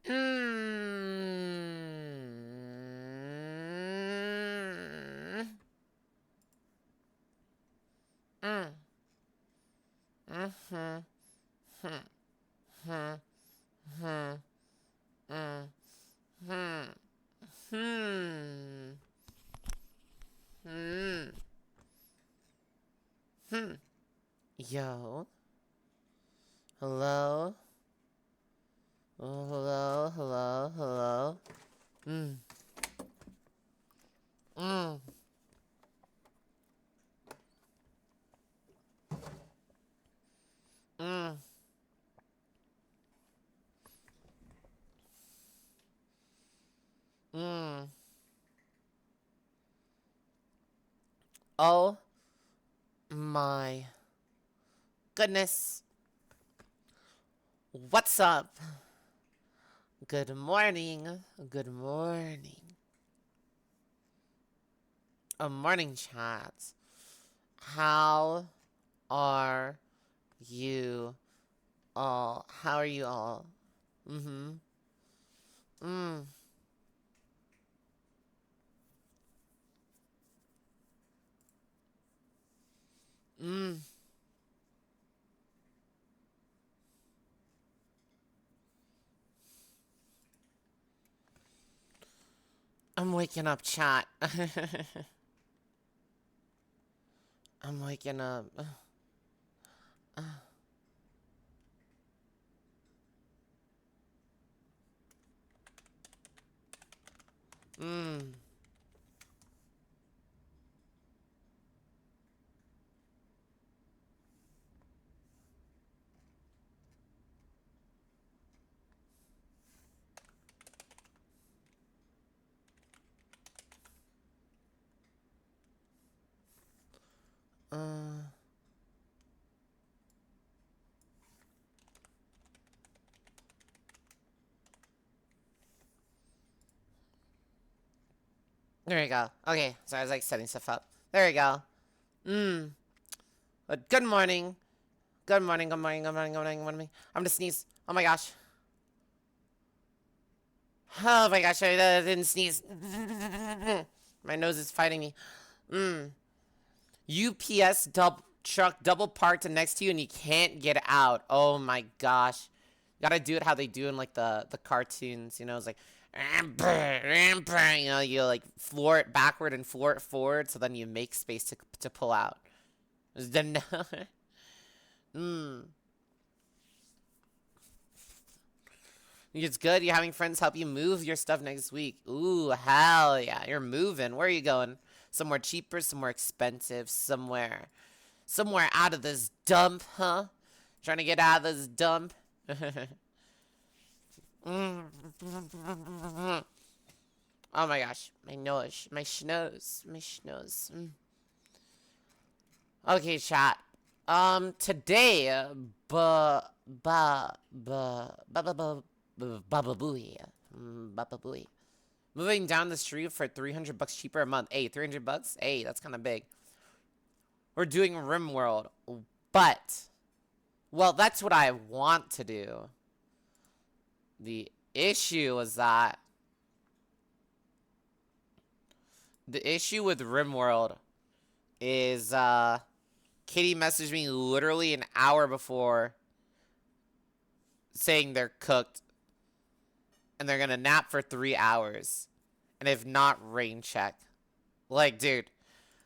Mm. Mm. Mhm. Hmm. Hmm. Hmm. Mm. Hmm. Hmm. Hmm. Hmm. Yo. Hello. Oh, hello. Hello. Hello. Mm. Mm. Mm. Mm. Oh my goodness. What's up? Good morning. Good morning. A morning chat. How are you all? How are you all? Mm-hmm. Mm. Mm. I'm waking up, chat. I'm waking up. Mm. Uh. There we go. Okay, so I was like setting stuff up. There we go. Mm. Good morning. Good morning. Good morning. Good morning. Good morning. Good morning. I'm gonna sneeze. Oh my gosh. Oh my gosh, I didn't sneeze. My nose is fighting me. Mm. UPS truck double parked next to you and you can't get out. Oh my gosh. You gotta do it how they do in like the cartoons, you know, it's like you know, you like floor it backward and floor it forward so then you make space to pull out. mm. It's good. You're having friends help you move your stuff next week. Ooh, hell yeah. You're moving. Where are you going? Somewhere cheaper, somewhere expensive, somewhere out of this dump, huh? Trying to get out of this dump. Oh my gosh. My nose. My schnoz. My schnoz. Okay, chat. Today, booey. Booey. Moving down the street for 300 bucks cheaper a month. Hey, 300 bucks? Hey, that's kind of big. We're doing RimWorld, but, well, that's what I want to do. The issue is that the issue with RimWorld is Katie messaged me literally an hour before saying they're cooked and they're gonna nap for 3 hours, and if not, rain check. Like, dude,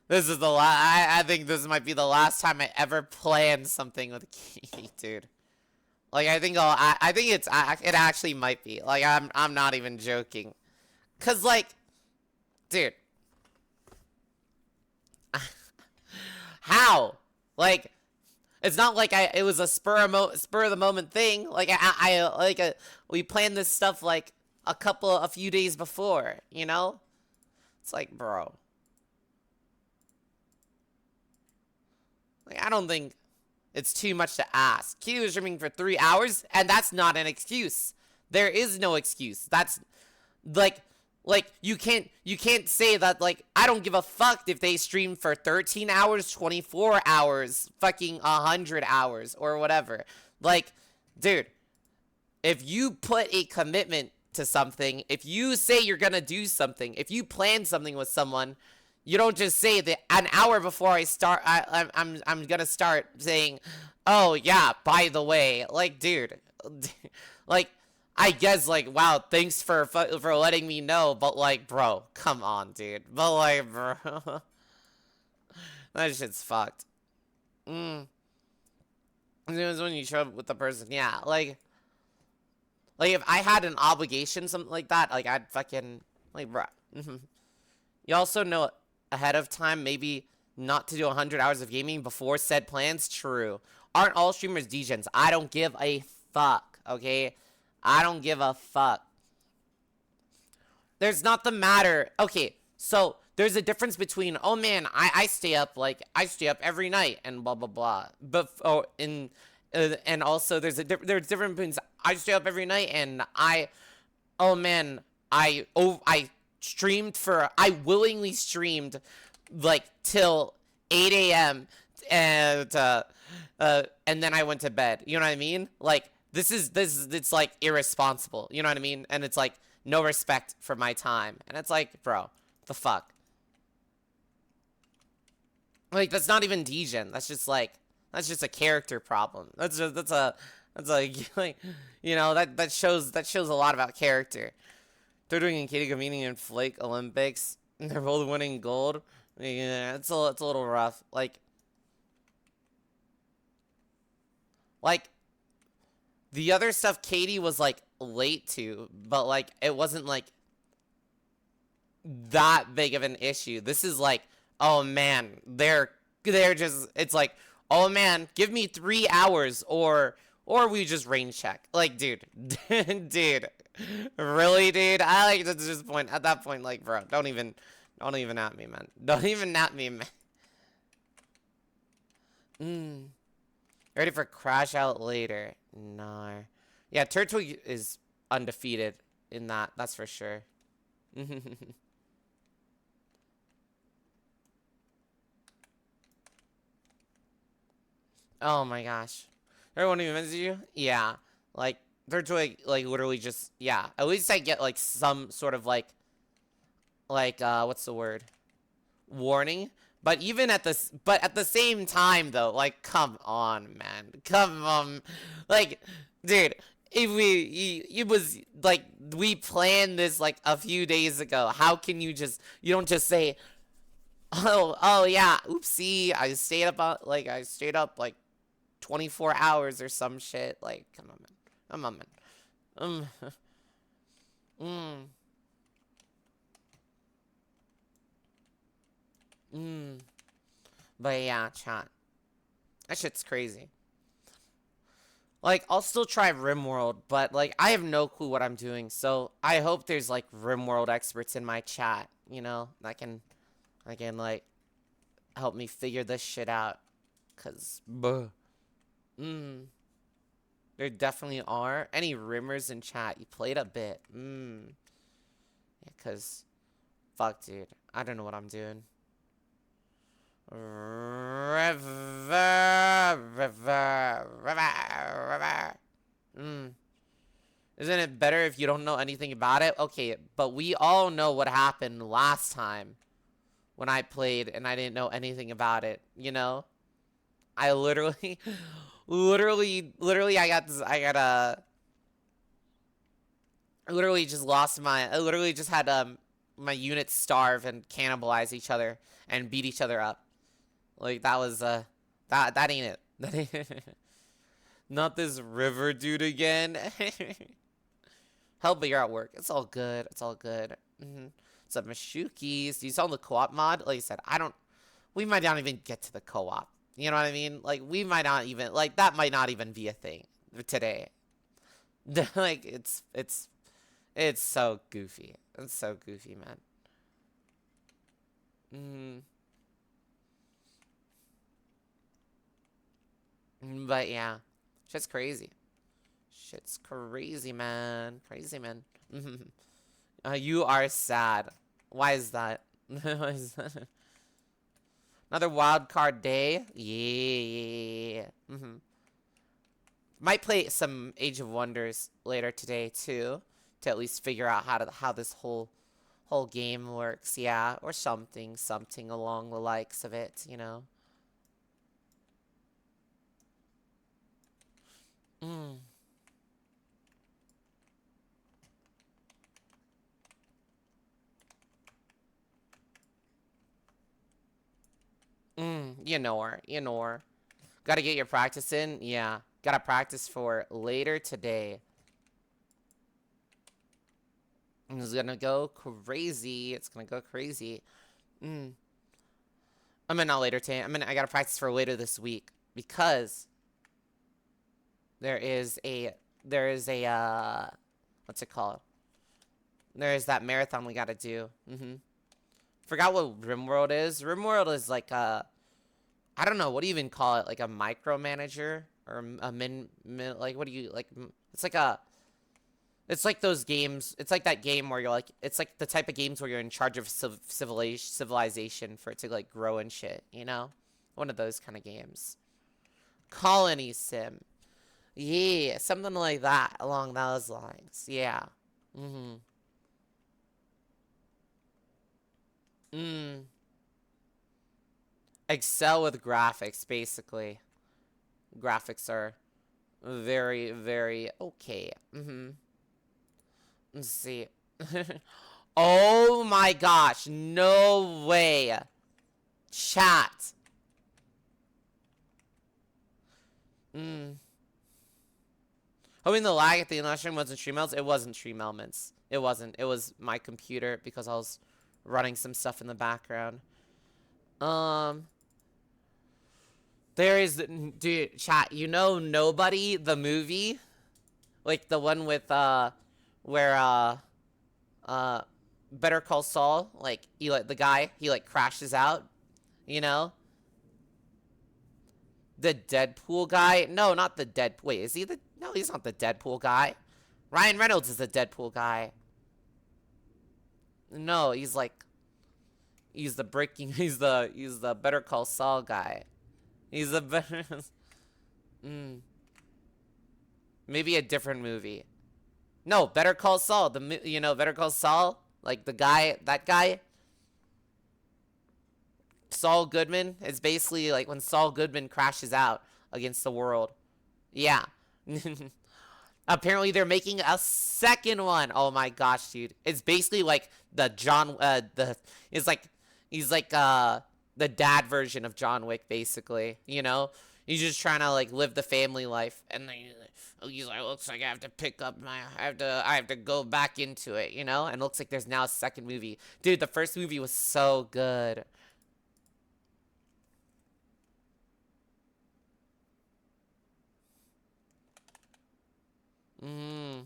this is the I think this might be the last time I ever planned something with Katie, dude. Like, I think I think it actually might be. Like, I'm not even joking, cause like, dude, how? Like, it's not like it was a spur of the moment thing. Like we planned this stuff like a few days before, you know? It's like, bro. Like, I don't think it's too much to ask. Q is streaming for 3 hours, and that's not an excuse. There is no excuse. That's like you can't say that. Like, I don't give a fuck if they stream for 13 hours, 24 hours, fucking 100 hours or whatever. Like, dude, if you put a commitment to something, if you say you're gonna do something, if you plan something with someone, you don't just say that an hour before I start. I'm gonna start saying, "Oh yeah, by the way," like, dude, like, I guess, like, wow, thanks for letting me know, but like, bro, come on, dude, but like, bro, that shit's fucked. Mm. It was when you show up with the person, yeah, like if I had an obligation, something like that, like I'd fucking like, bro. You also know ahead of time, maybe not to do 100 hours of gaming before said plans. True. Aren't all streamers degens? I don't give a fuck, okay? I don't give a fuck. There's not the matter. Okay, so there's a difference between, oh man, I stay up, like, I stay up every night and blah, blah, blah. But, oh, and also there's different between, I stay up every night and oh man, I I willingly streamed like till 8 a.m. And then I went to bed. You know what I mean? Like it's like irresponsible. You know what I mean? And it's like no respect for my time. And it's like, bro, the fuck? Like that's not even degen. That's just a character problem. That's like you know, that shows a lot about character. They're doing Katie meeting in Flake Olympics. And they're both winning gold. Yeah, it's a little rough. Like the other stuff Katie was like late to, but like it wasn't like that big of an issue. This is like, oh man, they're just, it's like, oh man, give me 3 hours or we just rain check. Like, dude, dude, really, dude? I like to just point at that point, like, bro, don't even at me, man. Don't even at me, man. Ready for crash out later? No. Yeah, Turtle is undefeated in that. That's for sure. Oh my gosh. Everyone even messaged you? Yeah. Like, Turtle, like literally just, yeah. At least I get like some sort of like what's the word? Warning. But even at this, but at the same time though, like, come on, man. Come on. Like, dude, if it was like, we planned this like a few days ago. How can you you don't just say, oh yeah, oopsie, I stayed up like 24 hours or some shit. Like, come on, man. Come on, man. Mm. But yeah, chat. That shit's crazy. Like, I'll still try RimWorld, but like, I have no clue what I'm doing. So I hope there's like RimWorld experts in my chat, you know, that can like help me figure this shit out. Cause, buh. There definitely are. Any rimmers in chat? You played a bit. Yeah, cause, fuck, dude. I don't know what I'm doing. River. Isn't it better if you don't know anything about it? Okay, but we all know what happened last time when I played and I didn't know anything about it, you know? I literally, literally, I literally just lost I literally just had, my units starve and cannibalize each other and beat each other up. Like, that was, that ain't it. That ain't it. Not this river dude again. Hell, but you're at work. It's all good. It's all good. What's up, Mashukis? Do you saw the co-op mod? Like I said, we might not even get to the co-op. You know what I mean? Like, we might not even, like, that might not even be a thing today. Like, it's so goofy. It's so goofy, man. But yeah, shit's crazy. Shit's crazy, man. Crazy, man. You are sad. Why is that? Why is that? Another wild card day? Yeah. Might play some Age of Wonders later today too, to at least figure out how this whole game works. Yeah, or something along the likes of it. You know. Mm. You know her. You know her. Gotta get your practice in. Yeah. Gotta practice for later today. It's gonna go crazy. It's gonna go crazy. Mm. I mean, not later today. I gotta practice for later this week because there is a what's it called? There is that marathon we gotta do. Forgot what RimWorld is. RimWorld is like I don't know, what do you even call it? Like a micromanager or a like what do you like? It's like it's like those games. It's like that game where you're like, it's like the type of games where you're in charge of civilization for it to like grow and shit. You know, one of those kind of games. Colony sim. Yeah, something like that along those lines. Yeah. Mm-hmm. Mm. Excel with graphics, basically. Graphics are very, very okay. Let's see. Oh my gosh. No way. Chat. Hoping the lag at the last stream wasn't stream elements. It wasn't stream elements. It wasn't. It was my computer because I was running some stuff in the background. Um, there is, dude, chat. You know, Nobody the movie, like the one with where uh, Better Call Saul, like he like the guy he like crashes out. You know, the Deadpool guy. No, not the Dead. Wait, is he the? No, he's not the Deadpool guy. Ryan Reynolds is the Deadpool guy. No, he's like he's the breaking he's the Better Call Saul guy. He's the better maybe a different movie. No, Better Call Saul. Better Call Saul, like the guy, that guy, Saul Goodman is basically like when Saul Goodman crashes out against the world. Yeah. Apparently they're making a second one. Oh my gosh, dude. It's basically like the John the it's like he's like the dad version of John Wick basically, you know? He's just trying to like live the family life and then he's like looks like I have to pick up my I have to go back into it, you know? And it looks like there's now a second movie. Dude, the first movie was so good. Mm.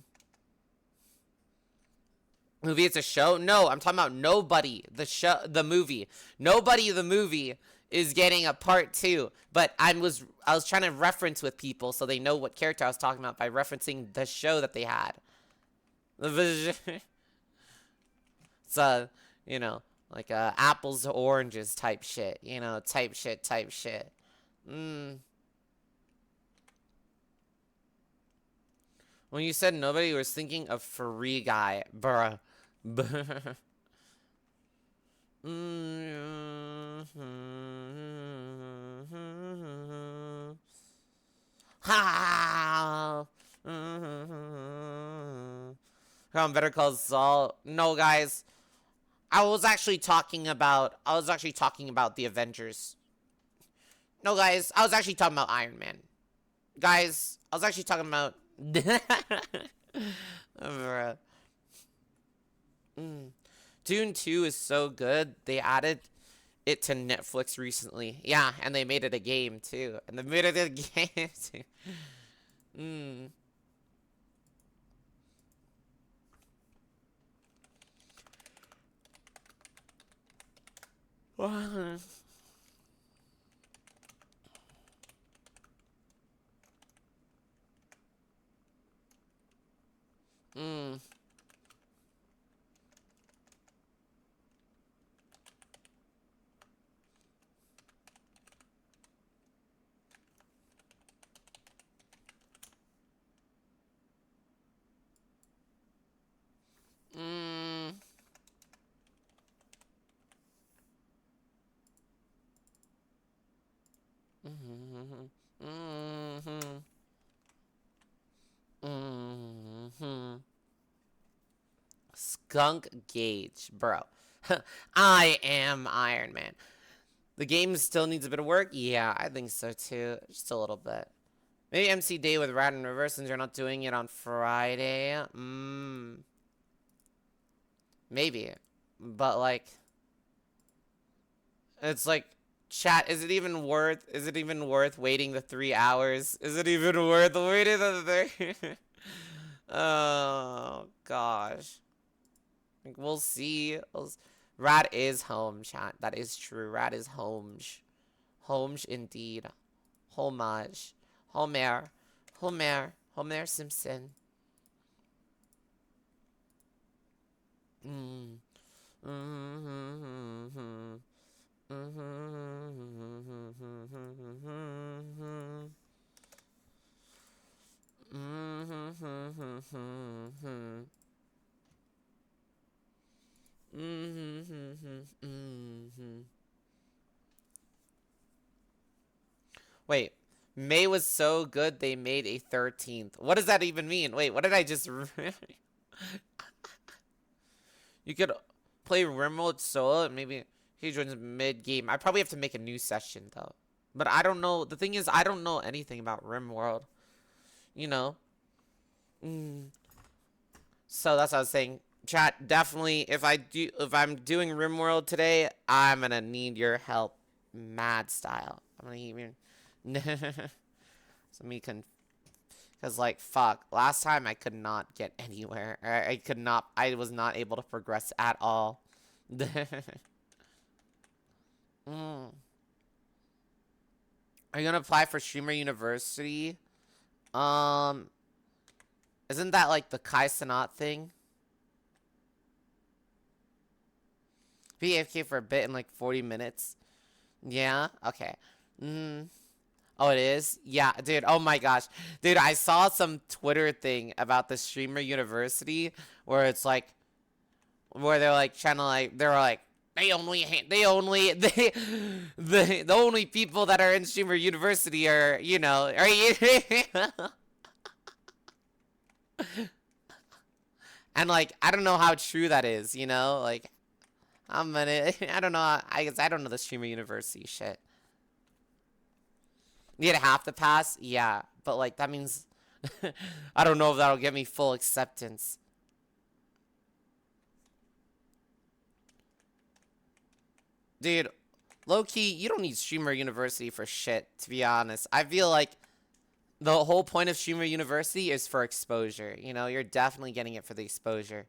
Movie, it's a show? No, I'm talking about Nobody, the show, the movie. Nobody, the movie is getting a part two. But I was trying to reference with people so they know what character I was talking about by referencing the show that they had. It's you know, like apples to oranges type shit. You know, type shit. Mm. When you said Nobody, was thinking of Free Guy, bruh. Ha! Come Better Call Saul. No, guys. I was actually talking about the Avengers. No, guys. I was actually talking about Iron Man. Guys, I was actually talking about Bruh. Dune 2 is so good. They added it to Netflix recently. Yeah, and they made it a game too. And they made it a game too. Mm. Mm. Mm-hmm. Mm-hmm. Mm-hmm. Skunk Gauge, bro. I am Iron Man. The game still needs a bit of work. Yeah, I think so too. Just a little bit. Maybe MC Day with Rat and Reverse since you're not doing it on Friday. Maybe. But like, it's like, chat, is it even worth waiting the 3 hours? Is it even worth waiting the 3? Oh, gosh. Like, we'll see. Rat is home, chat. That is true. Rat is homes. Homes indeed. Homage. Homer. Homer. Homer Simpson. Mm. Mm-hmm. Wait, May was so good they made a 13th. What does that even mean? Wait, what did I just... You could play Rimworld solo and maybe he joins mid-game. I probably have to make a new session, though. But I don't know. The thing is, I don't know anything about Rimworld. You know? So that's what I was saying. Chat, definitely, if I'm doing Rimworld today, I'm gonna need your help. Mad style. I'm gonna even... So me can... Because, like, fuck. Last time I could not get anywhere. I could not... I was not able to progress at all. Mm. Are you gonna apply for Streamer University? Um... Isn't that, like, the Kai Sanat thing? Be AFK for a bit in, like, 40 minutes. Yeah? Okay. Mm. Oh, it is? Yeah, dude. Oh my gosh. Dude, I saw some Twitter thing about the Streamer University where it's like, where they're like trying to like, they're like, the only people that are in Streamer University are, you know, are you? And like, I don't know how true that is, you know? Like, I'm gonna, I don't know. I guess I don't know the Streamer University shit. You get half the pass? Yeah. But like, that means, I don't know if that'll get me full acceptance. Dude, low-key, you don't need Streamer University for shit, to be honest. I feel like the whole point of Streamer University is for exposure. You know, you're definitely getting it for the exposure.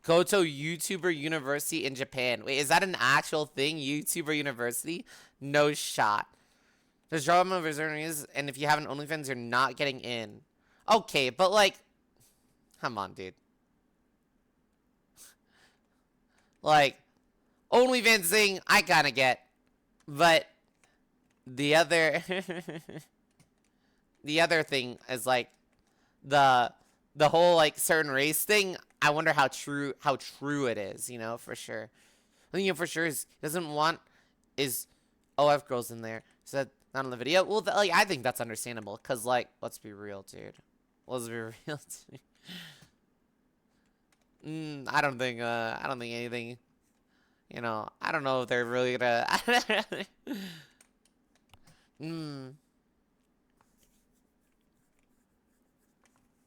Go to YouTuber University in Japan. Wait, is that an actual thing? YouTuber University? No shot. There's drama reserves, and if you have an OnlyFans, you're not getting in. Okay, but like, come on, dude. Like, OnlyFans thing, I kinda get. But the other the other thing is like the whole like certain race thing. I wonder how true it is, you know, for sure. I think for sure is doesn't want is OF girls in there. So that not on the video. Well, like I think that's understandable cuz like let's be real, dude. Let's be real. I don't think anything, you know, I don't know if they're really gonna mm.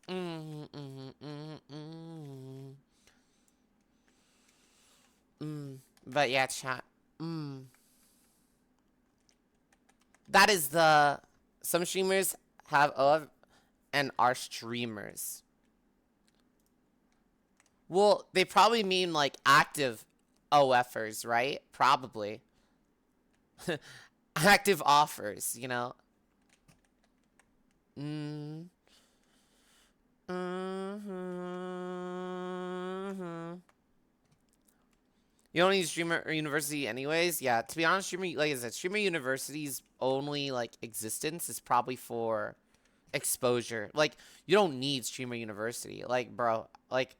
Mm, mm, mm, mm, But yeah, chat. That is the some streamers have of and are streamers. Well, they probably mean like active OFers, right? Probably. Active offers, you know. Mm. Mm-hmm. You don't need Streamer University anyways. Yeah, to be honest, Streamer, like I said, Streamer University's only like existence is probably for exposure. Like, you don't need streamer university. Like, bro, like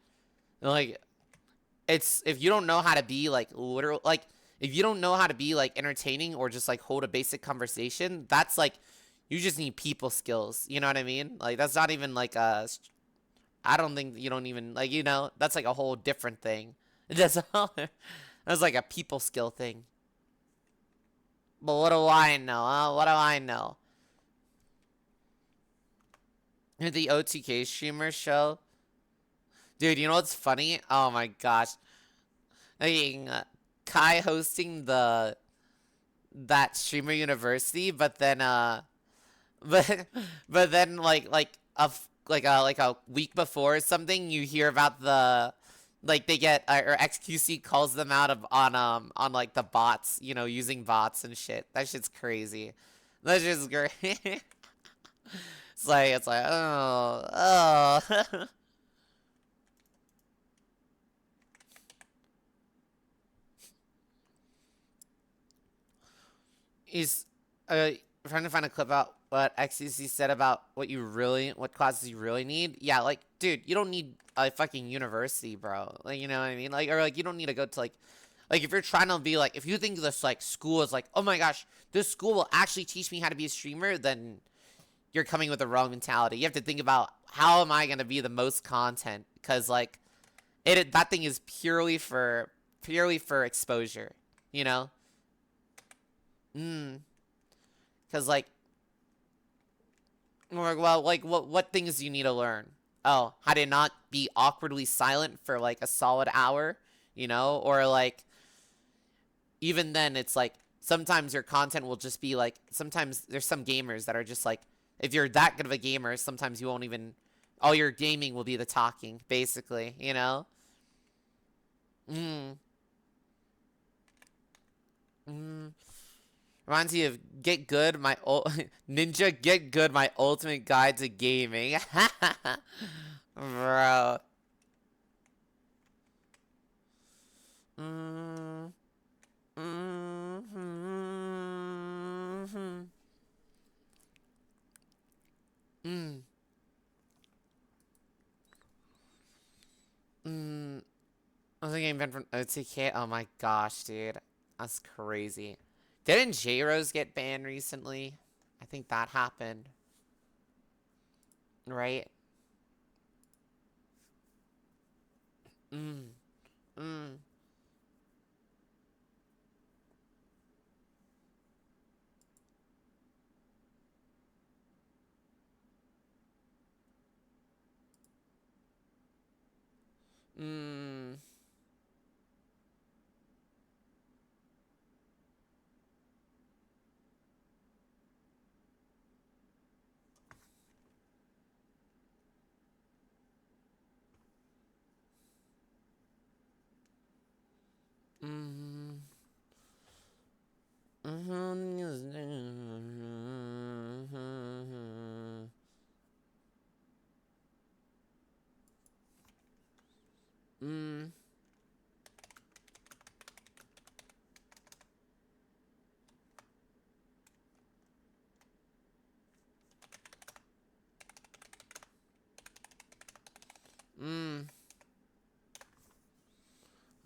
it's if you don't know how to be like literal, like if you don't know how to be like entertaining or just like hold a basic conversation, that's like you just need people skills. You know what I mean? Like that's not even like I don't think you don't even like that's like a whole different thing. That's like a people skill thing. But what do I know? Huh? What do I know? The OTK streamer show, dude. You know what's funny? Oh my gosh, like, Kai hosting the that streamer university, but then but but then like a week before or something, you hear about the like they get or XQC calls them out of on like the bots, using bots and shit. That shit's crazy. That's just great. It's like oh. He's uh trying to find a clip out what XCC said about what classes you really need. Yeah, like, dude, you don't need a fucking university, bro. Like, you know what I mean? Like, or like, you don't need to go to like if you're trying to be like, if you think this like school is like, oh my gosh, this school will actually teach me how to be a streamer, then you're coming with the wrong mentality. You have to think about how am I gonna be the most content? Because like, that thing is purely for exposure, you know? Mm. Because like, well, like what things do you need to learn? Oh, how to not be awkwardly silent for like a solid hour, or like even then it's like sometimes your content will just be like sometimes there's some gamers that are just like if you're that good of a gamer, sometimes you won't even all your gaming will be the talking, basically, you know? Mm. Mm. Reminds me of Get Good, Ninja Get Good, my ultimate guide to gaming. Bro. Mm, mm, mm, mm, mm. I was thinking banned from OTK. Oh my gosh, dude. That's crazy. Didn't J-Rose get banned recently? I think that happened. Right? Mm, mm, mm, mm,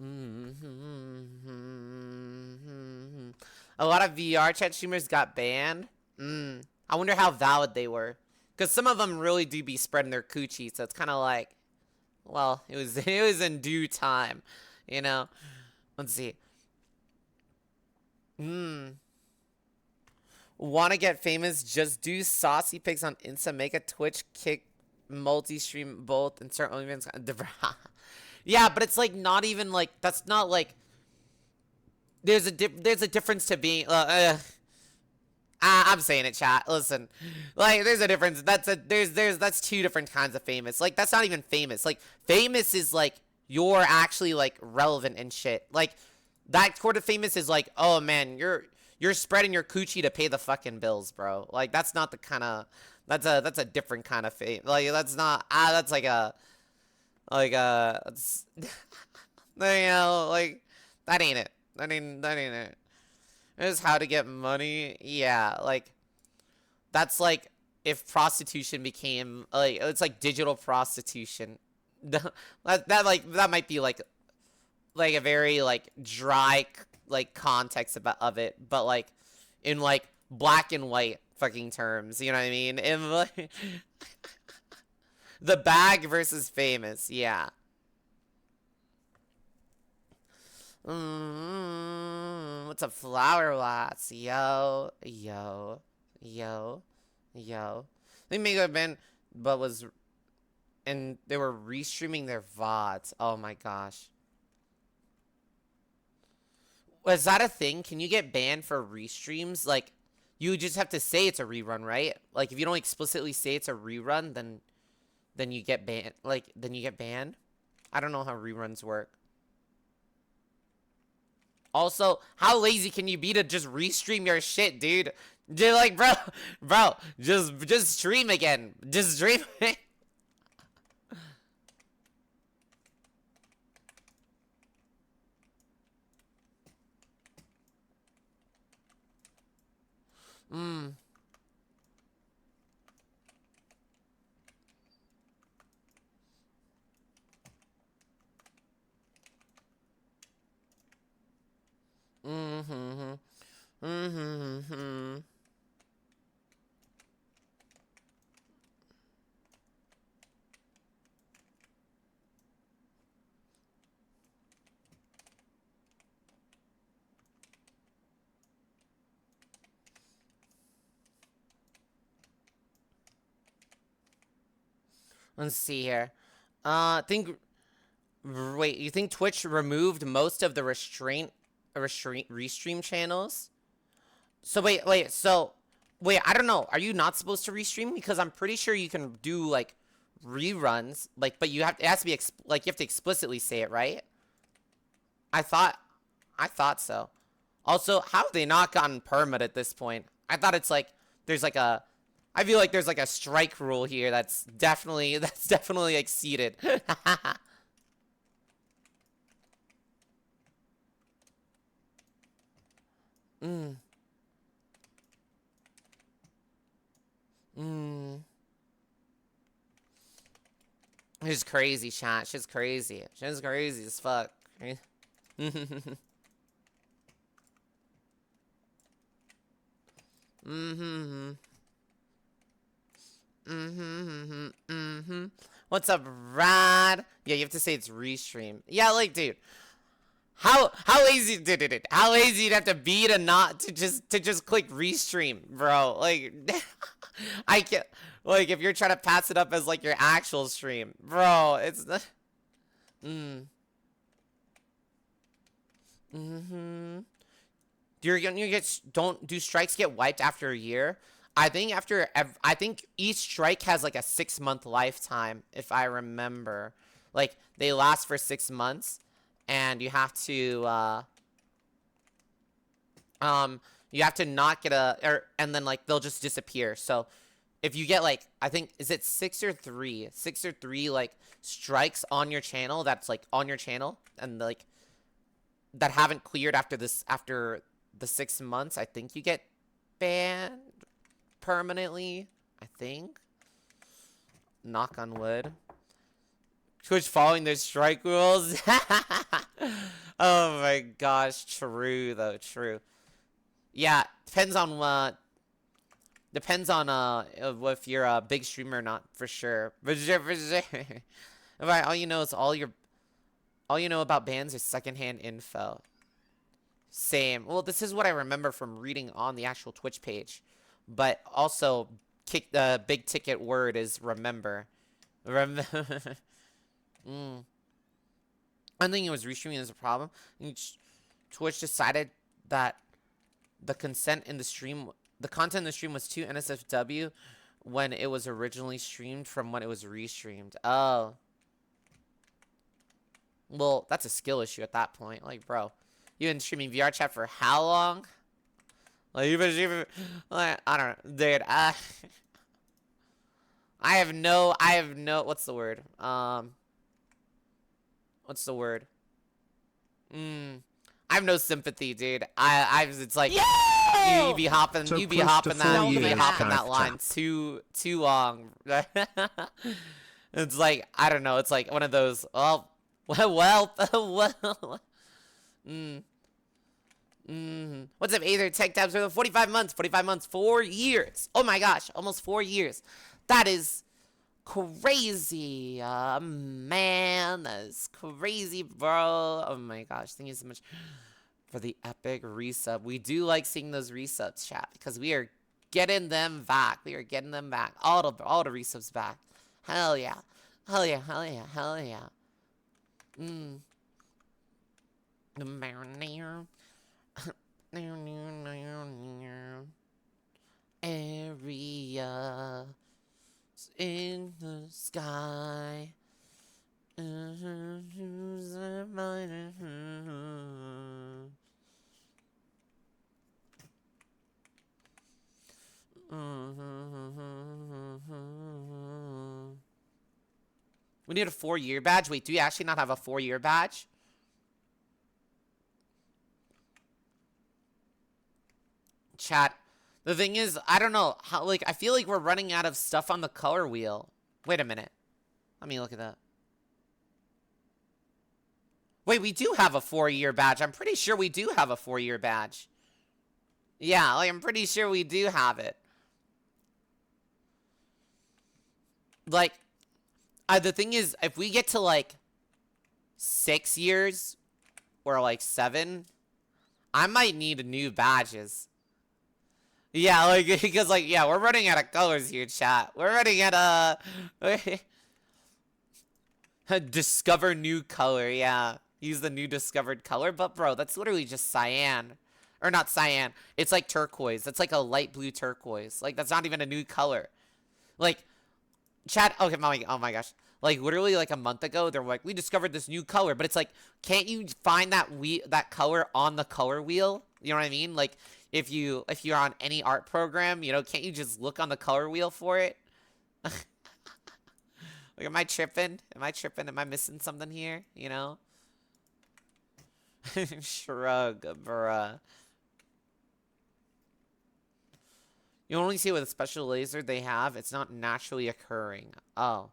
mm, mm. A lot of VR chat streamers got banned. I wonder how valid they were. Because some of them really do be spreading their coochie, so it's kind of like, well, it was it was in due time, you know. Let's see. Hmm. Want to get famous? Just do saucy pics on Insta, make a Twitch, kick, multi-stream both, and start OnlyFans. Yeah, but it's like not even like that's not like there's a difference to being. I'm saying it, chat. Listen, like there's a difference. That's two different kinds of famous. Like that's not even famous. Like famous is like you're actually like relevant and shit. Like that sort of famous is like, oh man, you're spreading your coochie to pay the fucking bills, bro. Like that's not the kind of that's a different kind of fame. Like that's not that's it's, like that ain't it. That ain't it. Is how to get money. Yeah, like that's like if prostitution became like it's like digital prostitution. That might be like a very like dry like context of it, but like in like black and white fucking terms, you know what I mean? In like the bag versus famous, yeah. What's a flower lots? Yo, yo, yo, yo. They may have been, but was, and they were restreaming their VODs. Oh my gosh. Was that a thing? Can you get banned for restreams? Like, you just have to say it's a rerun, right? Like, if you don't explicitly say it's a rerun, then you get banned. Like, then you get banned. I don't know how reruns work. Also, how lazy can you be to just restream your shit, dude? Dude, like, bro, just stream again. Just stream it. Mm. Mm-hmm. Mm-hmm. Let's see here. Think. Wait, you think Twitch removed most of the restream channels? So wait, I don't know. Are you not supposed to restream? Because I'm pretty sure you can do like reruns, like, but it has to be like you have to explicitly say it, right? I thought, I thought so. Also, how have they not gotten permit at this point? I thought it's like there's like a, I feel like there's like a strike rule here that's definitely exceeded. Mm. Mm. She's crazy, chat. She's crazy. She's crazy as fuck. Mm-hmm. Mm-hmm. Mm-hmm. Mm-hmm. What's up, Rad? Yeah, you have to say it's restream. Yeah, like, dude. How lazy dude, how lazy you'd have to be to not to just click restream, bro. Like I can't, like, if you're trying to pass it up as like your actual stream, bro, it's the mm. Mm-hmm. You get, don't do strikes get wiped after a year? I think I think each strike has like a 6 month lifetime, if I remember. Like they last for 6 months, and um you have to not get and then like they'll just disappear. So if you get like, I think, is it six or three like strikes on your channel, that's like on your channel, and like that haven't cleared after the 6 months, I think you get banned permanently. I think. Knock on wood. Twitch following their strike rules. Oh my gosh, true though, true. Yeah, depends on if you're a big streamer or not, for sure. For sure, for sure. Right, all you know is all you know about bans is secondhand info. Same. Well, this is what I remember from reading on the actual Twitch page. But also, the big ticket word is remember. Remember. Mm. I think it was restreaming is a problem. Twitch decided that the consent in the stream, the content in the stream was too NSFW when it was originally streamed from when it was restreamed. Oh. Well, that's a skill issue at that point. Like, bro, you've been streaming VR chat for how long? Like, you've been streaming, like, I don't know, dude. I have no. What's the word? What's the word? I have no sympathy, dude. It's like, yeah! You be hopping, So you be close to hopping that, 4 you be years, hopping kind that of line chap. too long. It's like, I don't know. It's like one of those. Well, well. What's up, Aether? Tech tabs for the 45 months. 45 months. 4 years. Oh my gosh, almost 4 years. That is crazy, man. That is crazy, bro. Oh my gosh, thank you so much for the epic resub. We do like seeing those resubs, chat, because we are getting them back. We are getting them back. All the resubs back. Hell yeah. Hell yeah, hell yeah, hell yeah. The marinere. Area in the sky. We need a 4-year badge. Wait, do we actually not have a 4-year badge? Chat. The thing is, I don't know how. Like, I feel like we're running out of stuff on the color wheel. Wait a minute. Let me look at that. Wait, we do have a 4-year badge. I'm pretty sure we do have a 4-year badge. Yeah, like, I'm pretty sure we do have it. Like, the thing is, if we get to, like, 6 years or, like, 7, I might need new badges. Yeah, like, because, like, yeah, we're running out of colors here, chat. We're running out of... Discover new color, yeah. Use the new discovered color. But, bro, that's literally just cyan. Or not cyan. It's like turquoise. That's like a light blue turquoise. Like, that's not even a new color. Like, chat... Okay, oh my gosh. Like, literally, like, a month ago, they're like, we discovered this new color. But it's like, can't you find that color on the color wheel? You know what I mean? Like, if you're on any art program, you know, can't you just look on the color wheel for it? Like, am I tripping? Am I tripping? Am I missing something here? You know? Shrug, bruh. You only see it with a special laser they have. It's not naturally occurring. Oh.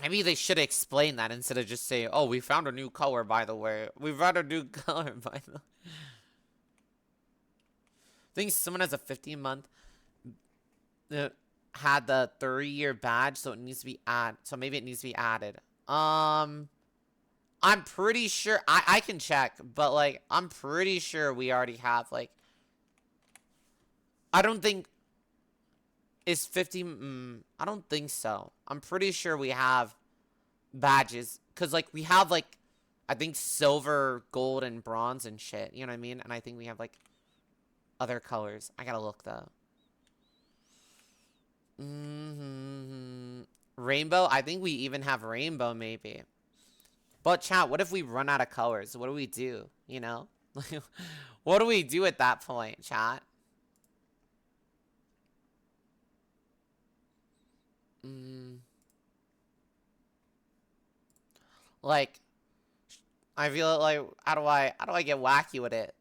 Maybe they should explain that instead of just saying, oh, we found a new color, by the way. We found a new color, by the way. I think someone has a 15-month... had the 30-year badge, so it needs to be so maybe it needs to be added. I'm pretty sure I can check, but like I'm pretty sure we already have like I don't think it's 50 I don't think so. I'm pretty sure we have badges cuz like we have like I think silver, gold and bronze and shit, you know what I mean? And I think we have like other colors. I got to look though. Rainbow? I think we even have rainbow, maybe. But, chat, what if we run out of colors? What do we do? You know? What do we do at that point, chat? Like, I feel like, how do I get wacky with it?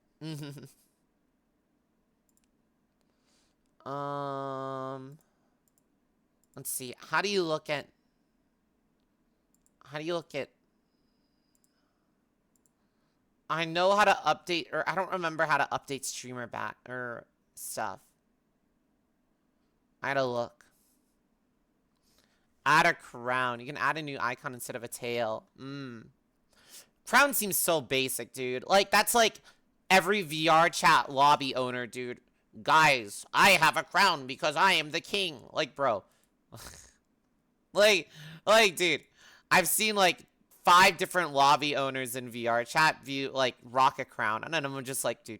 Let's see. How do you look at... I know how to update, or I don't remember how to update streamer bat or stuff. I gotta look. Add a crown. You can add a new icon instead of a tail. Crown seems so basic, dude. Like, that's like every VR chat lobby owner, dude. Guys, I have a crown because I am the king. Like, bro. like, dude. I've seen, like, 5 different lobby owners in VR chat like, rock a crown. And then I'm just like, dude,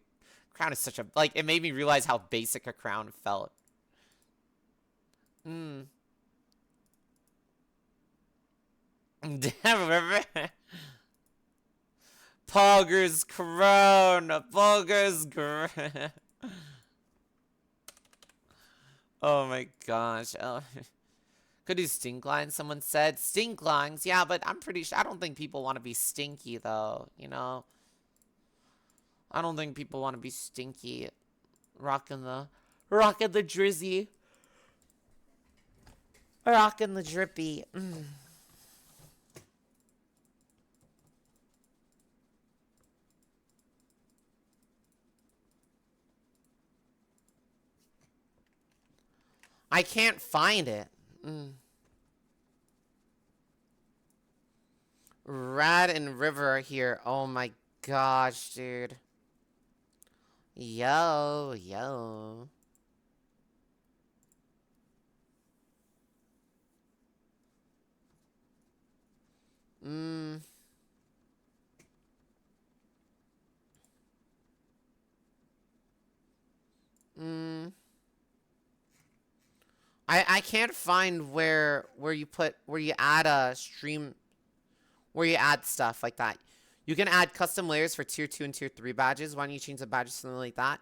crown is such a... Like, it made me realize how basic a crown felt. Pogger's crown. Pogger's crown. Oh my gosh. Oh. Could do stink lines, someone said. Stink lines, yeah, but I'm pretty sure... I don't think people want to be stinky, though, you know? I don't think people want to be stinky. Rocking the drizzy. Rocking the drippy. I can't find it. Rad and River are here. Oh my gosh, dude. Yo, yo. Mm. Mm. I can't find where you add a stream, where you add stuff like that. You can add custom layers for tier 2 and tier 3 badges. Why don't you change the badges to something like that?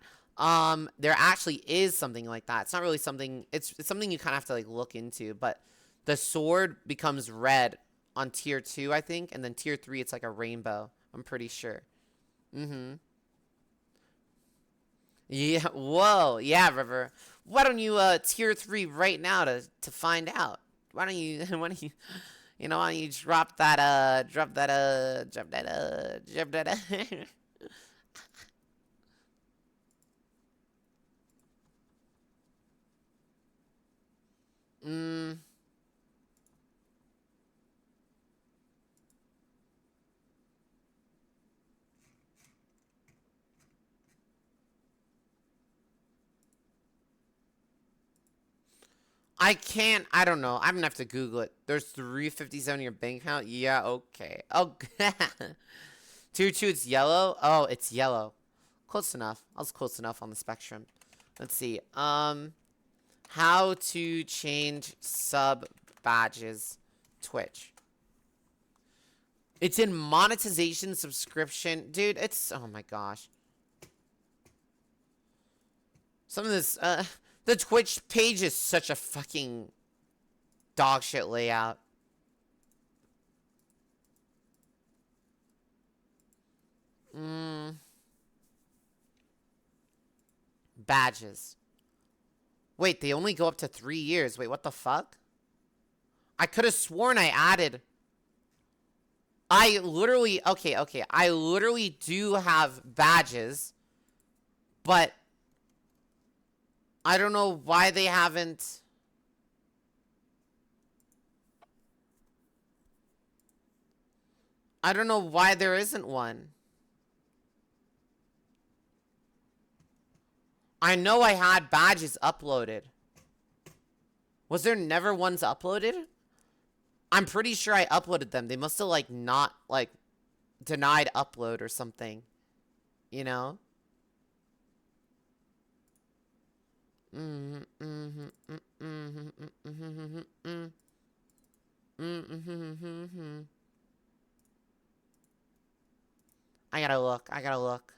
There actually is something like that. It's not really something, it's something you kind of have to like look into, but the sword becomes red on tier 2, I think, and then tier 3 it's like a rainbow. I'm pretty sure. Yeah, whoa. Yeah, River. Why don't you tier 3 right now to find out? Why don't you why don't you drop that mm, I I don't know. I'm gonna have to Google it. There's 357 in your bank account? Yeah, okay. Oh, tier 2, it's yellow? Oh, it's yellow. Close enough. I was close enough on the spectrum. Let's see. How to change sub badges. Twitch. It's in monetization subscription. Dude, it's... Oh my gosh. Some of this... the Twitch page is such a fucking dog shit layout. Badges. Wait, they only go up to 3 years. Wait, what the fuck? I could have sworn I added... I literally... Okay. I literally do have badges. But... I don't know why they haven't... I don't know why there isn't one. I know I had badges uploaded. Was there never ones uploaded? I'm pretty sure I uploaded them. They must have, like, not, like, denied upload or something. You know? I gotta look. I gotta look.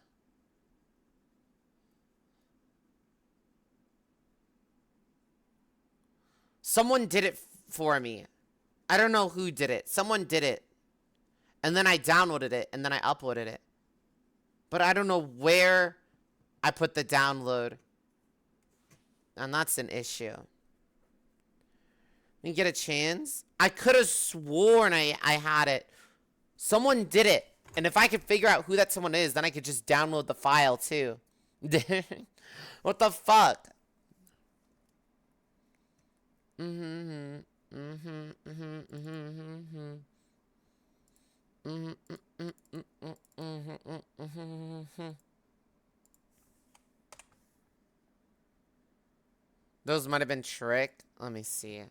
Someone did it for me. I don't know who did it. Someone did it. And then I downloaded it. And then I uploaded it. But I don't know where I put the download. And that's an issue. You get a chance? I could have sworn I had it. Someone did it. And if I could figure out who that someone is, then I could just download the file too. What the fuck? Those might have been trick. Let me see.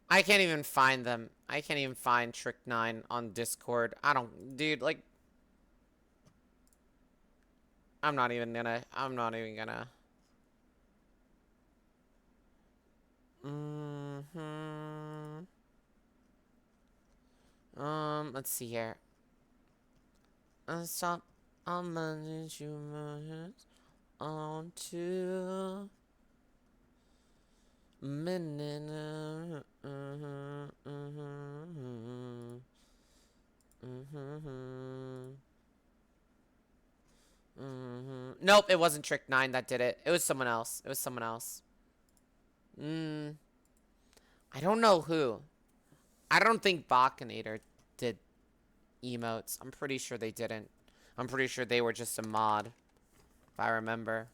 I can't even find them. I can't even find Trick9 on Discord. I don't, dude, like, I'm not even gonna. Let's see here. Stop. I'm gonna you my hands on to minute. Nope, it wasn't Trick 9 that did it. It was someone else. It was someone else. I don't know who. I don't think Bakinator did emotes. I'm pretty sure they didn't. I'm pretty sure they were just a mod, if I remember.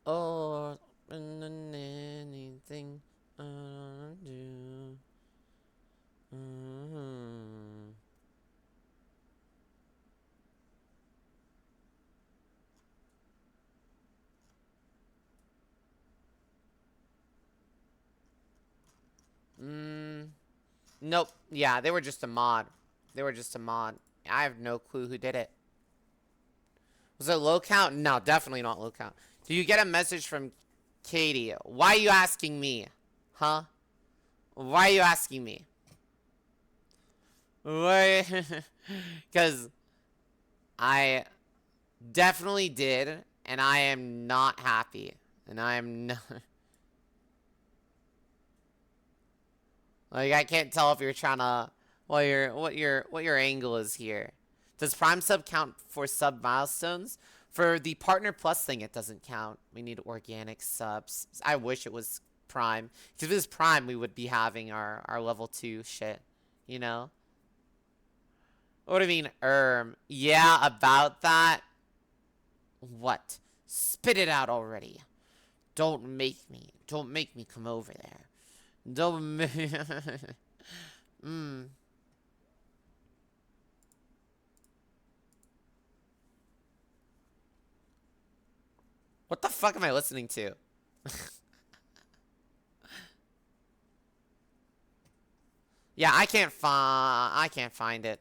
Oh, anything I do. Nope. Yeah, they were just a mod. They were just a mod. I have no clue who did it. Was it low count? No, definitely not low count. Do you get a message from Katie? Why are you asking me? Huh? Why are you asking me? Why? Because I definitely did, and I am not happy. And I am not... Like, I can't tell if you're trying to... what your angle is here. Does Prime Sub count for sub milestones? For the Partner Plus thing, it doesn't count. We need organic subs. I wish it was Prime. If it was Prime, we would be having our level 2 shit. You know? What do you mean, yeah, about that? What? Spit it out already. Don't make me come over there. Don't What the fuck am I listening to? Yeah, I can't find it.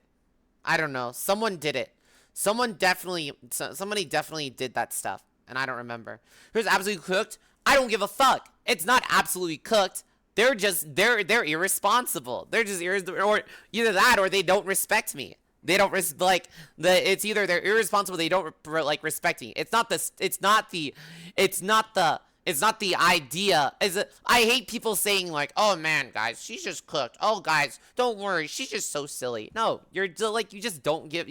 I don't know. Someone did it. Somebody definitely did that stuff, and I don't remember. Who's absolutely cooked? I don't give a fuck. It's not absolutely cooked. They're irresponsible. They're just or either that or they don't respect me. They don't it's either they're irresponsible, they don't like respect me. It's not the idea. I hate people saying like, "Oh man, guys, she's just cooked. Oh guys, don't worry, she's just so silly." No, you're like you don't give.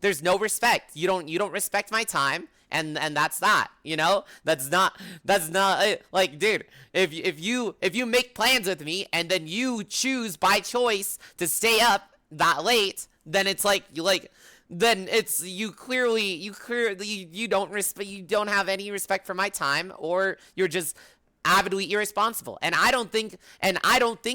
There's no respect. You don't respect my time, and that's that. You know, that's not like, dude. If you make plans with me and then you choose by choice to stay up that late, then it's like then it's you clearly you don't have any respect for my time, or you're just avidly irresponsible. And I don't think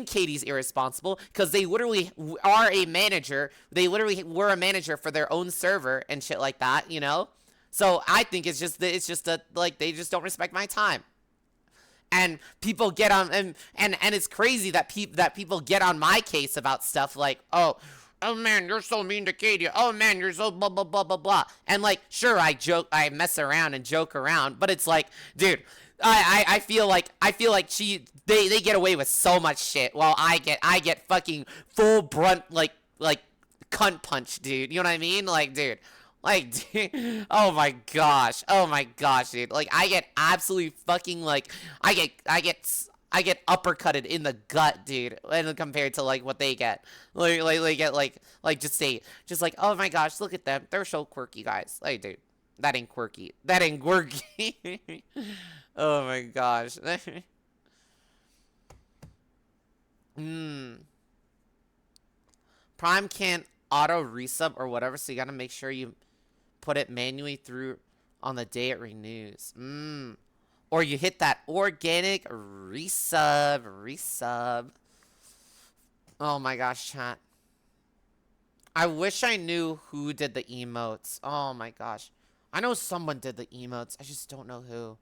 Katie's irresponsible, because they literally are a manager. They literally were a manager for their own server and shit like that, you know. So I think it's just that like they just don't respect my time. And people get on and it's crazy that people get on my case about stuff like, oh man, you're so mean to Katie. Oh man, you're so blah blah blah blah blah. And like, sure, I mess around and joke around, but it's like, dude, I feel like they get away with so much shit, while I get fucking full brunt like cunt punch, dude. You know what I mean? Like, dude. Like, dude, oh my gosh, dude. Like, I get absolutely fucking like, I get uppercutted in the gut, dude. And compared to like what they get, just like, oh my gosh, look at them, they're so quirky, guys. Like, dude, that ain't quirky. That ain't quirky. Oh my gosh. Prime can't auto resub or whatever, so you gotta make sure you put it manually through on the day it renews. Or you hit that organic resub. Oh my gosh, chat. I wish I knew who did the emotes. Oh my gosh. I know someone did the emotes. I just don't know who.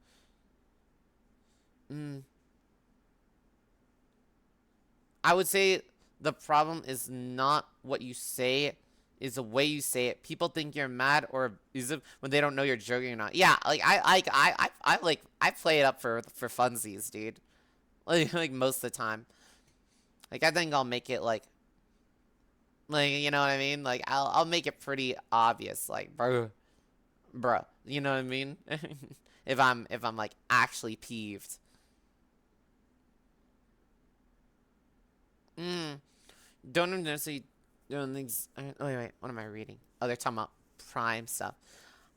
I would say the problem is not what you say, is the way you say it. People think you're mad or abusive when they don't know you're joking or not. Yeah, like I play it up for funsies, dude. Like most of the time. Like, I think I'll make it like, you know what I mean? Like, I'll make it pretty obvious, like, bro, you know what I mean? if I'm like actually peeved. Don't necessarily doing things. Oh wait, what am I reading? Oh, they're talking about Prime stuff.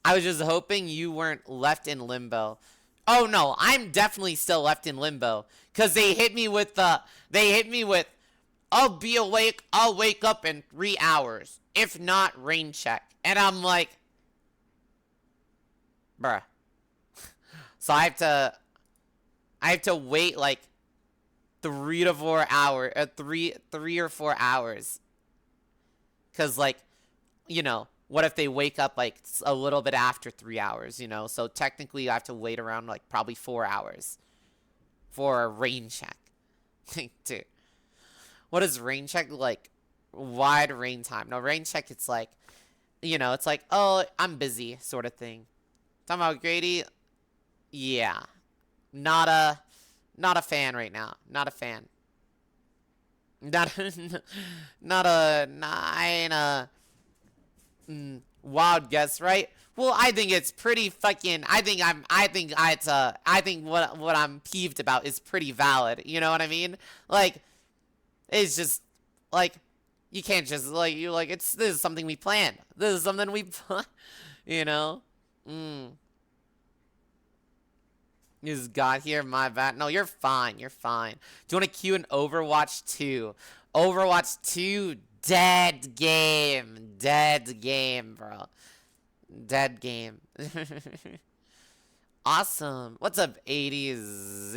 I was just hoping you weren't left in limbo. Oh no, I'm definitely still left in limbo. Cause they hit me with I'll be awake, I'll wake up in 3 hours. If not, rain check. And I'm like, bruh. So I have to wait like 3 to 4 hours, 3 or 4 hours. Cause like, what if they wake up like a little bit after 3 hours, So technically, I have to wait around like probably 4 hours for a rain check. Dude, what is rain check like? Wide rain time. No, rain check. It's like, it's like, oh, I'm busy, sort of thing. Talking about Grady, yeah, not a fan right now. Not a fan. Not, I ain't a. Wild guess, right? Well, I think it's pretty fucking. I think what I'm peeved about is pretty valid. You know what I mean? Like, it's just like you can't just like this is something we planned. This is something we, you know. You just got here, my bad. No, you're fine. You're fine. Do you want to queue an Overwatch 2? Overwatch 2, dead game. Dead game, bro. Dead game. Awesome. What's up, 80Z?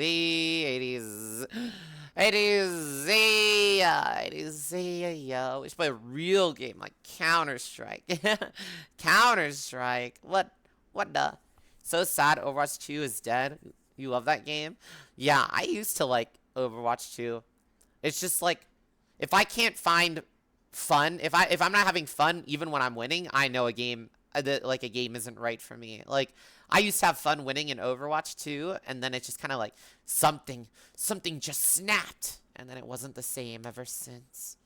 80Z, 80Z, yo. We should play a real game like Counter-Strike. Counter-Strike. What the? So sad Overwatch 2 is dead. You love that game? Yeah, I used to like Overwatch 2. It's just like, if I can't find fun, if I'm not having fun even when I'm winning, I know a game isn't right for me. Like, I used to have fun winning in Overwatch 2, and then it just kind of like something just snapped, and then it wasn't the same ever since.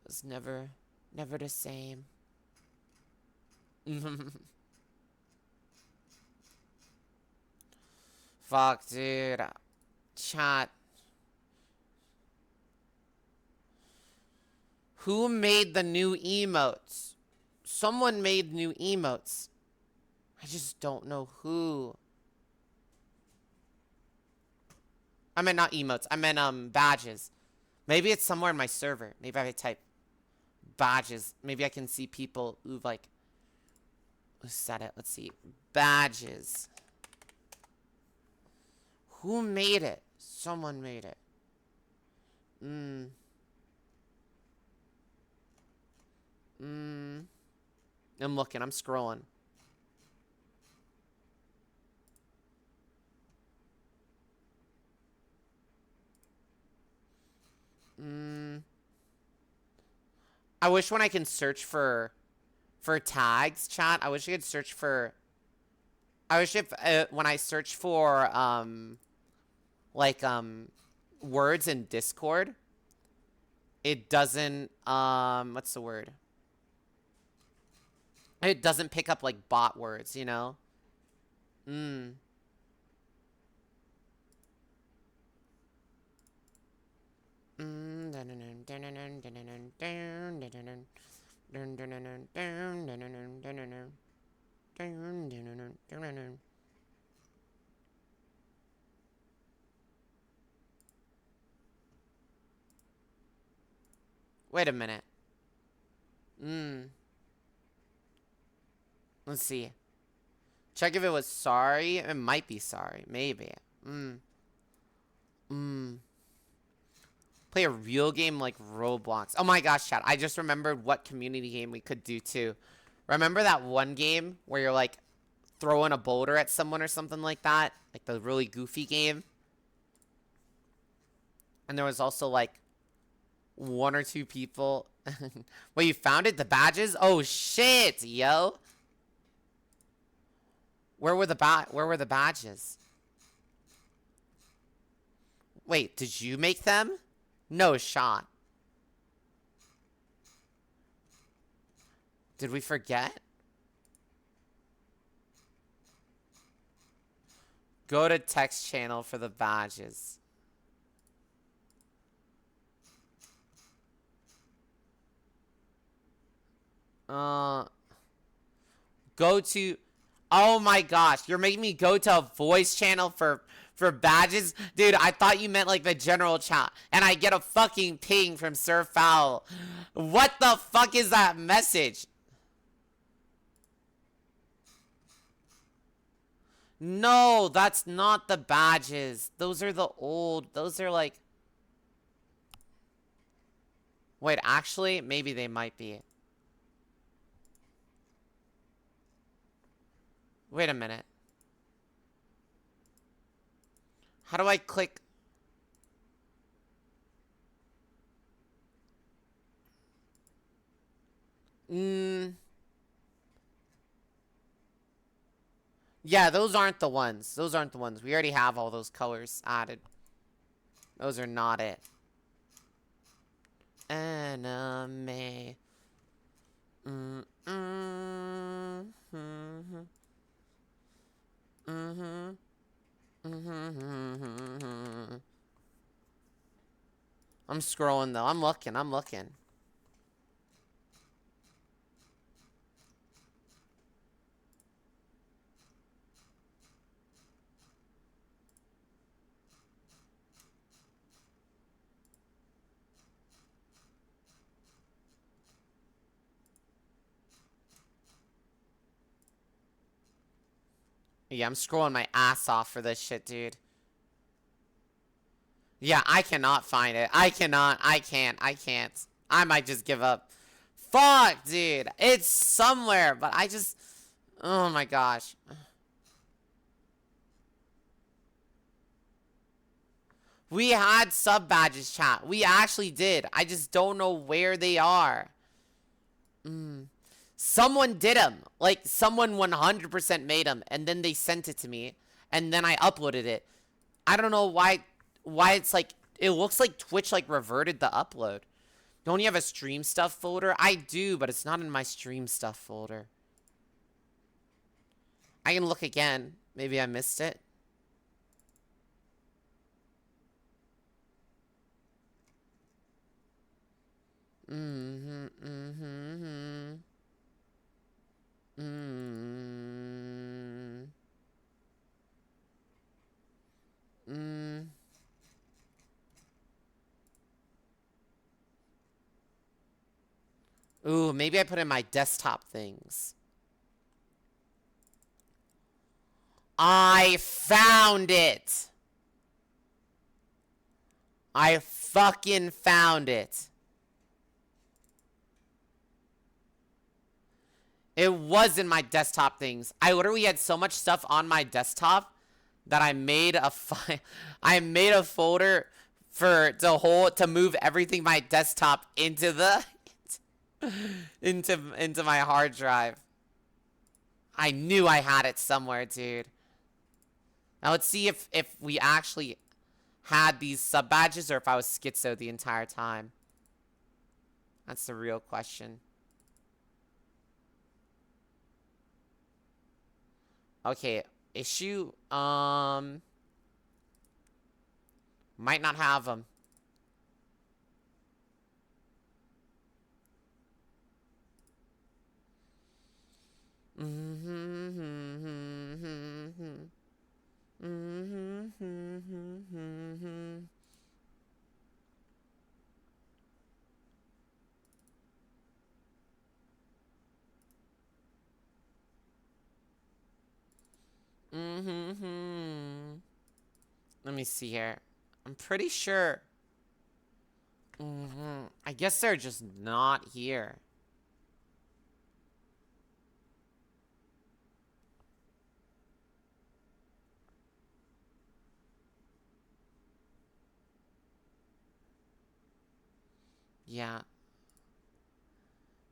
It was never the same. Fuck, dude. Chat. Who made the new emotes? Someone made new emotes. I just don't know who. I meant not emotes. I meant badges. Maybe it's somewhere in my server. Maybe I type badges. Maybe I can see people who like who said it. Let's see. Badges. Who made it? Someone made it. I'm looking. I'm scrolling. I wish when I can search for tags, chat. I wish I could search for. I wish if when I search for words in Discord, it doesn't what's the word? It doesn't pick up like bot words, you know? Wait a minute. Let's see. Check if it was sorry. It might be sorry. Maybe. Play a real game like Roblox. Oh my gosh, chat. I just remembered what community game we could do too. Remember that one game where you're like throwing a boulder at someone or something like that? Like the really goofy game? And there was also like one or two people. Well, you found it? The badges? Oh shit, yo. Where were the badges? Wait, did you make them? No shot. Did we forget? Go to text channel for the badges. Go to... Oh my gosh, you're making me go to a voice channel for badges? Dude, I thought you meant like the general chat. And I get a fucking ping from Sir Fowl. What the fuck is that message? No, that's not the badges. Those are the old... Those are like... Wait, actually, maybe they might be. Wait a minute. How do I click? Yeah, those aren't the ones. Those aren't the ones. We already have all those colors added. Those are not it. Anime. I'm scrolling though. I'm looking. I'm looking. Yeah, I'm scrolling my ass off for this shit, dude. Yeah, I cannot find it. I cannot. I can't. I can't. I might just give up. Fuck, dude. It's somewhere, but I just... Oh my gosh. We had sub badges, chat. We actually did. I just don't know where they are. Someone did them. Like, someone 100% made them, and then they sent it to me, and then I uploaded it. I don't know why it's like... It looks like Twitch, like, reverted the upload. Don't you have a stream stuff folder? I do, but it's not in my stream stuff folder. I can look again. Maybe I missed it. Ooh, maybe I put in my desktop things. I found it! I fucking found it. It was in my desktop things. I literally had so much stuff on my desktop that I made a I made a folder to move everything my desktop into the into my hard drive. I knew I had it somewhere, dude. Now let's see if we actually had these sub badges or if I was schizo the entire time. That's the real question. Okay, issue might not have them. Let me see here. I'm pretty sure. I guess they're just not here. Yeah.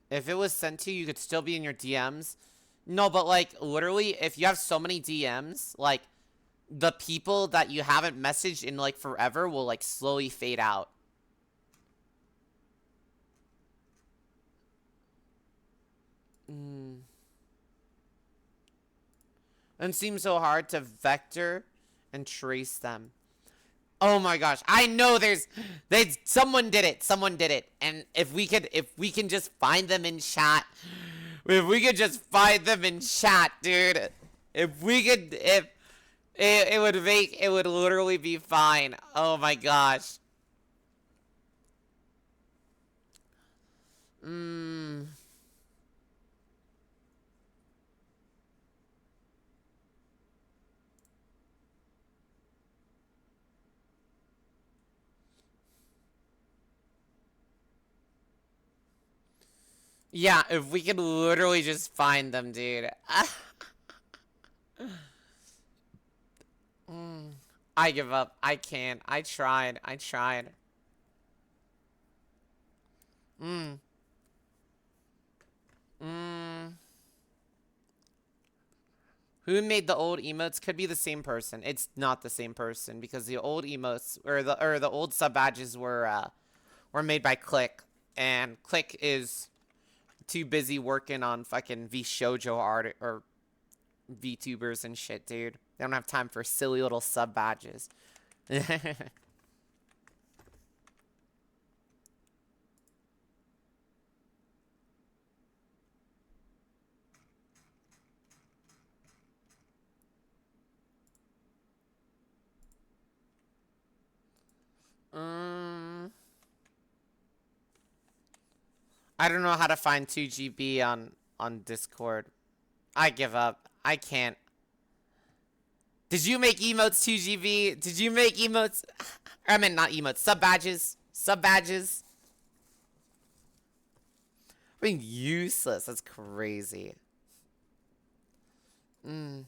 If it was sent to you, you could still be in your DMs. No, but like, literally, if you have so many DMs, like, the people that you haven't messaged in, like, forever will, like, slowly fade out. It seems so hard to vector and trace them. Oh my gosh. I know there's someone did it. Someone did it. And if we can just find them in chat. If we could just find them in chat, dude. If we could if it would literally be fine. Oh my gosh. Yeah, if we could literally just find them, dude. I give up. I can't. I tried. I tried. Mm. Mm. Who made the old emotes? Could be the same person. It's not the same person because the old emotes or the old sub badges were made by Click, and Click is too busy working on fucking V-shoujo art or VTubers and shit, dude. They don't have time for silly little sub badges. I don't know how to find 2GB on Discord. I give up. I can't. Did you make emotes 2GB? Did you make emotes? I mean, not emotes. Sub badges. Sub badges. I mean, useless. That's crazy. No,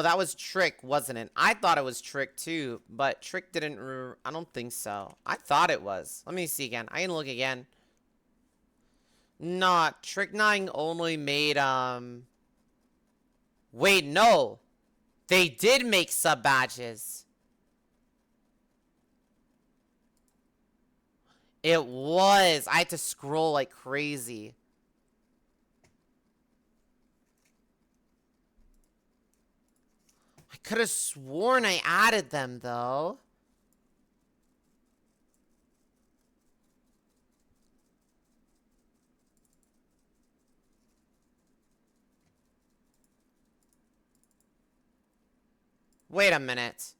that was Trick, wasn't it? I thought it was Trick too, but Trick didn't. I don't think so. I thought it was. Let me see again. I can look again. Not Trick 9 only made Wait, no. They did make sub badges. It was. I had to scroll like crazy. I could have sworn I added them though. Wait a minute.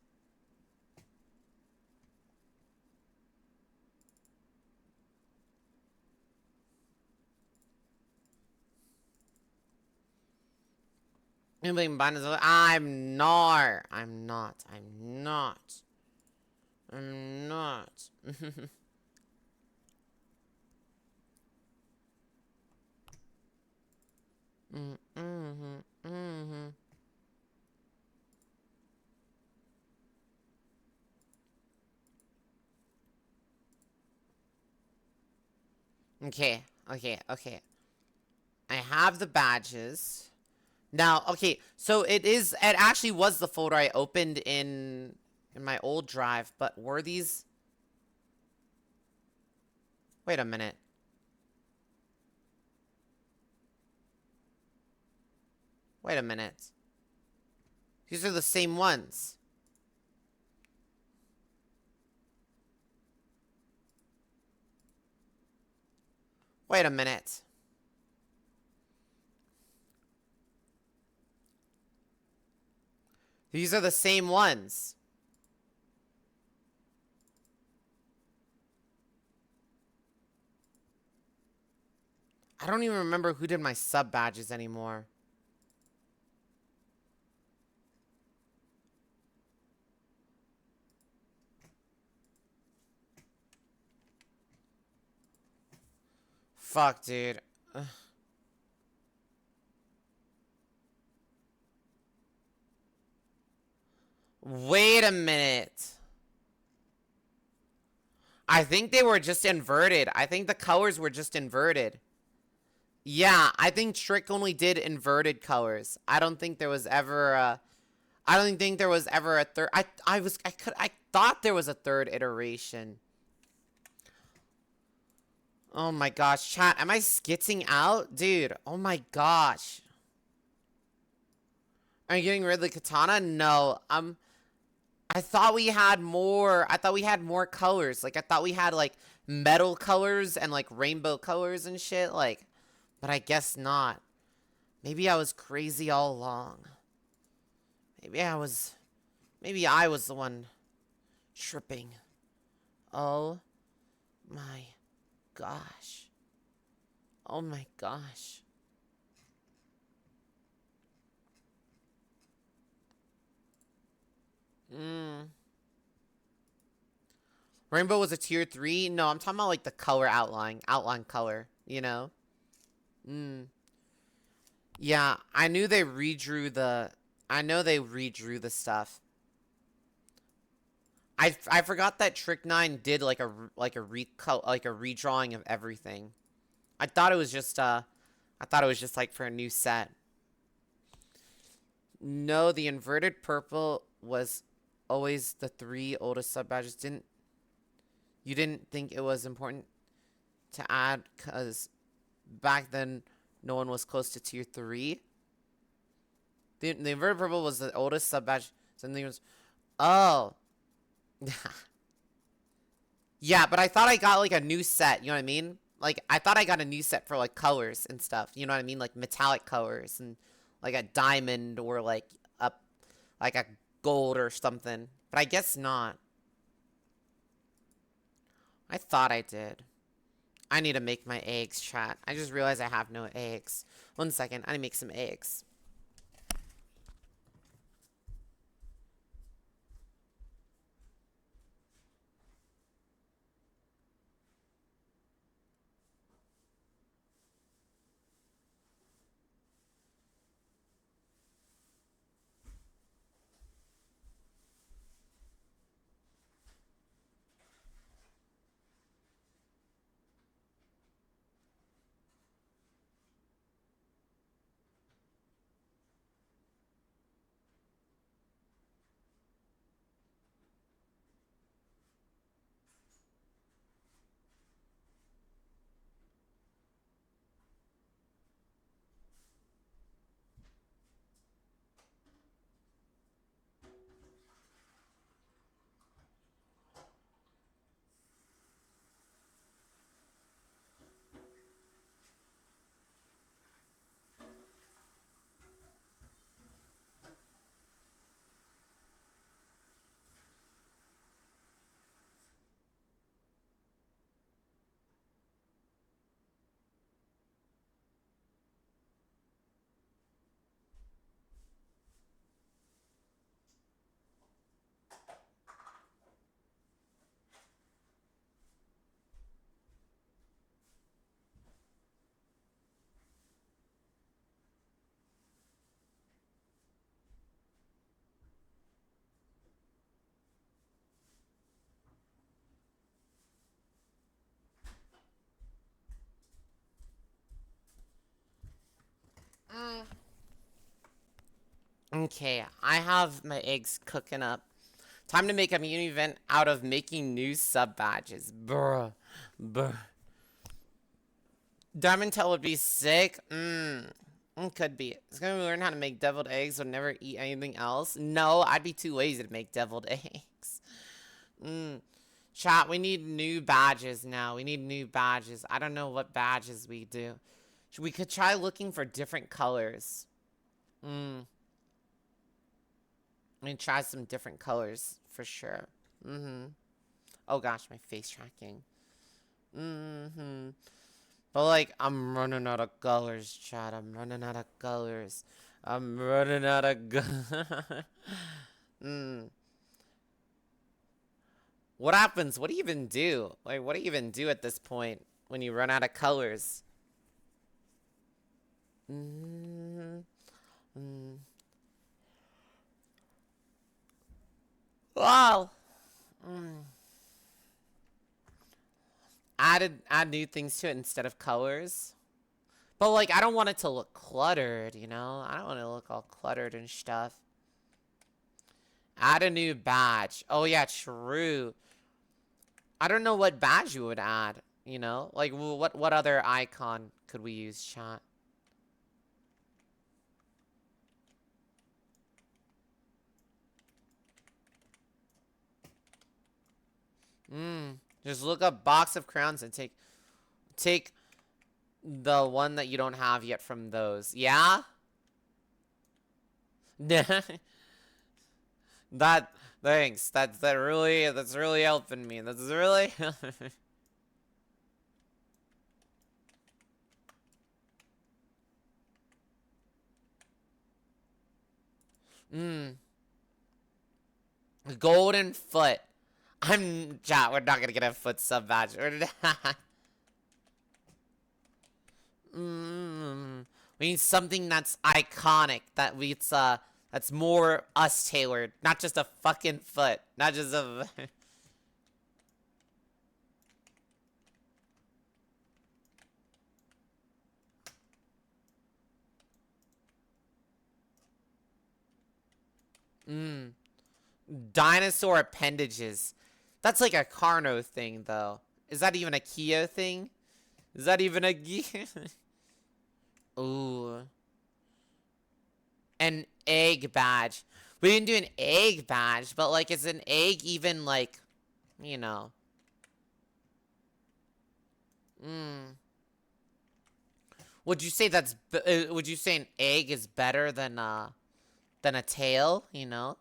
I'm not. I'm not. I'm not. I'm not. Okay, okay, okay. I have the badges. Now, okay, so it actually was the folder I opened in my old drive, but were these... Wait a minute. Wait a minute. These are the same ones. Wait a minute. These are the same ones. I don't even remember who did my sub badges anymore. Fuck, dude. Ugh. Wait a minute. I think they were just inverted. I think the colors were just inverted. Yeah, I think Trick only did inverted colors. I don't think there was ever a... I don't think there was ever a third... I thought there was a third iteration. Oh my gosh, chat, am I skitzing out? Dude, oh my gosh. Are you getting rid of the katana? No, I thought we had more. I thought we had more colors. Like, I thought we had, like, metal colors and, like, rainbow colors and shit. Like, but I guess not. Maybe I was crazy all along. Maybe I was the one tripping. Oh my gosh. Oh my gosh. Rainbow was a tier 3? No, I'm talking about like the color outline color, you know? Yeah, I know they redrew the stuff. I forgot that Trick 9 did like a redrawing of everything. I thought it was just like for a new set. No, the inverted purple was always the 3 oldest sub badges. You didn't think it was important to add because back then no one was close to tier 3? The inverted purple was the oldest sub badge. Something was, oh. Yeah, but I thought I got like a new set, you know what I mean? Like, I thought I got a new set for like colors and stuff, you know what I mean? Like metallic colors and like a diamond or like a gold or something. But I guess not. I thought I did. I need to make my eggs, chat. I just realized I have no eggs. 1 second, I need to make some eggs. Okay, I have my eggs cooking up. Time to make a mini event out of making new sub badges. Bruh. Bruh. Diamond Tail would be sick. Could be. It's gonna learn how to make deviled eggs or never eat anything else. No, I'd be too lazy to make deviled eggs. Chat, we need new badges now. We need new badges. I don't know what badges we do. We could try looking for different colors. We can try some different colors for sure. Oh gosh, my face tracking. But like, I'm running out of colors, chat. I'm running out of colors. I'm running out of What happens? What do you even do? Like, what do you even do at this point when you run out of colors? Wow. Add new things to it instead of colors. But like, I don't want it to look cluttered, you know? I don't want it to look all cluttered and stuff. Add a new badge. Oh yeah, true. I don't know what badge you would add. You know? Like, what other icon could we use, chat? Just look up box of crowns and take the one that you don't have yet from those. Yeah? That thanks. That's really helping me. That's really Mmm. Golden foot. Chat, we're not gonna get a foot sub badge. We need something that's iconic, that's more us tailored, not just a fucking foot, not just a. Dinosaur appendages. That's like a Carno thing, though. Is that even a Kyo thing? Is that even a Ooh. An egg badge. We didn't do an egg badge, but like, is an egg even like, you know? Would you say would you say an egg is better than a tail, you know?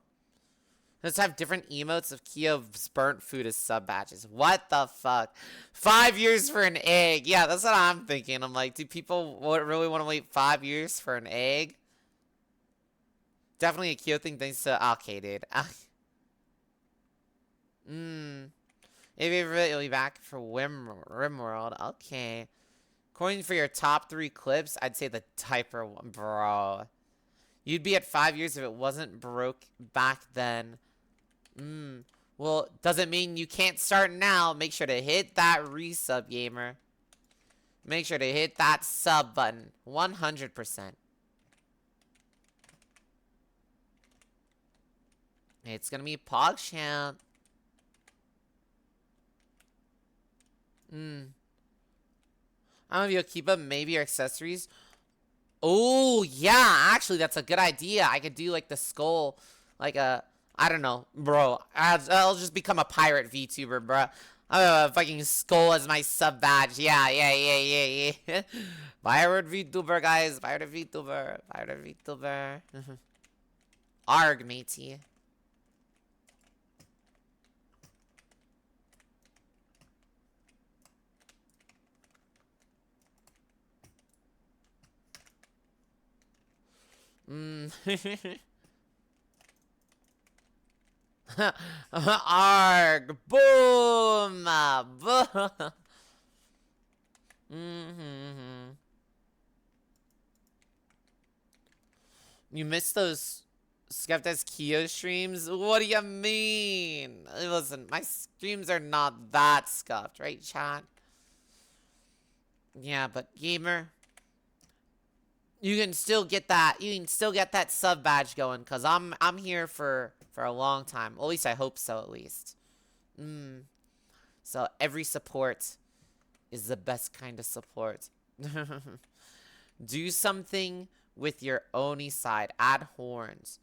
Let's have different emotes of Kyo's burnt food as sub badges. What the fuck? 5 years for an egg. Yeah, that's what I'm thinking. I'm like, do people really want to wait 5 years for an egg? Definitely a Kyo thing thanks to... Okay, dude. Maybe you'll be back for Rimworld. Okay. According for your top 3 clips, I'd say the diaper one, bro. You'd be at 5 years if it wasn't broke back then. Well, doesn't mean you can't start now. Make sure to hit that resub, gamer. Make sure to hit that sub button. 100%. It's gonna be PogChamp. I don't know if you'll keep up maybe your accessories. Oh, yeah, actually, that's a good idea. I could do, like, the skull, like I don't know, bro. I'll just become a pirate VTuber, bro. Fucking skull as my sub badge. Yeah. Pirate VTuber, guys. Pirate VTuber. Pirate VTuber. Arg, matey. Arg! Boom! Boom! You missed those Skepta's Kyo streams? What do you mean? Listen, my streams are not that scuffed, right, chat? Yeah, but gamer, you can still get that. You can still get that sub badge going, cause I'm here for a long time. At least I hope so. At least. So every support is the best kind of support. Do something with your Oni side. Add horns.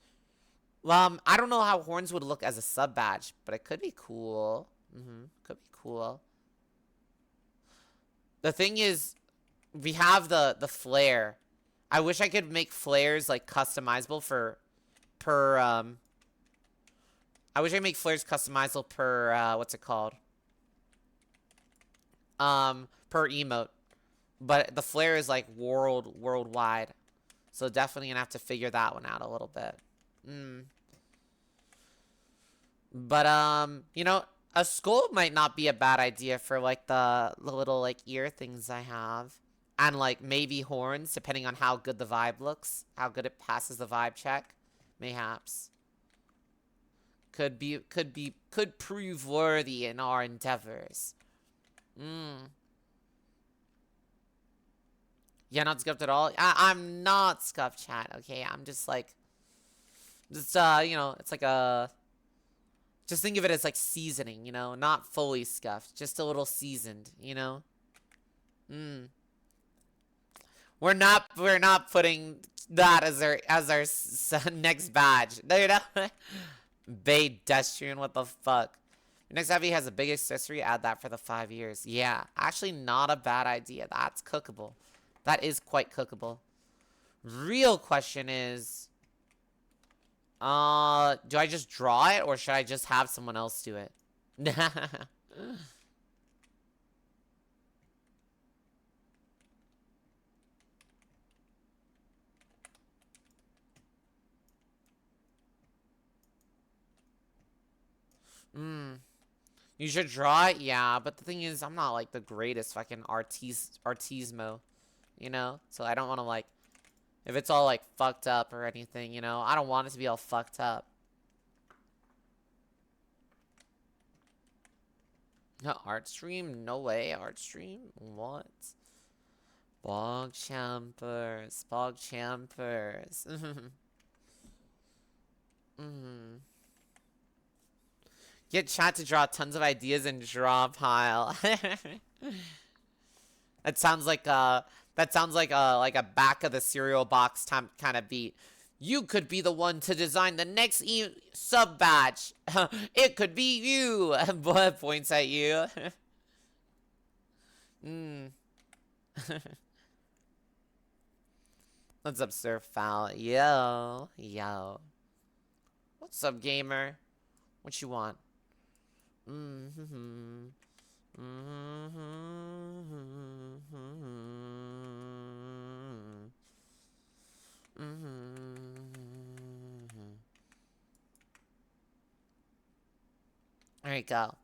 I don't know how horns would look as a sub badge, but it could be cool. Could be cool. The thing is, we have the flare. I wish I could make flares like customizable I wish I could make flares customizable per what's it called? Per emote. But the flare is like worldwide. So definitely gonna have to figure that one out a little bit. But you know, a skull might not be a bad idea for like the little like ear things I have. And like maybe horns, depending on how good the vibe looks, how good it passes the vibe check, mayhaps. Could prove worthy in our endeavors. Yeah, not scuffed at all. I'm not scuffed, chat. Okay, I'm just like, you know, it's like just think of it as like seasoning, you know, not fully scuffed, just a little seasoned, you know. Mm. We're not putting that as our next badge. No, you're not. Pedestrian, what the fuck? Your next heavy has a big accessory. Add that for the 5 years. Yeah, actually not a bad idea. That's cookable. That is quite cookable. Real question is, do I just draw it or should I just have someone else do it? Hmm. You should draw it, yeah, but the thing is, I'm not like the greatest fucking artismo, you know? So I don't want to like, if it's all like fucked up or anything, you know? I don't want it to be all fucked up. No, art stream? No way, art stream? What? Bog champers, bog champers. Mm. Get chat to draw tons of ideas and draw pile. That sounds like like a back of the cereal box time kind of beat. You could be the one to design the next sub badge. It could be you. Boy points at you. Mm. What's up, Sir Foul? Yo, yo. What's up, gamer? What you want? Mm-hmm. Mm-hmm. There you go.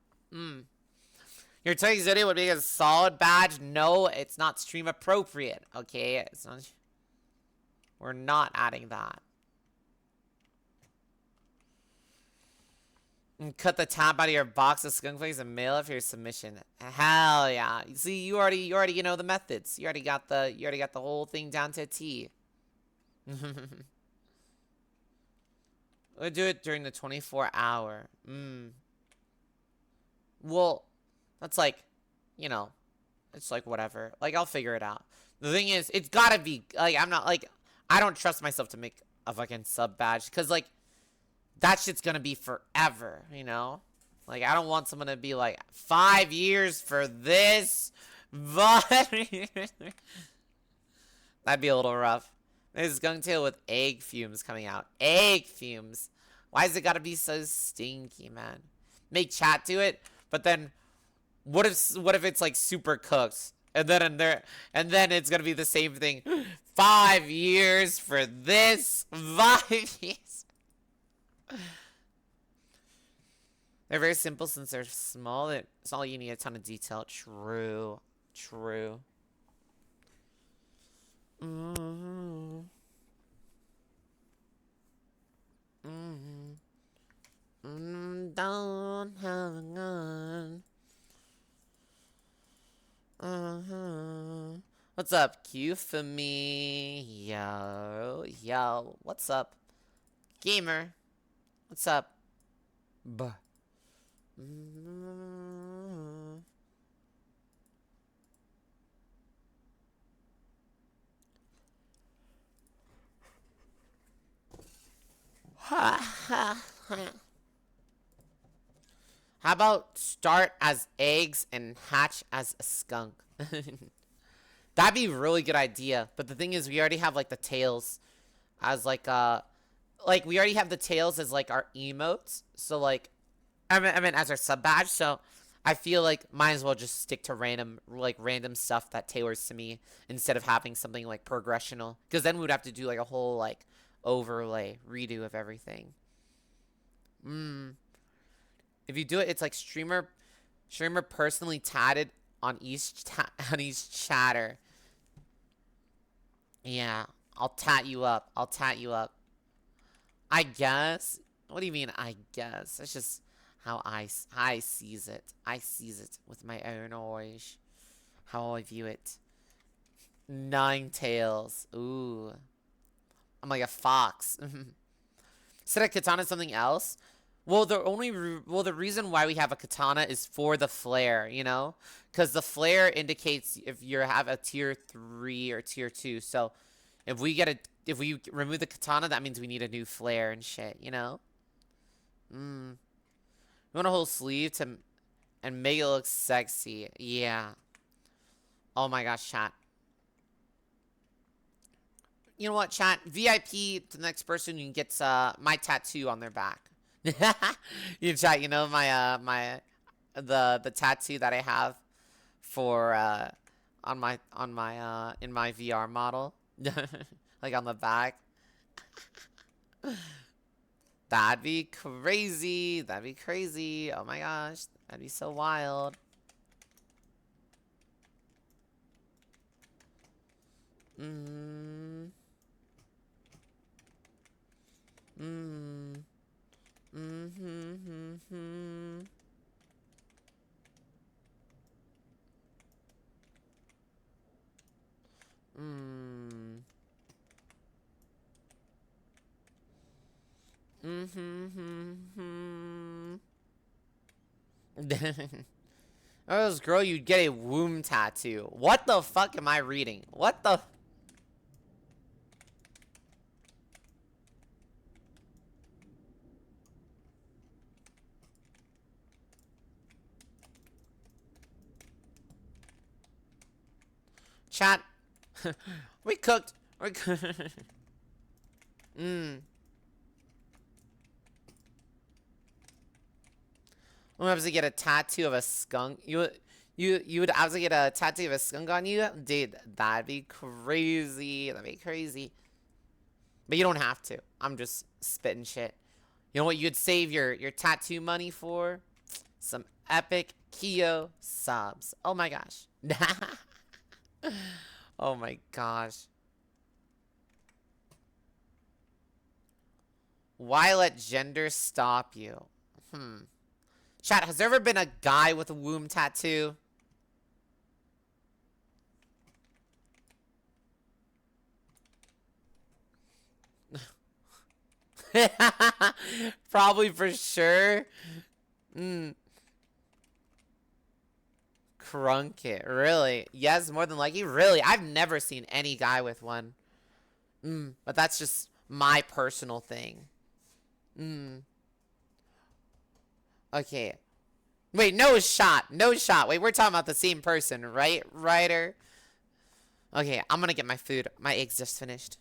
Your today's video would be a solid badge. No, it's not stream appropriate. Okay, it's not. We're not adding that. And cut the tab out of your box of skunk flakes and mail it for your submission. Hell yeah! You see, you already know the methods. You already got the whole thing down to a T. We'll do it during the 24-hour. Well, that's like, you know, it's like whatever. Like I'll figure it out. The thing is, it's gotta be like I'm not like I don't trust myself to make a fucking sub badge because like. That shit's gonna be forever, you know? Like, I don't want someone to be like, 5 years for this? But that'd be a little rough. There's skunk tail with egg fumes coming out. Egg fumes. Why is it gotta be so stinky, man? Make chat do it, but then what if it's like super cooked? And then it's gonna be the same thing. 5 years for this? 5 years. They're very simple since they're small. It's all you need a ton of detail. True. True. Don't have a gun. What's up, Q for me? Yo. Yo. What's up? Gamer. What's up? Buh. How about start as eggs and hatch as a skunk? That'd be a really good idea. But the thing is, we already have like the tails as like we already have the tails as like our emotes. So like I mean as our sub badge. So I feel like might as well just stick to random stuff that tailors to me instead of having something like progressional. Because then we would have to do like a whole like overlay redo of everything. If you do it, it's like streamer personally tatted on each chatter. Yeah, I'll tat you up. I'll tat you up. I guess. What do you mean? I guess that's just how I sees it. I sees it with my own eyes. How I view it. 9 tails. Ooh, I'm like a fox. Instead of katana, something else. Well, the reason why we have a katana is for the flare, you know? Because the flare indicates if you have a tier 3 or tier 2. So if we remove the katana, that means we need a new flare and shit, you know? Mm. You want a whole sleeve to and make it look sexy. Yeah. Oh my gosh, chat. You know what, chat? VIP to the next person who gets my tattoo on their back. You chat, you know the tattoo that I have for in my VR model. Like on the back. That'd be crazy. That'd be crazy. Oh my gosh. That'd be so wild. Mm. Mm. Mm-hmm. Mm. Mm-hmm. Oh, this girl, you'd get a womb tattoo. What the fuck am I reading? What the? Chat. We cooked. We Mmm. I'm gonna have to get a tattoo of a skunk. You would have to get a tattoo of a skunk on you? Dude, that'd be crazy. That'd be crazy. But you don't have to. I'm just spitting shit. You know what you'd save your tattoo money for? Some epic Kyo subs. Oh my gosh. Oh my gosh. Why let gender stop you? Chat, has there ever been a guy with a womb tattoo? Probably for sure. Crunk it. Really? Yes, more than likely. Really? I've never seen any guy with one. But that's just my personal thing. Okay. Wait, no shot. No shot. Wait, we're talking about the same person, right, Ryder? Okay, I'm gonna get my food. My eggs just finished.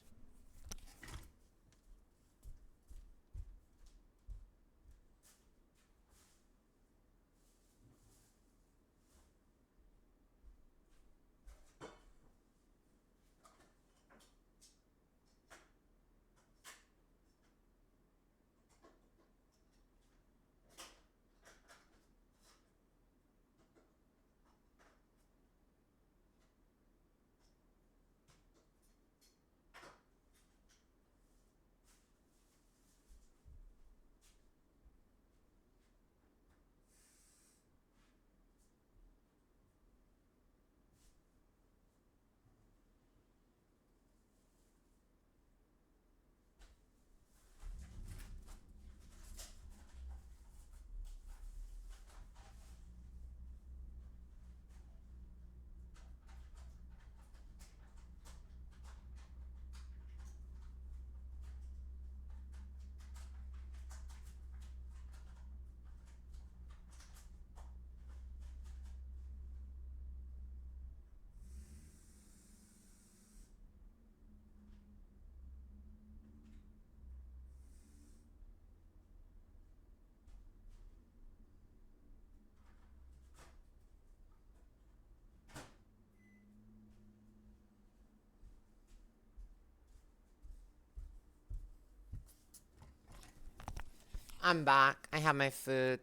I'm back. I have my food.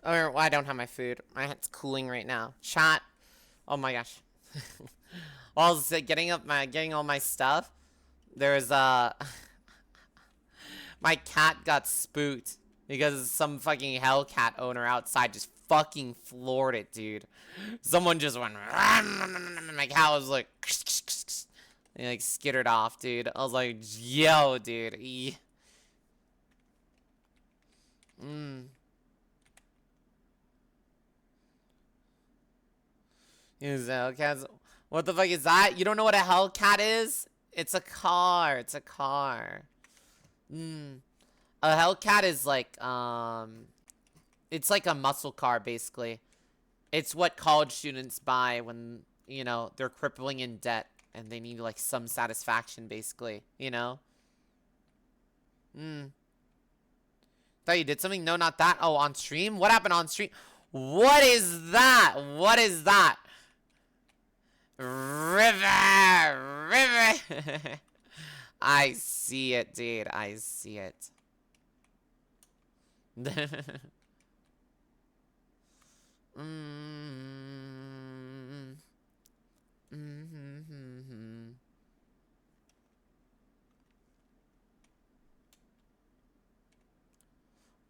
Or, well, I don't have my food. It's cooling right now. Chat. Oh my gosh. While I was getting all my stuff, there's my cat got spooked because some fucking Hellcat owner outside just fucking floored it, dude. Someone just went. My cat was like, and like skittered off, dude. I was like, yo, dude. Is Hellcats? What the fuck is that? You don't know what a Hellcat is? It's a car. It's a car. A Hellcat is like it's like a muscle car basically. It's what college students buy when, you know, they're crippling in debt and they need like some satisfaction basically, you know? Thought you did something? No, not that. Oh, on stream? What happened on stream? What is that? What is that? River! River! I see it, dude. I see it.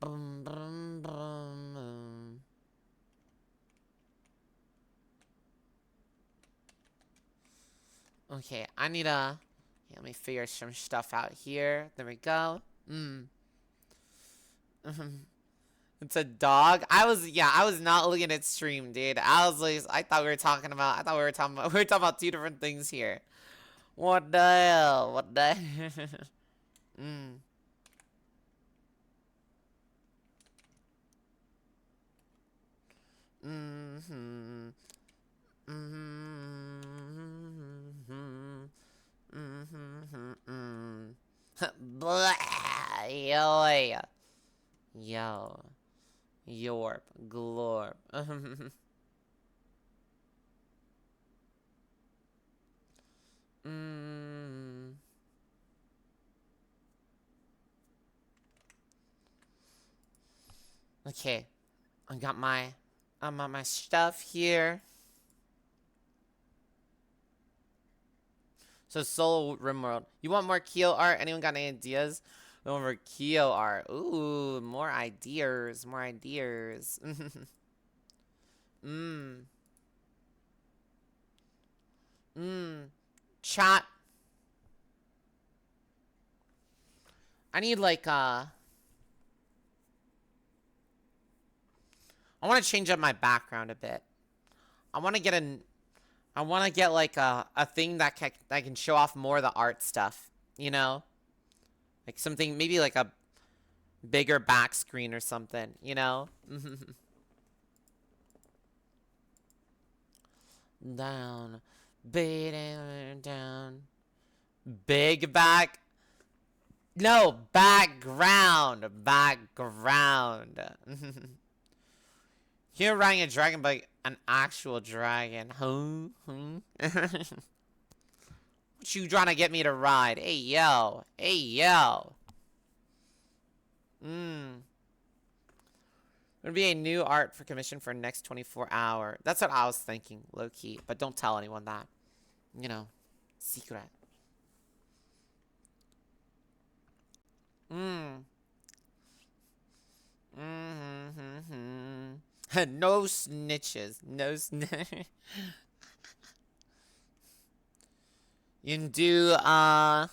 Brum, brum, brum. Okay, I need a... let me figure some stuff out here. There we go. It's a dog. I was not looking at stream, dude. I was like, I thought we were talking about, we were talking about two different things here. What the hell? What the Blah, yo, yo, yorp, glorp. Okay, I'm on my stuff here. So solo rimworld. You want more Kyo art? Anyone got any ideas? Over Kyo art. Ooh, more ideas. More ideas. Chat. I need like I want to change up my background a bit. I want to get like a thing that can show off more of the art stuff, you know? Like something, maybe like a bigger back screen or something, you know? Down. Beating down. Big back. No, background. Background. You're riding a dragon, but an actual dragon. What you trying to get me to ride? Hey, yo. Hey, yo. Would be a new art for commission for next 24 hour. That's what I was thinking, low key. But don't tell anyone that. You know, secret. No snitches. No snitches. You can do, I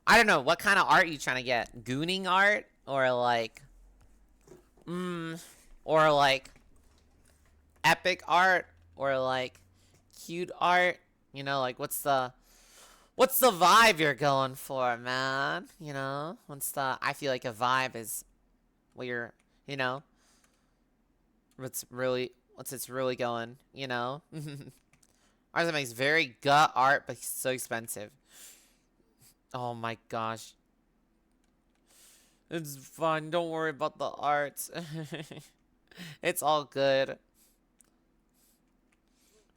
don't know. What kind of art you trying to get? Gooning art? Or like... or like... epic art? Or like... cute art? You know, like what's the vibe you're going for, man? You know? I feel like a vibe is... what you're... you know? What's it's really going, you know? Ours makes very gut art, but it's so expensive. Oh my gosh. It's fine. Don't worry about the art. It's all good.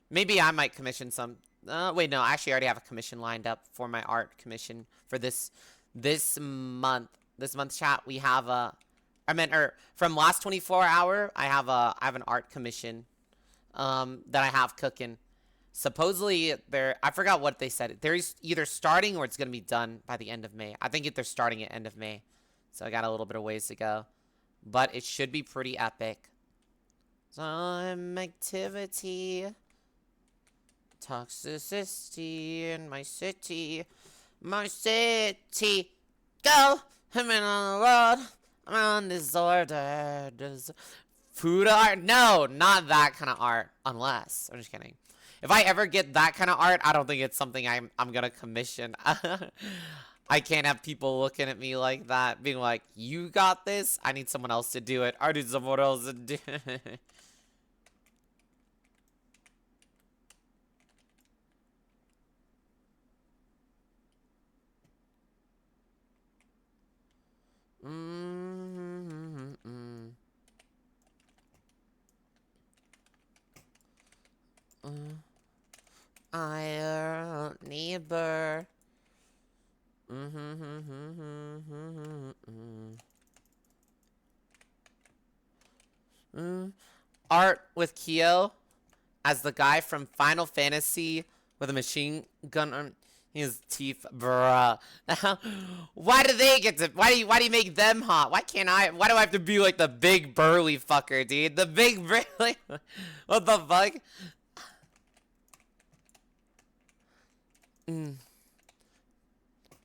Maybe I might commission some. Wait, no. Actually, I already have a commission lined up for my art commission for this month. This month's chat, we have a... from last 24 hour, I have an art commission that I have cooking. Supposedly, I forgot what they said. They're either starting or it's going to be done by the end of May. I think they're starting at end of May. So I got a little bit of ways to go. But it should be pretty epic. Time activity. Toxicity in my city. My city. Go! I'm in on the road. I'm on disorder. Food art? No, not that kind of art. Unless, I'm just kidding. If I ever get that kind of art, I don't think it's something I'm gonna commission. I can't have people looking at me like that, being like, "You got this? I need someone else to do it. I need someone else to do it." I neighbor. Art with Kyo as the guy from Final Fantasy with a machine gun on his teeth, bruh. Why do they get to? Why do you make them hot? Why can't I? Why do I have to be like the big burly fucker, dude? The big burly. What the fuck?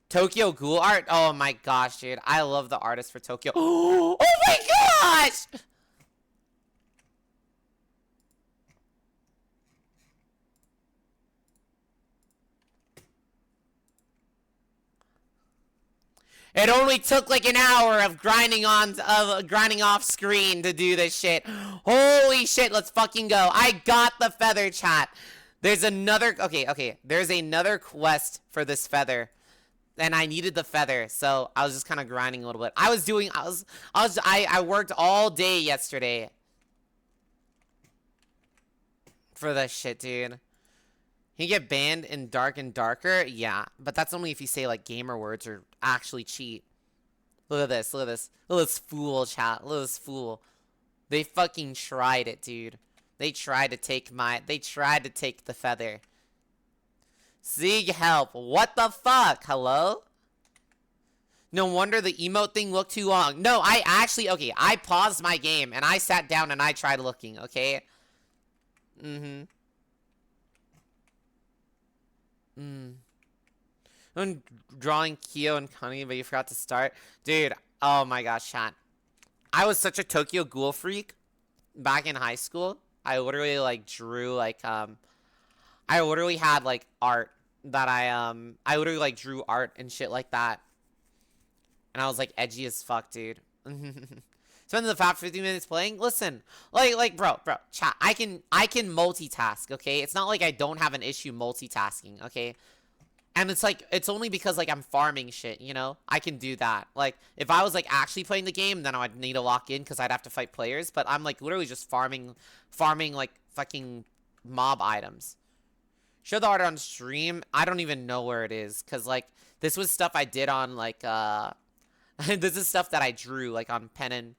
Tokyo Ghoul art? Oh my gosh, dude. I love the artist for Tokyo. Oh my gosh! It only took like an hour of grinding off screen to do this shit. Holy shit, let's fucking go. I got the feather, chat. There's another okay. There's another quest for this feather. And I needed the feather, so I was just kind of grinding a little bit. I worked all day yesterday for this shit, dude. He get banned in Dark and Darker? Yeah, but that's only if you say like gamer words or actually cheat. Look at this, look at this. Look at this fool, chat. Look at this fool. They fucking tried it, dude. They tried to take the feather. Sieg help. What the fuck? Hello? No wonder the emote thing looked too long. No, okay, I paused my game and I sat down and I tried looking, okay? I'm drawing Kyo and Kani, but you forgot to start. Dude, oh my gosh, chat. I was such a Tokyo Ghoul freak back in high school. I literally like drew like I literally had like art that I literally like drew art and shit like that. And I was like edgy as fuck, dude. Spend the past 50 minutes playing? Listen, bro, chat, I can multitask, okay? It's not like I don't have an issue multitasking, okay? And it's like, it's only because like I'm farming shit, you know? I can do that. Like, if I was like actually playing the game, then I'd need to lock in because I'd have to fight players. But I'm like literally just farming like fucking mob items. Show the art on stream. I don't even know where it is. Cause like, this was stuff I did on like, this is stuff that I drew like on pen and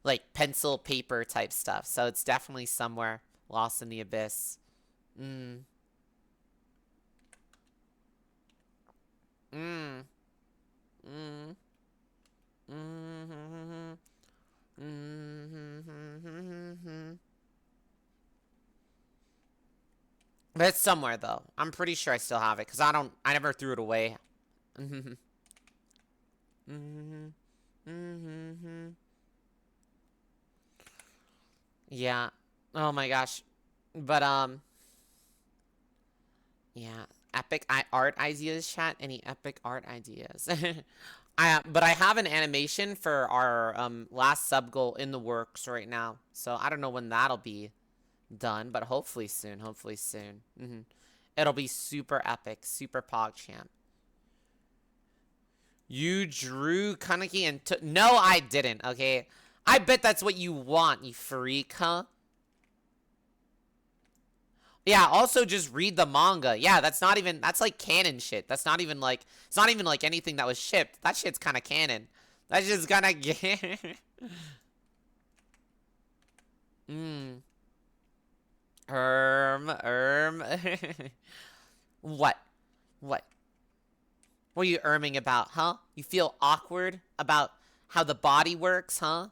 like pencil paper type stuff. So it's definitely somewhere lost in the abyss. But it's somewhere though. I'm pretty sure I still have it because I never threw it away. Yeah. Oh my gosh. But yeah. Epic art ideas, chat. Any epic art ideas? But I have an animation for our last sub goal in the works right now. So I don't know when that'll be done, but hopefully soon. Hopefully soon. It'll be super epic, super PogChamp. You drew Kaneki and no, I didn't. Okay, I bet that's what you want, you freak, huh? Yeah, also just read the manga. Yeah, that's like canon shit. That's not even like, it's not even like anything that was shipped. That shit's kind of canon. That's just kind of What? What? What are you erming about, huh? You feel awkward about how the body works, huh?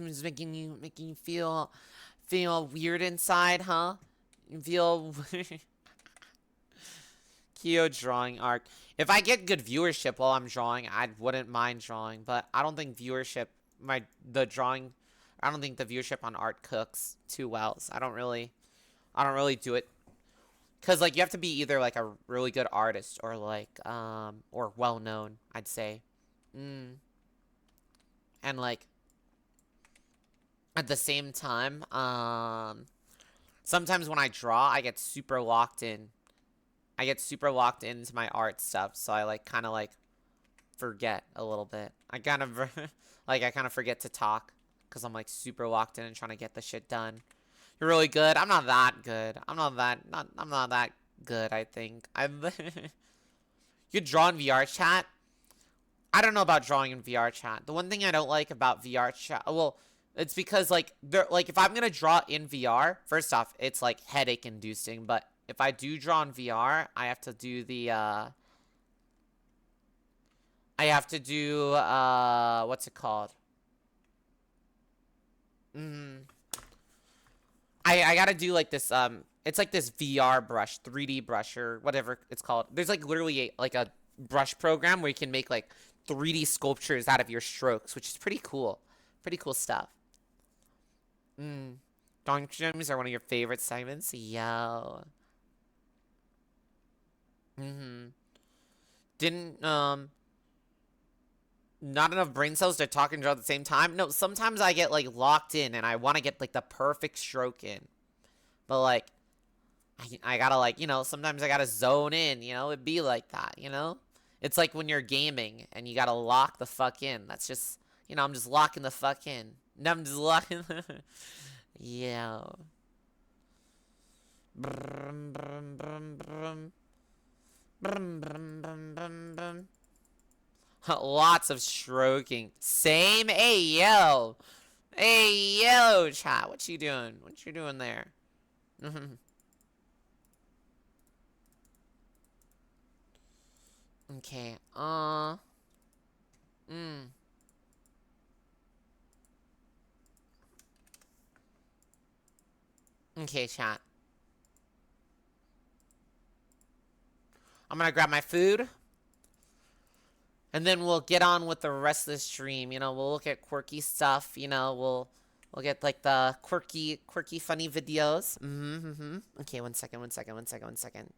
It's making you feel weird inside, huh? You feel Kyo drawing art. If I get good viewership while I'm drawing, I wouldn't mind drawing, but I don't think viewership the drawing I don't think the viewership on art cooks too well. So I don't really do it. Cause like you have to be either like a really good artist or like or well known, I'd say. Mm. And like at the same time, sometimes when I draw, I get super locked in. I get super locked into my art stuff, so I like kind of like forget a little bit. I kind of like I kind of forget to talk because I'm like super locked in and trying to get the shit done. You're really good. I'm not that good. I'm not that good, I think. You draw in VR chat? I don't know about drawing in VR chat. The one thing I don't like about VR chat, well, it's because like if I'm gonna draw in VR, first off, it's like headache inducing. But if I do draw in VR, I have to do what's it called? Mm, I gotta do like this it's like this VR brush, 3D brush or whatever it's called. There's like literally like a brush program where you can make like 3D sculptures out of your strokes, which is pretty cool. Pretty cool stuff. Mm. Drawing gems are one of your favorite segments? Yo. Mm-hmm. Didn't not enough brain cells to talk and draw at the same time? No, sometimes I get like locked in and I want to get like the perfect stroke in. But like I gotta like, sometimes I gotta zone in, it'd be like that, It's like when you're gaming and you gotta lock the fuck in. That's just, I'm just locking the fuck in. No, I'm just locking. Yeah. Brum, brum, brum, brum. Brum, brum, brum, brum, brum. Lots of stroking. Same. Hey, yo. Hey, yo, chat. What you doing? What you doing there? Okay. Mm. Okay, chat. I'm gonna grab my food. And then we'll get on with the rest of the stream. We'll look at quirky stuff. We'll get like the quirky, funny videos. Okay, one second, one second, one second, one second.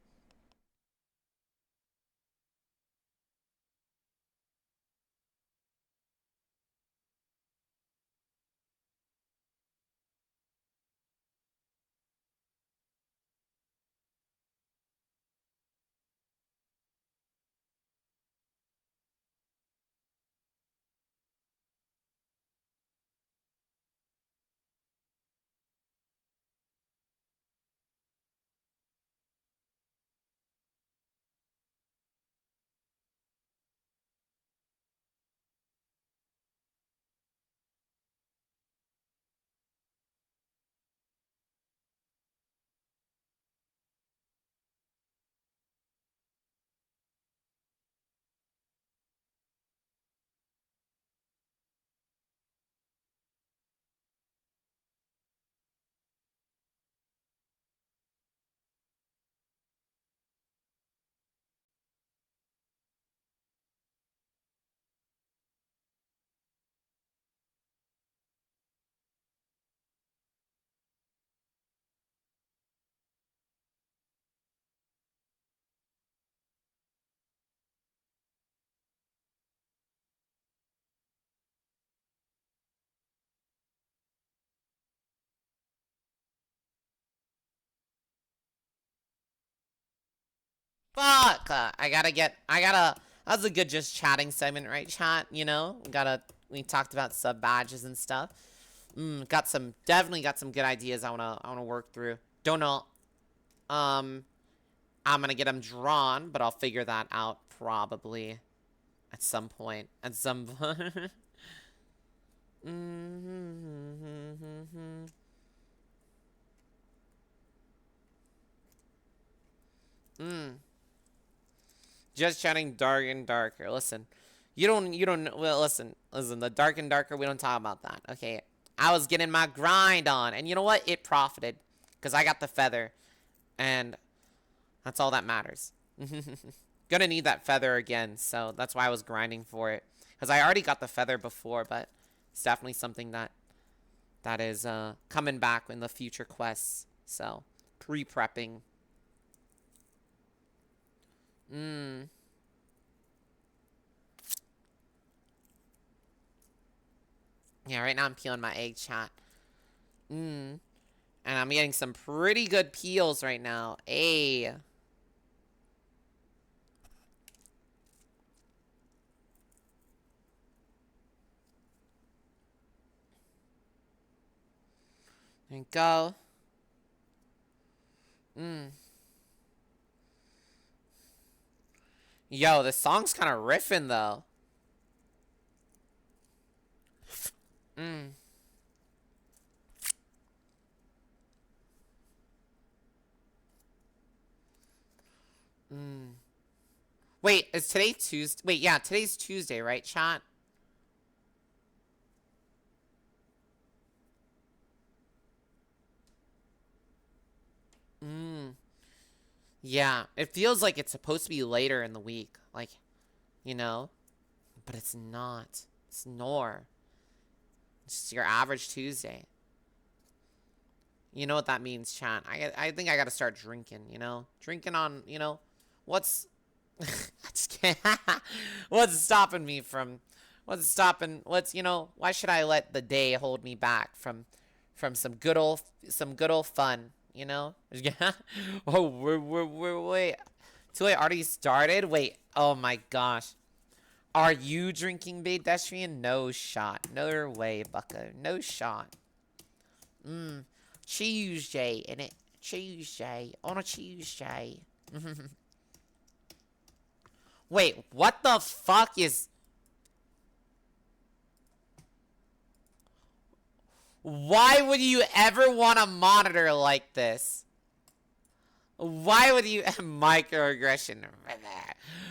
Fuck! That was a good just chatting segment, right, chat? We talked about sub badges and stuff. Definitely got some good ideas I wanna work through. Don't know, um, I'm gonna get them drawn, but I'll figure that out probably at some point. At some point. Just chatting dark and darker. Listen, well, listen, the dark and darker, we don't talk about that, okay? I was getting my grind on, and you know what? It profited, because I got the feather, and that's all that matters. Gonna need that feather again, so that's why I was grinding for it. Because I already got the feather before, but it's definitely something that that is coming back in the future quests. So, pre-prepping. Yeah, right now I'm peeling my egg, chat. And I'm getting some pretty good peels right now. Hey. There you go. Yo, this song's kind of riffing, though. Wait, is today Tuesday? Wait, yeah, today's Tuesday, right, chat? Yeah, it feels like it's supposed to be later in the week. Like, you know? But it's not. It's nor. It's just your average Tuesday. You know what that means, chat. I think I gotta start drinking, you know? Drinking on, you know? What's... I just can't. What's stopping me from... What's, you know... Why should I let the day hold me back from some good old fun, you know? Oh, wait. Too late already started? Wait, oh my gosh. Are you drinking, pedestrian? No shot. No way, bucko. No shot. Tuesday, innit? Tuesday. On a Tuesday. Wait, what the fuck is... Why would you ever want a monitor like this? Why would you... Microaggression.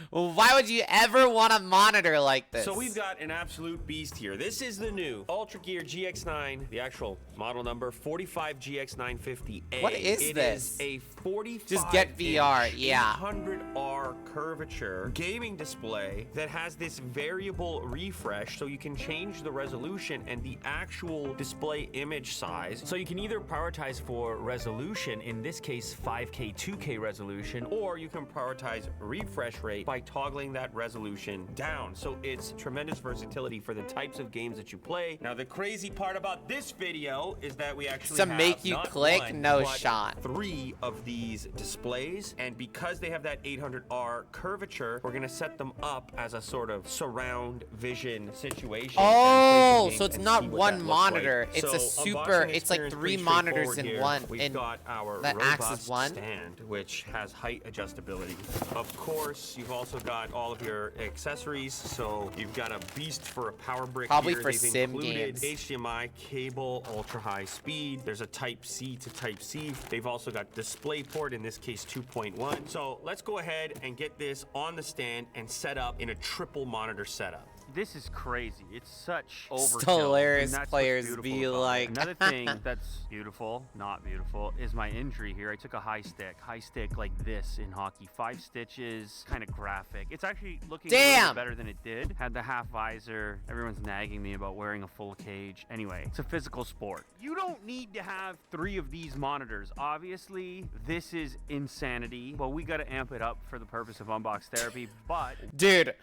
Why would you ever want a monitor like this? So we've got an absolute beast here. This is the new Ultra Gear GX9, the actual model number 45GX950A. What is this? It is a 45 Just get VR, yeah. 800R curvature gaming display that has this variable refresh, so you can change the resolution and the actual display image size. So you can either prioritize for resolution, in this case 5K 2K resolution, or you can prioritize refresh rate by toggling that resolution down. So it's tremendous versatility for the types of games that you play. Now the crazy part about this video is that we actually have make you not click, one, no but shot. 3 of these displays, and because they have that 800R curvature, we're gonna set them up as a sort of surround vision situation. Oh, so it's not one monitor. It's a super. It's like 3 monitors in one. We've got our that acts as robust one stand, which has height adjustability. Of course, you've also got all of your accessories. So you've got a beast for a power brick. Probably here. for They've sim included games. HDMI cable, ultra high speed. There's a Type C to Type C. They've also got display port, in this case 2.1. So let's go ahead and get this on the stand and set up in a triple monitor setup. This is crazy. It's such overkill. Still hilarious and that's players what's be beautiful about it. like. Another thing that's beautiful, not beautiful, is my injury here. I took a high stick like this in hockey. 5 stitches, kind of graphic. It's actually looking a little bit better than it did. Had the half visor. Everyone's nagging me about wearing a full cage. Anyway, it's a physical sport. You don't need to have 3 of these monitors. Obviously, this is insanity. Well, we got to amp it up for the purpose of unbox therapy, but... Dude,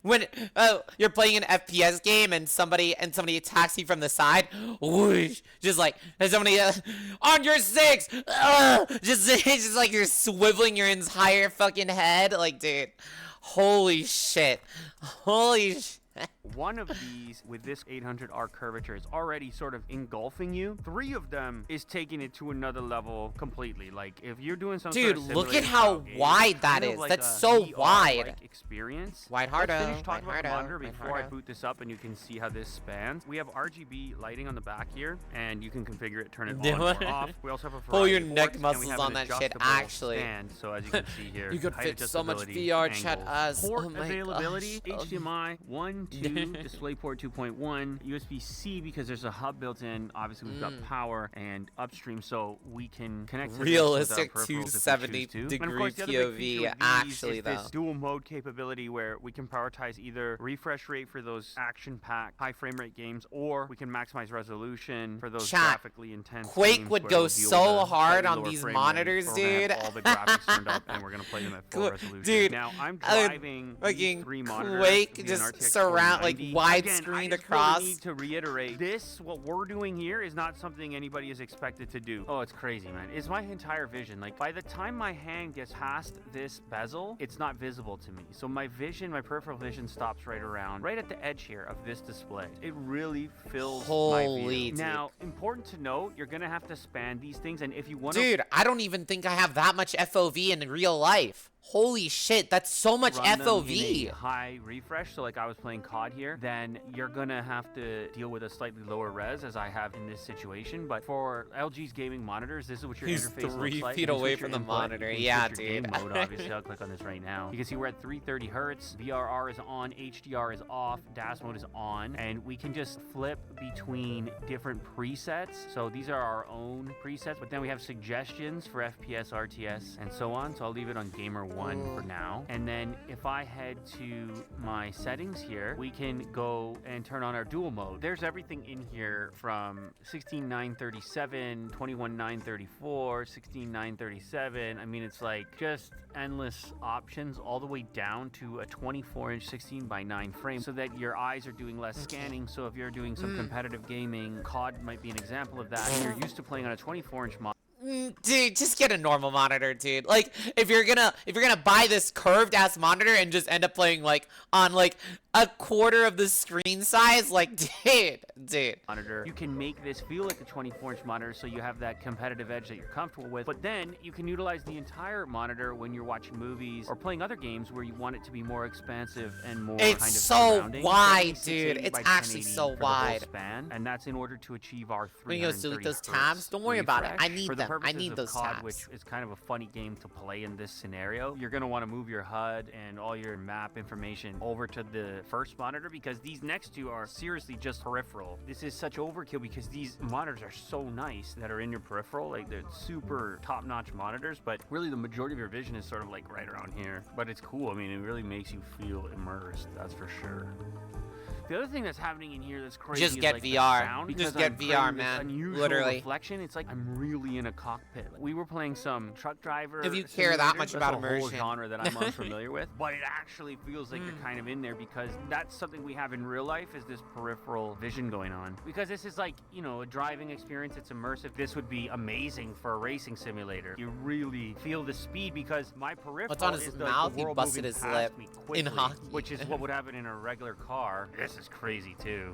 when you're playing an FPS game and somebody attacks you from the side, whoosh, just like, and somebody on your 6, just it's just like you're swiveling your entire fucking head, like, dude, holy shit. One of these with this 800R curvature is already sort of engulfing you. 3 of them is taking it to another level completely. Like if you're doing something, dude, look at how wide that is. Like that's so VR wide. Experience. Wide Let's hardo. finish talking about the monitor before I hardo. boot this up, and you can see how this spans. We have RGB lighting on the back here, and you can configure it, turn it on or off. We also have a pull your variety of neck ports, and we muscles have on an that shit. adjustable Actually, stand. So as you can see here, you could height fit so much adjustability, VR chat angles. as. Port Oh my availability, gosh. HDMI 1, 1, 2, DisplayPort 2.1, USB-C because there's a hub built in. Obviously, we've got power and upstream, so we can connect to realistic this with our peripherals if we choose 270 to. And of degree course, the other big feature POV. with these Actually, is though, this dual mode capability where we can prioritize either refresh rate for those action-packed, high frame rate games, or we can maximize resolution for those Chat, graphically intense Quake games would where go we'll deal so with a hard slightly on lower these frame monitors, rate, or we're gonna dude. have all the graphics turned up, and we're gonna play them at full resolution. Dude, now I'm driving these 3 monitors. Quake via an just RTX surround, like, 4090. widescreen Again, I across. really need to reiterate this. What we're doing here is not something anybody is expected to do. Oh, it's crazy, man. It's my entire vision. Like, by the time my hand gets past this bezel, it's not visible to me. So my vision, my peripheral vision, stops right at the edge here of this display. It really fills my view. Dude. Now, important to note, you're gonna have to span these things, and if you want to, Dude, I don't even think I have that much FOV in real life. Holy shit, that's so much run them FOV. in a high refresh, so like I was playing COD here, then you're gonna have to deal with a slightly lower res as I have in this situation. But for LG's gaming monitors, this is what your He's interface 3 looks like. feet You can away switch from your the input, monitor. you can Yeah, switch your dude. game mode, obviously, I'll click on this right now. You can see we're at 330 hertz, VRR is on, HDR is off, DAS mode is on, and we can just flip between different presets. So these are our own presets, but then we have suggestions for FPS, RTS, and so on. So I'll leave it on Gamer 1 for now. And then if I head to my settings here, we can go and turn on our dual mode. There's everything in here from 16:937, 21:934, 16:937. I mean, it's like just endless options all the way down to a 24-inch 16:9 frame so that your eyes are doing less scanning. So if you're doing some competitive gaming, COD might be an example of that. If you're used to playing on a 24-inch monitor, Dude, just get a normal monitor, dude. Like, if you're gonna buy this curved ass monitor and just end up playing like on like a quarter of the screen size, like, dude. monitor, you can make this feel like a 24-inch monitor so you have that competitive edge that you're comfortable with. But then you can utilize the entire monitor when you're watching movies or playing other games where you want it to be more expansive and more It's kind of so surrounding. wide, 7680 dude. It's by actually 1080 so for the whole wide. span, and that's in order to achieve our When you go 330 delete those hertz tabs, don't worry about it. I refresh. need For the them. I purposes need of those COD, tabs. which is kind of a funny game to play in this scenario. You're going to want to move your HUD and all your map information over to the first monitor because these next two are seriously just peripheral. This is such overkill because these monitors are so nice that are in your peripheral. Like, they're super top-notch monitors, but really the majority of your vision is sort of like right around here. But it's cool. I mean, it really makes you feel immersed, that's for sure. The other thing that's happening in here that's crazy Just is get like VR. the sound, Just because get I'm VR, creating this man. unusual Literally. reflection. It's like I'm really in a cockpit. Like, we were playing some truck driver. If you care that much simulators. about That's a whole immersion. genre that I'm unfamiliar with, but it actually feels like you're kind of in there because that's something we have in real life is this peripheral vision going on. Because this is like, you know, a driving experience. It's immersive. This would be amazing for a racing simulator. You really feel the speed because my peripheral What's on his is mouth? the He world busted moving his past lip me in quickly, hockey. which is what would happen in a regular car. This is crazy too.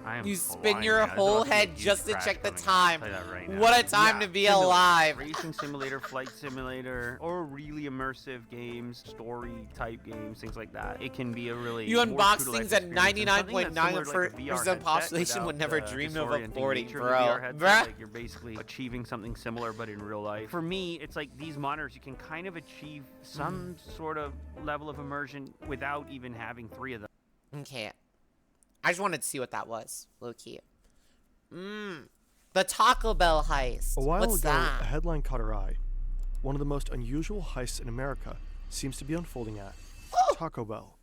I am You spin flying your right now. There's whole about to be a head huge just to crash check the coming up. time. I'll tell you that right now. What a time Yeah, to be similar. alive. Racing simulator, flight simulator, or really immersive games, story type games, things like that. It can be a really You more unbox true-to-life things that experience. And something that's similar to like a VR 99.9% headset population would without never the dream of disorienting affording, nature of the bro. VR headset. Bruh. Like, you're basically achieving something similar but in real life. For me, it's like these monitors, you can kind of achieve some sort of level of immersion without even having 3 of them. Okay. I just wanted to see what that was. Low key. The Taco Bell heist. A while What's ago, that? a headline caught our eye. One of the most unusual heists in America seems to be unfolding at Taco Bell.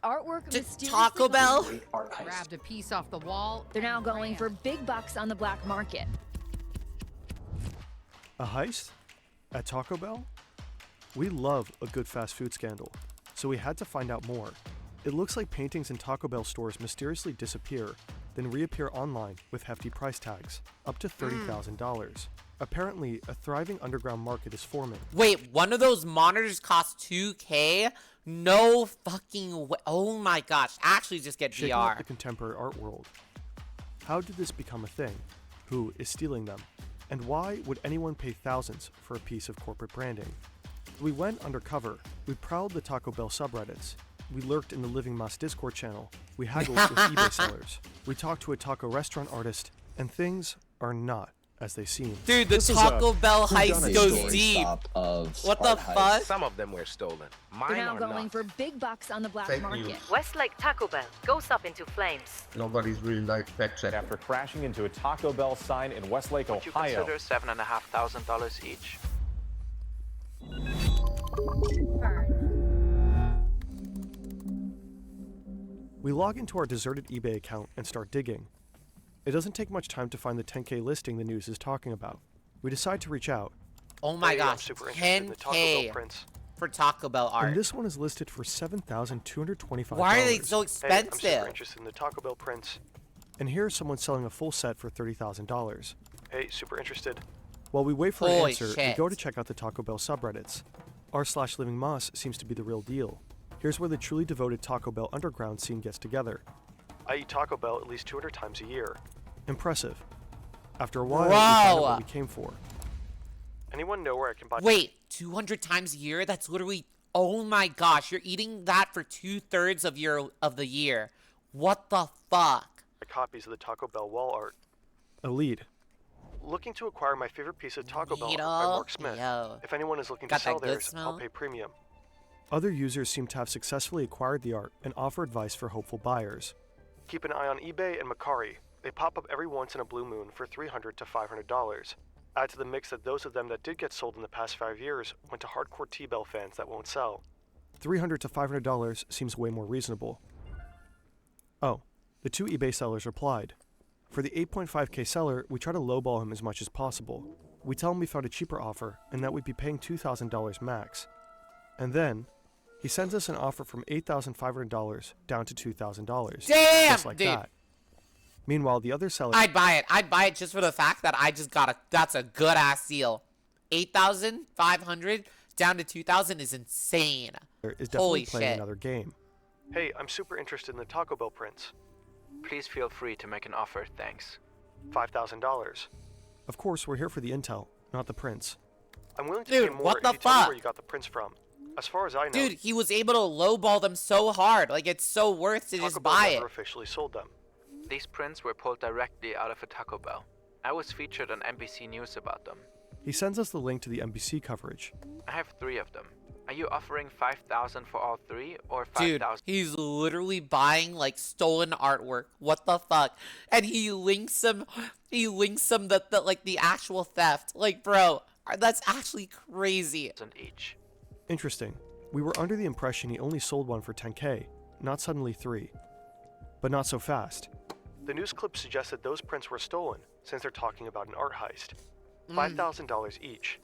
Artwork mysteriously Taco Bell? Grabbed a piece off the wall. They're now and going ran. for big bucks on the black market. A heist? At Taco Bell? We love a good fast food scandal, so we had to find out more. It looks like paintings in Taco Bell stores mysteriously disappear, then reappear online with hefty price tags, up to $30,000. Apparently, a thriving underground market is forming. Wait, one of those monitors costs $2K? No fucking way. Oh my gosh. Actually, just get Shaking up the VR. contemporary art world. How did this become a thing? Who is stealing them? And why would anyone pay thousands for a piece of corporate branding? We went undercover. We prowled the Taco Bell subreddits. We lurked in the Living Mas Discord channel. We haggled with eBay sellers. We talked to a taco restaurant artist, and things are not as they seem. Dude, the Taco Bell heist goes deep. What the fuck? Some of them were stolen. They're Mine now are going not. for big bucks on the black Fake market. news. Westlake Taco Bell goes up into flames. Nobody's really like fact check. After crashing into a Taco Bell sign in Westlake, Would you Ohio. consider $7,500 each? We log into our deserted eBay account and start digging. It doesn't take much time to find the 10K listing the news is talking about. We decide to reach out, Oh my Hey, I'm gosh, super interested in the Taco Bell 10K prints. for Taco Bell art. and this one is listed for $7,225. Why are they so Hey, I'm expensive? super interested in the Taco Bell prints. And here's someone selling a full set for $30,000. Hey, super interested. While we wait for an Holy answer, we shit. go to check out the Taco Bell subreddits. r/Living Moss seems to be the real deal. Here's where the truly devoted Taco Bell underground scene gets together. I eat Taco Bell at least 200 times a year. Impressive. After a while, we find out Bro. what we came for. Anyone know where I can buy Wait, 200 times a year? That's literally, oh my gosh, you're eating that for 2/3 of the year. What the fuck? copies of the Taco Bell wall art? A lead. Looking to acquire my favorite piece of Taco Bell art by Needle? Mark Smith. Yo. If anyone is looking Got to sell that good theirs, I'll smell? pay premium. Other users seem to have successfully acquired the art and offer advice for hopeful buyers. Keep an eye on eBay and Macari. They pop up every once in a blue moon for $300 to $500. Add to the mix that those of them that did get sold in the past 5 years went to hardcore T-Bell fans that won't sell. $300 to $500 seems way more reasonable. Oh, the two eBay sellers replied. For the 8.5K seller, we try to lowball him as much as possible. We tell him we found a cheaper offer and that we'd be paying $2,000 max. And then, he sends us an offer from $8,500 down to $2,000. Damn, Just like dude. that. Meanwhile, the other seller... I'd buy it. I'd buy it just for the fact that I just got that's a good ass deal. 8,500 down to 2,000 is insane. is definitely Holy playing shit. another game. Hey, I'm super interested in the Taco Bell prints. Please feel free to make an offer, thanks. $5,000. Of course, we're here for the intel, not the prints. I'm willing to Dude, pay more what if the you tell me fuck? where you got the prints from. As far as I know, Dude, he was able to lowball them so hard. Like, it's so worth to Taco just Bell buy it. never officially sold them. These prints were pulled directly out of a Taco Bell. I was featured on NBC News about them. He sends us the link to the NBC coverage. I have 3 of them. Are you offering 5,000 for all 3 or Dude, 5,000? he's literally buying like stolen artwork. What the fuck? And he links them the like the actual theft. Like, bro, that's actually crazy. Each. Interesting. We were under the impression he only sold one for 10K, not suddenly 3. But not so fast. The news clip suggested those prints were stolen, since they're talking about an art heist. $5,000 each.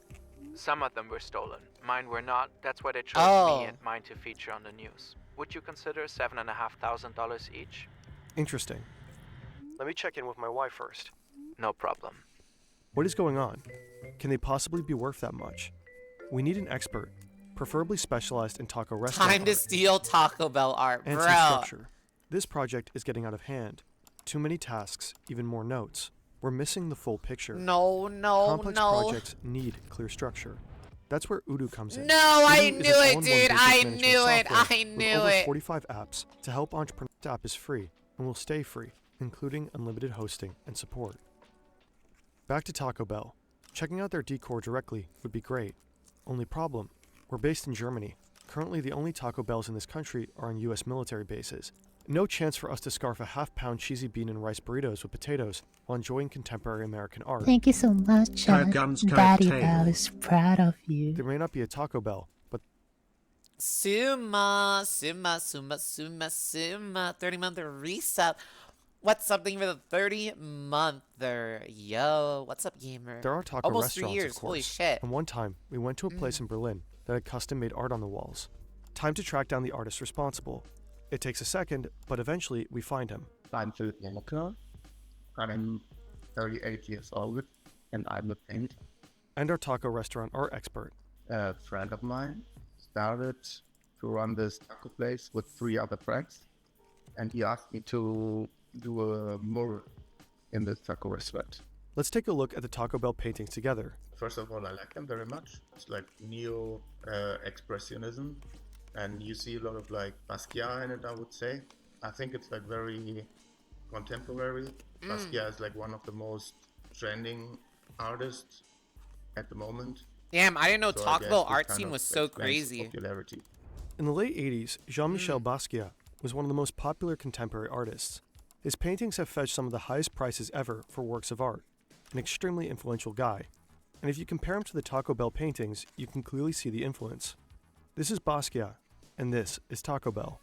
Some of them were stolen. Mine were not. That's why they chose me Oh. and mine to feature on the news. Would you consider $7,500 each? Interesting. Let me check in with my wife first. No problem. What is going on? Can they possibly be worth that much? We need an expert, preferably specialized in taco restaurant Time to art steal Taco Bell art, and bro. some structure. This project is getting out of hand. Too many tasks, even more notes. We're missing the full picture. No, no, Complex no. projects need clear structure. That's where Udo comes in. No, I Udo is knew an it, all-in-one dude. business I management knew it. software I with knew over it. 45 apps to help entrepreneurs. The app is free and will stay free, including unlimited hosting and support. Back to Taco Bell. Checking out their decor directly would be great. Only problem, we're based in Germany. Currently, the only Taco Bells in this country are on US military bases. No chance for us to scarf a half-pound cheesy bean and rice burritos with potatoes while enjoying contemporary American art. Thank you so much. Daddy Bell is proud of you. There may not be a Taco Bell, but Suma. 30-month reset. What's something for the 30-monther? Yo, what's up, gamer? there are taco Almost 3 restaurants, years. of course. Holy shit. And one time, we went to a place in Berlin that had custom-made art on the walls. Time to track down the artist responsible. It takes a second, but eventually we find him. I'm Kyokeru. I'm 38 years old, and I'm a paint. And our taco restaurant art expert. A friend of mine started to run this taco place with 3 other friends, and he asked me to do a mural in this taco restaurant. Let's take a look at the Taco Bell paintings together. First of all, I like them very much. It's like neo-expressionism, and you see a lot of like Basquiat in it, I would say. I think it's like very contemporary. Basquiat is like one of the most trending artist at the moment. Damn, I didn't know So I Taco guess Bell this art kind scene of was so explains crazy. popularity. In the late 80s, Jean-Michel Basquiat was one of the most popular contemporary artists. His paintings have fetched some of the highest prices ever for works of art, an extremely influential guy. And if you compare him to the Taco Bell paintings, you can clearly see the influence. This is Basquiat, and this is Taco Bell.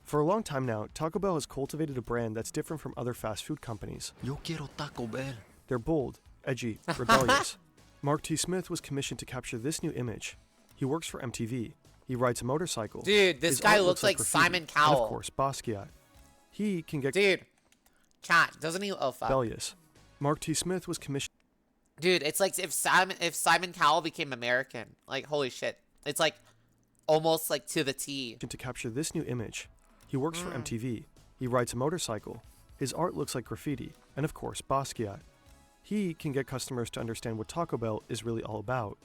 For a long time now, Taco Bell has cultivated a brand that's different from other fast food companies. Yo quiero Taco Bell. They're bold, edgy, rebellious. Mark T. Smith was commissioned to capture this new image. He works for MTV. He rides a motorcycle. Dude, this His guy art looks like graffiti. Simon Cowell. And of course, Basquiat. He can get Dude, chat, doesn't he? Oh, fuck. rebellious. Mark T. Smith was commissioned. Dude, it's like if Simon Cowell became American. Like, holy shit. It's like almost like to the T. To capture this new image. He works for MTV. He rides a motorcycle. His art looks like graffiti. And of course, Basquiat. He can get customers to understand what Taco Bell is really all about.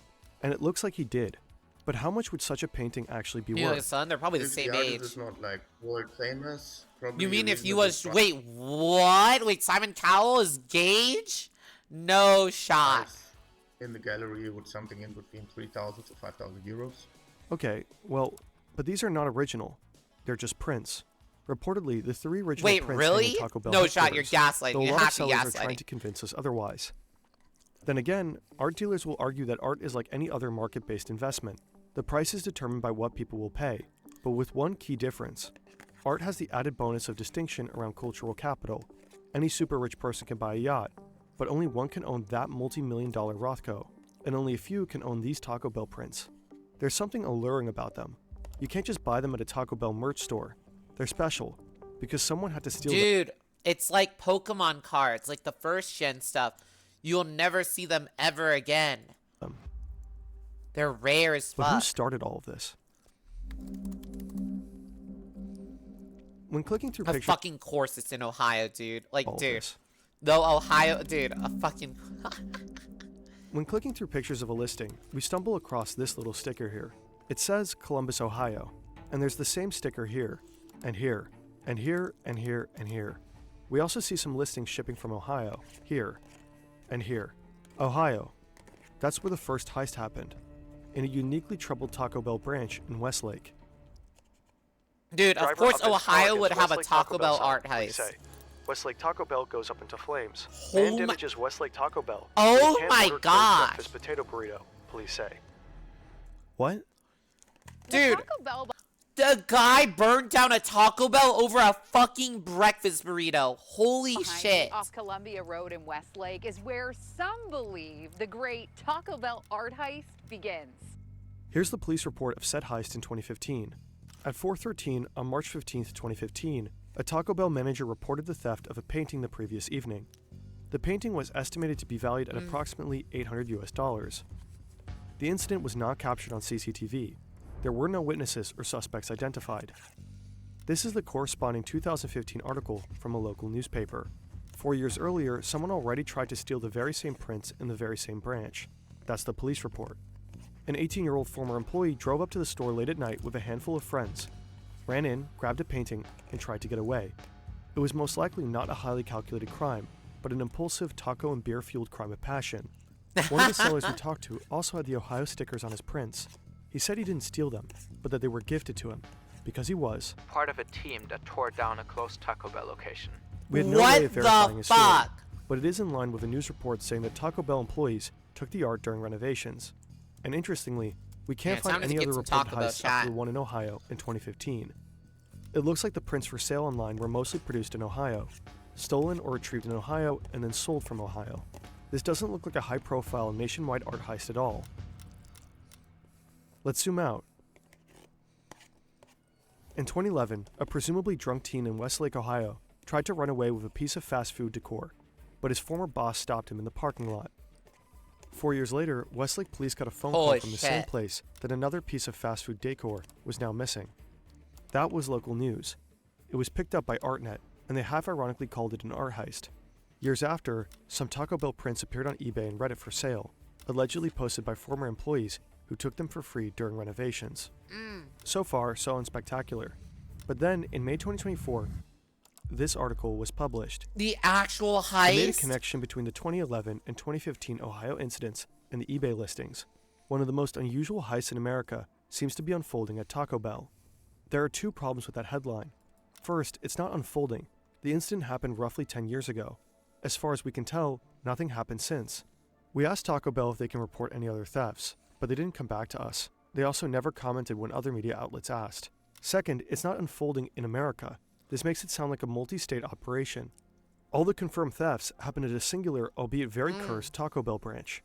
And it looks like he did. But how much would such a painting actually be worth? Son, they're probably the If same the artist age. is not like world famous, probably You mean a if he reasonable was... price. Wait, what? Wait, Simon Cowell is Gage? No shot. In the gallery with something in between 3,000 to 5,000 euros. Okay, well, but these are not original. They're just prints. Reportedly, the 3 original Wait, prints really? hang in Taco Bell No shot, you're headquarters, gaslighting. though a You lot have of to sellers are gaslighting. trying to convince us otherwise. Then again, art dealers will argue that art is like any other market-based investment. The price is determined by what people will pay, but with one key difference. Art has the added bonus of distinction around cultural capital. Any super rich person can buy a yacht, but only one can own that multi-million-dollar Rothko, and only a few can own these Taco Bell prints. There's something alluring about them. You can't just buy them at a Taco Bell merch store. They're special, because someone had to steal them. Dude, it's like Pokemon cards, like the first gen stuff. You'll never see them ever again. They're rare as fuck. But who started all of this? When clicking through Of pictures... fucking course it's in Ohio, dude. Like, all of dude. this. Though Ohio, dude, a fucking... When clicking through pictures of a listing, we stumble across this little sticker here. It says Columbus, Ohio, and there's the same sticker here, and here, and here, and here, and here. We also see some listings shipping from Ohio, here, and here. Ohio. That's where the first heist happened, in a uniquely troubled Taco Bell branch in Westlake. Dude, of Driver course up in Ohio car would against have a Westlake Taco Bell sign, art police heist. say. Westlake Taco Bell goes up into flames. Oh Man my- damages Westlake Taco Bell. Oh They can't my order closed gosh. breakfast potato burrito, police say. What? Dude, the guy burned down a Taco Bell over a fucking breakfast burrito. Holy Behind shit. me off Columbia Road in Westlake is where some believe the great Taco Bell art heist begins. Here's the police report of said heist in 2015. At 4:13 on March 15, 2015, a Taco Bell manager reported the theft of a painting the previous evening. The painting was estimated to be valued at approximately $800 US. The incident was not captured on CCTV. There were no witnesses or suspects identified. This is the corresponding 2015 article from a local newspaper. 4 years earlier, someone already tried to steal the very same prints in the very same branch. That's the police report. An 18-year-old former employee drove up to the store late at night with a handful of friends, ran in, grabbed a painting, and tried to get away. It was most likely not a highly calculated crime, but an impulsive taco and beer-fueled crime of passion. One of the sellers we talked to also had the Ohio stickers on his prints. He said he didn't steal them, but that they were gifted to him, because he was part of a team that tore down a closed Taco Bell location. We had no What way of verifying the his story, fuck? but it is in line with a news report saying that Taco Bell employees took the art during renovations. And interestingly, we can't Yeah, find time to any get other some reported Taco Bell heists shot. after the one in Ohio in 2015. It looks like the prints for sale online were mostly produced in Ohio, stolen or retrieved in Ohio, and then sold from Ohio. This doesn't look like a high-profile nationwide art heist at all. Let's zoom out. In 2011, a presumably drunk teen in Westlake, Ohio, tried to run away with a piece of fast food decor, but his former boss stopped him in the parking lot. 4 years later, Westlake police got a phone call Holy from the same shit. place that another piece of fast food decor was now missing. That was local news. It was picked up by ArtNet, and they half-ironically called it an art heist. Years after, some Taco Bell prints appeared on eBay and Reddit for sale, allegedly posted by former employees who took them for free during renovations. So far, so unspectacular. But then, in May 2024, this article was published. The actual heist? I made a connection between the 2011 and 2015 Ohio incidents and the eBay listings. One of the most unusual heists in America seems to be unfolding at Taco Bell. There are two problems with that headline. First, it's not unfolding. The incident happened roughly 10 years ago. As far as we can tell, nothing happened since. We asked Taco Bell if they can report any other thefts, but they didn't come back to us. They also never commented when other media outlets asked. Second, it's not unfolding in America. This makes it sound like a multi-state operation. All the confirmed thefts happened at a singular, albeit very cursed, Taco Bell branch.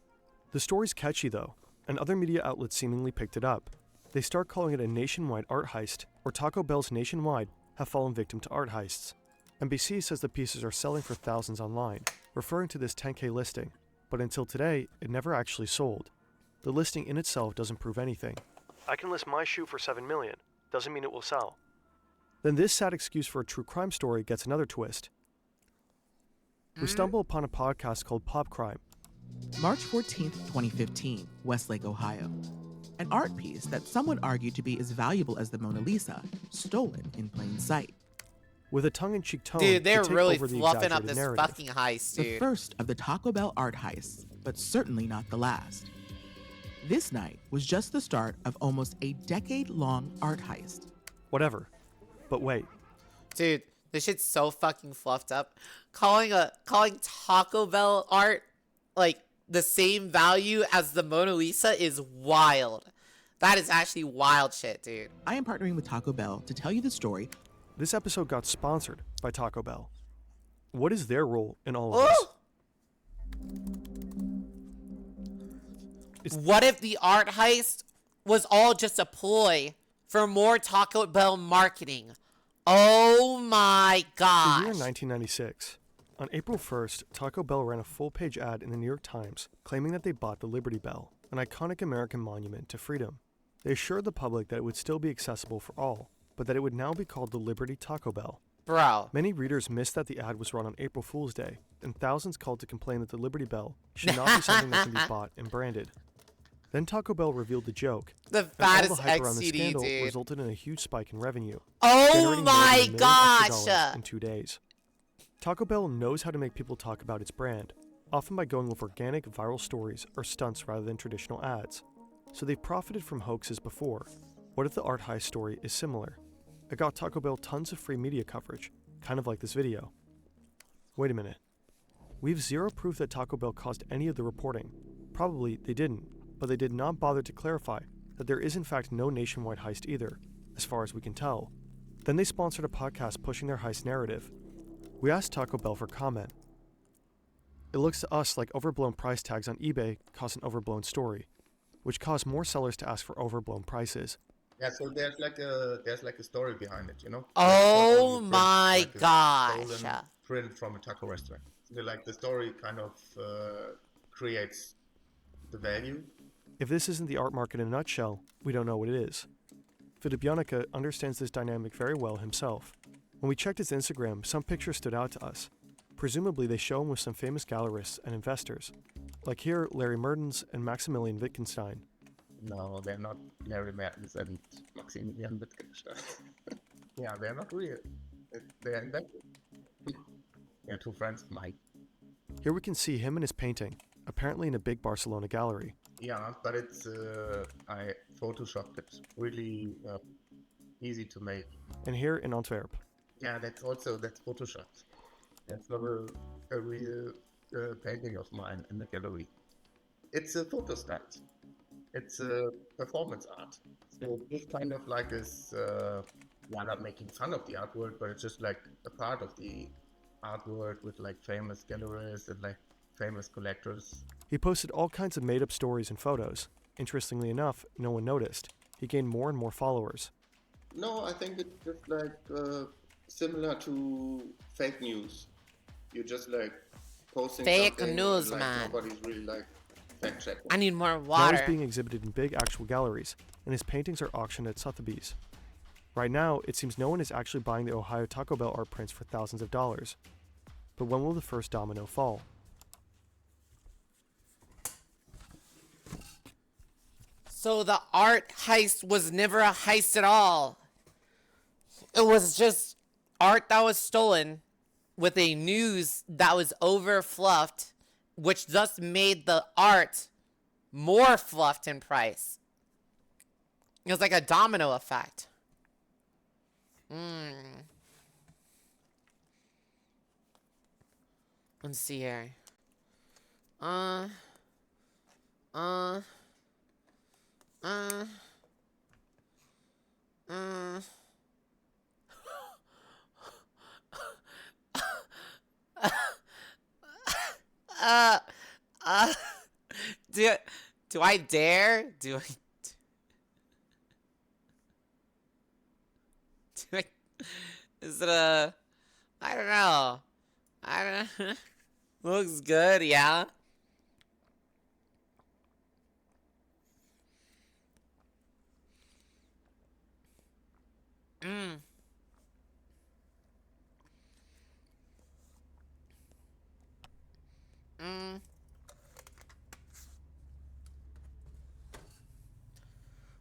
The story's catchy though, and other media outlets seemingly picked it up. They start calling it a nationwide art heist, or Taco Bells nationwide have fallen victim to art heists. NBC says the pieces are selling for thousands online, referring to this 10K listing, but until today, it never actually sold. The listing in itself doesn't prove anything. I can list my shoe for $7 million. Doesn't mean it will sell. Then this sad excuse for a true crime story gets another twist. We stumble upon a podcast called Pop Crime. March 14th, 2015, Westlake, Ohio. An art piece that some would argue to be as valuable as the Mona Lisa, stolen in plain sight. With a tongue-in-cheek tone, dude, they're they take really over the fluffing up exaggerated this narrative. fucking heist, dude. The first of the Taco Bell art heists, but certainly not the last. This night was just the start of almost a decade-long art heist. Whatever. But wait. Dude, this shit's so fucking fluffed up. Calling Taco Bell art like the same value as the Mona Lisa is wild. That is actually wild shit, dude. I am partnering with Taco Bell to tell you the story. This episode got sponsored by Taco Bell. What is their role in all of this? What if the art heist was all just a ploy for more Taco Bell marketing? Oh my gosh. The year 1996. On April 1st, Taco Bell ran a full-page ad in the New York Times claiming that they bought the Liberty Bell, an iconic American monument to freedom. They assured the public that it would still be accessible for all, but that it would now be called the Liberty Taco Bell. Bro. Many readers missed that the ad was run on April Fool's Day, and thousands called to complain that the Liberty Bell should not be something that can be bought and branded. Then Taco Bell revealed the joke. The and fattest all the hype around the XCD, scandal dude. resulted in a huge spike in revenue. Oh generating my more than $1 million gosh! extra in 2 days. Taco Bell knows how to make people talk about its brand, often by going with organic viral stories or stunts rather than traditional ads. So they've profited from hoaxes before. What if the art heist story is similar? It got Taco Bell tons of free media coverage, kind of like this video. Wait a minute. We have zero proof that Taco Bell caused any of the reporting. Probably they didn't, but they did not bother to clarify that there is in fact no nationwide heist either, as far as we can tell. Then they sponsored a podcast pushing their heist narrative. We asked Taco Bell for comment. It looks to us like overblown price tags on eBay cause an overblown story, which caused more sellers to ask for overblown prices. Yeah, so there's like a story behind it, you know. Oh my gosh! Stolen print from a taco restaurant. So like the story kind of creates the value. If this isn't the art market in a nutshell, we don't know what it is. Vidubyanika understands this dynamic very well himself. When we checked his Instagram, some pictures stood out to us. Presumably they show him with some famous gallerists and investors. Like here, Larry Mertens and Maximilian Wittgenstein. No, they're not Larry Mertens and Maximilian Wittgenstein. Yeah, they're not real. They're invented. They're two friends of mine. Here we can see him and his painting, apparently in a big Barcelona gallery. Yeah, but it's I photoshopped it. Really easy to make. And here in Antwerp. Yeah, that's photoshopped. That's not a real painting of mine in the gallery. It's a photo stand. It's a performance art. So this kind of like is, not making fun of the artwork, but it's just like a part of the artwork with like famous gallerists and like famous collectors. He posted all kinds of made-up stories and photos. Interestingly enough, no one noticed. He gained more and more followers. No, I think it's just like similar to fake news. You're just like posting fake something news, and, like, man. Nobody's really like fact checking. I need more Now water. he's being exhibited in big actual galleries, and his paintings are auctioned at Sotheby's. Right now, it seems no one is actually buying the Ohio Taco Bell art prints for thousands of dollars. But when will the first domino fall? So the art heist was never a heist at all. It was just art that was stolen with a news that was over fluffed, which just made the art more fluffed in price. It was like a domino effect. Let's see here. Do I dare? Do I, is it a, I don't know. I don't know. Looks good, yeah.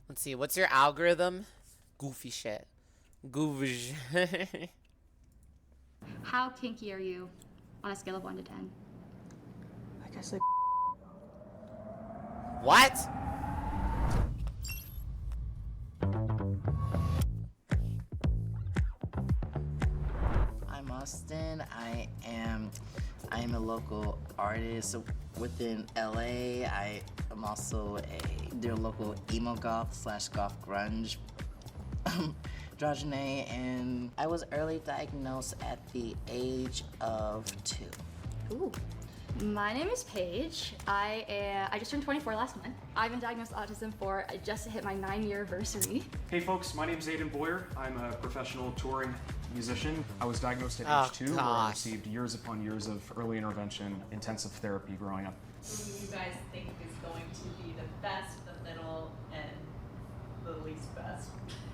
Let's see, what's your algorithm? Goofy shit. Goofy shit. How kinky are you on a scale of 1 to 10? I guess like. What? I'm Austin. I am a local artist within LA. I am also their local emo goth / goth grunge androgyne, and I was early diagnosed at the age of 2. Ooh. My name is Paige. I just turned 24 last month. I've been diagnosed with autism for just hit my 9-year anniversary. Hey folks, my name is Aiden Boyer. I'm a professional touring musician. I was diagnosed at age 2, where I received years upon years of early intervention, intensive therapy growing up. Who do you guys think is going to be the best, the middle, and the least best?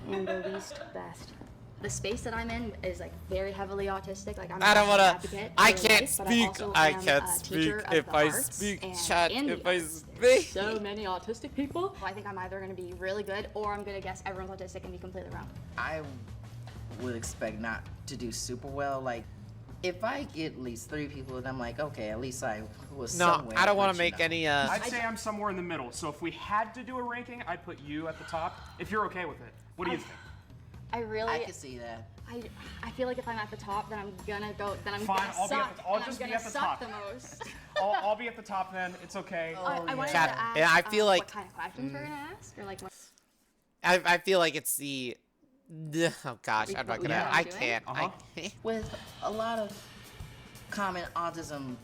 And the least best. The space that I'm in is like very heavily autistic. Like I'm I don't wanna. I can't life, speak. I can't speak. If I speak, chat. If I speak. So many autistic people. I think I'm either going to be really good or I'm going to guess everyone's autistic and be completely wrong. I would expect not to do super well. Like, if I get at least 3 people, then I'm like, okay, at least I was somewhere. I don't want to make any. I'd say I'm somewhere in the middle. So if we had to do a ranking, I'd put you at the top. If you're okay with it, what do you think? I can see that. I feel like if I'm at the top, then I'm gonna go. Then I'm fine. gonna suck. I'll just be at the top. The most. I'll be at the top then. It's okay. I wanted Chat, to ask, and I feel like what kind of questions we're gonna ask, or like what. I feel like it's the. Oh gosh, I'm not gonna. I can't. I can't. With a lot of common autism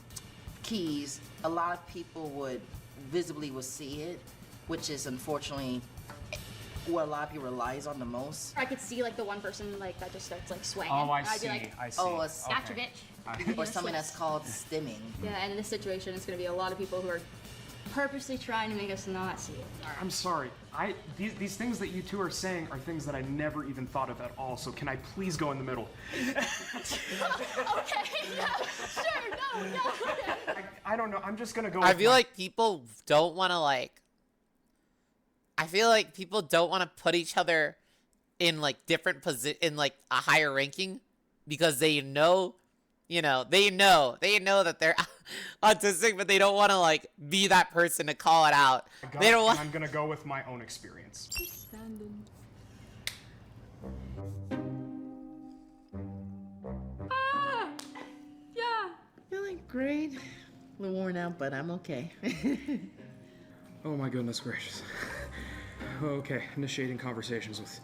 keys, a lot of people would visibly see it, which is unfortunately what a lot of people relies on the most. I could see like the one person like that just starts like swaying. Oh, I and I'd see. be like, I see. Oh, gotcha, bitch. Or something that's called stimming. Yeah, and in this situation, it's gonna be a lot of people who are purposely trying to make us not see it. I'm sorry. These things that you two are saying are things that I never even thought of at all. So can I please go in the middle? Okay, yeah, sure, no. I don't know. I'm just gonna go. I feel like people don't want to like. I feel like people don't want to put each other in like different in like a higher ranking because they know, they know that they're autistic, but they don't want to like be that person to call it out. They don't want. I'm gonna go with my own experience. Yeah. Feeling great. A little worn out, but I'm okay. Oh my goodness gracious. Okay, initiating conversations with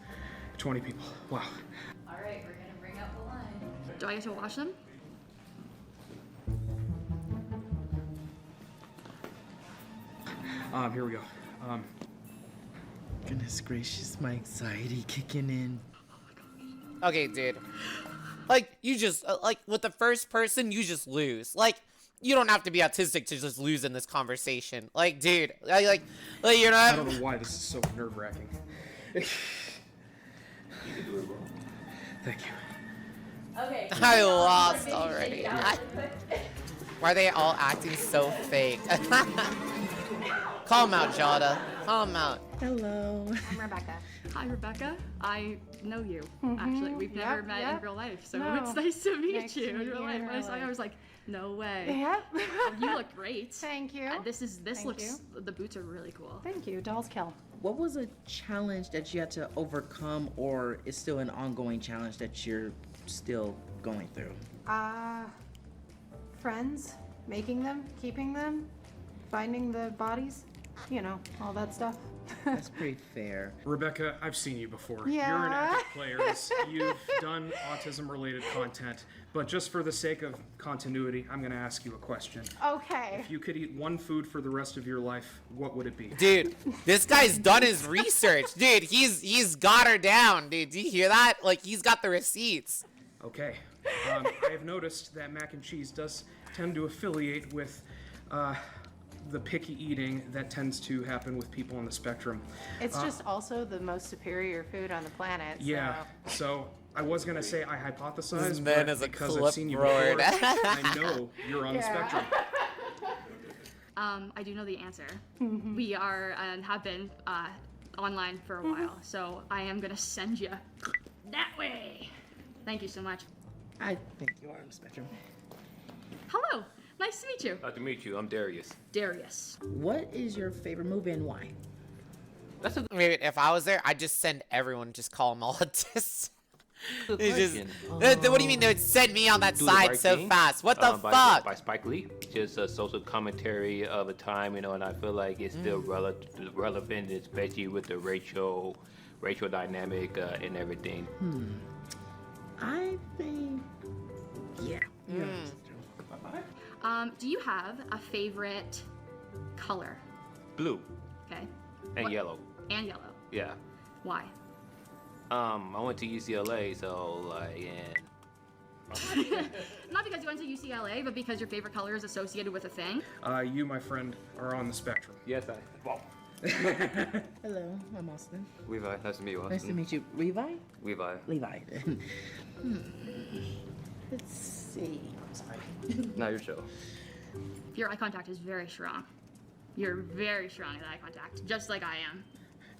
20 people. Wow. All right, we're gonna bring up the line. Do I get to watch them? Here we go. Goodness gracious, my anxiety kicking in. Okay, dude. Like, you just, like, with the first person, you just lose. Like, you don't have to be autistic to just lose in this conversation. Like, dude, like you're not. I don't know why this is so nerve-wracking. Thank you. Okay. I lost already. Why are they all acting so fake? Call him out, Jada. Call him out. Hello. I'm Rebecca. Hi, Rebecca. I know you, actually. We've never met in real life, so it's nice to meet you in real life. When I saw you, I was like, no way. Yep. You look great. Thank you. The boots are really cool. Thank you. Dolls kill. What was a challenge that you had to overcome, or is still an ongoing challenge that you're still going through? Friends, making them, keeping them, finding the bodies, you know, all that stuff. That's pretty fair. Rebecca, I've seen you before. Yeah. You're an epic player. You've done autism-related content, but just for the sake of continuity, I'm gonna ask you a question. Okay. If you could eat one food for the rest of your life, what would it be? Dude, this guy's done his research. Dude, he's got her down, dude. Do you hear that? Like, he's got the receipts. Okay. I have noticed that mac and cheese does tend to affiliate with the picky eating that tends to happen with people on the spectrum. It's just also the most superior food on the planet. Yeah, so I was gonna say I hypothesized, This man but is a because I've seen you before, I know you're on the spectrum. I do know the answer. We are and have been online for a while, so I am gonna send you that way. Thank you so much. I think you are on the spectrum. Hello, nice to meet you. Nice to meet you. I'm Darius. Darius. What is your favorite movie and why? That's a maybe if I was there, I'd just send everyone, just call them all autists. It's just, what do you mean they would send me on that Do the side Right so Thing, fast? What the by fuck? By Spike Lee. Just a social commentary of a time, you know, and I feel like it's still relevant, especially with the racial dynamic and everything. I think, yeah. Do you have a favorite color? Blue Okay. and yellow. And yellow. Yeah. Why? I went to UCLA, so like, and Not because you went to UCLA, but because your favorite color is associated with a thing. You, my friend, are on the spectrum. Yes, I. Well. Hello, I'm Austin. Levi, nice to meet you, Austin. Nice to meet you. Levi? Levi. Levi. Let's see. I'm sorry. Now your show. Your eye contact is very strong. You're very strong at eye contact, just like I am.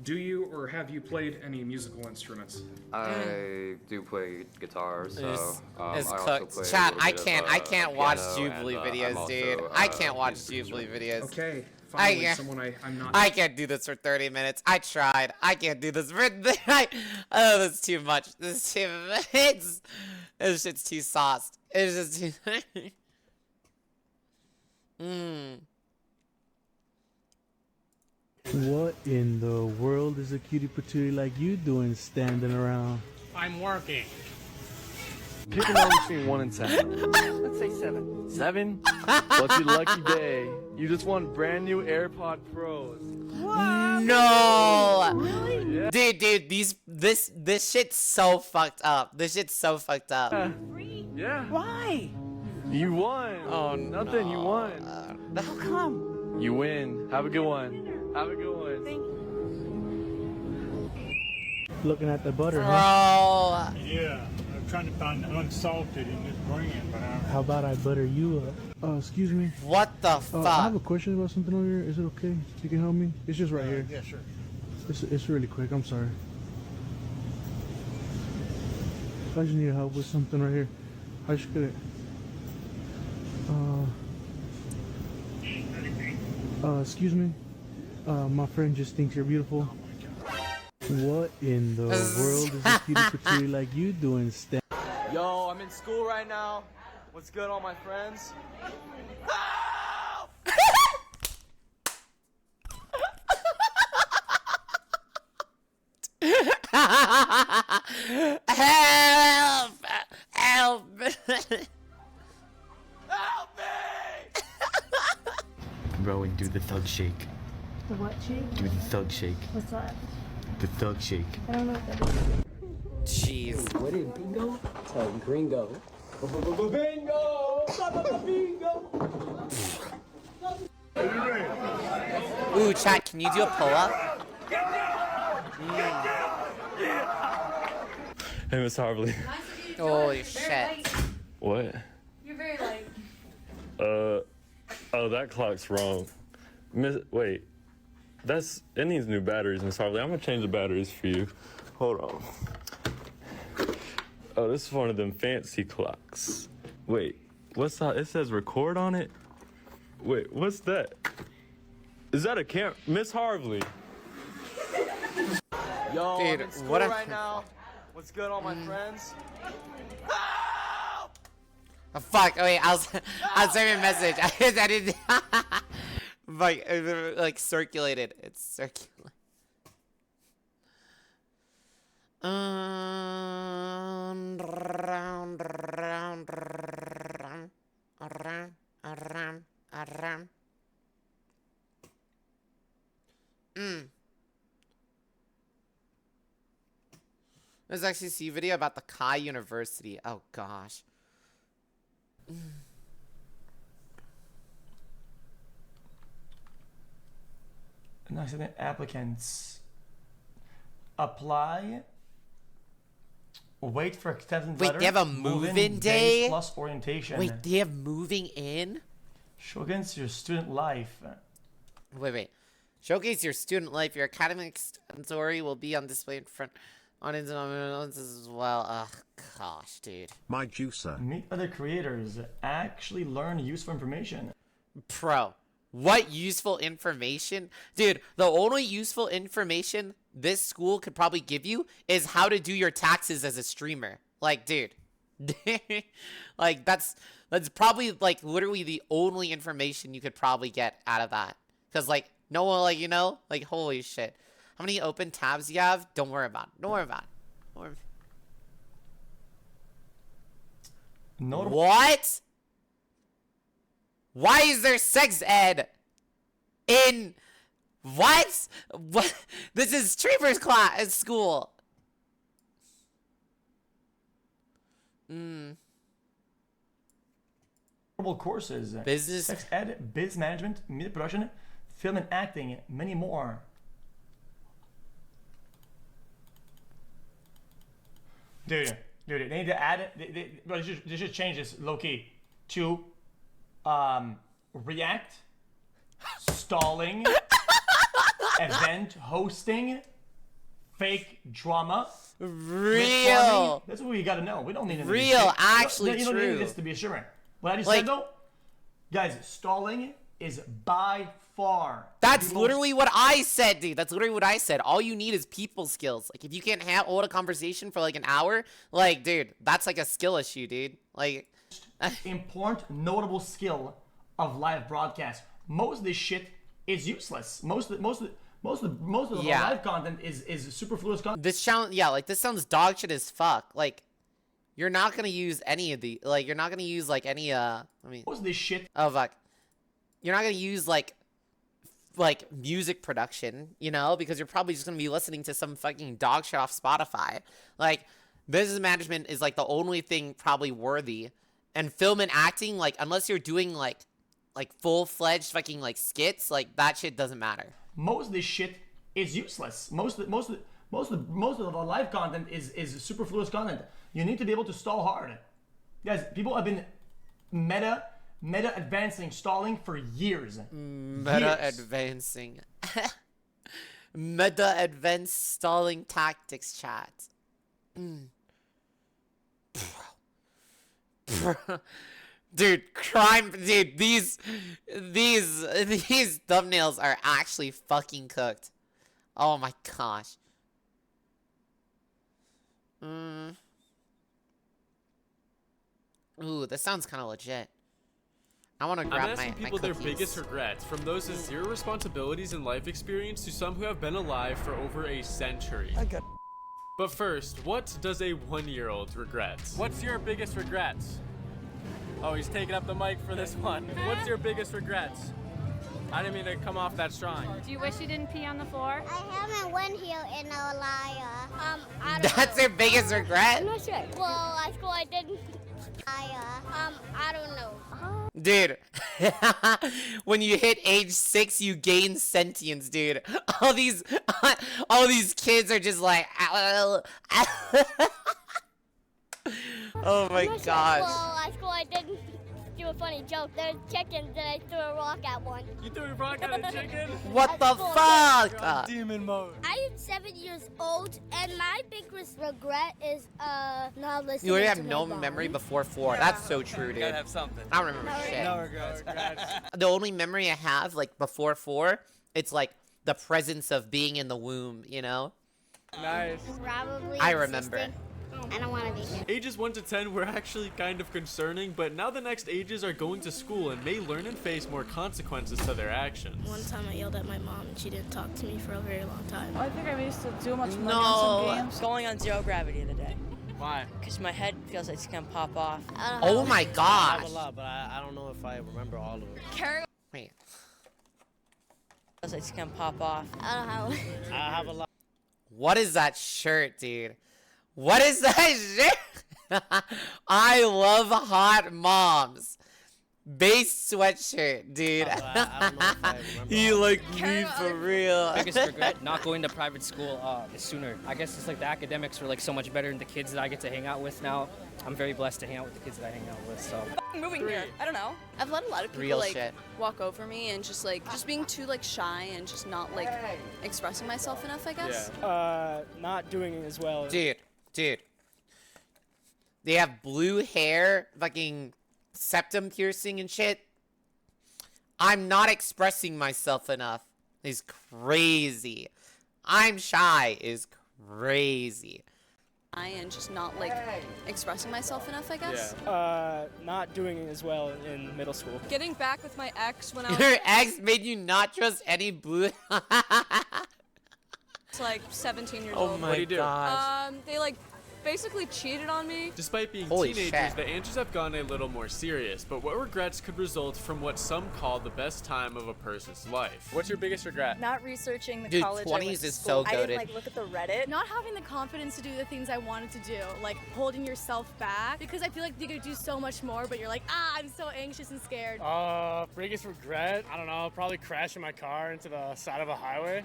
Do you or have you played any musical instruments? I do play guitar, so It's I also cooked. play a Chat, little bit I of, can't watch piano, Jubilee and, videos, I'm also, dude. I can't watch Jubilee videos. Okay, finally someone I'm not. I can't do this for 30 minutes. I tried. I can't do this for. Oh, that's too much. This is too. This shit's too sauced. It's just too. What in the world is a cutie patootie like you doing standing around? I'm working. Pick a number between 1 and 10. Let's say 7. 7? What's your lucky day? You just won brand new AirPod Pros. No. Really? Yeah. Dude, this shit's so fucked up. This shit's so fucked up. Yeah. Why? You won. Oh, nothing. You won. How come? You win. Have a good one. Have a good one. Thank you. Looking at the butter, Bro. huh? Yeah, I'm trying to find unsalted in this brand, but How about I butter you up? Excuse me. What the fuck? I have a question about something over here. Is it okay? You can help me? It's just right here. Yeah, sure. It's really quick. I'm sorry. I just need help with something right here. I just get it. Excuse me. My friend just thinks you're beautiful. What in the world is a cutie patootie like you doing, Yo, I'm in school right now. What's good, all my friends? Help! Help! Bro, and do the thug shake. The what shake? Do the thug shake. What's that? The thug shake. I don't know what that is. Jeez. What is bingo? Tell gringo. Bingo! Bingo! Ooh, chat, can you do a pull-up? Hey, Miss Harbley. Holy shit. What? You're very light. Oh, that clock's wrong. Wait. It needs new batteries, Miss Harley. I'm gonna change the batteries for you. Hold on. Oh, this is one of them fancy clocks. Wait, what's that? It says record on it? Wait, what's that? Is that a camera? Miss Harley. Yo, Dude, I'm in school what a- right now. What's good, all my friends? Oh, fuck. Oh, wait, I was sending a message. I didn't. Like circulated. It's circulated. There's actually a video about the Kai University. Oh gosh. Non-student applicants apply. Wait for acceptance Wait, letter. they have a move-in move-in days day? plus orientation. Wait, they have moving in? Showcase your student life. Wait. Showcase your student life. Your academic story will be on display in front on Instagram as well. Ugh, gosh, dude. My juicer. Meet other creators. Actually learn useful information. Pro. What useful information? Dude, the only useful information this school could probably give you is how to do your taxes as a streamer. Like, dude. Like, that's probably, like, literally the only information you could probably get out of that. Because, like, no one, like, you know? Like, holy shit. How many open tabs you have? Don't worry about it. Don't worry about it. Don't worry. What? Why is there sex ed in what? What? This is streamers class at school. Courses. Business. Sex ed, biz management, media production, film and acting, many more. Dude, they need to add it. They should change this low key to React, stalling, event hosting, fake drama, real. That's what we gotta know. We don't need real, actually you don't true. need this to be assuring. What I just Like- said though, guys, stalling is by far. That's the most- literally what I said, dude. That's literally what I said. All you need is people skills. Like, if you can't hold a conversation for like an hour, like, dude, that's like a skill issue, dude. Like, important, notable skill of live broadcast. Most of this shit is useless. Most of the Yeah. live content is superfluous content. this sound, yeah, like this sounds dog shit as fuck. Like, you're not gonna use any of the, like, you're not gonna use like any, I mean, most of this shit. Oh fuck, you're not gonna use like music production, you know, because you're probably just gonna be listening to some fucking dog shit off Spotify. Like, business management is like the only thing probably worthy, and film and acting, like, unless you're doing like full-fledged fucking like skits, like that shit doesn't matter. Most of this shit is useless. Most of the live content is superfluous content. You need to be able to stall hard. Guys, people have been meta advancing stalling for years. Meta advancing. Meta advanced stalling tactics chat. Dude, dude, these thumbnails are actually fucking cooked. Oh my gosh. Ooh, this sounds kind of legit. I want to grab I'm asking people their biggest regrets, from those with zero responsibilities and life experience to some who have been alive for over a century. But first, what does a 1-year-old regret? What's your biggest regrets? Oh, he's taking up the mic for this one. What's your biggest regrets? I didn't mean to come off that strong. Do you wish you didn't pee on the floor? I haven't went here in a liar. I don't That's know. your biggest regret? I'm not sure. Well, I swear I didn't. I don't know. Dude, when you hit age 6, you gain sentience, dude. All these kids are just like, oh my I'm not sure. gosh. Well, I swear I didn't do a funny joke. There's chickens and I threw a rock at one. You threw a rock at a chicken? What the fuck? Demon mode. I am 7 years old, and my biggest regret is not listening. You already to have my no mom. memory before 4. That's so true, dude. You gotta have something. I don't remember shit. No regrets. The only memory I have, like, before 4, it's like the presence of being in the womb, you know? Nice. Probably. I remember. existing. I don't want to be here. Ages 1 to 10 were actually kind of concerning, but now the next ages are going to school and may learn and face more consequences to their actions. One time I yelled at my mom and she didn't talk to me for a very long time. I think I wasted too much money No. on some games. Going on zero gravity today. Why? Because my head feels like it's going to pop off. Oh my I have gosh. a lot, but I don't know if I remember all of it. Wait. Feels like it's going to pop off. I don't know. I have a lot. What is that shirt, dude? What is that shirt? I love hot moms. Base sweatshirt, dude. I don't know if I remember You all of look it. me for real. Biggest regret not going to private school sooner. I guess it's like the academics were like so much better than the kids that I get to hang out with now. I'm very blessed to hang out with the kids that I hang out with. So Moving here, I don't know. I've let a lot of people Real like shit. walk over me and just being too like shy and just not like expressing myself enough, I guess. not doing it as well. Dude. They have blue hair, fucking septum piercing and shit. I'm not expressing myself enough. Is crazy. I'm shy is crazy. And just not like expressing myself enough, I guess. Not doing it as well in middle school. Getting back with my ex when I was Your ex made you not trust any blue. like 17 years Oh old. my What do you do? gosh. They like basically cheated on me. Despite being Holy teenagers, shit. the answers have gone a little more serious, but what regrets could result from what some call the best time of a person's life? What's your biggest regret? Not researching the Dude, college I 20s went to is school. so I didn't goated. look at the Reddit. Not having the confidence to do the things I wanted to do, like holding yourself back, because I feel like you could do so much more, but you're like, I'm so anxious and scared. Biggest regret? I don't know. Probably crashing my car into the side of a highway.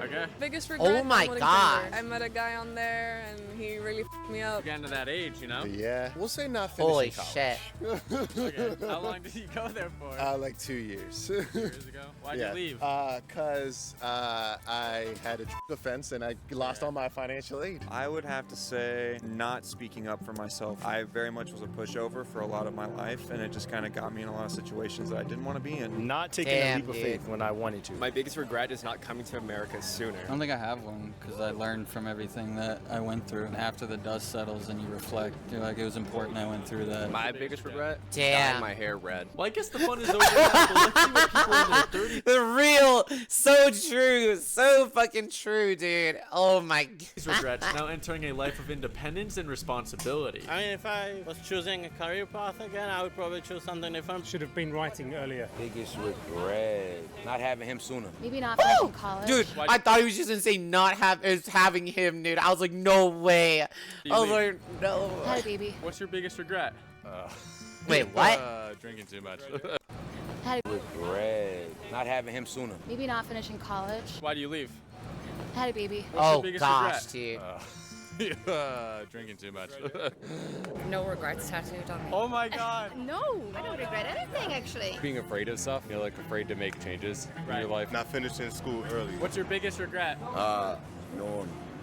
Okay. Biggest regret Oh my from God. I met a guy on there and he really f***ed me up. Getting to that age, you know? Yeah. We'll say not finishing Holy college. shit. Okay. How long did you go there for? Like 2 years. 2 years ago? Why'd you leave? Because I had a offense and I lost all my financial aid. I would have to say not speaking up for myself. I very much was a pushover for a lot of my life, and it just kind of got me in a lot of situations that I didn't want to be in. Not taking a leap of faith when I wanted to. My biggest regret is not coming to America sooner. I don't think I have one because I learned from everything that I went through. And after the dust settles and you reflect, you're like, it was important I went through that. My biggest regret? Damn. Dyeing my hair red. Well, I guess the fun is over now, but let's see what people in their 30s The real, so true, so fucking true, dude. Oh my god. regrets, now entering a life of independence and responsibility. I mean, if I was choosing a career path again, I would probably choose something different. Should have been writing earlier. Biggest regret? Not having him sooner. Maybe not finishing college. Dude, I thought he was just gonna say having him, dude. I was like, no way. I was like, no. Had a baby. What's your biggest regret? Wait, what? Drinking too much. Had a Regret? Not having him sooner. Maybe not finishing college. Why'd you leave? Had a baby. What's your Oh biggest gosh, regret? dude. Drinking too much. No regrets tattooed on me. Oh my god. No, I don't regret anything actually. Being afraid of stuff, you're like afraid to make changes in your life. Not finishing school early. What's your biggest regret?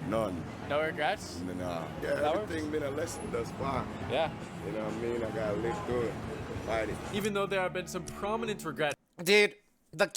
None. No regrets? Nah. That Yeah, works? everything been a lesson thus far. Yeah. You know what I mean? I gotta live through it. Fight it. Even though there have been some prominent regrets. Dude,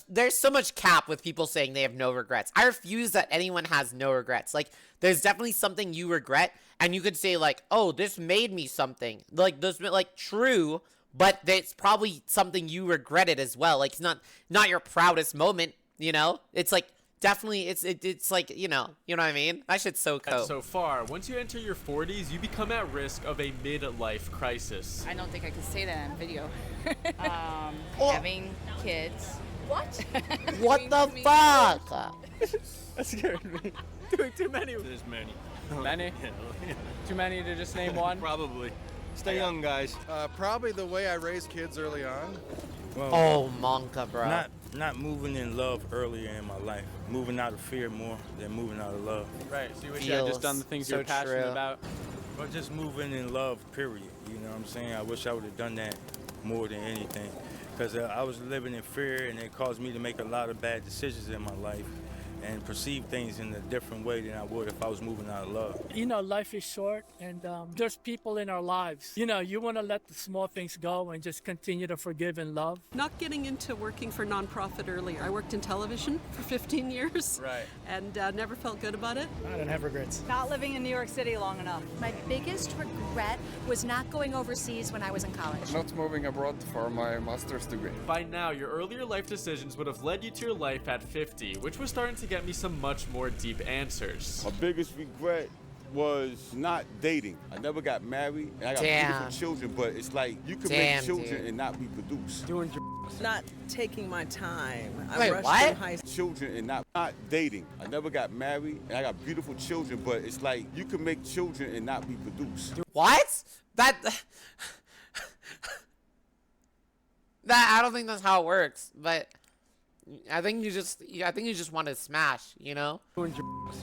there's so much cap with people saying they have no regrets. I refuse that anyone has no regrets. Like, there's definitely something you regret, and you could say, like, oh, this made me something. Like, this, like, true, but it's probably something you regretted as well. Like, it's not your proudest moment, you know? It's like, definitely, it's like, you know what I mean? That shit's so cool. So far, once you enter your 40s, you become at risk of a midlife crisis. I don't think I could say that on video. Having kids. What? What the fuck? That scared me. Doing too many. There's many. Many? Too many to just name one? Probably. Stay young, guys. Probably the way I raised kids early on. Oh, Monka, bro. Not moving in love earlier in my life. Moving out of fear more than moving out of love. Right, so you wish you had just done the things so you're passionate true. about? But just moving in love, period. You know what I'm saying? I wish I would have done that more than anything. Because I was living in fear, and it caused me to make a lot of bad decisions in my life and perceive things in a different way than I would if I was moving out of love. You know, life is short, and there's people in our lives. You know, you want to let the small things go and just continue to forgive and love. Not getting into working for nonprofit earlier. I worked in television for 15 years. Right. And never felt good about it. I don't have regrets. Not living in New York City long enough. My biggest regret was not going overseas when I was in college. Not moving abroad for my master's degree. By now, your earlier life decisions would have led you to your life at 50, which was starting to get me some much more deep answers. My biggest regret was not dating. I never got married, and I got beautiful children, but it's like you can make children and not reproduce. Not taking my time. Wait, what? Children and not dating. I never got married, and I got beautiful children, but it's like you can make children and not reproduce. What? That I don't think that's how it works, but I think you just want to smash, you know?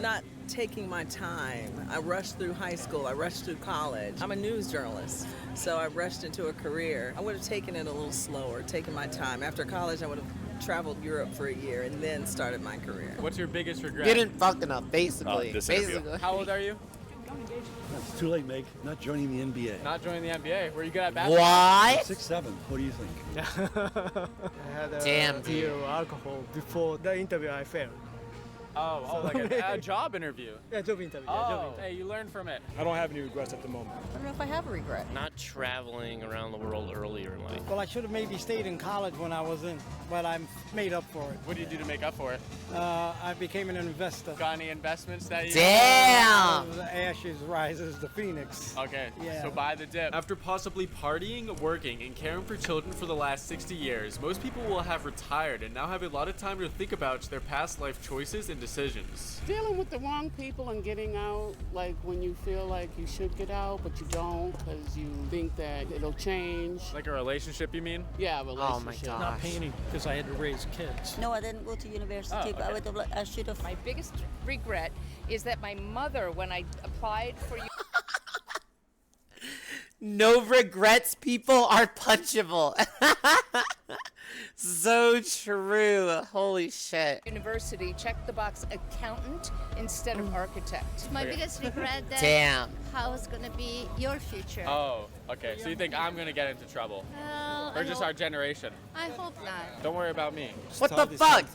Not taking my time. I rushed through high school. I rushed through college. I'm a news journalist, so I rushed into a career. I would have taken it a little slower, taken my time. After college, I would have traveled Europe for a year and then started my career. What's your biggest regret? Didn't fuck enough, basically. How old are you? It's too late, Meg. Not joining the NBA. Not joining the NBA. Were you good at basketball? What? 6'7". What do you think? I had Damn, dude. alcohol before the interview. I failed. Oh, like a job interview. Yeah, job interview. Oh, hey, you learned from it. I don't have any regrets at the moment. I don't know if I have a regret. Not traveling around the world earlier in life. Well, I should have maybe stayed in college when I was in, but I made up for it. What do you do to make up for it? I became an investor. Got any investments that you... Damn! The ashes rises the phoenix. Okay, Yeah. so buy the dip. After possibly partying, working, and caring for children for the last 60 years, most people will have retired and now have a lot of time to think about their past life choices and decisions. Dealing with the wrong people and getting out, like when you feel like you should get out, but you don't because you think that it'll change. Like a relationship, you mean? Yeah, a relationship. Oh my gosh. Not painting because I had to raise kids. No, I didn't go to university, but I should have. My biggest regret is that my mother, when I applied for No regrets, people are punchable. So true. Holy shit. university, checked the box accountant instead of architect. My biggest regret that Damn. how is gonna be your future. Oh, okay. So you think I'm gonna get into trouble? Well, Or just our generation? I hope not. Don't worry about me. What the fuck?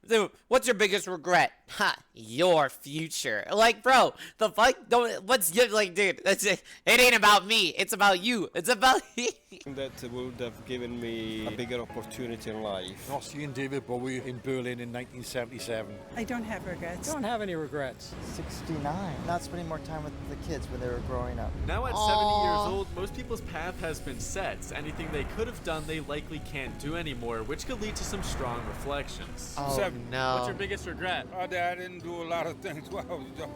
Dude, what's your biggest regret? Ha, your future. Like, bro, the fuck? Don't. What's your like, dude? That's it. It ain't about me. It's about you. It's about you. That would have given me a bigger opportunity in life. Not seeing David Bowie in Berlin in 1977. I don't have regrets. Don't have any regrets. 69. Not spending more time with the kids when they were growing up. Now at 70 years old, most people's path has been set. Anything they could have done, they likely can't do anymore, which could lead to some strong reflections. Oh, no. What's your biggest regret? I didn't do a lot of things while I was young.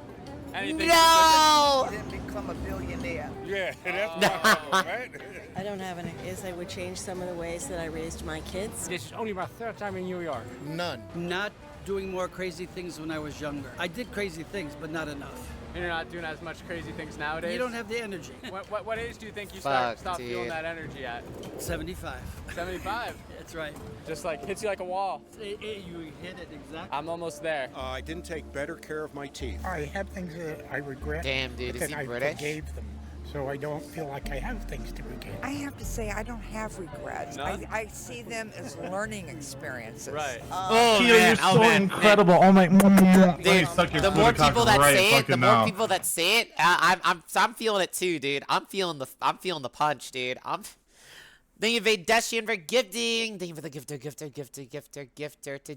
Anything No! Didn't become a billionaire. Yeah, that's my problem, right? I don't have any. Is I would change some of the ways that I raised my kids. This is only my third time in New York. None. Not doing more crazy things when I was younger. I did crazy things, but not enough. And you're not doing as much crazy things nowadays? You don't have the energy. What age do you think you Fuck, stop dude. feeling that energy at? 75. 75? That's right. Just like hits you like a wall. You hit it exactly. I'm almost there. I didn't take better care of my teeth. I have things that I regret. Damn, dude, is but he then I British? forgave them, so I don't feel like I have things to forgive. I have to say, I don't have regrets. None? I see them as learning experiences. Right. Oh, Keto, man. you're Oh, so man. incredible. Oh my. Dude, the more people that say it, the more people that say it, I'm feeling it too, dude. I'm feeling the punch, dude. Thank you, Vadeshian, for gifting. Thank you for the gifter to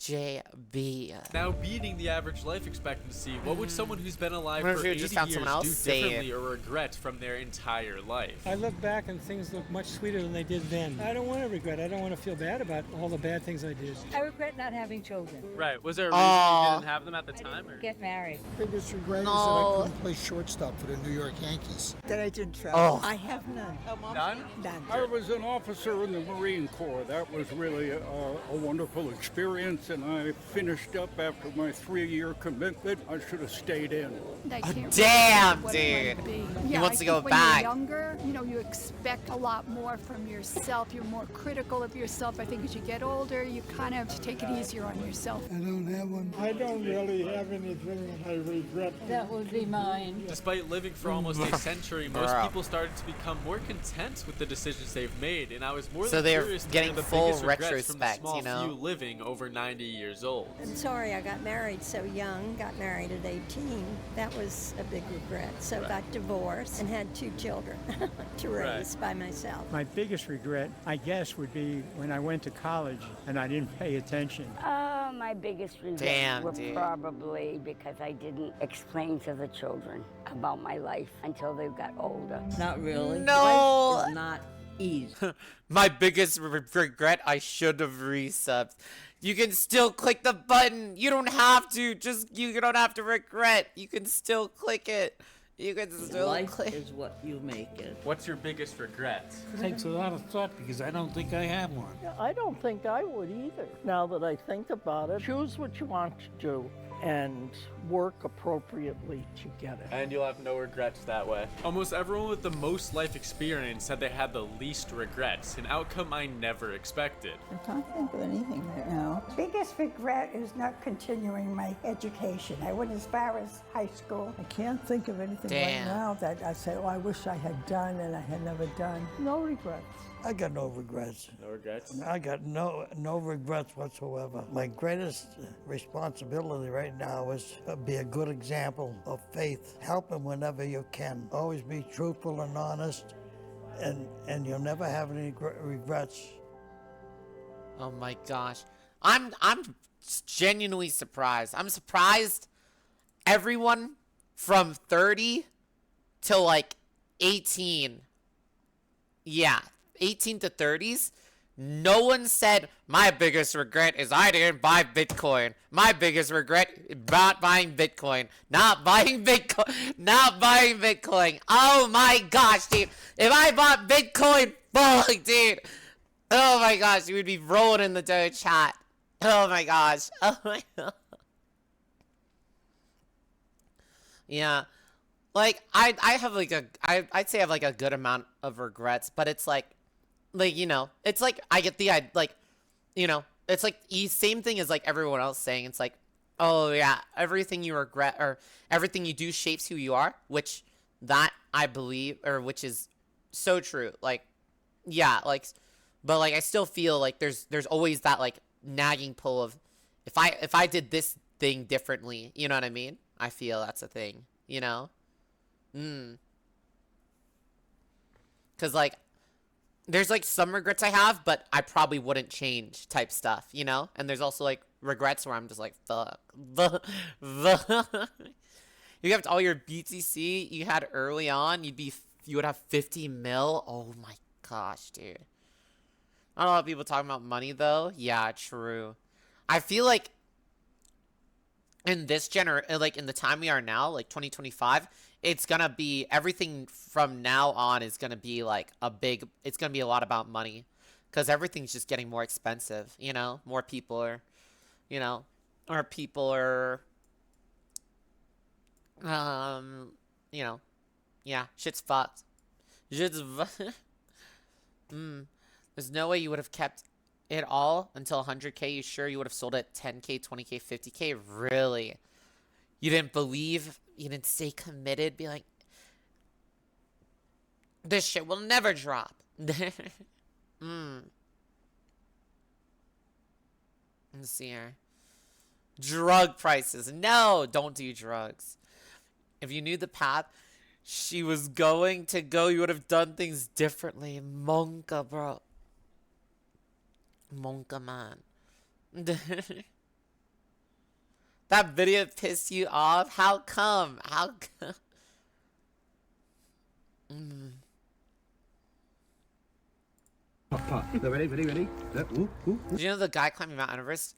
DJB. Now, beating the average life expectancy, what would someone who's been alive What if for you 80 just found years someone else do say differently or regret from their entire life? I look back and things look much sweeter than they did then. I don't want to regret. I don't want to feel bad about all the bad things I did. I regret not having children. Right. Was there a reason you didn't have them at the time? Or? Get married. Biggest regret is that I couldn't play shortstop for the New York Yankees. That I didn't travel. Oh. I have none. None? None. I was an officer in the Marine Corps. That was really a wonderful experience. and I finished up after my 3-year commitment. I should have stayed in. Damn, dude. He wants to go back. When you're younger, you know, you expect a lot more from yourself. You're more critical of yourself. I think as you get older, you kind of take it easier on yourself. I don't have one. I don't really have anything that I regret. That would be mine. Despite living for almost a century, most people started to become more content with the decisions they've made, and I was more than curious to hear the biggest regrets from the small few living over 90 years old. I'm sorry I got married so young, got married at 18. That was a big regret. So got divorced and had 2 children to raise by myself. My biggest regret, I guess, would be when I went to college and I didn't pay attention. My biggest regrets were probably because I didn't explain to the children about my life until they got older. Not really. No. Life is not easy. My biggest regret, I should have resubbed. You can still click the button. You don't have to. You don't have to regret. You can still click it. You can still Life click. is what you make it. What's your biggest regret? It takes a lot of thought because I don't think I have one. I don't think I would either. Now that I think about it, choose what you want to do and work appropriately to get it. And you'll have no regrets that way. Almost everyone with the most life experience said they had the least regrets, an outcome I never expected. I can't think of anything right now. Biggest regret is not continuing my education. I went as far as high school. I can't think of anything right now that I say, oh, I wish I had done and I had never done. No regrets. I got no regrets. No regrets? I got no regrets whatsoever. My greatest responsibility right now is to be a good example of faith. Help them whenever you can. Always be truthful and honest, and you'll never have any regrets. Oh my gosh. I'm genuinely surprised. I'm surprised everyone from 30 to like 18. Yeah. 18 to 30s, no one said, my biggest regret is I didn't buy Bitcoin. My biggest regret is not buying Bitcoin. Not buying Bitcoin. Not buying Bitcoin. Oh my gosh, dude. If I bought Bitcoin, fuck, dude. Oh my gosh, you would be rolling in the Doge chat. Oh my gosh. Oh my god. Yeah. Like, I have like I'd say I have like a good amount of regrets, but it's like, you know, it's like I get the, like, you know, it's like same thing as like everyone else saying. It's like, oh yeah, everything you regret or everything you do shapes who you are, which that I believe, or which is so true. Like, yeah, like, but like I still feel like there's always that like nagging pull of if I did this thing differently, you know what I mean? I feel that's a thing, you know? Cause like there's like some regrets I have, but I probably wouldn't change type stuff, you know? And there's also like regrets where I'm just like, fuck. You have all your BTC you had early on, you would have 50 mil. Oh my gosh, dude. Not a lot of people talking about money though. Yeah, true. I feel like in this like in the time we are now, like 2025, it's gonna be everything from now on is gonna be like it's gonna be a lot about money, because everything's just getting more expensive, you know? More people are, you know, or people are, you know, yeah, shit's fucked. There's no way you would have kept it all until 100K. You sure you would have sold it 10K, 20K, 50K? Really? You didn't believe? You didn't stay committed? Be like, this shit will never drop. Let's see here. Drug prices. No, don't do drugs. If you knew the path she was going to go, you would have done things differently. Monka, bro. Monka, man. That video pissed you off? How come? How come? Ready? Do you know the guy climbing Mount Everest?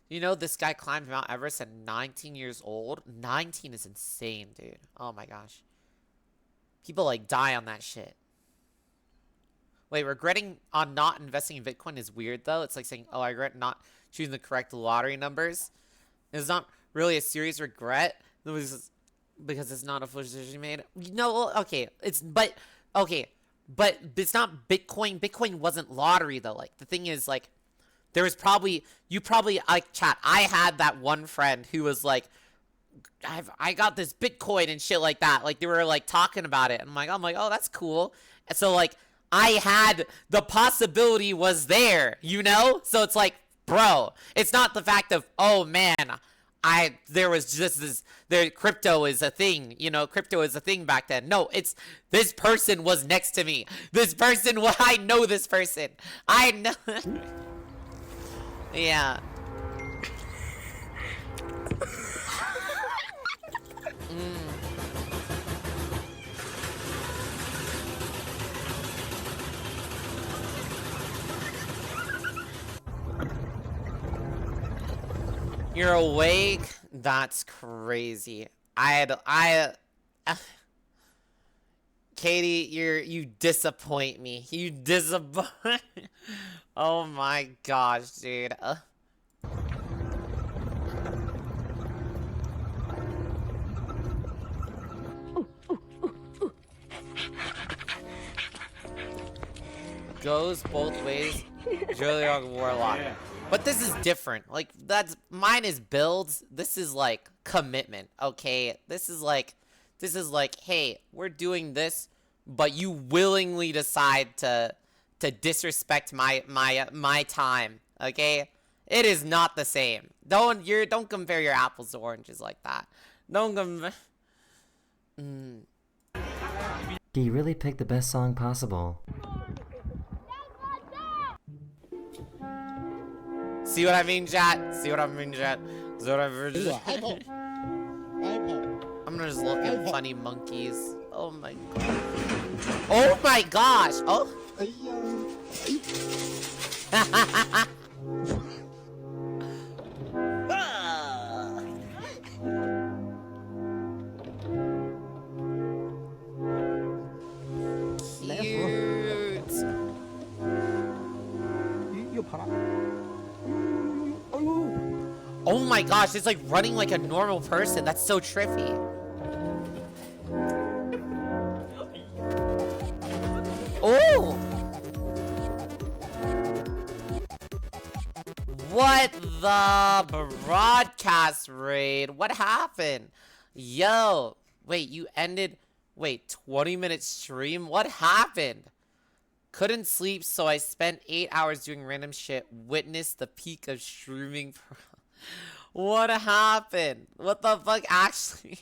You know this guy climbed Mount Everest at 19 years old? 19 is insane, dude. Oh my gosh. People like die on that shit. Wait, regretting on not investing in Bitcoin is weird though. It's like saying, oh, I regret not choosing the correct lottery numbers. It's not really a serious regret. It was because it's not a decision you made. No, okay. But it's not Bitcoin. Bitcoin wasn't lottery though. Like the thing is, like, there was probably like chat. I had that one friend who was like, I got this Bitcoin and shit like that. Like they were like talking about it. And I'm like, oh, that's cool. And so like I had the possibility was there, you know? So it's like, bro, it's not the fact of, oh man, there was just crypto is a thing, you know, crypto is a thing back then. No, it's this person was next to me. This person, I know this person. I know. Yeah. You're awake? That's crazy. Katie, you disappoint me. You disappoint. Oh my gosh, dude. Goes both ways. Julian Warlock. Yeah. But this is different. Like, mine is builds. This is like commitment. Okay. This is like, hey, we're doing this, but you willingly decide to disrespect my time. Okay. It is not the same. Don't compare your apples to oranges like that. Don't compare. You really picked the best song possible. See what I mean, chat? See what I mean, chat? See what I mean? I'm just looking funny monkeys. Oh my god. Oh my gosh! Oh! Oh my gosh, it's like running like a normal person. That's so trippy. Oh! What the broadcast raid? What happened? Yo, wait, you ended, 20-minute stream? What happened? Couldn't sleep, so I spent 8 hours doing random shit. Witnessed the peak of streaming. What happened? What the fuck actually?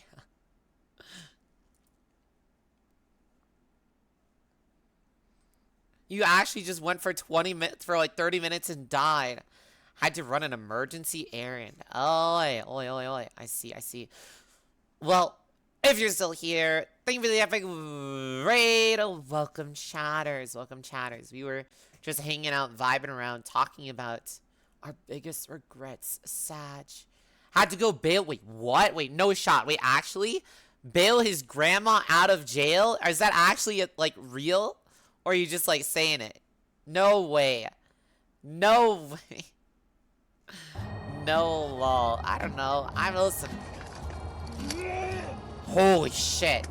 You actually just went for 20 minutes, for like 30 minutes and died. Had to run an emergency errand. Oi. I see. Well, if you're still here, thank you for the epic raid. Oh, welcome chatters. We were just hanging out, vibing around, talking about our biggest regrets. Sag. Had to go bail. Wait, what? Wait, no shot. Wait, actually? Bail his grandma out of jail? Or is that actually, like, real? Or are you just, like, saying it? No way. No way. No, lol. I don't know. I'm listening. Holy shit.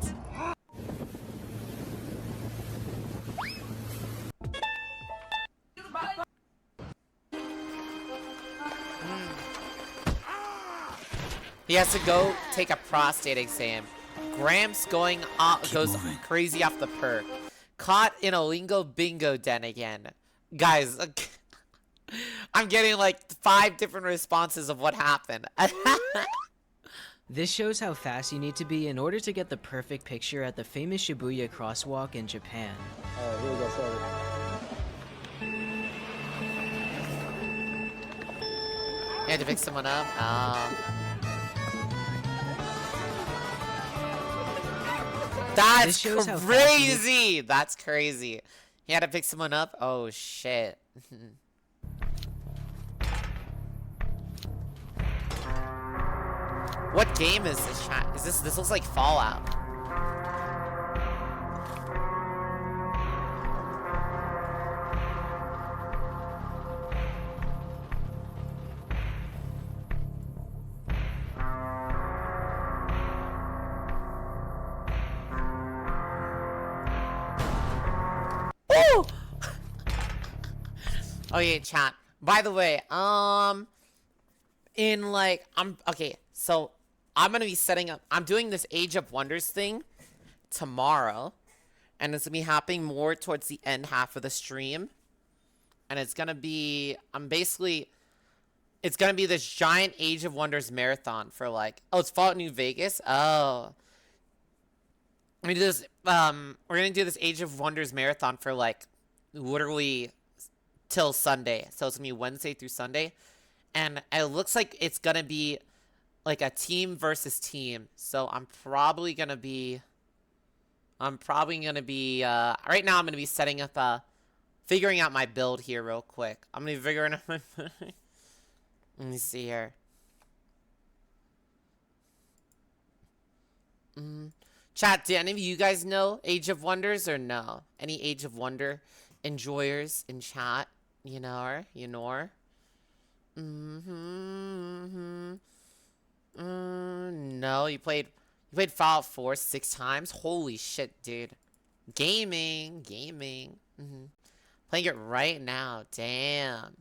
He has to go take a prostate exam. Gramps goes crazy off the perk. Caught in a lingo bingo den again. Guys, I'm getting like 5 different responses of what happened. This shows how fast you need to be in order to get the perfect picture at the famous Shibuya crosswalk in Japan. Here we go, sorry. You had to pick someone up? That's crazy! That's crazy. He had to pick someone up? Oh, shit. What game is this, chat? Is this looks like Fallout. Oh yeah, chat. By the way, in like, okay, so I'm gonna be setting up, I'm doing this Age of Wonders thing tomorrow, and it's gonna be happening more towards the end half of the stream, and it's gonna be, it's gonna be this giant Age of Wonders marathon for like, oh, it's Fallout New Vegas? Oh. We're gonna do this, we're gonna do this Age of Wonders marathon for like, literally till Sunday. So it's gonna be Wednesday through Sunday. And it looks like it's gonna be like a team versus team. So I'm probably gonna be right now I'm gonna be setting up figuring out my build here real quick. I'm gonna be figuring out my let me see here. Chat, do any of you guys know Age of Wonders or no? Any Age of Wonder enjoyers in chat? You know? No, you played Fallout 4 6 times? Holy shit, dude. Gaming. Playing it right now. Damn.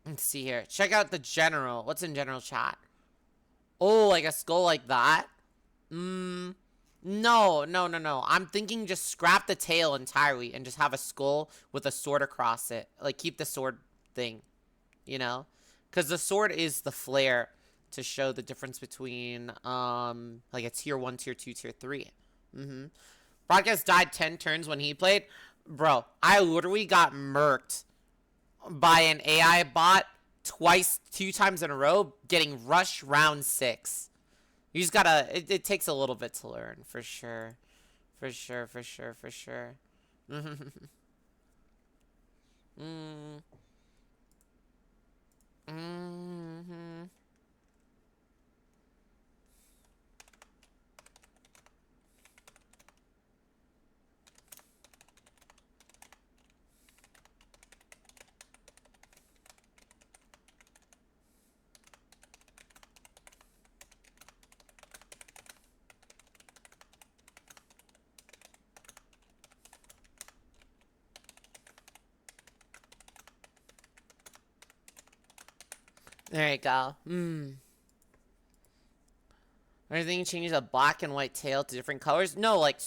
Let's see here. Check out the general. What's in general chat? Oh, like a skull like that? No. I'm thinking just scrap the tail entirely and just have a skull with a sword across it. Like, keep the sword thing. You know? Because the sword is the flare to show the difference between, like a tier 1, tier 2, tier 3. Broadcast died 10 turns when he played. Bro, I literally got murked by an AI bot twice, 2 times in a row, getting rushed round 6. You just gotta, it takes a little bit to learn, for sure. For sure. There you go. Everything changes a black and white tail to different colors? No, like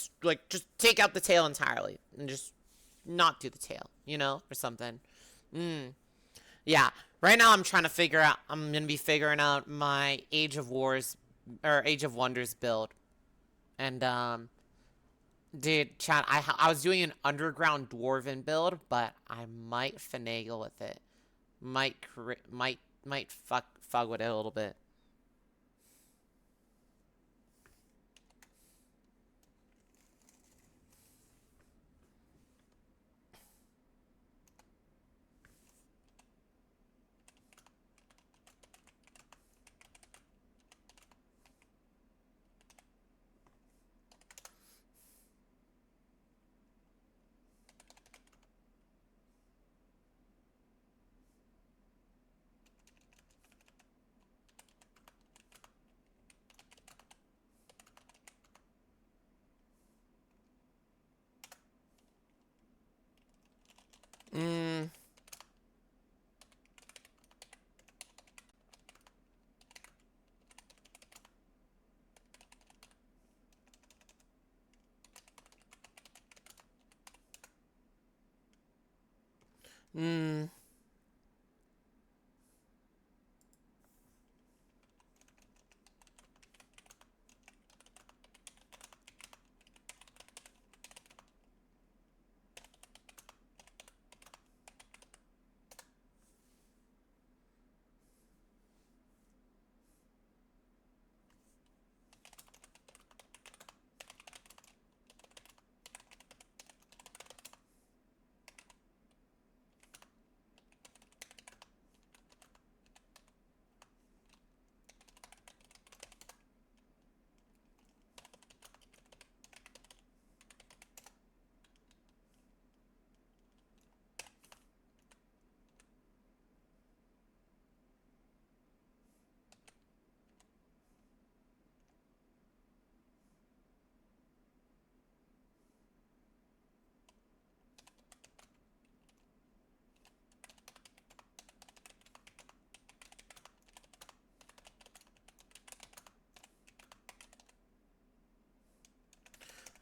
just take out the tail entirely and just not do the tail, you know, or something. Yeah. Right now I'm trying to figure out, I'm gonna be figuring out my Age of Wonders build. And dude, chat, I was doing an underground dwarven build, but I might finagle with it. Might fuck with it a little bit.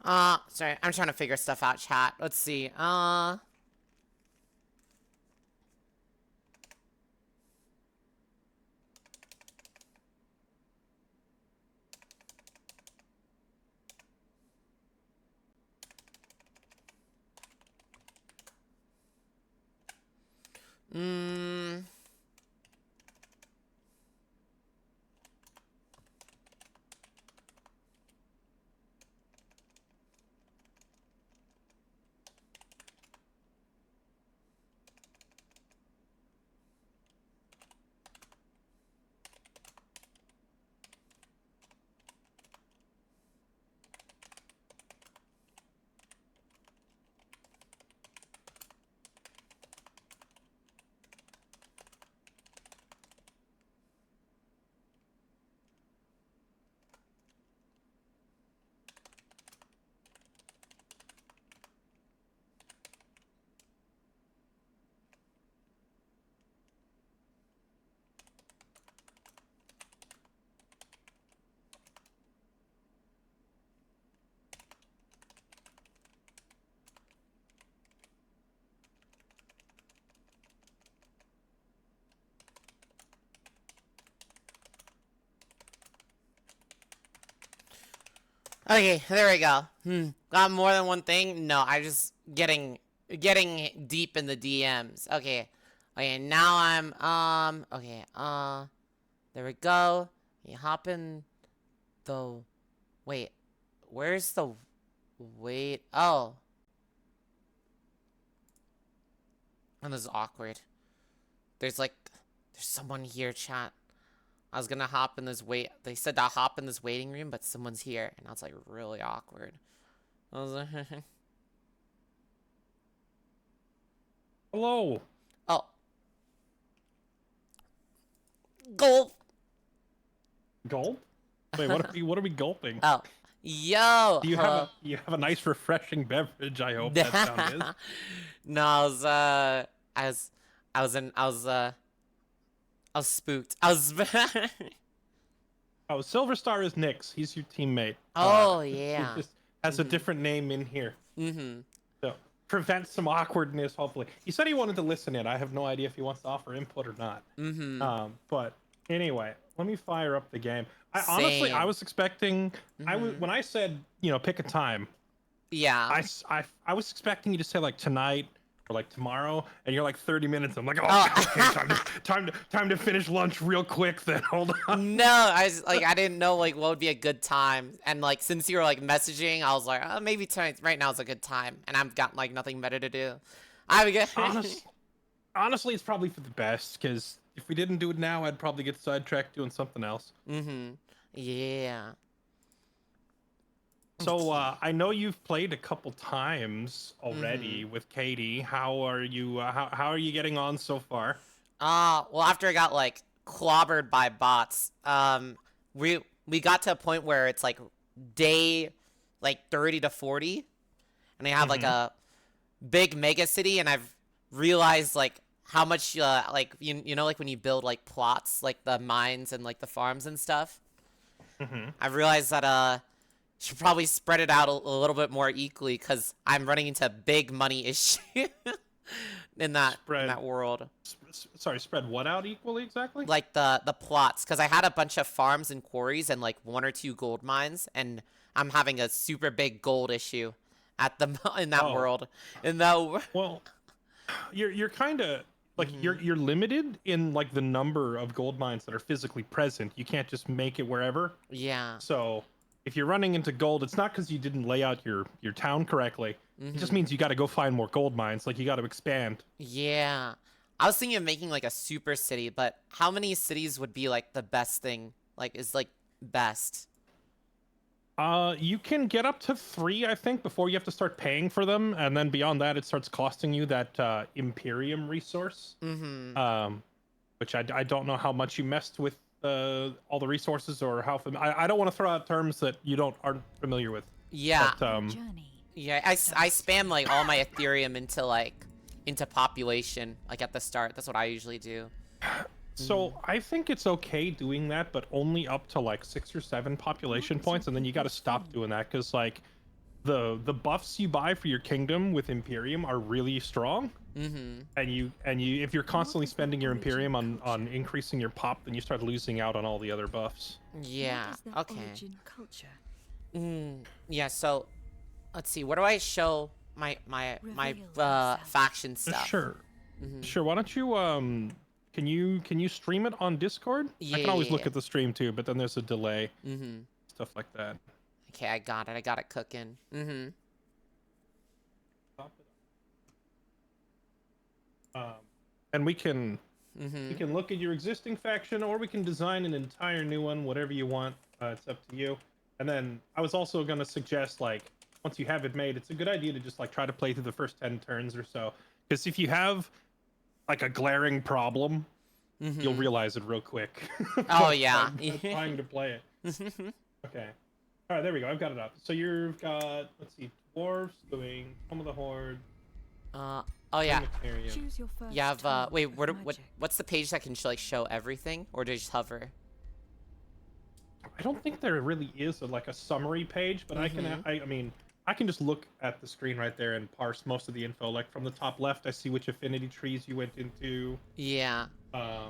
Sorry, I'm trying to figure stuff out, chat. Let's see. Okay, there we go. Got more than one thing? No, I just getting deep in the DMs. Okay. Okay, now I'm okay, there we go. You hop in the wait. Where's the wait? Oh. And this is awkward. There's someone here, chat. I was gonna hop in this they said to hop in this waiting room, but someone's here, and I was like really awkward. I was like, hello. Oh. Gulp. Gulp? Wait, what are we gulping? Oh. Yo. Do you have a nice refreshing beverage, I hope that sound is. No, I was spooked. Oh, Silver Star is Nyx. He's your teammate. Oh, yeah. He just has a different name in here. So prevent some awkwardness, hopefully. He said he wanted to listen in. I have no idea if he wants to offer input or not. But anyway, let me fire up the game. Honestly, I was expecting. When I said pick a time. Yeah. I was expecting you to say like tonight or like tomorrow, and you're like 30 minutes. I'm like, okay, time to finish lunch real quick. Then hold on. No, I didn't know what would be a good time, and since you were messaging, I was like, oh, maybe tonight, right now is a good time, and I've got nothing better to do. Honestly, it's probably for the best, because if we didn't do it now, I'd probably get sidetracked doing something else. Yeah. So I know you've played a couple times already with Katie. How are you? How are you getting on so far? Well, after I got clobbered by bots, we got to a point where it's day 30 to 40, and I have a big mega city, and I've realized how much you know when you build plots, the mines and the farms and stuff. I've realized that should probably spread it out a little bit more equally, because I'm running into a big money issue in that world. Sorry, spread what out equally exactly? The plots, because I had a bunch of farms and quarries and 1 or 2 gold mines, and I'm having a super big gold issue in that world. Well, you're kind of you're limited in the number of gold mines that are physically present. You can't just make it wherever. Yeah. So if you're running into gold, it's not because you didn't lay out your town correctly. It just means you got to go find more gold mines. You got to expand. Yeah. I was thinking of making a super city, but how many cities would be the best thing? Is best? You can get up to 3, I think, before you have to start paying for them, and then beyond that, it starts costing you that Imperium resource. Which I don't know how much you messed with all the resources, or how I don't want to throw out terms that you aren't familiar with. Yeah. But, yeah, I spam all my Ethereum into population at the start. That's what I usually do. So I think it's okay doing that, but only up to 6 or 7 population points, and then you got to stop doing that, because the buffs you buy for your kingdom with Imperium are really strong. Mm-hmm. And you if you're constantly spending your Imperium on increasing your pop, then you start losing out on all the other buffs. Yeah. Okay. Yeah. So, let's see. Where do I show my faction stuff? Sure. Mm-hmm. Sure. Why don't you can you stream it on Discord? Yeah, I can always yeah, look yeah. at the stream too, but then there's a delay. Mm-hmm. Stuff like that. Okay, I got it. I got it cooking. Mm-hmm. And we can Mm-hmm. look at your existing faction, or we can design an entire new one, whatever you want. It's up to you. And then I was also gonna suggest, like, once you have it made, it's a good idea to just like try to play through the first 10 turns or so, because if you have like a glaring problem, you'll realize it real quick. Oh yeah. Trying to play it. Okay. All right, there we go. I've got it up. So you've got, let's see, dwarves doing Home of the Horde. Oh yeah. Choose your first You have tool wait, of what's the page that can show everything, or do you just hover? I don't think there really is like a summary page, but I mean, I can just look at the screen right there and parse most of the info. Like from the top left, I see which affinity trees you went into. Yeah. I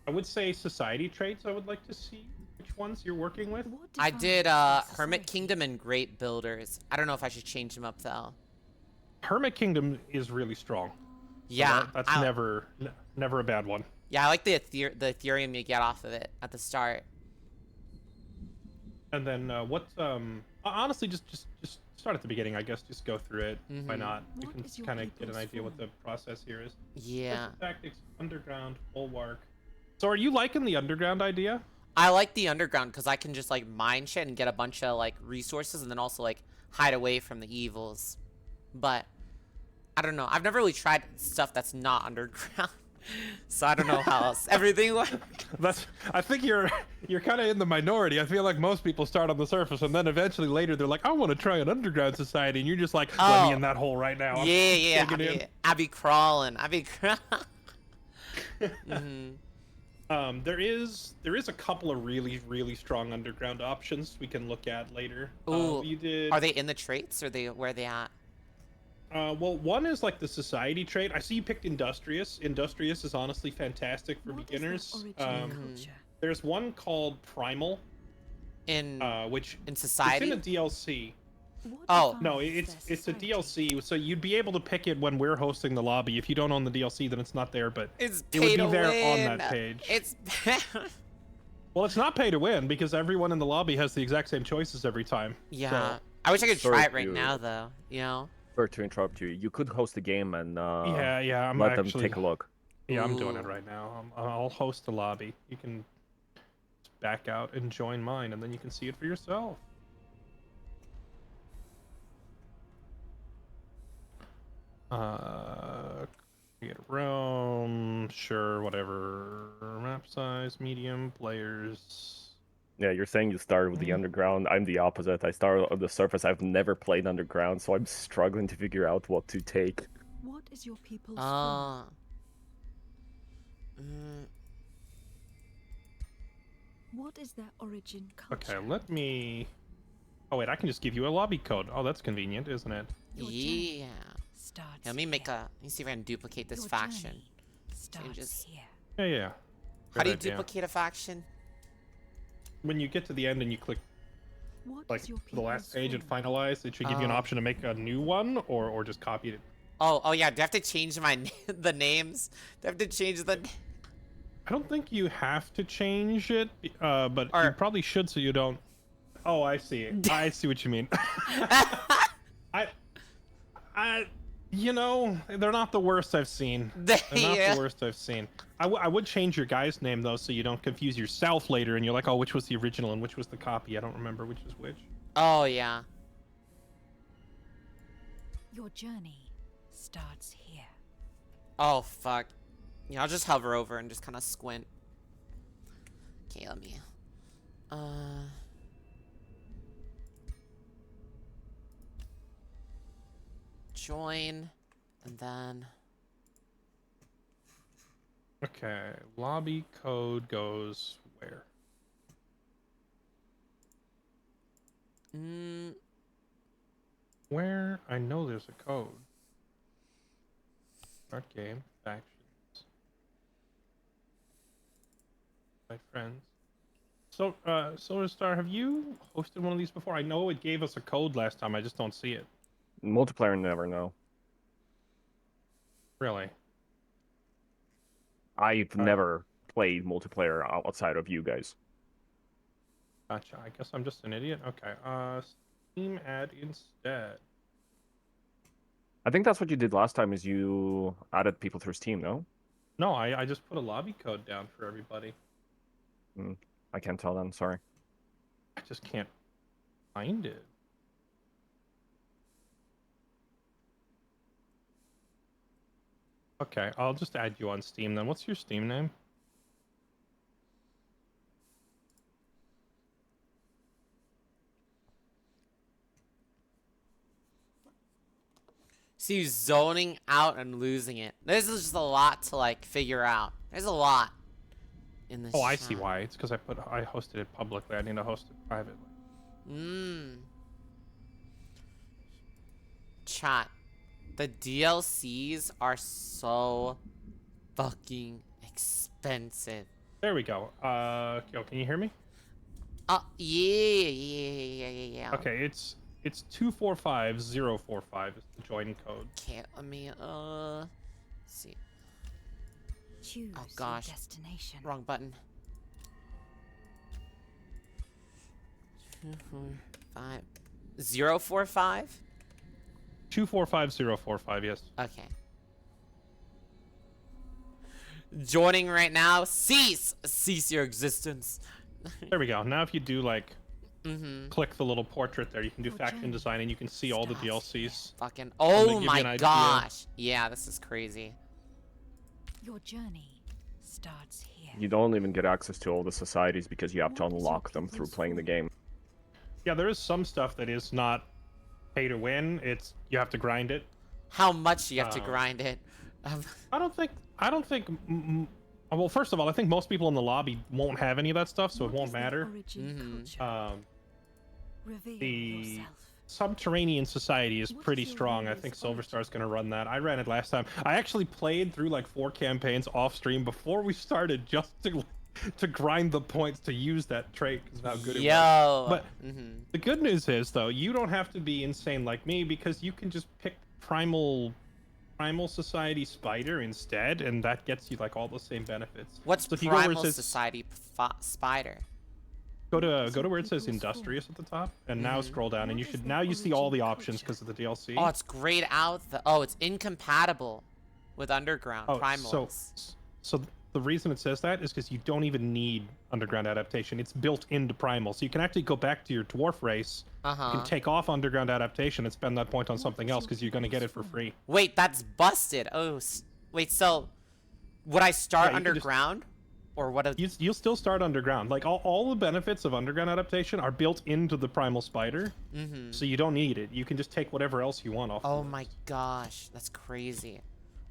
would say society traits. I would like to see which ones you're working with. I did Hermit Kingdom and Great Builders. I don't know if I should change them up though. Hermit Kingdom is really strong. Yeah. So that's never a bad one. Yeah, I like the Ethereum you get off of it at the start. And then honestly, just start at the beginning, I guess. Just go through it. Why not? You can kind of get an idea what the process here is. Yeah. Tactics, underground, bulwark. So are you liking the underground idea? I like the underground because I can just like mine shit and get a bunch of like resources, and then also like hide away from the evils. But I don't know. I've never really tried stuff that's not underground. So I don't know how else everything works. I think you're kind of in the minority. I feel like most people start on the surface, and then eventually later they're like, I want to try an underground society, and you're just like, let me in that hole right now. Yeah. I be crawling. There is a couple of really strong underground options we can look at later. Ooh, are they in the traits, or where are they at? Well, one is like the society trait. I see you picked Industrious. Industrious is honestly fantastic for beginners. There's one called Primal. In It's society? in a DLC. Oh no, it's a DLC. So you'd be able to pick it when we're hosting the lobby. If you don't own the DLC, then it's not there. But it would be there on that page. Well, it's not pay to win because everyone in the lobby has the exact same choices every time. Yeah, so. I wish I could try it right now, though. You know. Sorry to interrupt you. You could host a game and I'm let actually, them take a look. Yeah, I'm doing it right now. I'll host the lobby. You can just back out and join mine, and then you can see it for yourself. Create a realm, sure, whatever. Map size, medium, players. Yeah, you're saying you started with the underground. I'm the opposite. I started on the surface. I've never played underground, so I'm struggling to figure out what to take. What is your people's What is their origin culture? Okay, let me... Oh, wait, I can just give you a lobby code. Oh, that's convenient, isn't it? Yeah. Let me make let me see if I can duplicate this faction. Yeah. How do you duplicate a faction? When you get to the end and you click like the last page and finalize, it should give you an option to make a new one or just copy it. Oh yeah. Do I have to change the names? Do I have to change the? I don't think you have to change it, but you probably should so you don't. Oh, I see. I see what you mean. You know, they're not the worst I've seen. They're not the worst I've seen. I would change your guy's name, though, so you don't confuse yourself later and you're like, oh, which was the original and which was the copy? I don't remember which is which. Oh, yeah. Your journey starts here. Oh, fuck. Yeah, I'll just hover over and just kind of squint. Okay, let me... join, and then... Okay, lobby code goes where? Where? I know there's a code. Start game. Factions. My friends. So, Solar Star, have you hosted one of these before? I know it gave us a code last time. I just don't see it. Multiplayer, never know. Really? I've never played multiplayer outside of you guys. Gotcha. I guess I'm just an idiot. Okay. Steam ad instead. I think that's what you did last time. Is you added people through Steam? No. No, I just put a lobby code down for everybody. I can't tell then. Sorry. I just can't find it. Okay, I'll just add you on Steam then. What's your Steam name? See, you zoning out and losing it. This is just a lot to like figure out. There's a lot in this. Oh, I see why. It's because I hosted it publicly. I need to host it privately. Chat. The DLCs are so fucking expensive. There we go. Yo, can you hear me? Yeah. Okay, it's 245045 is the join code. Okay, let me see. Choose oh gosh. Destination. Wrong button. 045? 245045, yes. Okay. Joining right now. Cease your existence. There we go. Now if you do like click the little portrait there, you can do faction design and you can see all the DLCs. Fucking oh my gosh. Yeah, this is crazy. Your journey starts here. You don't even get access to all the societies because you have to unlock them through playing the game. Yeah, there is some stuff that is not pay to win. It's you have to grind it. How much you have to grind it? I don't think. Well, first of all, I think most people in the lobby won't have any of that stuff, so it won't matter. The Subterranean Society is pretty strong. I think Silverstar's going to run that. I ran it last time. I actually played through like 4 campaigns off stream before we started just to grind the points to use that trait because of how good it was. But the good news is, though, you don't have to be insane like me because you can just pick Primal Society Spider instead, and that gets you like all the same benefits. What's so Primal Society Spider? Go to where it says Industrious at the top, and now scroll down, and you see all the options because of the DLC. Oh, it's grayed out. It's incompatible with Underground Primals. So the reason it says that is because you don't even need Underground Adaptation. It's built into Primal, so you can actually go back to your Dwarf race. You can take off Underground Adaptation and spend that point on something else because you're going to get it for free. Wait, that's busted. Oh, wait. So, would I start Underground? Or what? You'll still start Underground. Like all the benefits of Underground Adaptation are built into the Primal Spider, so you don't need it. You can just take whatever else you want off. Oh my gosh, that's crazy.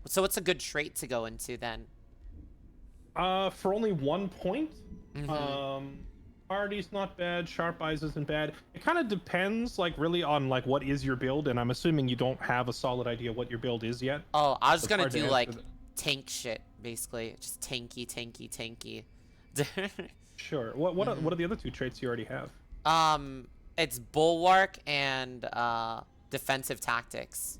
So what's a good trait to go into then? For only 1 point. Hardy's not bad. Sharp Eyes isn't bad. It kind of depends, like really on like what is your build, and I'm assuming you don't have a solid idea what your build is yet. Oh, I was gonna do like tank shit. Basically, just tanky. Sure. What are the other 2 traits you already have? It's Bulwark and defensive tactics.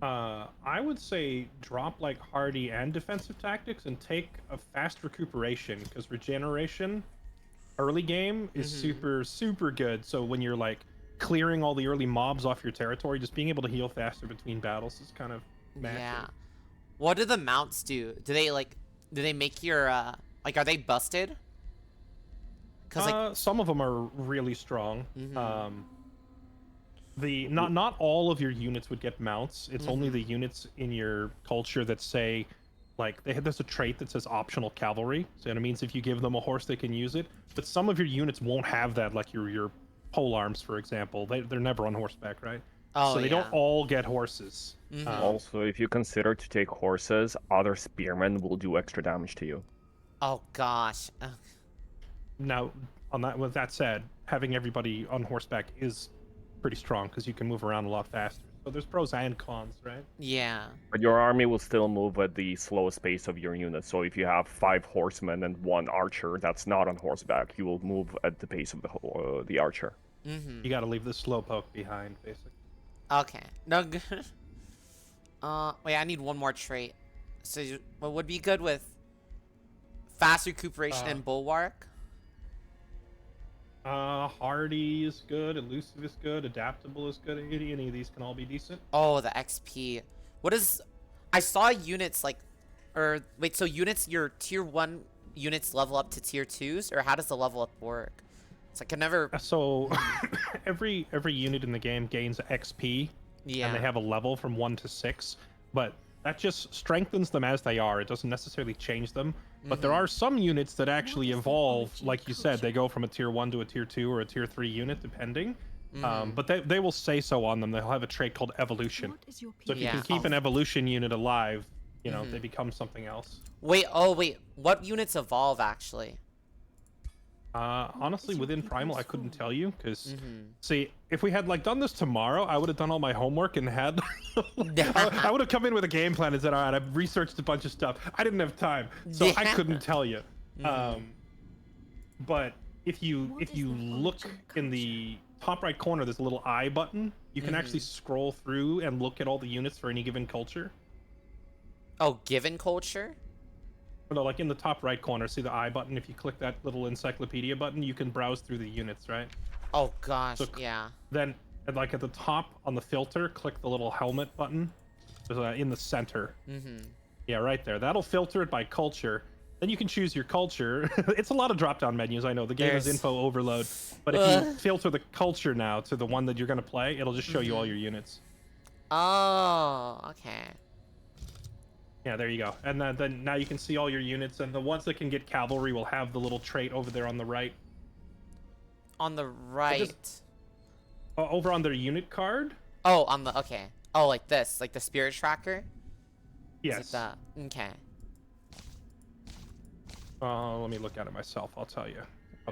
I would say drop like Hardy and defensive tactics and take a fast recuperation because regeneration early game is super good. So when you're like clearing all the early mobs off your territory, just being able to heal faster between battles is kind of massive. Yeah. What do the mounts do? Do they make your like are they busted? Cause some of them are really strong. Not all of your units would get mounts. It's only the units in your culture that say like there's a trait that says optional cavalry. So it means if you give them a horse they can use it. But some of your units won't have that, like your pole arms, for example. They're never on horseback, right? Oh, so they don't all get horses. Also, if you consider to take horses, other spearmen will do extra damage to you. Oh gosh. Now, with that said, having everybody on horseback is pretty strong because you can move around a lot faster. So there's pros and cons, right? Yeah. But your army will still move at the slowest pace of your unit. So if you have 5 horsemen and 1 archer that's not on horseback, you will move at the pace of the archer. Mm-hmm. You got to leave the slowpoke behind, basically. Okay. No good. Wait, I need one more trait. So what would be good with fast recuperation and bulwark? Hardy is good, elusive is good, adaptable is good. Any of these can all be decent. Oh, the XP. What is... I saw units like... Or, wait, so units, your tier 1 units level up to tier 2s? Or how does the level up work? It's like I never... So, every unit in the game gains XP. Yeah. And they have a level from 1 to 6. But that just strengthens them as they are. It doesn't necessarily change them. But there are some units that actually evolve, like you said, they go from a tier 1 to a tier 2 or a tier 3 unit, depending. But they will say so on them. They'll have a trait called evolution. So if you can keep an evolution unit alive, you know, they become something else. Wait, wait. What units evolve, actually? Honestly, within Primal, I couldn't tell you, because, see, if we had, like, done this tomorrow, I would have done all my homework and had... I would have come in with a game plan and said, all right, I've researched a bunch of stuff. I didn't have time, so I couldn't tell you. But if you look in the top right corner, there's a little eye button. You can actually scroll through and look at all the units for any given culture. Oh, given culture? No, like in the top right corner, see the I button? If you click that little encyclopedia button, you can browse through the units, right? Oh gosh, so, yeah. Then, like at the top on the filter, click the little helmet button. There's in the center. Yeah, right there. That'll filter it by culture. Then you can choose your culture. It's a lot of drop-down menus, I know. The game is info overload. But if you filter the culture now to the one that you're going to play, it'll just show you all your units. Oh, okay. Yeah, there you go. And then now you can see all your units, and the ones that can get cavalry will have the little trait over there on the right. On the right? Over on their unit card. Oh, on the... Okay. Oh, like this. Like the spirit tracker? Yes. Is it that? Okay. Let me look at it myself. I'll tell you.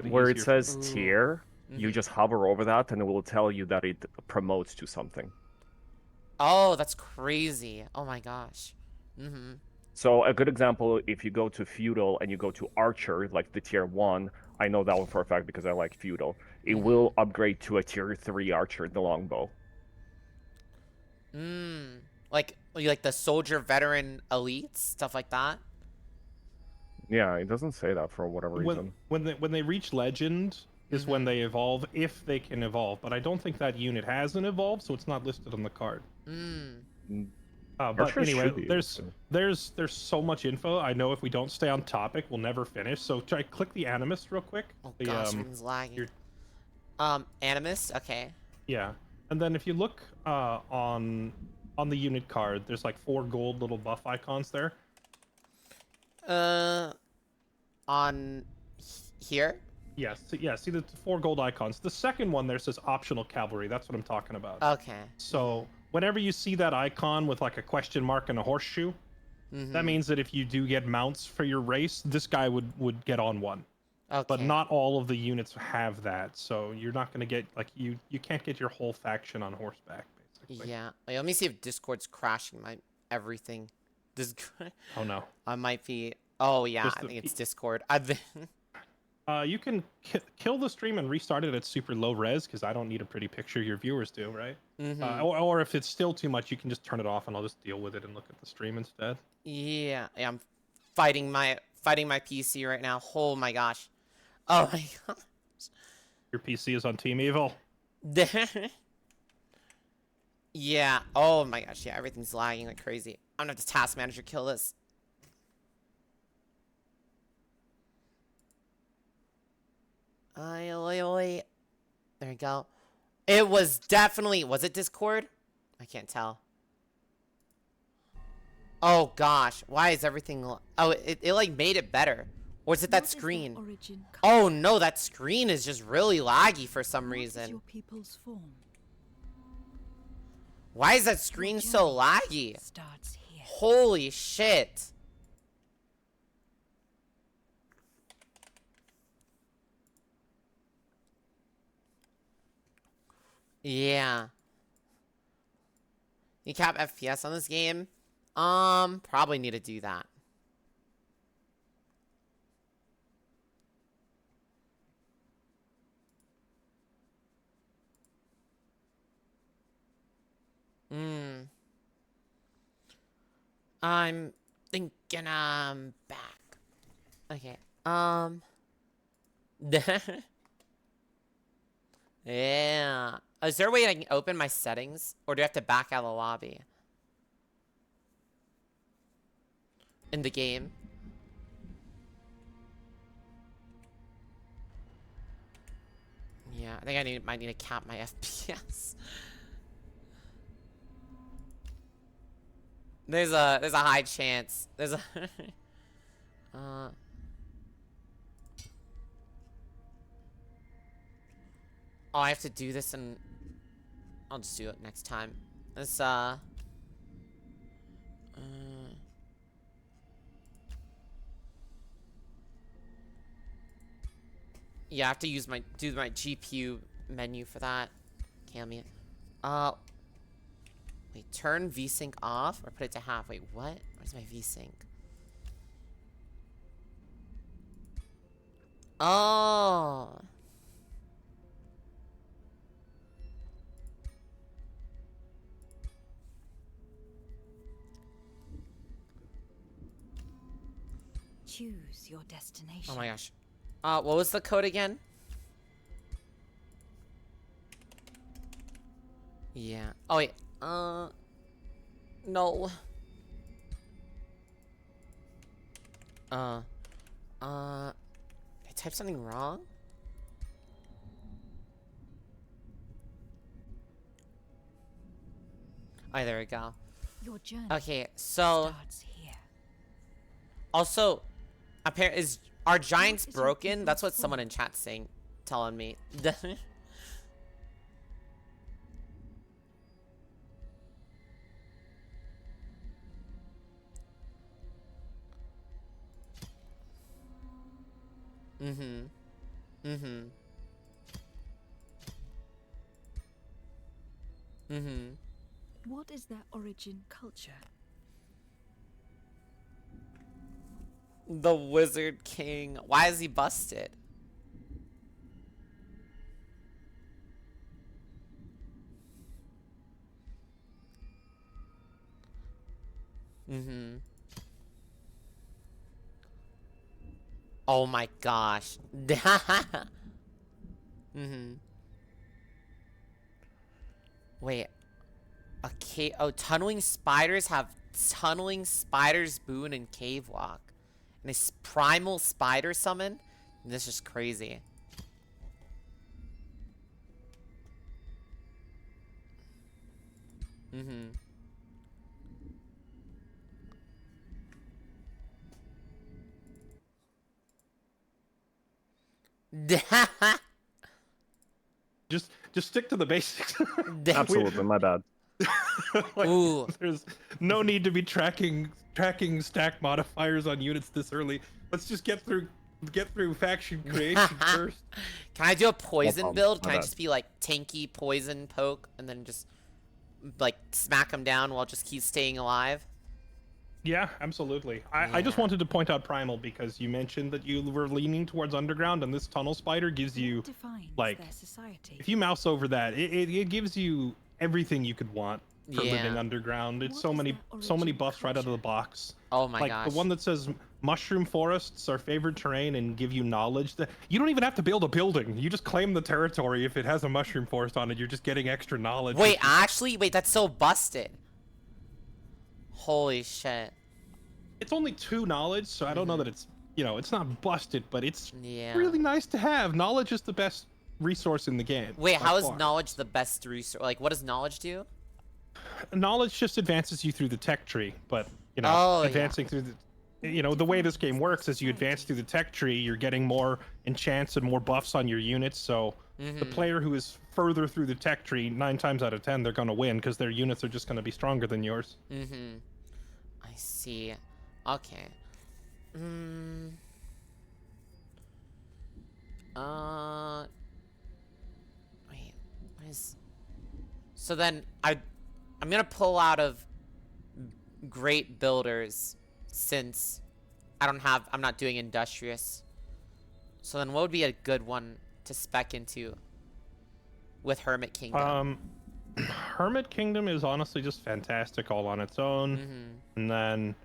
Where it says tier, you just hover over that, and it will tell you that it promotes to something. Oh, that's crazy. Oh my gosh. So a good example, if you go to feudal and you go to archer, like the tier 1, I know that one for a fact because I like feudal, it will upgrade to a tier 3 archer, the longbow. Like the soldier veteran elites, stuff like that? Yeah, it doesn't say that for whatever reason. When they reach legend is when they evolve, if they can evolve. But I don't think that unit hasn't evolved, so it's not listed on the card. But anyway, there's so much info. I know if we don't stay on topic, we'll never finish. So try click the animus real quick. Oh gosh, everything's lagging. Animus, okay. Yeah, and then if you look on the unit card, there's like 4 gold little buff icons there. On here? Yes, yeah. See the 4 gold icons. The second one there says optional cavalry. That's what I'm talking about. Okay. So whenever you see that icon with like a question mark and a horseshoe, that means that if you do get mounts for your race, this guy would get on one. Okay. But not all of the units have that, so you're not going to get like you can't get your whole faction on horseback, basically. Yeah. Wait, let me see if Discord's crashing my everything. Discord. Oh no. I might be. Oh yeah, I think it's Discord. I've been. You can kill the stream and restart it at super low res because I don't need a pretty picture. Your viewers do, right? Or if it's still too much, you can just turn it off and I'll just deal with it and look at the stream instead. Yeah, I'm fighting my PC right now. Oh my gosh. Oh my gosh. Your PC is on Team Evil. Yeah. Oh my gosh. Yeah, everything's lagging like crazy. I'm gonna have the task manager kill this. There we go. It was definitely... Was it Discord? I can't tell. Oh gosh. Why is everything... Oh, it like made it better. Or is it that screen? Oh no, that screen is just really laggy for some reason. Why is that screen so laggy? Holy shit. Yeah. You cap FPS on this game? Probably need to do that. I'm thinking I'm back. Okay. Yeah. Is there a way I can open my settings? Or do I have to back out of the lobby? In the game? Yeah, I think I might need to cap my FPS. There's a high chance. There's a oh, I have to do this and I'll just do it next time. This yeah, I have to use my GPU menu for that. Cammy. Wait, turn VSync off or put it to half. Wait, what? Where's my VSync? Oh. Choose your destination. Oh my gosh. What was the code again? Yeah. Oh wait. No. Did I type something wrong? Oh, there we go. Your journey Okay, so starts here. also, apparently, are giants broken? That's what someone in chat's saying, telling me. Mm-hmm. Mm-hmm. Mm-hmm. What is their origin culture? The Wizard King. Why is he busted? Mm-hmm. Oh my gosh. Mm-hmm. Wait. Okay. Oh, tunneling spiders have tunneling spiders boon and cave walk. And a primal spider summon? This is crazy. Mm-hmm. Just stick to the basics. Absolutely, my bad. Like, ooh. There's no need to be tracking stack modifiers on units this early. Let's just get through faction creation first. Can I do a poison build? Can My I bad. just be like tanky poison poke and then just like smack them down while just keep staying alive? Yeah, absolutely. I just wanted to point out Primal because you mentioned that you were leaning towards underground, and this tunnel spider gives you, like, Their society. if you mouse over that, it gives you everything you could want for Yeah. living underground. It's What so is many their buffs right out of the box. Oh my Like gosh. the one that says mushroom forests are favored terrain and give you knowledge. That you don't even have to build a building. You just claim the territory. If it has a mushroom forest on it, you're just getting extra knowledge. Wait, actually? Wait, that's so busted. Holy shit. It's only 2 knowledge, so I don't know that it's, it's not busted, but it's Yeah. really nice to have. Knowledge is the best resource in the game. Wait, by how is far. knowledge the best resource? Like, what does knowledge do? Knowledge just advances you through the tech tree, but Oh, yeah. advancing through the the way this game works is you advance through the tech tree, you're getting more enchants and more buffs on your units, so the player who is further through the tech tree, 9 times out of 10 they're going to win because their units are just going to be stronger than yours. Mm-hmm. I see. Okay. Wait, what is... So then I'm gonna pull out of great builders since I'm not doing industrious. So then what would be a good one to spec into with Hermit Kingdom? Hermit Kingdom is honestly just fantastic all on its own. And then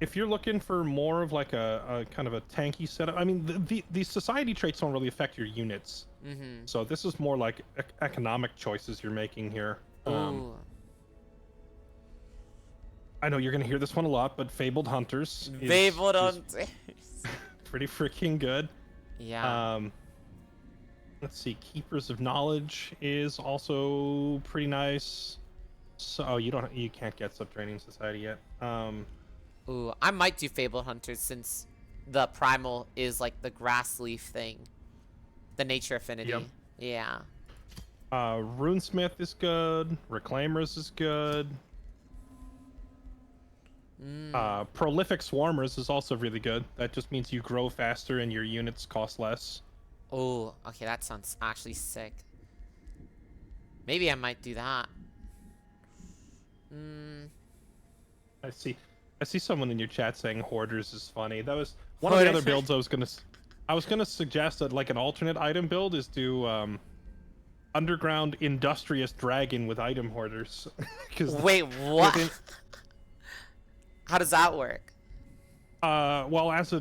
if you're looking for more of like a kind of a tanky setup, I mean, the society traits don't really affect your units. So this is more like economic choices you're making here. Ooh. I know you're gonna hear this one a lot, but Fabled Hunters is pretty freaking good. Yeah. Let's see, Keepers of Knowledge is also pretty nice. So you can't get Subterranean Society yet. Ooh, I might do Fabled Hunters since the primal is like the grass leaf thing. The nature affinity. Yep. Yeah. Runesmith is good. Reclaimers is good. Prolific Swarmers is also really good. That just means you grow faster and your units cost less. Oh, okay, that sounds actually sick. Maybe I might do that. I see someone in your chat saying Hoarders is funny. That was one of the other builds I was gonna suggest that like an alternate item build is do Underground Industrious Dragon with item hoarders. Wait, what? How does that work? Well, as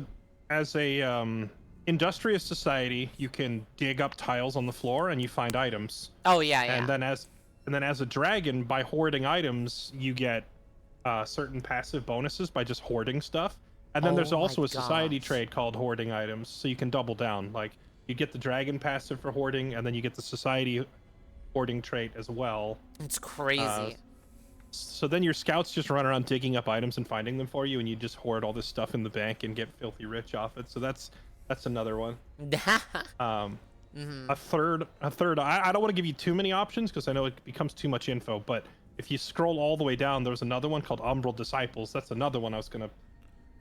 a industrious society, you can dig up tiles on the floor and you find items. Oh yeah, yeah. And then as a dragon, by hoarding items, you get certain passive bonuses by just hoarding stuff. And then there's also a society trait called hoarding items, so you can double down. Like you get the dragon passive for hoarding, and then you get the society hoarding trait as well. It's crazy. So then your scouts just run around digging up items and finding them for you, and you just hoard all this stuff in the bank and get filthy rich off it. So that's another one. A third. I don't want to give you too many options because I know it becomes too much info. But if you scroll all the way down, there's another one called Umbral Disciples. That's another one I was gonna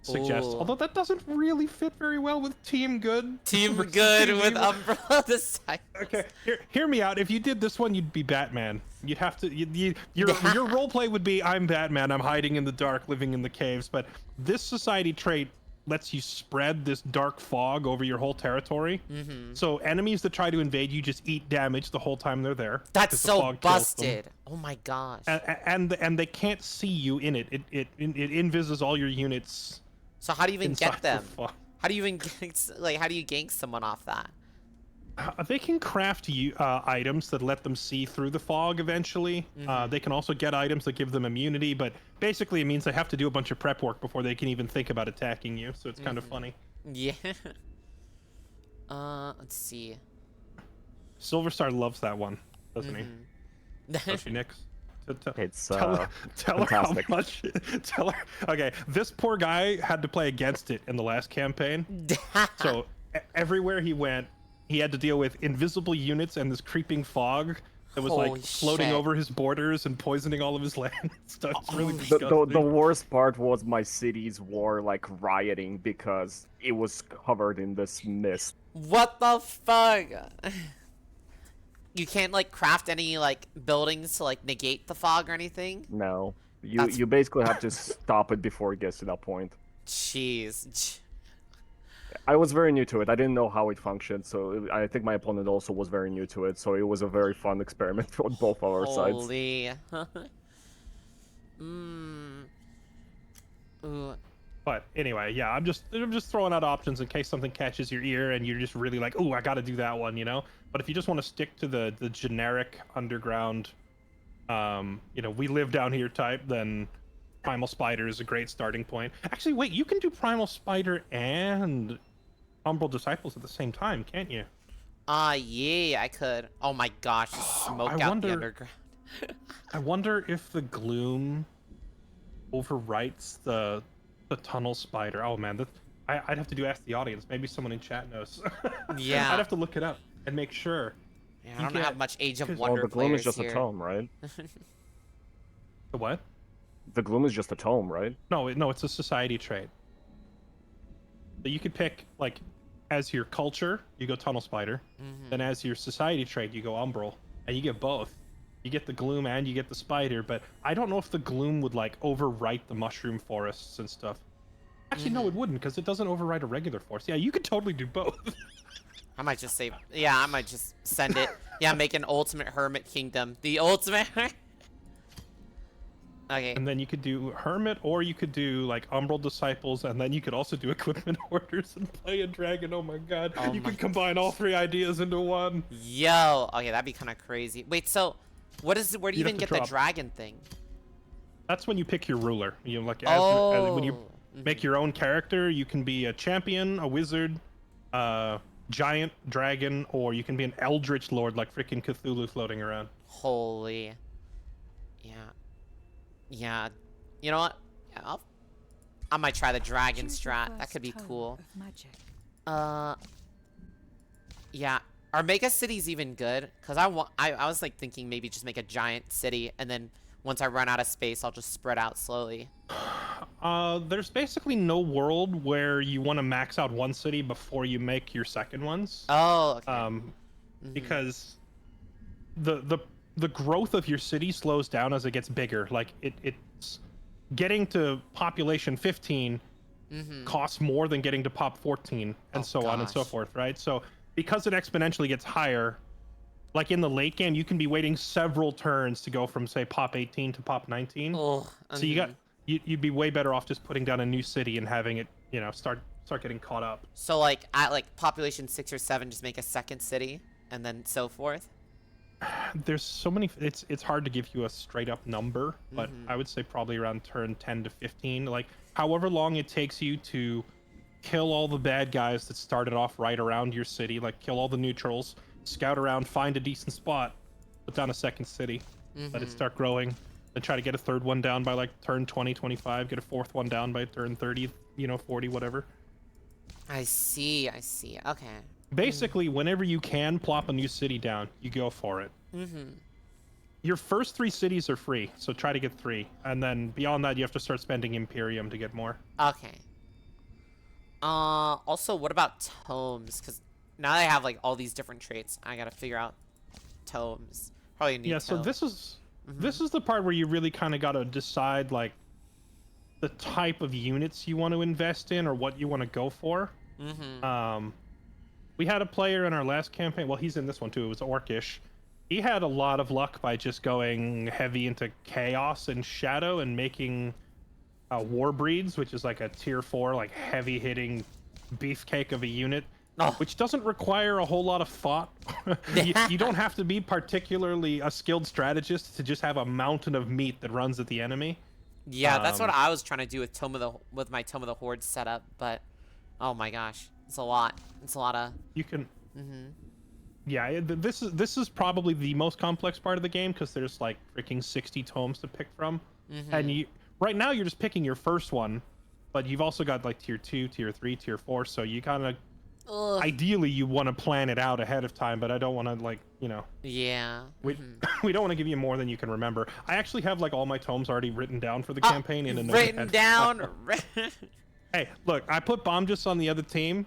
suggest. Ooh. Although that doesn't really fit very well with Team Good. Team Good with Umbral Disciples. Okay, hear me out. If you did this one, you'd be Batman. You'd have to. Your roleplay would be I'm Batman. I'm hiding in the dark, living in the caves. But this society trait lets you spread this dark fog over your whole territory. So enemies that try to invade you just eat damage the whole time they're there. That's so busted. Oh my gosh. And they can't see you in it. It invises all your units. So how do you even get them? How do you even how do you gank someone off that? They can craft items that let them see through the fog eventually. They can also get items that give them immunity, but basically it means they have to do a bunch of prep work before they can even think about attacking you, so it's kind of funny. Yeah. Let's see. Silverstar loves that one, doesn't he? Does he, Nix? Tell her how much. Tell her. Okay, this poor guy had to play against it in the last campaign. So everywhere he went, he had to deal with invisible units and this creeping fog that was like floating over his borders and poisoning all of his land and stuff. It's really disgusting. The worst part was my cities were like rioting because it was covered in this mist. What the fuck? You can't like craft any like buildings to like negate the fog or anything? No. You basically have to stop it before it gets to that point. Jeez. I was very new to it. I didn't know how it functioned, so I think my opponent also was very new to it, so it was a very fun experiment on both our sides. Holy. But anyway, yeah, I'm just throwing out options in case something catches your ear and you're just really like, ooh, I gotta do that one, you know? But if you just want to stick to the generic underground, we live down here type, then Primal Spider is a great starting point. Actually, wait, you can do Primal Spider and Umbral Disciples at the same time, can't you? Yeah, I could. Oh my gosh, smoke out the underground. I wonder if the Gloom overwrites the Tunnel Spider. Oh man, I'd have to ask the audience. Maybe someone in chat knows. Yeah. I'd have to look it up and make sure. Yeah, I don't have much Age of Wonder the Gloom is players just a here. tome, right? The what? The Gloom is just a tome, right? No, it's a society trait. So you could pick, like, as your culture, you go Tunnel Spider. Then as your society trait, you go Umbral. And you get both. You get the gloom and you get the spider, but I don't know if the gloom would like overwrite the mushroom forests and stuff. Actually, no, it wouldn't, because it doesn't overwrite a regular forest. Yeah, you could totally do both. I might just say, yeah, I might just send it. Yeah, make an ultimate hermit kingdom. The ultimate. Okay. And then you could do hermit, or you could do like umbral disciples, and then you could also do equipment hoarders and play a dragon. Oh my god, you could combine all 3 ideas into one. Yo, okay, that'd be kind of crazy. Wait, so where do you even get the dragon thing? That's when you pick your ruler. You like as when you make your own character, you can be a champion, a wizard, giant dragon, or you can be an eldritch lord like freaking Cthulhu floating around. Holy. Yeah. Yeah. You know what? Yeah, I might try the dragon strat. That could be cool. Yeah. Are mega cities even good? Because I was like thinking maybe just make a giant city, and then once I run out of space, I'll just spread out slowly. There's basically no world where you want to max out one city before you make your second ones. Oh, okay. Because the growth of your city slows down as it gets bigger. Like it's getting to population 15 costs more than getting to pop 14, and so on and so forth, right? So because it exponentially gets higher, like in the late game, you can be waiting several turns to go from say pop 18 to pop 19. So you'd be way better off just putting down a new city and having it, you know, start getting caught up. So like at like population 6 or 7, just make a second city, and then so forth. There's so many. It's hard to give you a straight up number, but I would say probably around turn 10 to 15. Like however long it takes you to kill all the bad guys that started off right around your city, like kill all the neutrals, scout around, find a decent spot, put down a second city, let it start growing, then try to get a third one down by like turn 20, 25, get a fourth one down by turn 30, 40, whatever. I see. Okay. Basically, whenever you can plop a new city down, you go for it. Your first 3 cities are free, so try to get 3, and then beyond that, you have to start spending Imperium to get more. Okay. Also, what about tomes? Because now I have like all these different traits, I gotta figure out tomes. Probably need. Yeah. So this is the part where you really kind of gotta decide like the type of units you want to invest in or what you want to go for. We had a player in our last campaign. Well, he's in this one too. It was Orcish. He had a lot of luck by just going heavy into Chaos and Shadow and making War Breeds, which is like a tier 4, like heavy hitting beefcake of a unit, which doesn't require a whole lot of thought. You don't have to be particularly a skilled strategist to just have a mountain of meat that runs at the enemy. Yeah, that's what I was trying to do with my Tome of the Horde setup, but oh my gosh, it's a lot. It's a lot of. You can. Yeah, this is probably the most complex part of the game because there's like freaking 60 tomes to pick from, and right now you're just picking your first one, but you've also got like tier 2, tier 3, tier 4, so you kind of. Ideally, you want to plan it out ahead of time, but I don't want to like, you know. Yeah. We don't want to give you more than you can remember. I actually have like all my tomes already written down for the campaign in a notepad. Written down. Hey, look, I put Bomjus on the other team.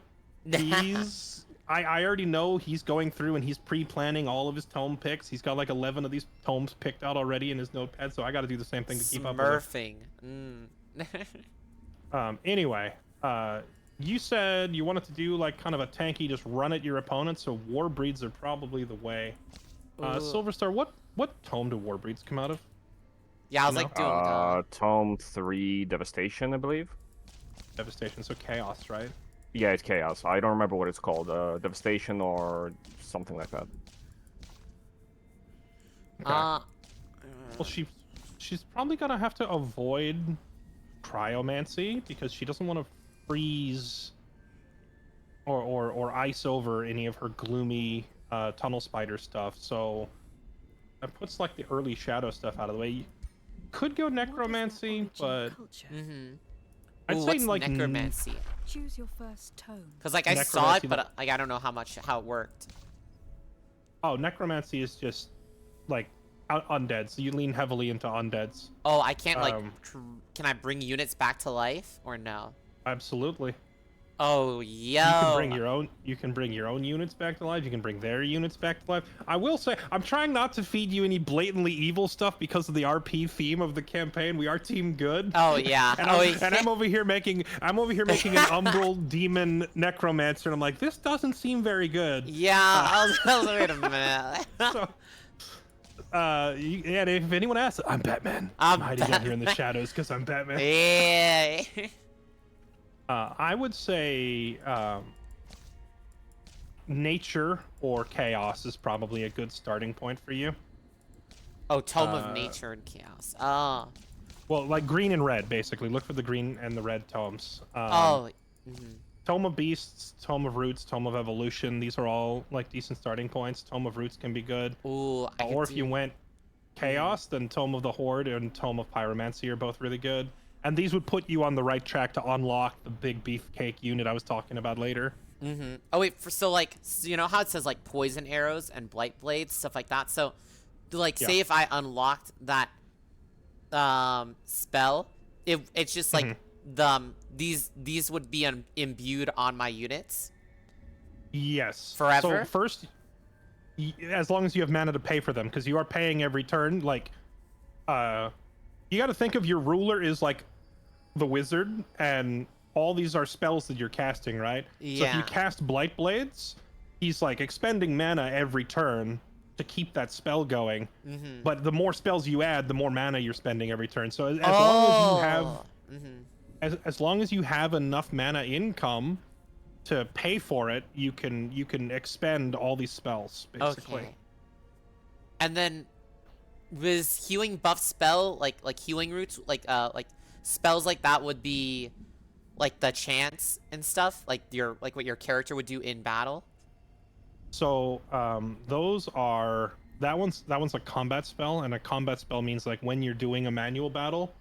I already know he's going through and he's pre-planning all of his tome picks. He's got like 11 of these tomes picked out already in his notepad, so I got to do the same thing to keep up with him. Anyway, you said you wanted to do like kind of a tanky, just run at your opponent, so War Breeds are probably the way. Silverstar, what tome do War Breeds come out of? Yeah, I was like doing Tome 3 Devastation, I believe. Devastation, so Chaos, right? Yeah, it's Chaos. I don't remember what it's called. Devastation or something like that. Okay. Well, she's probably gonna have to avoid Cryomancy because she doesn't want to freeze or ice over any of her gloomy tunnel spider stuff. So that puts like the early shadow stuff out of the way. You could go Necromancy, but I'd say like Necromancy. Choose your first tone. Because like I saw it, but like I don't know how it worked. Oh, Necromancy is just like undead, so you lean heavily into undeads. Oh, I can't like. Can I bring units back to life or no? Absolutely. Oh, yo. You can bring your own. You can bring your own units back to life. You can bring their units back to life. I will say, I'm trying not to feed you any blatantly evil stuff because of the RP theme of the campaign. We are team good. Oh yeah. And I'm over here making. I'm over here making an umbral demon necromancer, and I'm like, this doesn't seem very good. Yeah. I was wait a minute. So, and if anyone asks, I'm Batman. I'm hiding down here in the shadows because I'm Batman. Yeah. I would say nature or chaos is probably a good starting point for you. Oh, Tome of Nature and Chaos. Oh. Well, like green and red, basically. Look for the green and the red tomes. Tome of Beasts, Tome of Roots, Tome of Evolution. These are all like decent starting points. Tome of Roots can be good. Ooh, or if you went Chaos, then Tome of the Horde and Tome of Pyromancy are both really good. And these would put you on the right track to unlock the big beefcake unit I was talking about later. Oh wait, so like, you know how it says like poison arrows and blight blades, stuff like that. So, like, say if I unlocked that spell, it's just like these would be imbued on my units. Yes. Forever. So first, as long as you have mana to pay for them, because you are paying every turn. Like, you got to think of your ruler is like the wizard, and all these are spells that you're casting, right? Yeah. So if you cast Blight Blades, he's like expending mana every turn to keep that spell going. But the more spells you add, the more mana you're spending every turn. So as long as you have, as long as you have enough mana income to pay for it, you can expend all these spells basically. Okay. And then, was healing buff spell like healing roots like spells like that would be like the chance and stuff, like what your character would do in battle? So those are that one's a combat spell, and a combat spell means like when you're doing a manual battle,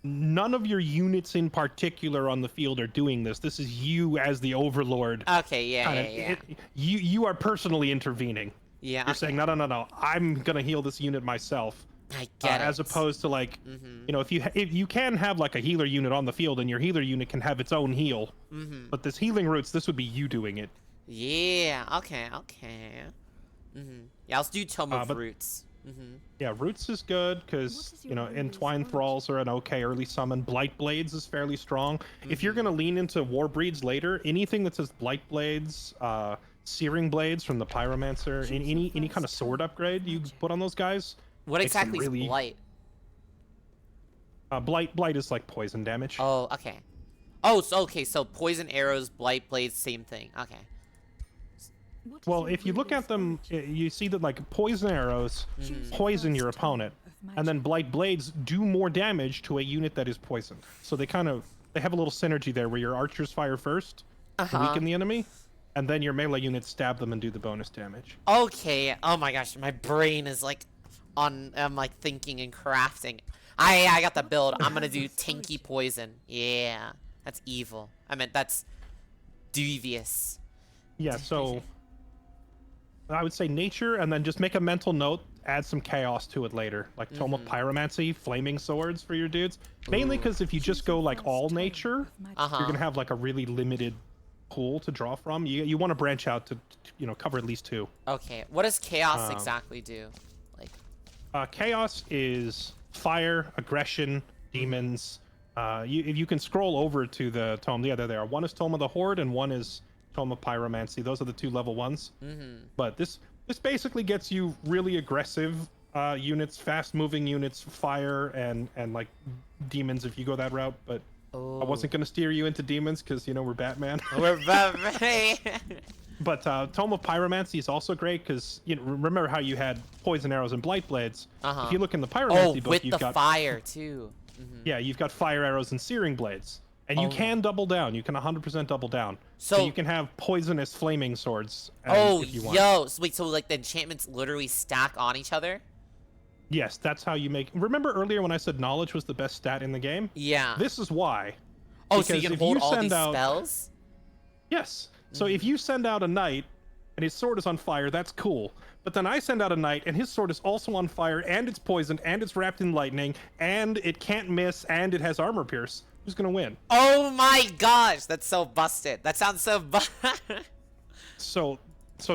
none of your units in particular on the field are doing this. This is you as the overlord. Okay, yeah. You are personally intervening. Yeah. You're saying no. I'm gonna heal this unit myself. I get it. As opposed to like, you know, if you can have like a healer unit on the field, and your healer unit can have its own heal. But this healing roots, this would be you doing it. Yeah. Okay. Yeah, let's do Tome of Roots. Yeah, Roots is good because, you know, Entwined Thralls are an okay early summon. Blight Blades is fairly strong. If you're going to lean into War Breeds later, anything that says Blight Blades, Searing Blades from the Pyromancer, any kind of sword upgrade you put on those guys. What exactly is Blight? Blight is like poison damage. Oh, okay. Oh, so poison arrows, Blight Blades, same thing. Okay. Well, if you look at them, you see that like poison arrows poison your opponent, and then Blight Blades do more damage to a unit that is poisoned. So they have a little synergy there where your archers fire first to weaken the enemy, and then your melee units stab them and do the bonus damage. Okay. Oh my gosh, my brain is like I'm like thinking and crafting. I got the build. I'm gonna do tanky poison. Yeah, that's evil. I meant that's devious. Yeah, so I would say nature, and then just make a mental note, add some chaos to it later, like Tome of Pyromancy, flaming swords for your dudes. Mainly because if you just go like all nature, you're gonna have like a really limited pool to draw from. You want to branch out to you know, cover at least two. Okay, what does chaos exactly do? Like, chaos is fire, aggression, demons. If you can scroll over to the tome, yeah, there they are. One is Tome of the Horde, and one is Tome of Pyromancy. Those are the two level ones. But this basically gets you really aggressive units, fast moving units, fire and like demons if you go that route. But I wasn't gonna steer you into demons because, you know, we're Batman. We're Batman. But Tome of Pyromancy is also great because, you know, remember how you had poison arrows and blight blades. If you look in the Pyromancy book, you've got fire too. Yeah, you've got fire arrows and searing blades. And you can double down. You can 100% double down. So you can have poisonous flaming swords. If you want. Yo, so wait, so like the enchantments literally stack on each other? Yes, that's how you make. Remember earlier when I said knowledge was the best stat in the game? Yeah. This is why. Oh, so you can hold all these spells? Yes. So if you send out a knight and his sword is on fire, that's cool. But then I send out a knight and his sword is also on fire and it's poisoned and it's wrapped in lightning and it can't miss and it has armor pierce. Who's gonna win? Oh my gosh, that's so busted. That sounds so So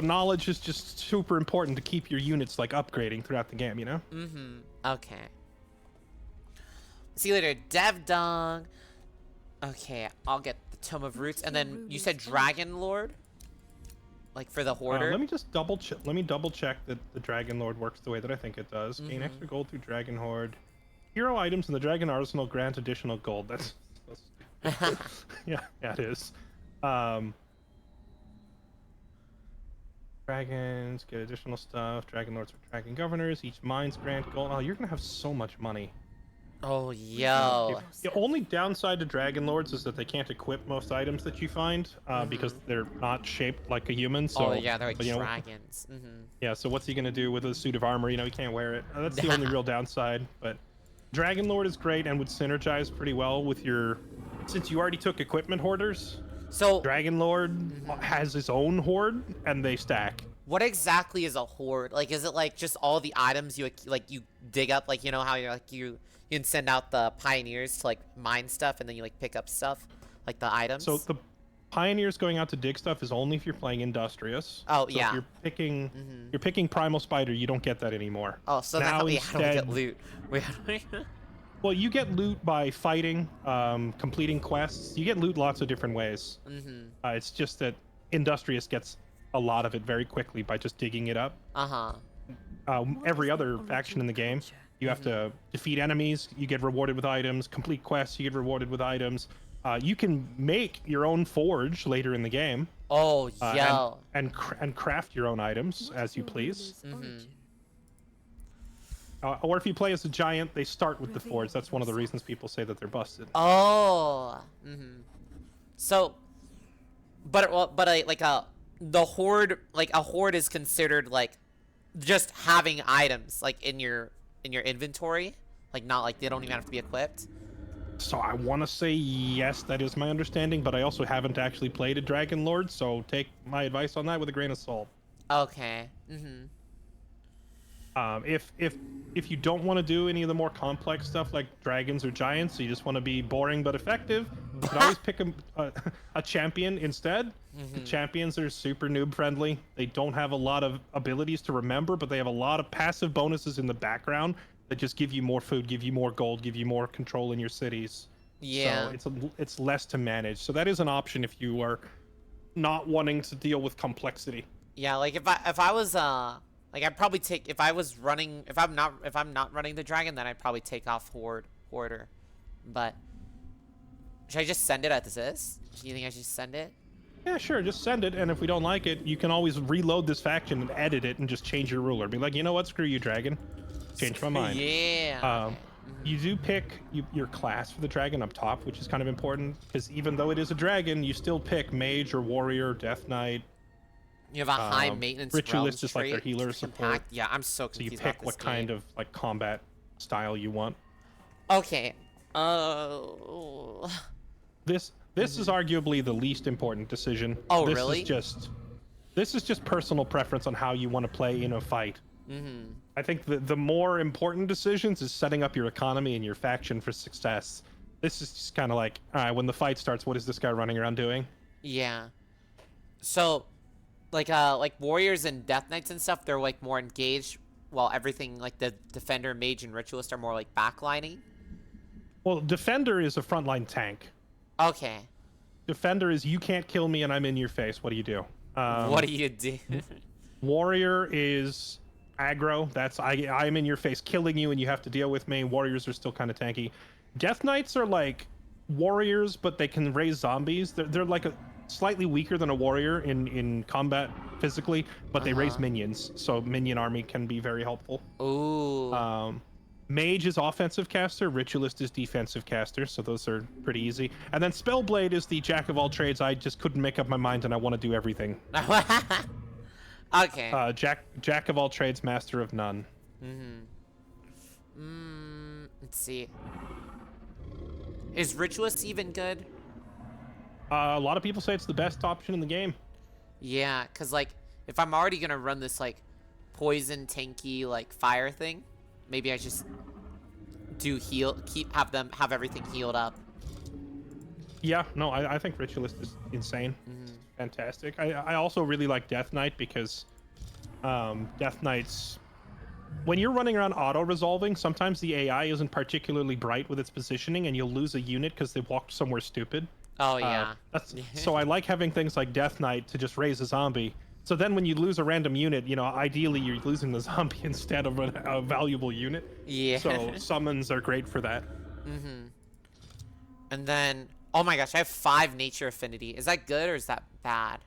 knowledge is just super important to keep your units like upgrading throughout the game, you know? Okay. See you later, Dev Dong. Okay, I'll get the Tome of Roots, and then you said Dragon Lord, like for the Hoarder. Let me just double check. Let me double check that the Dragon Lord works the way that I think it does. Gain extra gold through Dragon Horde. Hero items in the Dragon Arsenal grant additional gold. That's yeah, it is. Dragons get additional stuff. Dragon Lords for Dragon Governors. Each mines grant gold. Oh, you're gonna have so much money. Oh, yo. The only downside to Dragon Lords is that they can't equip most items that you find because they're not shaped like a human. So, oh, yeah, they're like dragons. Yeah, so what's he going to do with a suit of armor? You know, he can't wear it. That's the only real downside. But Dragon Lord is great and would synergize pretty well with your... Since you already took equipment hoarders, so Dragon Lord has his own horde and they stack. What exactly is a horde? Like, is it like just all the items you like you dig up? Like, you know how you're like you can send out the pioneers to like mine stuff and then you like pick up stuff, like the items. So the pioneers going out to dig stuff is only if you're playing industrious. Oh, so yeah. If you're picking primal spider, you don't get that anymore. Oh, so now instead, how do we get loot? Well, you get loot by fighting, completing quests. You get loot lots of different ways. It's just that industrious gets a lot of it very quickly by just digging it up. Every other faction in the game, you have to defeat enemies, you get rewarded with items, complete quests, you get rewarded with items. You can make your own forge later in the game. Oh, yeah. And craft your own items as you please. Or if you play as a giant, they start with the forge. That's one of the reasons people say that they're busted. Oh. So, but like the horde, like a horde is considered like just having items like in your inventory, like not like they don't even have to be equipped. So I want to say yes, that is my understanding, but I also haven't actually played a Dragon Lord, so take my advice on that with a grain of salt. Okay. If you don't want to do any of the more complex stuff like dragons or giants, so you just want to be boring but effective, you can always pick a champion instead. The champions are super noob friendly. They don't have a lot of abilities to remember, but they have a lot of passive bonuses in the background that just give you more food, give you more gold, give you more control in your cities. Yeah. So it's less to manage. So that is an option if you are not wanting to deal with complexity. Yeah, like if I was like I'd probably take if I'm not running the dragon, then I'd probably take off hoarder. But should I just send it as this? Do you think I should send it? Yeah, sure, just send it, and if we don't like it, you can always reload this faction and edit it and just change your ruler. Be like, you know what, screw you, dragon. Change my mind. Yeah. You do pick your class for the dragon up top, which is kind of important, because even though it is a dragon, you still pick mage or warrior, death knight. You have a high maintenance ritualist is like their healer support. Yeah, I'm so confused. So you pick what kind of like combat style you want. Okay. This is arguably the least important decision. Oh, this really? This is just personal preference on how you want to play in a fight. I think the more important decisions is setting up your economy and your faction for success. This is just kind of like, all right, when the fight starts, what is this guy running around doing? Yeah. So, like warriors and death knights and stuff, they're like more engaged, while everything like the defender, mage, and ritualist are more like backlining. Well, defender is a frontline tank. Okay. Defender is you can't kill me and I'm in your face. What do you do? What do you do? Warrior is aggro. That's I'm in your face killing you and you have to deal with me. Warriors are still kind of tanky. Death Knights are like warriors, but they can raise zombies. They're like slightly weaker than a warrior in combat physically, but they raise minions. So minion army can be very helpful. Ooh. Mage is offensive caster, Ritualist is defensive caster, so those are pretty easy. And then Spellblade is the jack of all trades. I just couldn't make up my mind and I want to do everything. Okay. Jack of all trades, master of none. Let's see. Is Ritualist even good? A lot of people say it's the best option in the game. Yeah, because like if I'm already gonna run this like poison tanky like fire thing, maybe I just do have everything healed up. Yeah, no, I think Ritualist is insane. It's fantastic. I also really like Death Knight because Death Knight's when you're running around auto-resolving, sometimes the AI isn't particularly bright with its positioning, and you'll lose a unit because they walked somewhere stupid. Oh, yeah. So I like having things like Death Knight to just raise a zombie. So then when you lose a random unit, you know, ideally you're losing the zombie instead of a valuable unit. Yeah. So summons are great for that. And then, oh my gosh, I have 5 nature affinity. Is that good or is that bad?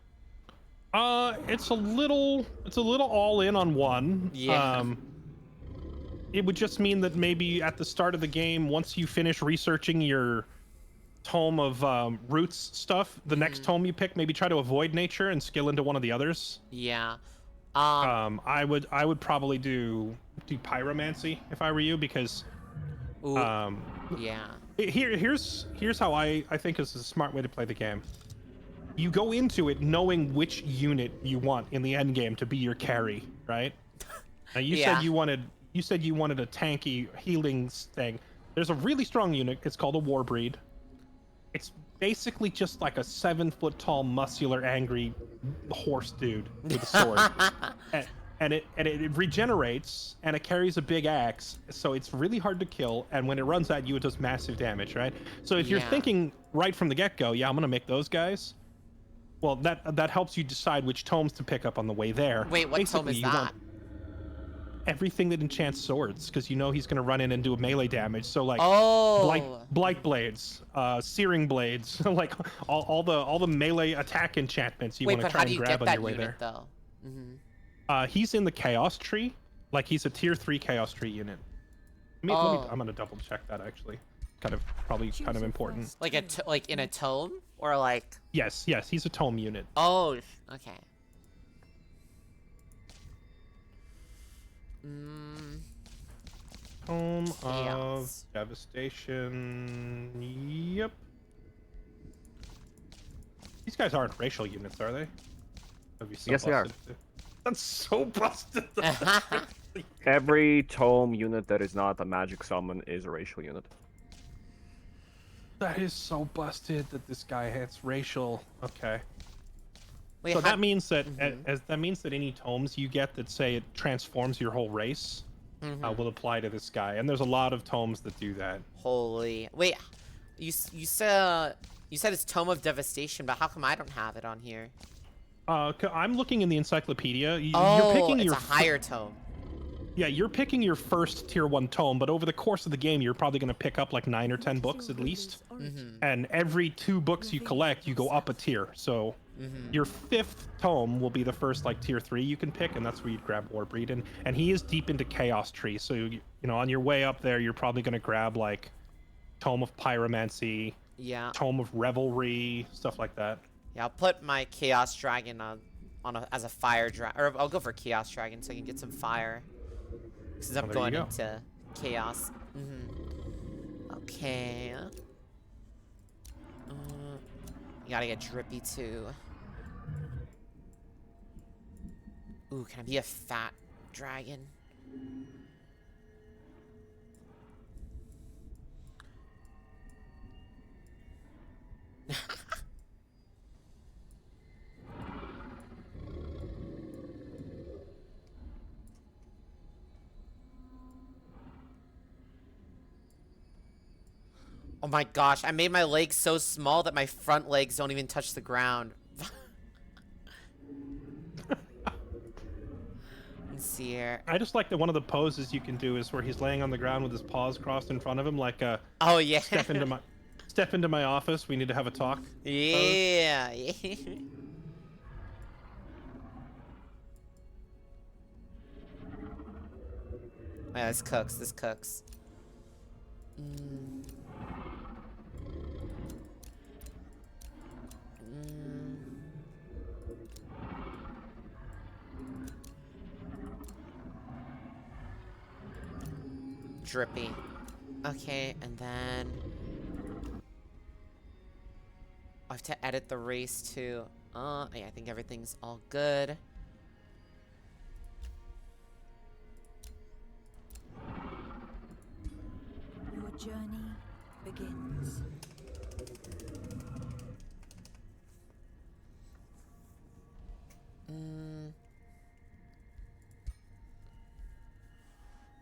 It's a little all in on one. Yeah. It would just mean that maybe at the start of the game, once you finish researching your tome of roots stuff, the next tome you pick, maybe try to avoid nature and skill into one of the others. Yeah. I would probably do pyromancy if I were you, because yeah. Here's how I think is a smart way to play the game. You go into it knowing which unit you want in the end game to be your carry, right? Now you said you wanted a tanky healing thing. There's a really strong unit. It's called a Warbreed. It's basically just like a 7-foot tall, muscular, angry horse dude with a sword. and it regenerates, and it carries a big axe, so it's really hard to kill, and when it runs at you, it does massive damage, right? So if you're thinking right from the get-go, yeah, I'm gonna make those guys, well, that helps you decide which tomes to pick up on the way there. Wait, what tome is that? Everything that enchants swords, because you know he's going to run in and do a melee damage. So like blight blades, searing blades, like all the melee attack enchantments you want to try and grab on your way there. Though? He's in the chaos tree, like he's a tier 3 chaos tree unit. I'm gonna double check that actually. Probably kind of important. Like like in a tome or like? Yes, he's a tome unit. Oh, okay. Tome of Devastation. Yep. These guys aren't racial units, are they? Yes, they are. That's so busted. Every tome unit that is not a magic summon is a racial unit. That is so busted that this guy hits racial. Okay. Wait, so that means that that means that any tomes you get that say it transforms your whole race will apply to this guy, and there's a lot of tomes that do that. Holy wait, you said it's Tome of Devastation, but how come I don't have it on here? I'm looking in the encyclopedia. You're picking it's a higher tome. Yeah, you're picking your first tier 1 tome, but over the course of the game, you're probably going to pick up like 9 or 10 books at least. And every 2 books you collect, you go up a tier. So your 5th tome will be the first like tier 3 you can pick, and that's where you'd grab Warbreed. And he is deep into Chaos Tree, so you know on your way up there, you're probably going to grab like Tome of Pyromancy, Tome of Revelry, stuff like that. Yeah, I'll put my Chaos Dragon as a fire dragon, or I'll go for Chaos Dragon so I can get some fire. Since I'm going into chaos. Okay. You gotta get drippy too. Ooh, can I be a fat dragon? Oh my gosh, I made my legs so small that my front legs don't even touch the ground. Let's see here. I just like that one of the poses you can do is where he's laying on the ground with his paws crossed in front of him, like a oh yeah, step into my office. We need to have a talk. Yeah. Yeah, this cooks. Drippy. Okay, and then I have to edit the race too. Yeah, I think everything's all good. Your journey begins.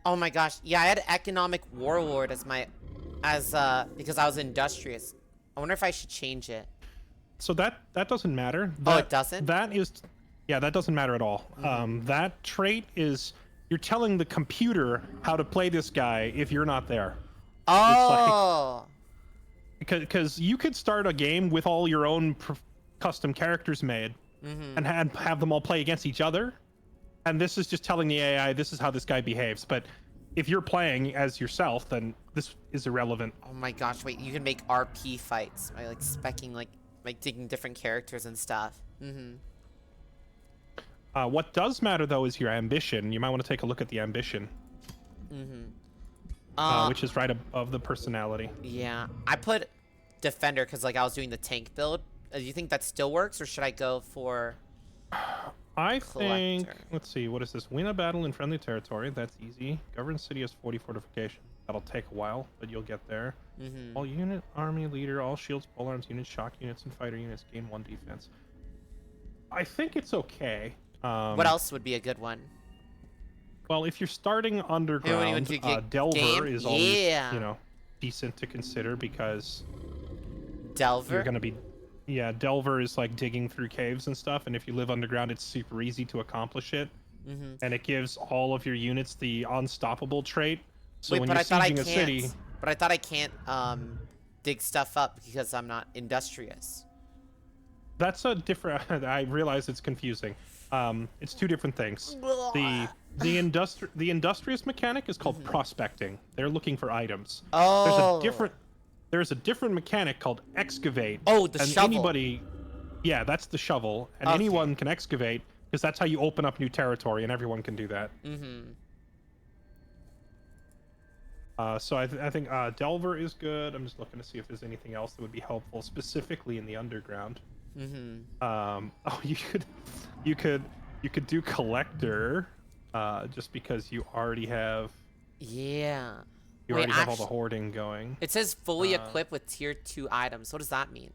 Oh my gosh. Yeah, I had economic warlord as my, because I was industrious. I wonder if I should change it. So that doesn't matter. Oh, it doesn't? That is, yeah, that doesn't matter at all. That trait is, you're telling the computer how to play this guy if you're not there. Oh. Because you could start a game with all your own custom characters made, and have them all play against each other, and this is just telling the AI this is how this guy behaves. But if you're playing as yourself, then this is irrelevant. Oh my gosh! Wait, you can make RP fights by like specking like taking different characters and stuff. What does matter though is your ambition. You might want to take a look at the ambition. Which is right above the personality. Yeah, I put defender because like I was doing the tank build. Do you think that still works, or should I go for? I think. Let's see. What is this? Win a battle in friendly territory. That's easy. Govern city has 40 fortification. That'll take a while, but you'll get there. All unit, army leader, all shields, polearms units, shock units, and fighter units gain 1 defense. I think it's okay. What else would be a good one? Well, if you're starting underground, Delver is always, you know, decent to consider because Delver? You're gonna be, yeah, Delver is like digging through caves and stuff, and if you live underground, it's super easy to accomplish it. And it gives all of your units the unstoppable trait. So Wait, when but you're I thought I sieging a can't. city, But I thought I can't dig stuff up because I'm not industrious. that's a different. I realize it's confusing. It's 2 different things. The industrious mechanic is called prospecting. They're looking for items. Oh. There's a different mechanic called excavate. Oh, the shovel. Anybody, yeah, that's the shovel, and anyone can excavate because that's how you open up new territory, and everyone can do that. So I think Delver is good. I'm just looking to see if there's anything else that would be helpful, specifically in the underground. Oh, you could do collector, just because you already have. Yeah. You already have all the hoarding going. It says fully equipped with tier 2 items. What does that mean?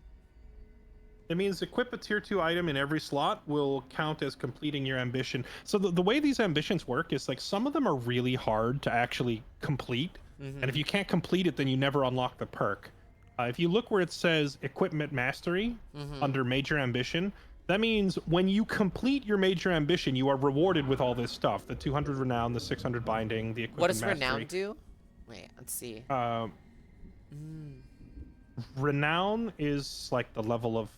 It means equip a tier 2 item in every slot will count as completing your ambition. So the way these ambitions work is like some of them are really hard to actually complete. And if you can't complete it, then you never unlock the perk. If you look where it says equipment mastery under major ambition, that means when you complete your major ambition, you are rewarded with all this stuff. The 200 renown, the 600 binding, the equipment mastery. What does renown do? Wait, let's see. Renown is like the level of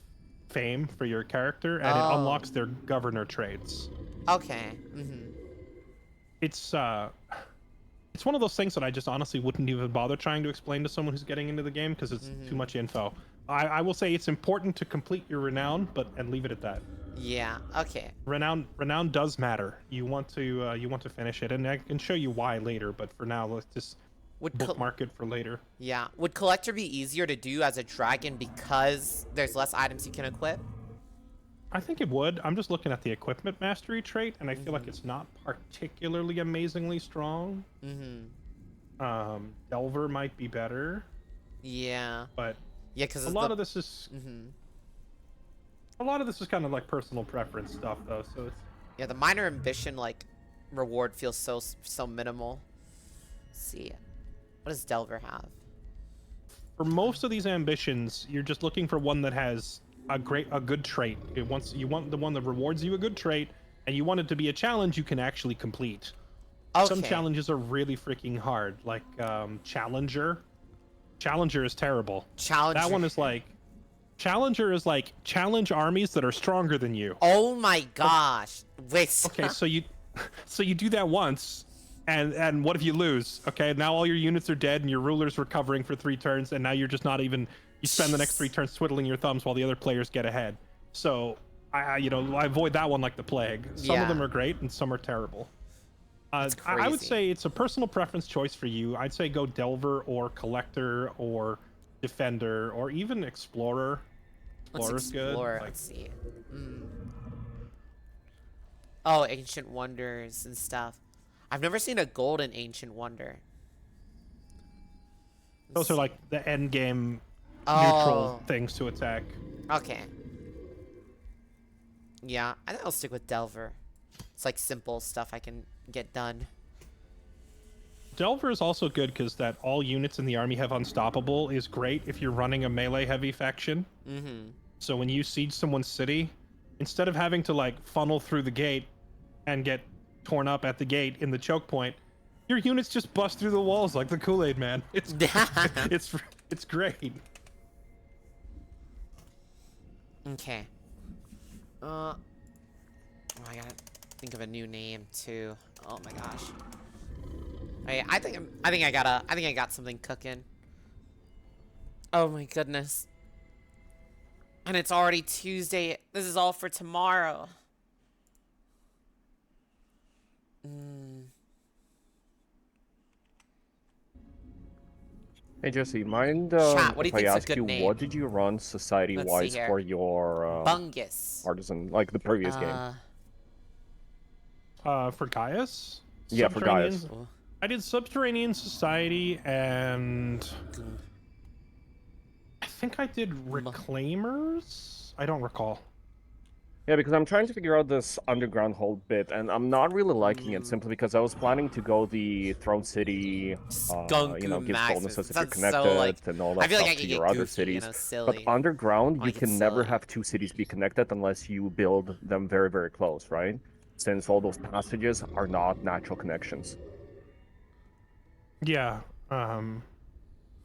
fame for your character, and it unlocks their governor traits. Okay. It's one of those things that I just honestly wouldn't even bother trying to explain to someone who's getting into the game because it's too much info. I will say it's important to complete your renown, and leave it at that. Yeah. Okay. Renown does matter. You want to finish it, and I can show you why later. But for now, let's just bookmark it for later. Yeah. Would collector be easier to do as a dragon because there's less items you can equip? I think it would. I'm just looking at the equipment mastery trait, and I feel like it's not particularly amazingly strong. Delver might be better. Yeah. But yeah, because a lot of this is kind of like personal preference stuff, though. So it's the minor ambition like reward feels so minimal. Let's see, what does Delver have? For most of these ambitions, you're just looking for one that has a good trait. You want the one that rewards you a good trait, and you want it to be a challenge you can actually complete. Some challenges are really freaking hard, like Challenger. Challenger is terrible. That one is like Challenger is like challenge armies that are stronger than you. Oh my gosh! Wait. Okay, so you do that once, and what if you lose? Okay, now all your units are dead, and your ruler's recovering for 3 turns, and now you're just not even. You spend the next 3 turns twiddling your thumbs while the other players get ahead. So I avoid that one like the plague. Some of them are great, and some are terrible. I would say it's a personal preference choice for you. I'd say go Delver or Collector or Defender or even Explorer. Explorer's good. Let's see. Oh, Ancient Wonders and stuff. I've never seen a golden Ancient Wonder. Those are like the end game neutral things to attack. Okay. Yeah, I think I'll stick with Delver. It's like simple stuff I can get done. Delver is also good because that all units in the army have unstoppable is great if you're running a melee heavy faction. Mm-hmm. So when you siege someone's city, instead of having to like funnel through the gate and get torn up at the gate in the choke point, your units just bust through the walls like the Kool-Aid Man. It's it's great. Okay. Oh, I gotta think of a new name too. Oh my gosh. Hey, I think I got something cooking. Oh my goodness. And it's already Tuesday. This is all for tomorrow. Hey Jesse, mind Chat, what do you if I think's a ask good you name? what did you run society-wise here. for your Bungus. artisan, like the previous game? For Gaius? Yeah, for Gaius. I did Subterranean Society and I think I did Reclaimers? I don't recall. Yeah, because I'm trying to figure out this underground hold bit, and I'm not really liking it simply because I was planning to go the Throne City, you know, gives bonuses if you're connected and all that stuff to your other cities. But underground, you can never have two cities be connected unless you build them very, very close, right? Since all those passages are not natural connections. Yeah,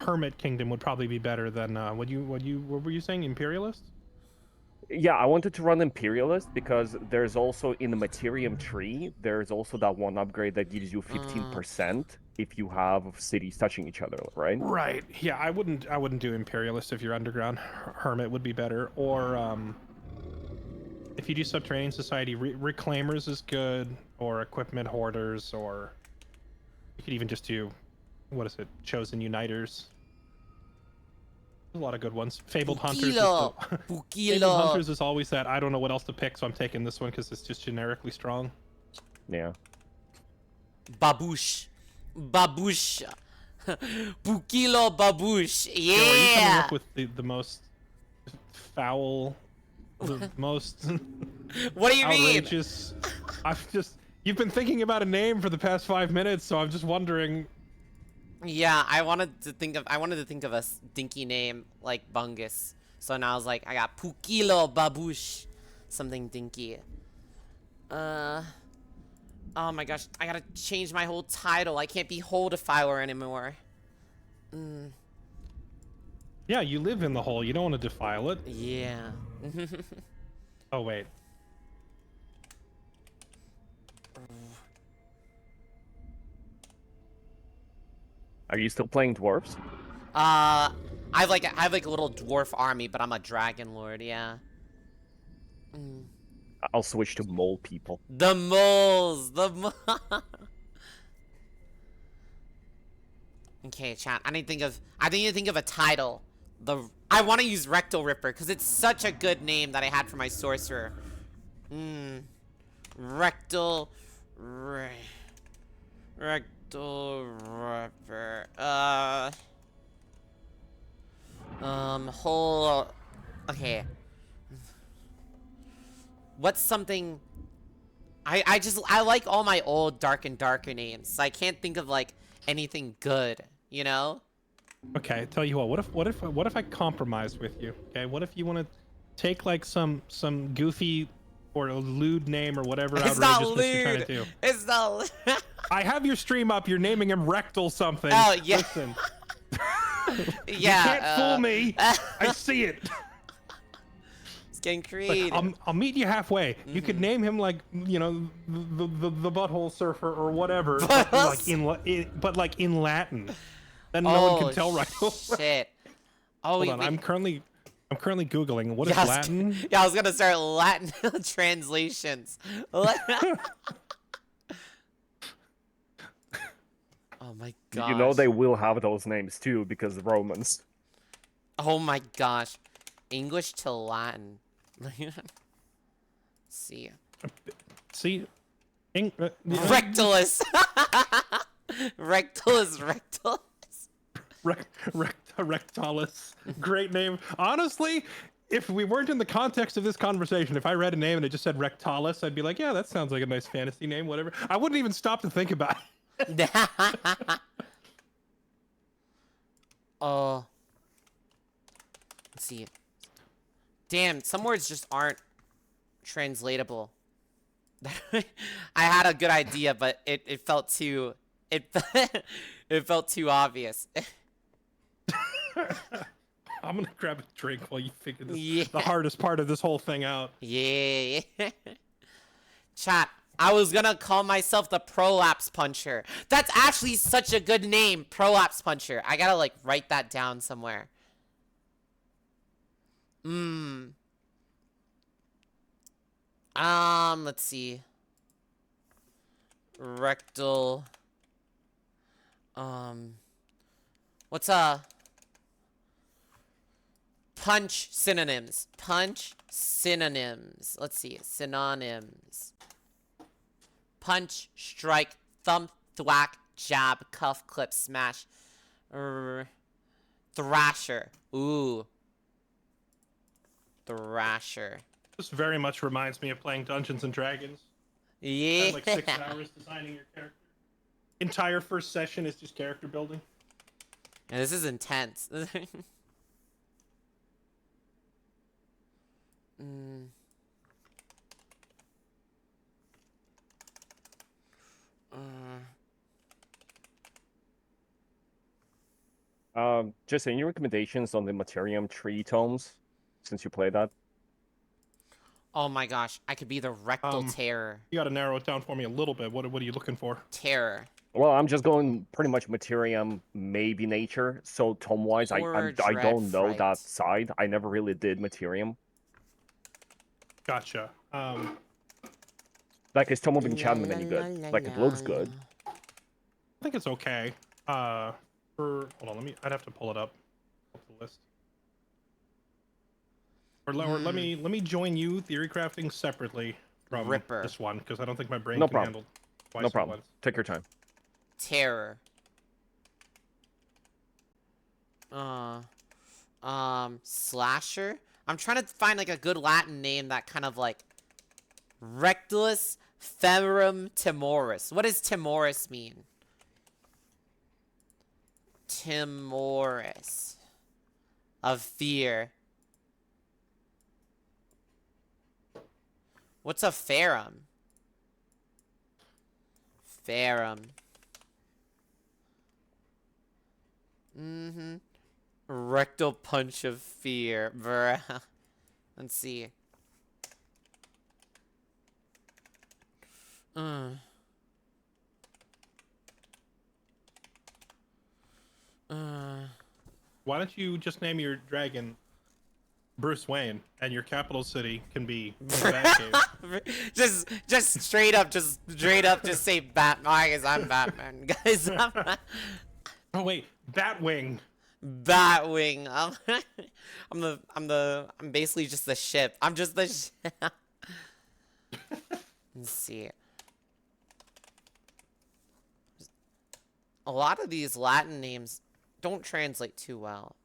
Hermit Kingdom would probably be better than what were you saying, Imperialist? Yeah, I wanted to run Imperialist because there's also in the Materium tree, there's also that one upgrade that gives you 15% if you have cities touching each other, right? Right. Yeah, I wouldn't do Imperialist if you're underground. Hermit would be better. Or if you do Subterranean Society, Reclaimers is good, or Equipment Hoarders, or you could even just do, what is it, Chosen Uniters. A lot of good ones. Fabled Hunters. Fabled Hunters is always that. I don't know what else to pick, so I'm taking this one because it's just generically strong. Yeah. Baboosh. Baboosh. Bukilo Baboosh. Yeah. Yo, are you coming up with the most foul, the most what do you outrageous? You've been thinking about a name for the past 5 minutes, so I'm just wondering. Yeah, I wanted to think of a dinky name like Bungus. So now I was like, I got Pukilo Baboosh, something dinky. Oh my gosh, I gotta change my whole title. I can't be Holdefiler anymore. Yeah, you live in the hole. You don't want to defile it. Yeah. Oh wait. Are you still playing dwarves? I have like a little dwarf army, but I'm a dragon lord. Yeah. I'll switch to mole people. The moles. Okay, chat. I need to think of a title. I want to use Rectal Ripper because it's such a good name that I had for my sorcerer. Rectal Ripper. Okay. What's something? I like all my old Dark and Darker names. So I can't think of like anything good, you know? Okay, tell you what if I compromise with you? Okay, what if you want to take like some goofy or a lewd name or whatever outrageousness you're trying to do? It's not. I have your stream up. You're naming him Rectal something. Oh yeah. Listen. Yeah. You can't fool me. I see it. It's getting creative. Like, I'll meet you halfway. You could name him like, you know, the butthole surfer or whatever, but like in Latin. Then no one can tell right away. Shit. Hold on, I'm currently Googling. What is Latin? Yeah, I was gonna start Latin translations. Oh my gosh. You know they will have those names too because the Romans. Oh my gosh. English to Latin. See. Rectalus. Rectalus. Rectalis. Great name. Honestly, if we weren't in the context of this conversation, if I read a name and it just said Rectalis, I'd be like, yeah, that sounds like a nice fantasy name, whatever. I wouldn't even stop to think about it. Oh. Let's see. Damn, some words just aren't translatable. I had a good idea, but it felt too it felt too obvious. I'm gonna grab a drink while you figure this Yeah. the hardest part of this whole thing out. Yeah. Chat, I was gonna call myself the Prolapse Puncher. That's actually such a good name, Prolapse Puncher. I gotta like write that down somewhere. Let's see. Rectal. What's punch synonyms? Punch synonyms. Let's see. Synonyms. Punch, strike, thump, thwack, jab, cuff, clip, smash. Thrasher. Ooh. Thrasher. This very much reminds me of playing Dungeons and Dragons. Yeah. Spend like 6 hours designing your character. Entire first session is just character building. Yeah, this is intense. Just any recommendations on the Materium tree tomes, since you played that? Oh my gosh, I could be the rectal terror. You gotta narrow it down for me a little bit. What are you looking for? Terror. Well, I'm just going pretty much Materium, maybe nature. So tome-wise, I don't know fright. that side. I never really did Materium. Gotcha. Like, is Tome of Enchantment any good? Like, it looks good. I think it's okay. Hold on, I'd have to pull it up. The list. Or let me join you theory crafting separately from this one, because I don't think my brain can handle twice No at problem. once. Take your time. Terror. Slasher. I'm trying to find like a good Latin name that kind of like Reckless Ferum Timoris. What does Timoris mean? Timoris. Of fear. What's a Ferum? Ferum. Rectal punch of fear. Bruh. Let's see. Why don't you just name your dragon Bruce Wayne, and your capital city can be Batcave? just straight up just say Batman, guys. I'm Batman, guys. Oh wait, Batwing. Batwing. I'm basically just the ship. I'm just the ship. Let's see. A lot of these Latin names don't translate too well.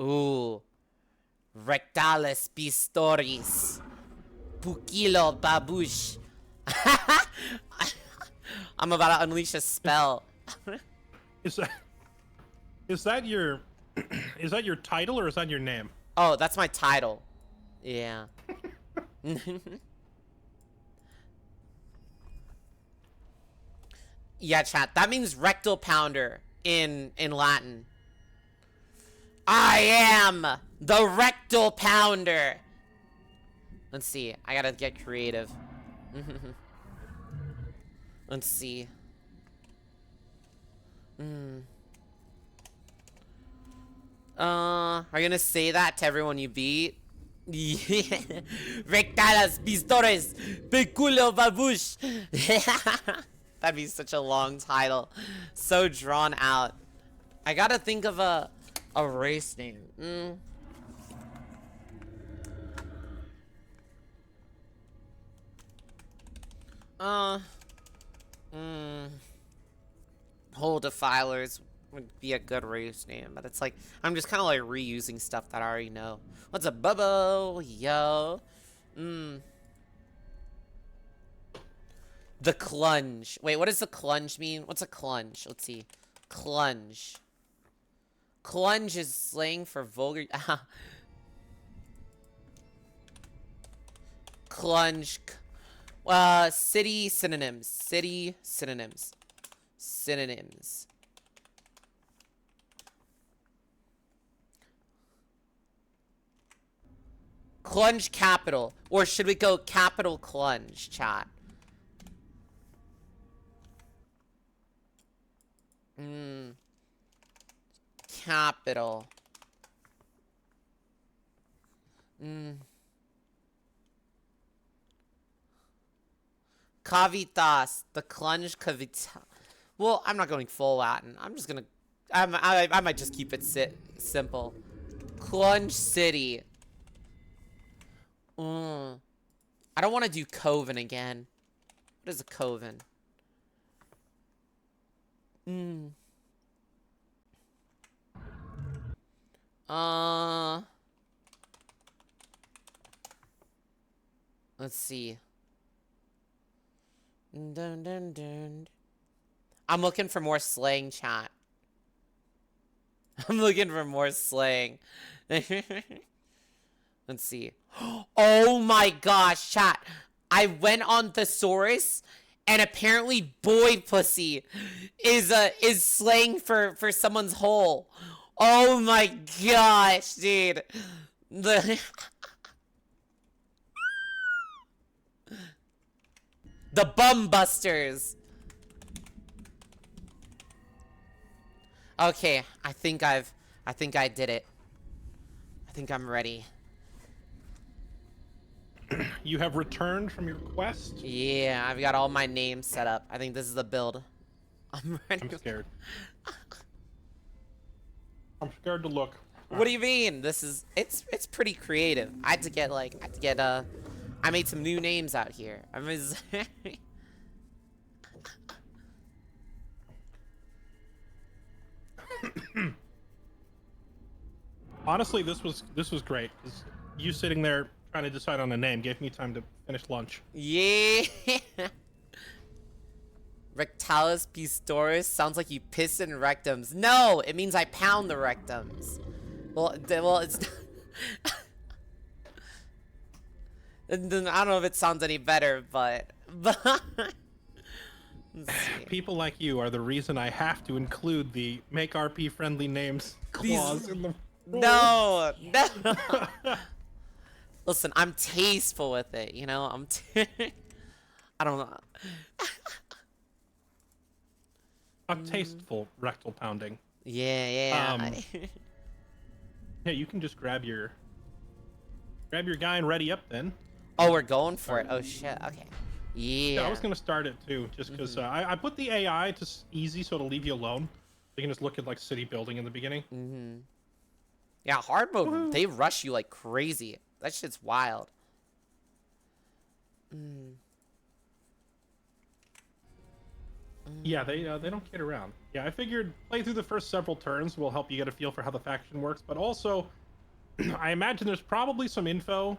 Ooh. Rectalis pistoris. Pukilo babush. I'm about to unleash a spell. Is that your is that your title or is that your name? Oh, that's my title. Yeah. Yeah, chat. That means rectal pounder in Latin. I am the rectal pounder. Let's see. I gotta get creative. Let's see. Are you gonna say that to everyone you beat? Yeah. Rectalas, pistores, peculo babush. That'd be such a long title. So drawn out. I gotta think of a race name. Whole Defilers would be a good race name, but it's like, I'm just kind of like reusing stuff that I already know. What's up, Bubbo? Yo. The Clunge. Wait, what does the Clunge mean? What's a Clunge? Let's see. Clunge. Clunge is slang for vulgar. Clunge. City synonyms. City synonyms. Synonyms. Clunge capital. Or should we go capital clunge, chat? Capital. Cavitas. The clunge cavita. Well, I'm not going full Latin. I'm just gonna... I might just keep it simple. Clunge City. I don't want to do Coven again. What is a Coven? Let's see. Dun, dun, dun. I'm looking for more slang, chat. I'm looking for more slang. Let's see. Oh my gosh, chat. I went on Thesaurus, and apparently boy pussy is slang for someone's hole. Oh my gosh, dude. The Bum Busters. Okay, I think I did it. I think I'm ready. You have returned from your quest? Yeah, I've got all my names set up. I think this is the build. I'm ready. I'm scared. I'm scared to look. What do you mean? It's pretty creative. I made some new names out here. Honestly, this was great. You sitting there trying to decide on a name gave me time to finish lunch. Yeah. Rectalis pistoris sounds like you piss in rectums. No, it means I pound the rectums. Well, it's not. And then I don't know if it sounds any better, but people like you are the reason I have to include the make RP friendly names clause in the no. Listen, I'm tasteful with it, you know. I don't know. A tasteful rectal pounding. Yeah. Yeah, you can just grab your guy and ready up then. Oh, we're going for it. Oh shit. Okay. Yeah. I was gonna start it too, just because I put the AI to easy so it'll leave you alone. You can just look at like city building in the beginning. Yeah, hard mode. They rush you like crazy. That shit's wild. Yeah, they don't kid around. Yeah, I figured play through the first several turns will help you get a feel for how the faction works, but also I imagine there's probably some info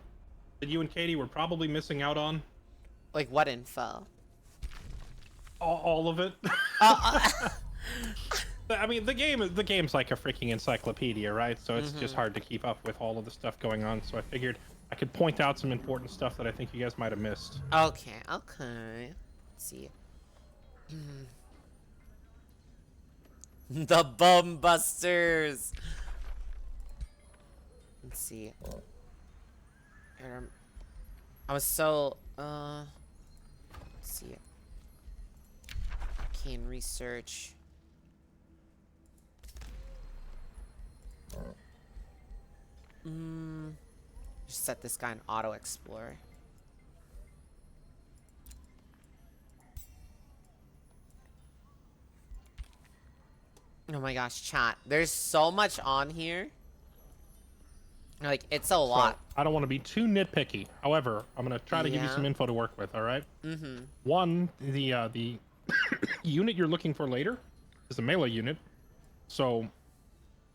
that you and Katie were probably missing out on. Like what info? All of it. I mean, the game's like a freaking encyclopedia, right? So it's just hard to keep up with all of the stuff going on. So I figured I could point out some important stuff that I think you guys might have missed. Okay. Let's see. The Bum Busters. Let's see. I was so let's see. Arcane research. Just set this guy in auto explorer. Oh my gosh, chat. There's so much on here. Like, it's a lot. I don't want to be too nitpicky. However, I'm gonna try to give you some info to work with. All right. One, the unit you're looking for later is a melee unit. So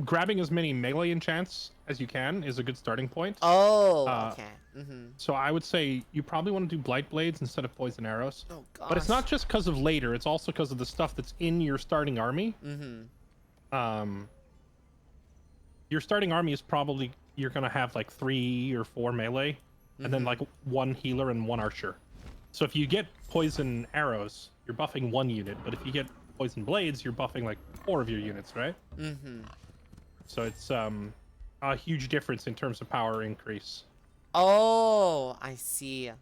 grabbing as many melee enchants as you can is a good starting point. Oh, okay. So I would say you probably want to do Blight Blades instead of Poison Arrows. Oh, gosh. But it's not just because of later, it's also because of the stuff that's in your starting army. Your starting army is probably, you're going to have like 3 or 4 melee, and then like 1 healer and 1 archer. So if you get Poison Arrows, you're buffing 1 unit, but if you get Poison Blades, you're buffing like 4 of your units, right? So it's a huge difference in terms of power increase. Oh, I see.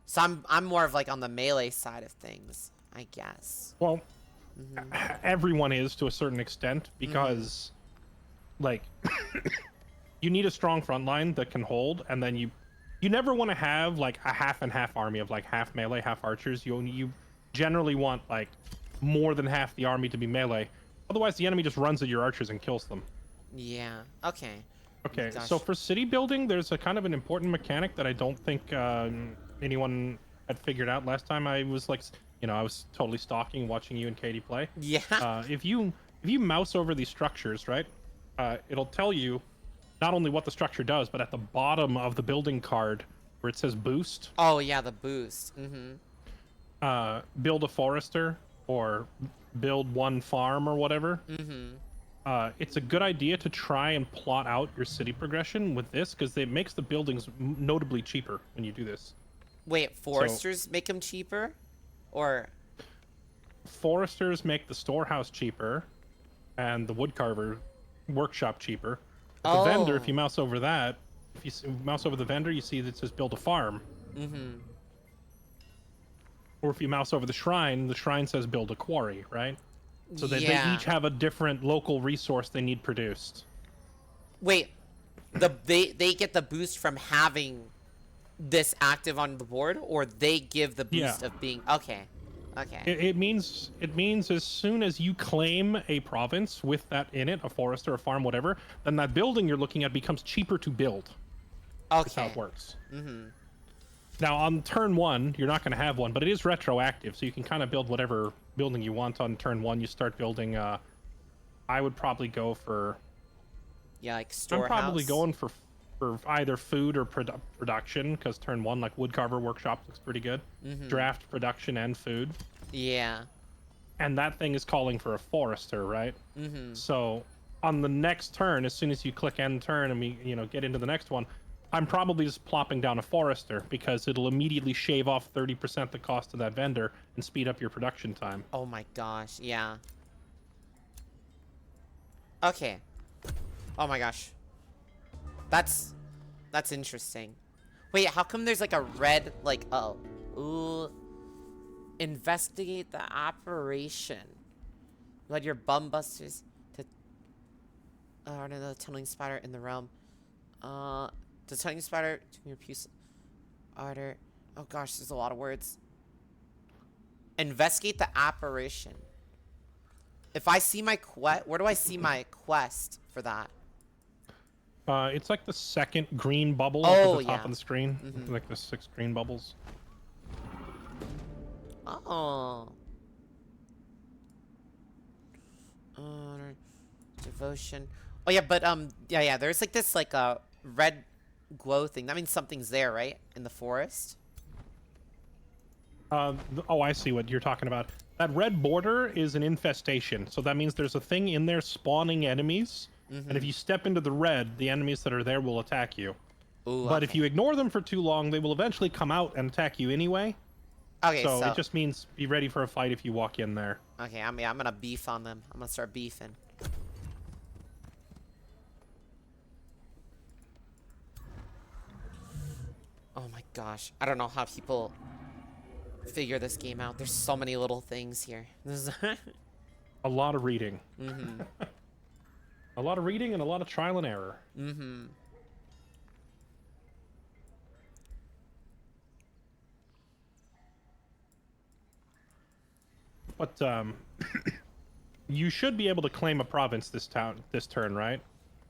So I'm more of like on the melee side of things, I guess. Well, everyone is to a certain extent because, like, you need a strong front line that can hold, and then you never want to have like a half and half army of like half melee, half archers. You generally want like more than half the army to be melee. Otherwise, the enemy just runs at your archers and kills them. Yeah. Okay. Okay. Gosh. So for city building, there's a kind of an important mechanic that I don't think anyone had figured out last time. I was like, I was totally stalking, watching you and Katie play. Yeah. If you mouse over these structures, right, it'll tell you not only what the structure does, but at the bottom of the building card where it says boost. Oh yeah, the boost. Build a forester or build 1 farm or whatever. It's a good idea to try and plot out your city progression with this because it makes the buildings notably cheaper when you do this. Wait, foresters make them cheaper? Or foresters make the storehouse cheaper and the woodcarver workshop cheaper. But the vendor, if you mouse over that, if you mouse over the vendor, you see that it says build a farm. Or if you mouse over the shrine says build a quarry, right? So that they each have a different local resource they need produced. Wait, they get the boost from having this active on the board, or they give the boost of being okay. It means as soon as you claim a province with that in it, a forest or a farm, whatever, then that building you're looking at becomes cheaper to build. That's how it works. Now on turn 1, you're not going to have one, but it is retroactive, so you can kind of build whatever building you want on turn 1. You start building. I would probably go for. Yeah, like storehouse. I'm probably going for either food or production, because turn 1, like woodcarver workshop, looks pretty good. Draft, production, and food. Yeah. And that thing is calling for a forester, right? So on the next turn, as soon as you click end turn and we get into the next one, I'm probably just plopping down a forester because it'll immediately shave off 30% the cost of that vendor and speed up your production time. Oh my gosh, yeah. Okay. Oh my gosh. That's interesting. Wait, how come there's like a red, like, investigate the operation. Let your bum busters to the tunneling spider in the realm. The tunneling spider to your piece order. Oh gosh, there's a lot of words. Investigate the apparition. If I see my quest, where do I see my quest for that? It's like the second green bubble up at the top of the screen. Like the 6 green bubbles. Oh. Devotion. Oh yeah, but yeah, there's like this like a red glow thing. That means something's there, right? In the forest. Oh, I see what you're talking about. That red border is an infestation, so that means there's a thing in there spawning enemies. And if you step into the red, the enemies that are there will attack you. Ooh, but if you ignore them for too long, they will eventually come out and attack you anyway. Okay, so it just means be ready for a fight if you walk in there. Okay, I'm gonna beef on them. I'm gonna start beefing. Oh my gosh, I don't know how people figure this game out. There's so many little things here. A lot of reading. A lot of reading and a lot of trial and error. But you should be able to claim a province this turn, right?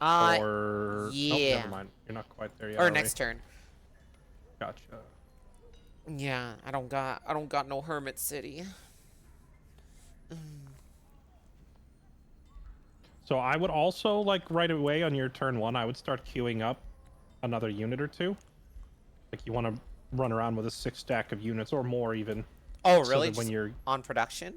Or yeah. Oh, never mind. You're not quite there yet. Or next turn. Gotcha. Yeah, I don't got no hermit city. So I would also, like, right away on your turn 1, I would start queuing up another unit or 2. Like, you want to run around with a 6 stack of units or more even. Oh, really? So that when you're on production?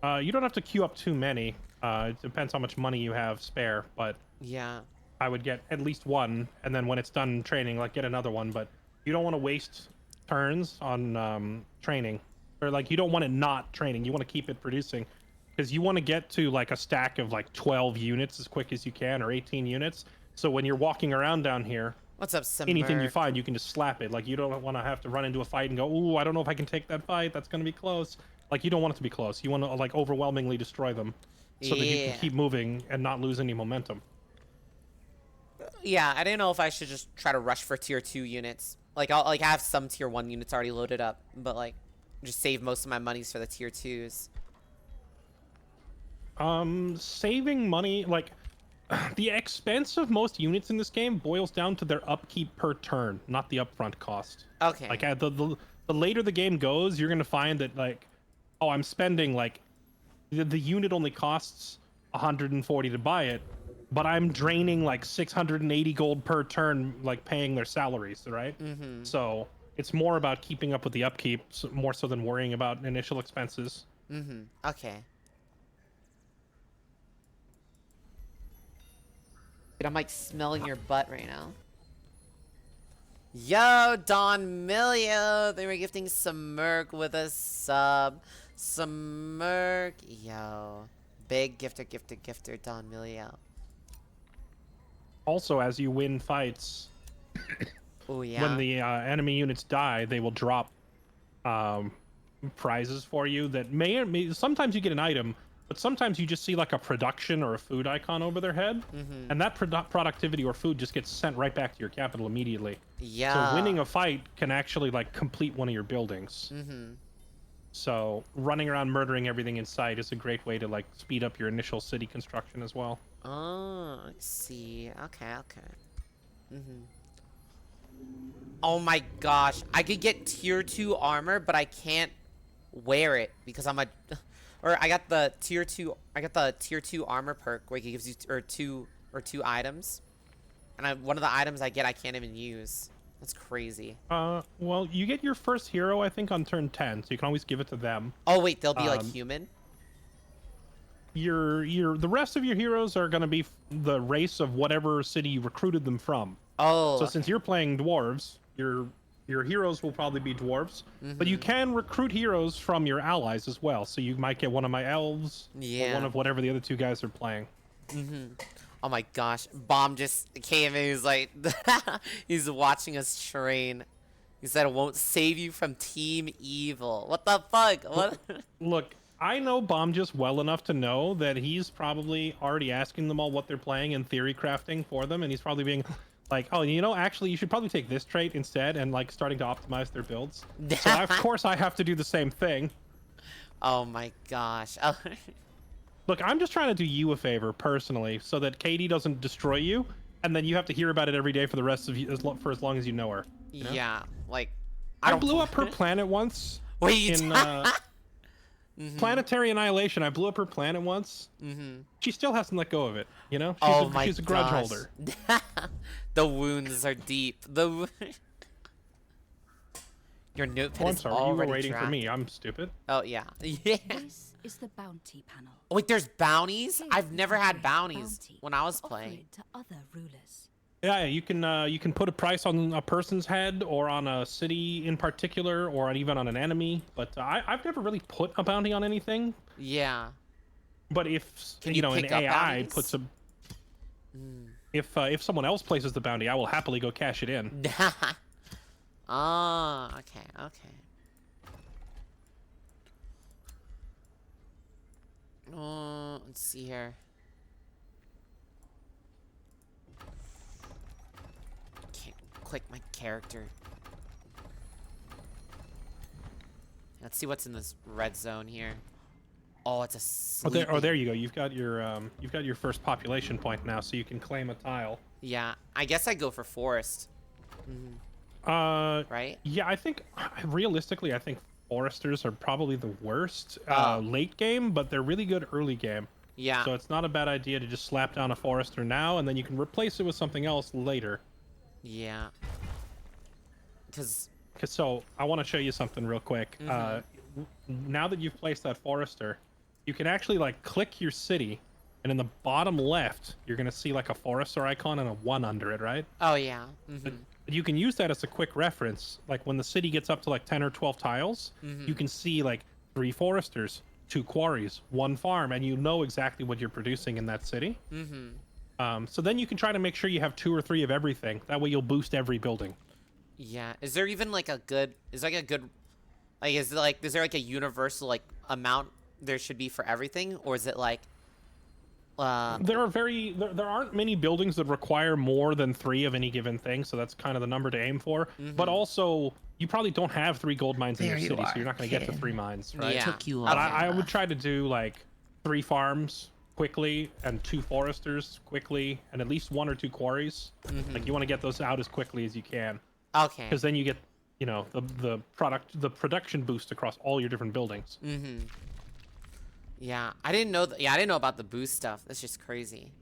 You don't have to queue up too many. It depends how much money you have spare, but yeah, I would get at least 1, and then when it's done training, like, get another one. But you don't want to waste turns on training, or like you don't want it not training. You want to keep it producing, because you want to get to like a stack of like 12 units as quick as you can, or 18 units. So when you're walking around down here, what's up, anything you find, you can just slap it. Like, you don't want to have to run into a fight and go, ooh, I don't know if I can take that fight. That's going to be close. Like, you don't want it to be close. You want to, like, overwhelmingly destroy them so that you can keep moving and not lose any momentum. Yeah, I didn't know if I should just try to rush for tier 2 units. Like, I'll like have some tier 1 units already loaded up, but like just save most of my monies for the tier 2s. Saving money, like, the expense of most units in this game boils down to their upkeep per turn, not the upfront cost. Okay. Like, the later the game goes, you're gonna find that, like, oh, I'm spending, like, the unit only costs 140 to buy it, but I'm draining like 680 gold per turn, like, paying their salaries, right? Mm-hmm. So it's more about keeping up with the upkeep, more so than worrying about initial expenses. Mm-hmm. Okay. Dude, I'm like smelling your butt right now. Yo, Don Milio, they were gifting Smirk with a sub. Smirk, yo. Big gifter, Don Milio. Also, as you win fights, oh yeah, when the enemy units die, they will drop prizes for you that may sometimes you get an item, but sometimes you just see like a production or a food icon over their head, and that productivity or food just gets sent right back to your capital immediately. Yeah. So winning a fight can actually like complete one of your buildings. So running around murdering everything in sight is a great way to like speed up your initial city construction as well. Oh, I see. Okay. Oh my gosh, I could get tier 2 armor, but I can't wear it because I'm a, or I got the tier 2. I got the tier 2 armor perk where it gives you two items, and one of the items I get I can't even use. That's crazy. Well, you get your first hero, I think, on turn 10, so you can always give it to them. Oh wait, they'll be like human? The rest of your heroes are gonna be the race of whatever city you recruited them from. Oh. So since you're playing dwarves, your heroes will probably be dwarves, but you can recruit heroes from your allies as well. So you might get one of my elves, or one of whatever the other 2 guys are playing. Oh my gosh, Bomb just came in. He's like, he's watching us train. He said it won't save you from Team Evil. What the fuck? What? Look, I know Bomb just well enough to know that he's probably already asking them all what they're playing and theory crafting for them, and he's probably being like, oh, you know, actually, you should probably take this trait instead, and like starting to optimize their builds. So of course I have to do the same thing. Oh my gosh. Look, I'm just trying to do you a favor personally, so that Katie doesn't destroy you, and then you have to hear about it every day for the rest of you, for as long as you know her. You know? Yeah, like I blew up her planet once. Wait. In Planetary Annihilation, I blew up her planet once. She still hasn't let go of it. You know, she's a grudge holder. The wounds are deep. Your notepad is already you were waiting tracked. for me. I'm stupid. Oh yeah. Yeah. This is the bounty panel. Oh, wait, there's bounties? I've never had bounties when I was playing. To other rulers. Yeah, you can put a price on a person's head, or on a city in particular, or even on an enemy. But I've never really put a bounty on anything. Yeah. But if you know, an AI puts a, if someone else places the bounty, I will happily go cash it in. Oh, okay. Let's see here. Can't click my character. Let's see what's in this red zone here. Oh, it's a sleeping. Oh, there you go. You've got your first population point now, so you can claim a tile. Yeah, I guess I go for forest. Right? Yeah, I think realistically, I think foresters are probably the worst late game, but they're really good early game. Yeah. So it's not a bad idea to just slap down a forester now, and then you can replace it with something else later. Yeah. Because so I want to show you something real quick. Now that you've placed that forester, you can actually like click your city, and in the bottom left, you're gonna see like a forester icon and a 1 under it, right? Oh yeah. But you can use that as a quick reference. Like when the city gets up to like 10 or 12 tiles, you can see like 3 foresters, 2 quarries, 1 farm, and you know exactly what you're producing in that city. So then you can try to make sure you have 2 or 3 of everything. That way you'll boost every building. Yeah. Is there even like a good? Is there like a universal like amount there should be for everything, or is it like? There aren't many buildings that require more than 3 of any given thing, so that's kind of the number to aim for. But also, you probably don't have 3 gold mines in your city, so you're not going to get to 3 mines, right? Yeah. Took you But off. I would try to do like 3 farms quickly and 2 foresters quickly, and at least 1 or 2 quarries. Like you want to get those out as quickly as you can. Okay. Because then you get, you know, the production boost across all your different buildings. Yeah, I didn't know. I didn't know about the boost stuff. That's just crazy.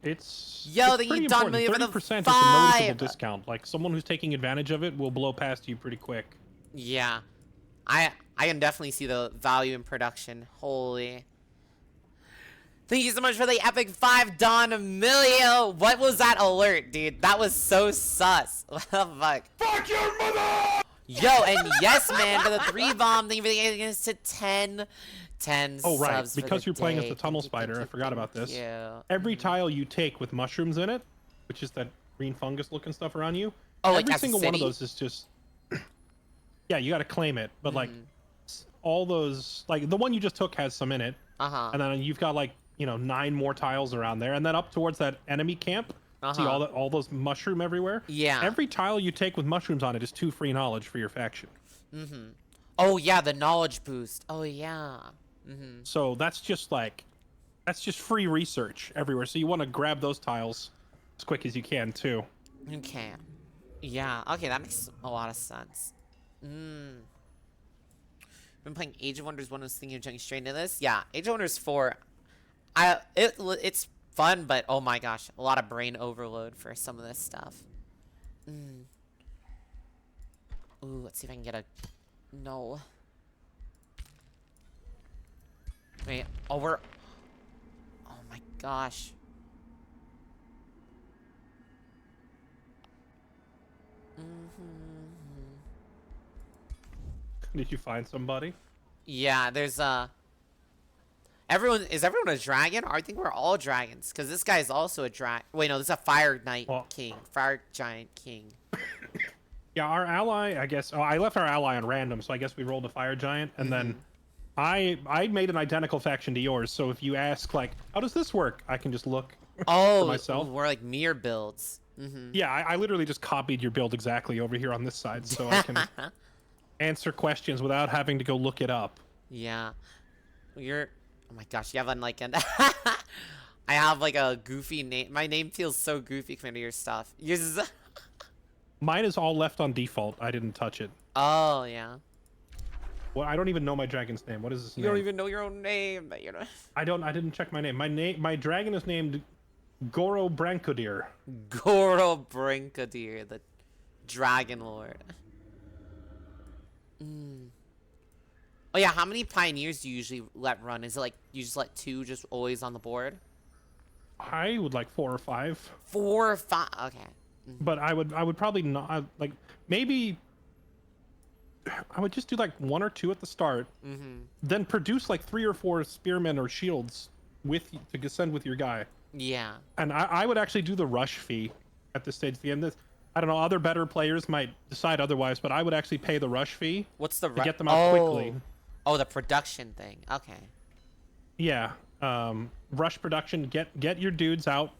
It's Yo, it's they pretty eat Don important. Million for the 30% is a noticeable 5. discount. Like someone who's taking advantage of it will blow past you pretty quick. Yeah, I can definitely see the value in production. Holy. Thank you so much for the epic 5, Don Emilio. What was that alert, dude? That was so sus. What the fuck? Fuck your mother! Yo, and yes, man, for the 3 bomb. Thank you for getting us to 10. 10 Oh, right. subs for Because the you're playing as day. the tunnel Thank you, spider. I forgot about this. you. Every tile you take with mushrooms in it, which is that green fungus looking stuff around you, Oh, like every as a single one of city? those is just... yeah, you got to claim it. But like all those... Like the one you just took has some in it. And then you've got like, you know, 9 more tiles around there. And then up towards that enemy camp, see all those mushroom everywhere? Yeah. Every tile you take with mushrooms on it is 2 free knowledge for your faction. Oh, yeah, the knowledge boost. Oh, yeah. So that's just free research everywhere. So you want to grab those tiles as quick as you can too. Okay. Yeah, okay, that makes a lot of sense. Been playing Age of Wonders 1. I was thinking of jumping straight into this. Yeah, Age of Wonders 4. It's fun, but oh my gosh, a lot of brain overload for some of this stuff. Ooh, let's see if I can get a... No. Wait, oh, we're... Oh my gosh. Did you find somebody? Yeah, there's Is everyone a dragon? I think we're all dragons, because this guy is also a dragon. Wait, no, this is a fire knight king. Fire giant king. Yeah, our ally, I guess... Oh, I left our ally on random, so I guess we rolled a fire giant, and then... I made an identical faction to yours, so if you ask, like, how does this work? I can just look for myself. We're like mirror builds. Yeah, I literally just copied your build exactly over here on this side, so I can answer questions without having to go look it up. Yeah. You're... Oh my gosh, you have like an... I have like a goofy name. My name feels so goofy compared to your stuff. Yours is... Mine is all left on default. I didn't touch it. Oh, yeah. Well, I don't even know my dragon's name. What is his name? You don't even know your own name. But you know. I didn't check my name. My dragon is named Goro Brankodir. Goro Brankodir, the Dragon Lord. Oh yeah, how many pioneers do you usually let run? Is it like you just let 2 just always on the board? I would like 4 or 5. 4 or 5. Okay. But I would probably not like maybe. I would just do like 1 or 2 at the start, then produce like 3 or 4 spearmen or shields to send with your guy. Yeah. And I would actually do the rush fee at this stage. At the end, I don't know. Other better players might decide otherwise, but I would actually pay the rush fee. What's the to get them out quickly? Oh, the production thing. Okay. Yeah. Rush production. Get your dudes out.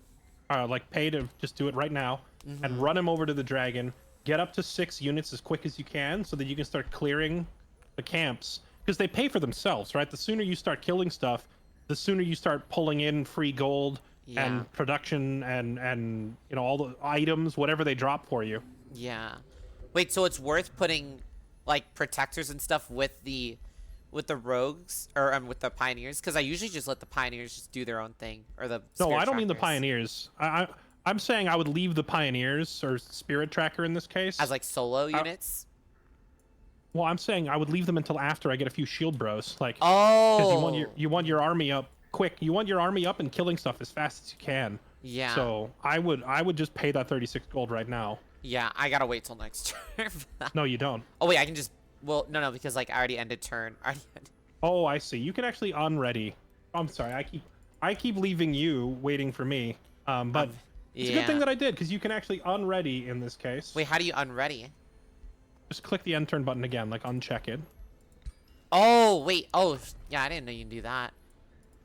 Like pay to just do it right now and run them over to the dragon. Get up to 6 units as quick as you can so that you can start clearing the camps. Because they pay for themselves, right? The sooner you start killing stuff, the sooner you start pulling in free gold and production and you know all the items, whatever they drop for you. Yeah. Wait, so it's worth putting like protectors and stuff with the with the rogues or with the pioneers? Because I usually just let the pioneers just do their own thing, or the No, spirit I don't mean the trackers. pioneers. I'm saying I would leave the pioneers or spirit tracker in this case As like solo units. Well, I'm saying I would leave them until after I get a few shield bros, like, oh, because you want your army up quick. You want your army up and killing stuff as fast as you can. Yeah. So I would just pay that 36 gold right now. Yeah, I gotta wait till next turn. No, you don't. Oh wait, I can just no, because like I already ended turn. Oh, I see. You can actually unready. I'm sorry. I keep leaving you waiting for me. But it's a good thing that I did because you can actually unready in this case. Wait, how do you unready? Just click the end turn button again, like uncheck it. Oh wait. Oh yeah, I didn't know you can do that.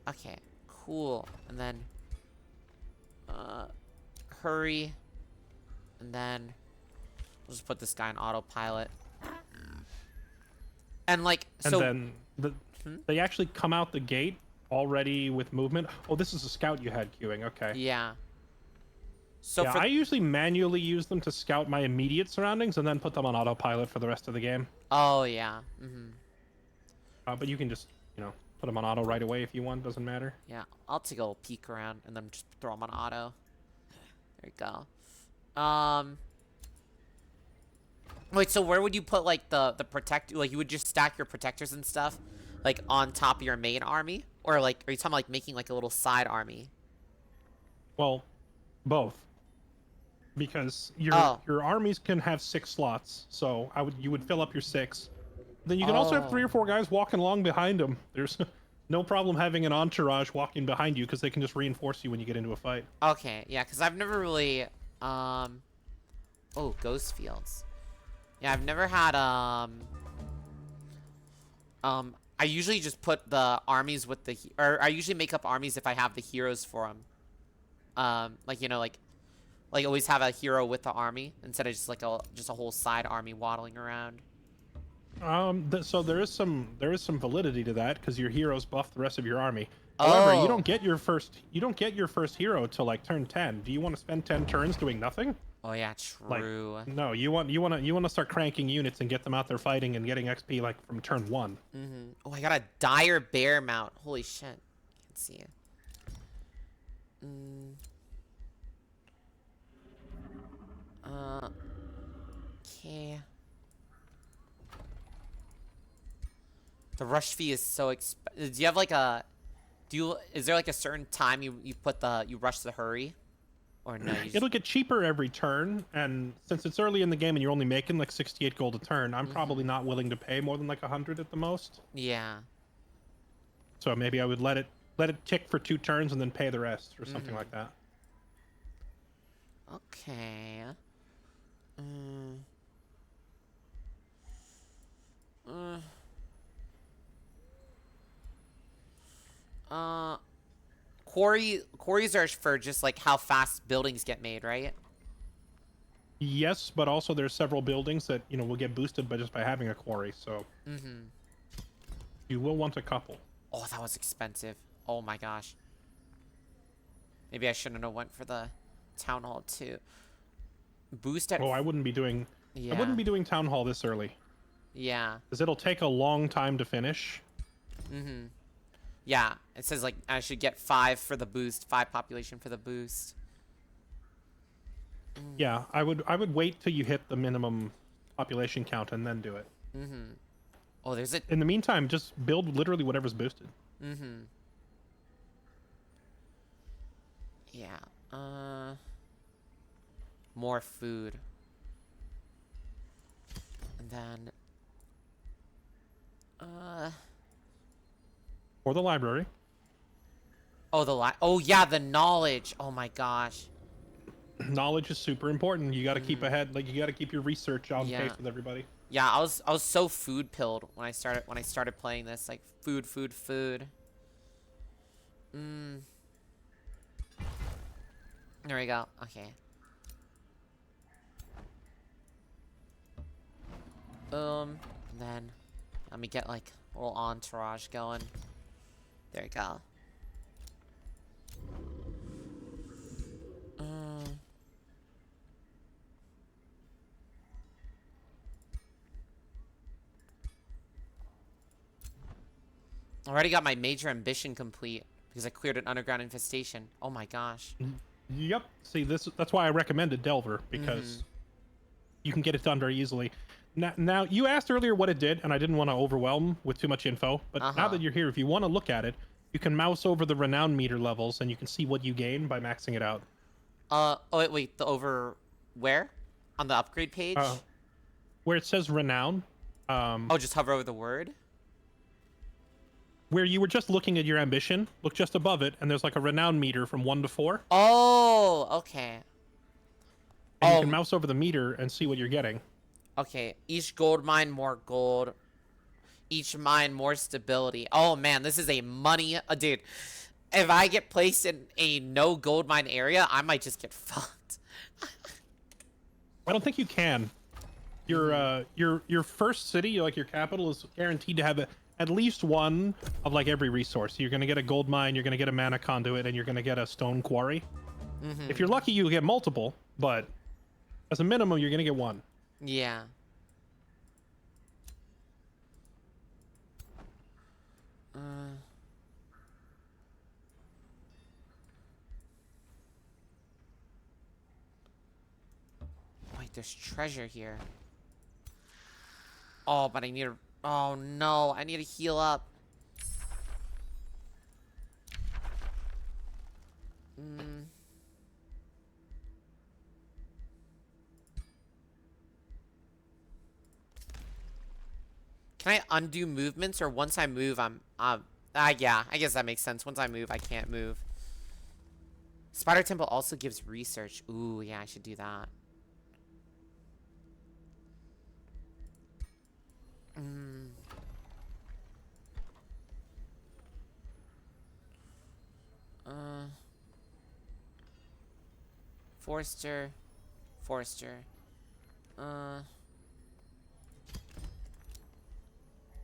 Okay, cool. And then hurry. And then we'll just put this guy on autopilot. And like so. And then they actually come out the gate already with movement. Oh, this is a scout you had queuing. Okay. Yeah. So yeah, I usually manually use them to scout my immediate surroundings and then put them on autopilot for the rest of the game. Oh yeah. But you can just put them on auto right away if you want. Doesn't matter. Yeah, I'll take a little peek around and then just throw them on auto. There you go. Wait, so where would you put like the protect? Like you would just stack your protectors and stuff, like on top of your main army, or like are you talking like making like a little side army? Well, both. Because your armies can have 6 slots, so you would fill up your 6. Then you can also have 3 or 4 guys walking along behind them. There's no problem having an entourage walking behind you because they can just reinforce you when you get into a fight. Okay, yeah, because I've never really oh, ghost fields. Yeah, I've never had I usually just put the armies with or I usually make up armies if I have the heroes for them. Like like always have a hero with the army instead of just like a whole side army waddling around. So there is some validity to that because your heroes buff the rest of your army. However, you don't get your first hero till like turn 10. Do you want to spend 10 turns doing nothing? Oh yeah, true. Like, no, you want to start cranking units and get them out there fighting and getting XP like from turn 1. Oh, I got a dire bear mount. Holy shit. Can't see it. Okay. The rush fee is so expensive. Do you have like is there like a certain time you rush the hurry? Or no? It'll get cheaper every turn, and since it's early in the game and you're only making like 68 gold a turn, I'm probably not willing to pay more than like 100 at the most. Yeah. So maybe I would let it tick for 2 turns and then pay the rest or something like that. Okay. Quarries are for just like how fast buildings get made, right? Yes, but also there's several buildings that will get boosted by having a quarry. So you will want a couple. Oh, that was expensive. Oh my gosh. Maybe I shouldn't have went for the town hall too. Boost at. Oh, I wouldn't be doing. Yeah. I wouldn't be doing town hall this early. Yeah. Because it'll take a long time to finish. Yeah, it says like I should get 5 for the boost, 5 population for the boost. Yeah, I would wait till you hit the minimum population count and then do it. Oh, there's it. In the meantime, just build literally whatever's boosted. Yeah. More food. And then or the library. Oh, oh yeah, the knowledge. Oh my gosh. Knowledge is super important. You got to keep ahead. Like you got to keep your research on pace with everybody. Yeah, I was so food pilled when I started playing this. Like food. There we go. Okay. And then let me get like a little entourage going. There you go. Already got my major ambition complete because I cleared an underground infestation. Oh my gosh. Yep. See, that's why I recommended Delver, because you can get it done very easily. Now, you asked earlier what it did, and I didn't want to overwhelm with too much info, but now that you're here, if you want to look at it, you can mouse over the renown meter levels, and you can see what you gain by maxing it out. Oh, wait, the over... Where? On the upgrade page? Where it says renown. Oh, just hover over the word? Where you were just looking at your ambition, look just above it, and there's like a renown meter from 1 to 4. Oh, okay. And you can mouse over the meter and see what you're getting. Okay, each gold mine, more gold. Each mine, more stability. Oh, man, this is a money... dude, if I get placed in a no gold mine area, I might just get fucked. I don't think you can. Your first city, like your capital, is guaranteed to have at least one of like every resource. You're gonna get a gold mine, you're gonna get a mana conduit, and you're gonna get a stone quarry. If you're lucky, you'll get multiple, but as a minimum, you're gonna get one. Yeah. Wait, there's treasure here. Oh, but I need to... Oh, no. I need to heal up. Can I undo movements, or once I move, I'm... yeah, I guess that makes sense. Once I move, I can't move. Spider Temple also gives research. Ooh, yeah, I should do that. Forester.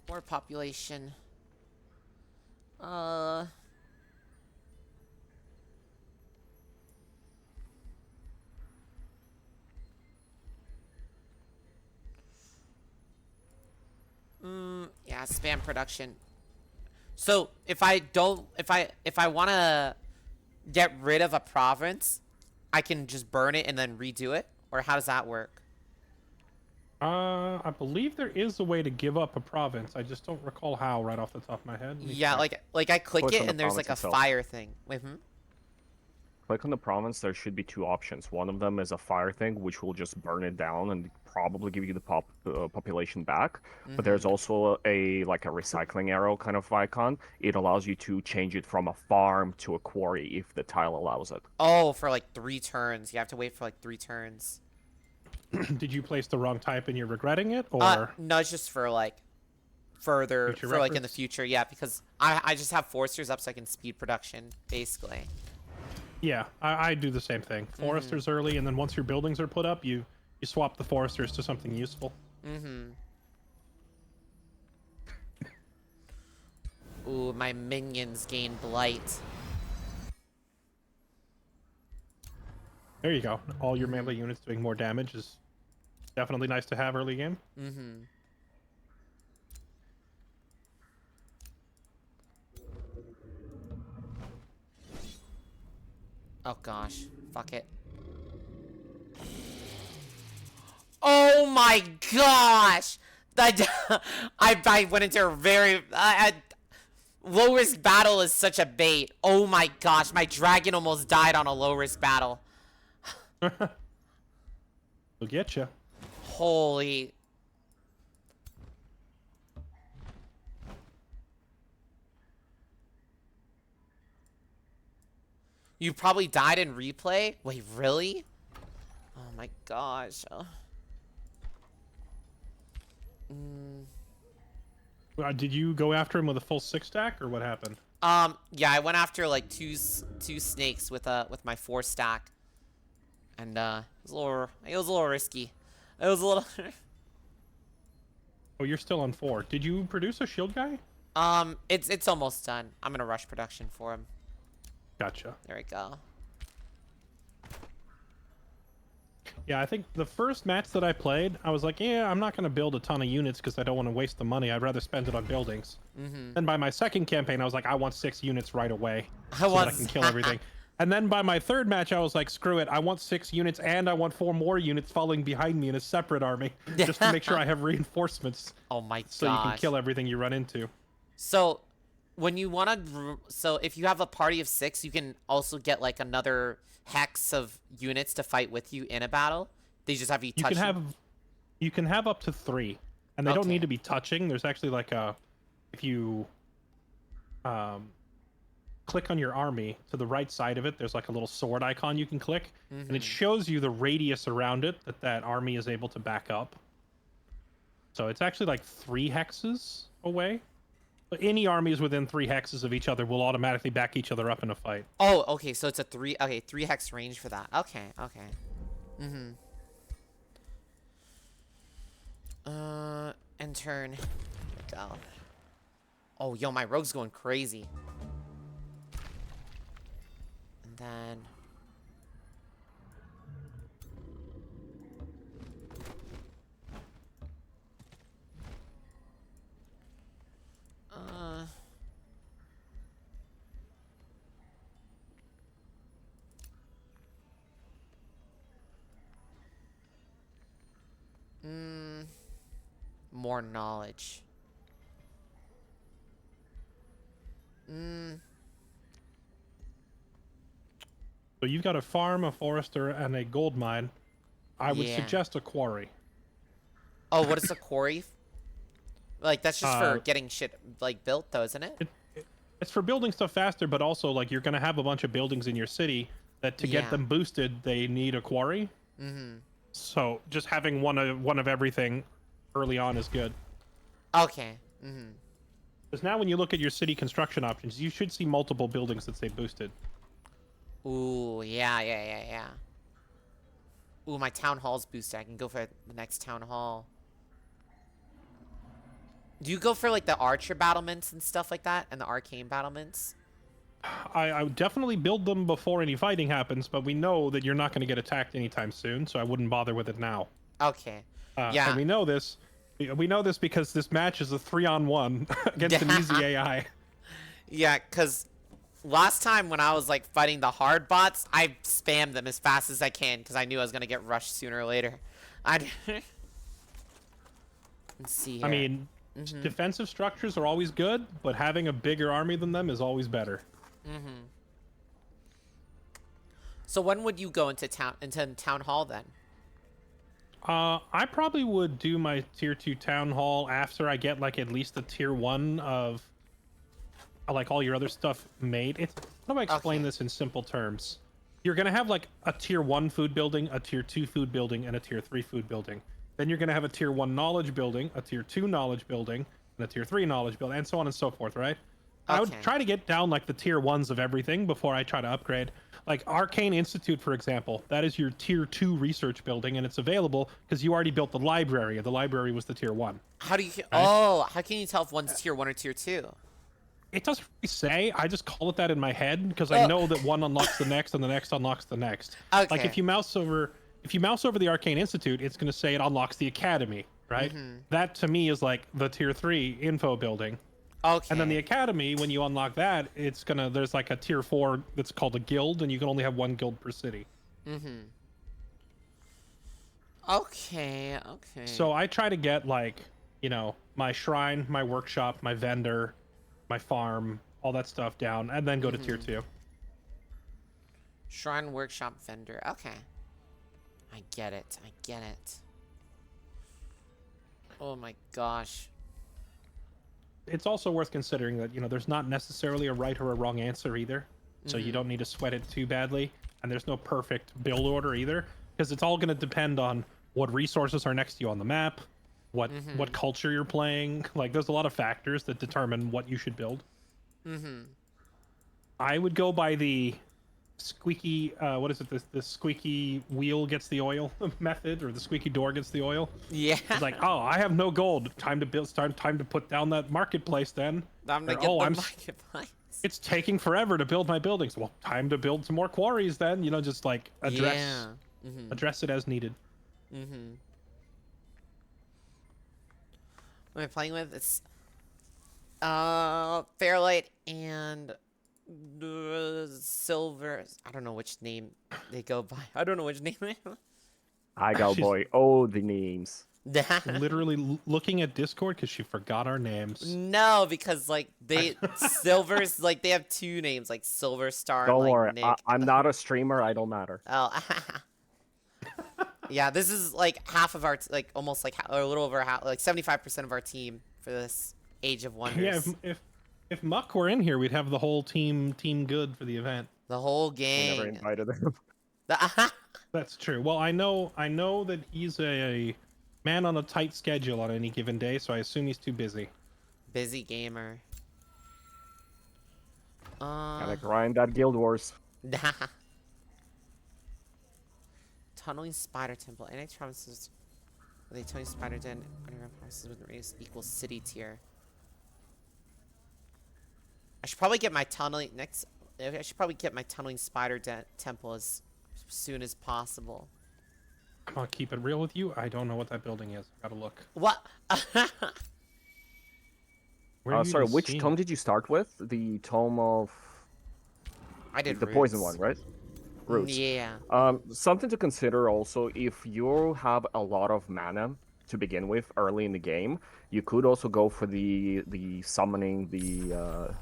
More population. Yeah, spam production. So if I want to get rid of a province, I can just burn it and then redo it, or how does that work? I believe there is a way to give up a province. I just don't recall how right off the top of my head. Yeah, like I click it and there's like a fire thing. Wait, Click on the province, there should be 2 options. One of them is a fire thing, which will just burn it down and probably give you the population back. But there's also a recycling arrow kind of icon. It allows you to change it from a farm to a quarry if the tile allows it. Oh, for like 3 turns. You have to wait for like 3 turns. Did you place the wrong type and you're regretting it, or? No, it's just for like further, future for like in the reference? future. Yeah, because I just have foresters up so I can speed production, basically. Yeah, I do the same thing. Foresters early, and then once your buildings are put up, you swap the foresters to something useful. Ooh, my minions gain blight. There you go. All your melee units doing more damage is definitely nice to have early game. Oh gosh, fuck it. Oh my gosh! I went into a very... low risk battle is such a bait. Oh my gosh, my dragon almost died on a low risk battle. We'll get you. Holy... You probably died in replay? Wait, really? Oh my gosh. Did you go after him with a full 6 stack, or what happened? Yeah, I went after like two snakes with my 4 stack, and it was a little risky. It was a little. Oh, you're still on 4. Did you produce a shield guy? It's almost done. I'm gonna rush production for him. Gotcha. There we go. Yeah, I think the first match that I played, I was like, yeah, I'm not going to build a ton of units because I don't want to waste the money. I'd rather spend it on buildings. And by my second campaign, I was like, I want 6 units right away so that I can kill everything. And then by my third match, I was like, screw it. I want 6 units and I want 4 more units following behind me in a separate army just to make sure I have reinforcements. Oh my gosh. So you can kill everything you run into. So when you want to, so if you have a party of 6, you can also get like another hex of units to fight with you in a battle. They just have you touch. You can have up to 3, and they don't need to be touching. There's actually like if you click on your army to the right side of it, there's like a little sword icon you can click, and it shows you the radius around it that army is able to back up. So it's actually like 3 hexes away. But any armies within 3 hexes of each other will automatically back each other up in a fight. Oh, okay, so it's a 3 hex range for that. Okay. And turn. Go. Oh, yo, my rogue's going crazy. And then more knowledge. So you've got a farm, a forester, and a gold mine. I would suggest a quarry. Oh, what is a quarry? Like, that's just for getting shit, like, built, though, isn't it? It's for building stuff faster, but also, like, you're going to have a bunch of buildings in your city that to get them boosted, they need a quarry. So just having one of everything early on is good. Okay. Because now when you look at your city construction options, you should see multiple buildings that say boosted. Ooh, yeah. Ooh, my town hall's boosted. I can go for the next town hall. Do you go for, like, the archer battlements and stuff like that? And the arcane battlements? I would definitely build them before any fighting happens, but we know that you're not going to get attacked anytime soon, so I wouldn't bother with it now. Okay. Yeah. And we know this. We know this because this match is a 3-on-1 against an easy AI. Yeah, because last time when I was, like, fighting the hard bots, I spammed them as fast as I can because I knew I was going to get rushed sooner or later. Let's see here. I mean, defensive structures are always good, but having a bigger army than them is always better. So when would you go into town hall then? I probably would do my tier 2 town hall after I get like at least a tier 1 of like all your other stuff made. How do I explain this in simple terms? You're gonna have like a tier 1 food building, a tier 2 food building, and a tier 3 food building. Then you're gonna have a tier 1 knowledge building, a tier 2 knowledge building, and a tier 3 knowledge building, and so on and so forth, right? I would try to get down like the tier 1s of everything before I try to upgrade. Like Arcane Institute, for example, that is your tier 2 research building, and it's available because you already built the library, and the library was the tier 1. How do you? Right? Oh, how can you tell if one's tier 1 or tier 2? It doesn't really say. I just call it that in my head because I know that one unlocks the next, and the next unlocks the next. Okay. Like if you mouse over the Arcane Institute, it's going to say it unlocks the Academy, right? That to me is like the tier 3 info building. Okay. And then the Academy, when you unlock that, there's like a tier 4 that's called a guild, and you can only have 1 guild per city. Okay. So I try to get like, my shrine, my workshop, my vendor, my farm, all that stuff down, and then go to tier 2. Shrine, workshop, vendor. Okay. I get it. Oh my gosh. It's also worth considering that, there's not necessarily a right or a wrong answer either. So you don't need to sweat it too badly. And there's no perfect build order either. Because it's all going to depend on what resources are next to you on the map, what culture you're playing. Like, there's a lot of factors that determine what you should build. I would go by the squeaky, the squeaky wheel gets the oil method, or the squeaky door gets the oil. Yeah. It's like, oh, I have no gold. Time to build. Time to put down that marketplace then. I'm gonna get the marketplace. It's taking forever to build my buildings. Well, time to build some more quarries then. Just like address Address it as needed. What am I playing with? It's Fairlight and Silver. I don't know which name they go by. I don't know which name. I got boy. Oh, the names. Literally looking at Discord because she forgot our names. No, because like Silver's like they have two names, like Silver Star. Don't and, like, worry, Nick. I'm not a streamer. I don't matter. Oh, yeah. This is like half of our like almost like or a little over half, like 75% of our team for this Age of Wonders. Yeah, if Muck were in here, we'd have the whole team good for the event. The whole gang. I never invited him. That's true. Well, I know that he's a man on a tight schedule on any given day, so I assume he's too busy. Busy gamer. Gotta grind that Guild Wars. Tunneling Spider Temple. Any promises with a tunneling spider den. Underground promises with radius equals city tier. I should probably get my tunneling next. I should probably get my tunneling spider temple as soon as possible. I'll keep it real with you. I don't know what that building is. Gotta look. What? Sorry, which tome did you start with? The tome of... I did the poison one, right? Roots. Yeah. Something to consider also, if you have a lot of mana to begin with early in the game, you could also go for the summoning the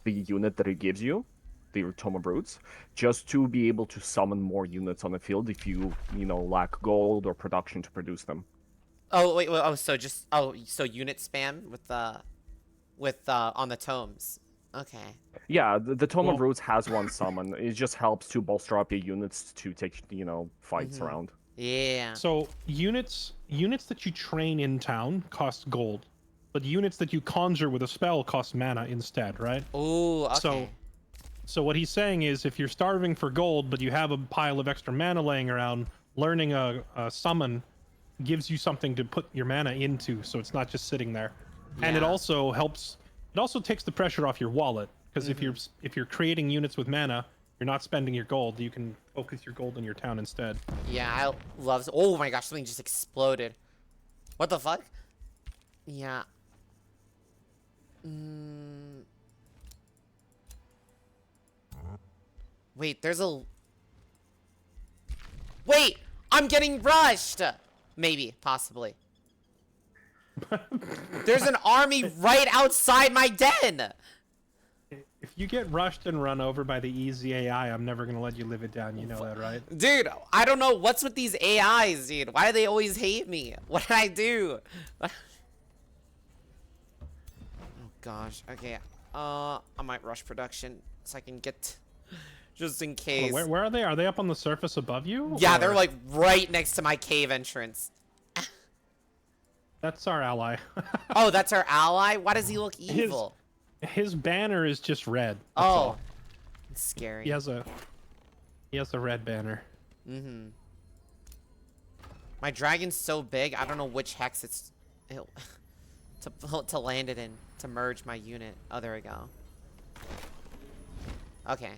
unit that it gives you, the Tome of Roots, just to be able to summon more units on the field if you lack gold or production to produce them. Oh wait, so unit spam with on the tomes. Okay. Yeah, the Tome of Roots has one summon. It just helps to bolster up your units to take fights around. Yeah. So units that you train in town cost gold, but units that you conjure with a spell cost mana instead, right? Oh, okay. So what he's saying is, if you're starving for gold, but you have a pile of extra mana laying around, learning a summon gives you something to put your mana into, so it's not just sitting there. Yeah. And it also helps. It also takes the pressure off your wallet, because if you're creating units with mana, you're not spending your gold. You can focus your gold in your town instead. Yeah, I love. Oh my gosh, something just exploded. What the fuck? Yeah. Wait, there's a... Wait! I'm getting rushed! Maybe, possibly. There's an army right outside my den! If you get rushed and run over by the easy AI, I'm never gonna let you live it down, you know that, right? Dude, I don't know what's with these AIs, dude. Why do they always hate me? What did I do? Oh gosh, okay. I might rush production so I can get... Just in case. Oh, where are they? Are they up on the surface above you? Yeah, or... they're like right next to my cave entrance. That's our ally. Oh, that's our ally? Why does he look evil? His banner is just red. Oh. It's scary. He has a red banner. My dragon's so big, I don't know which hex it's to land it in to merge my unit. Oh, there we go. Okay.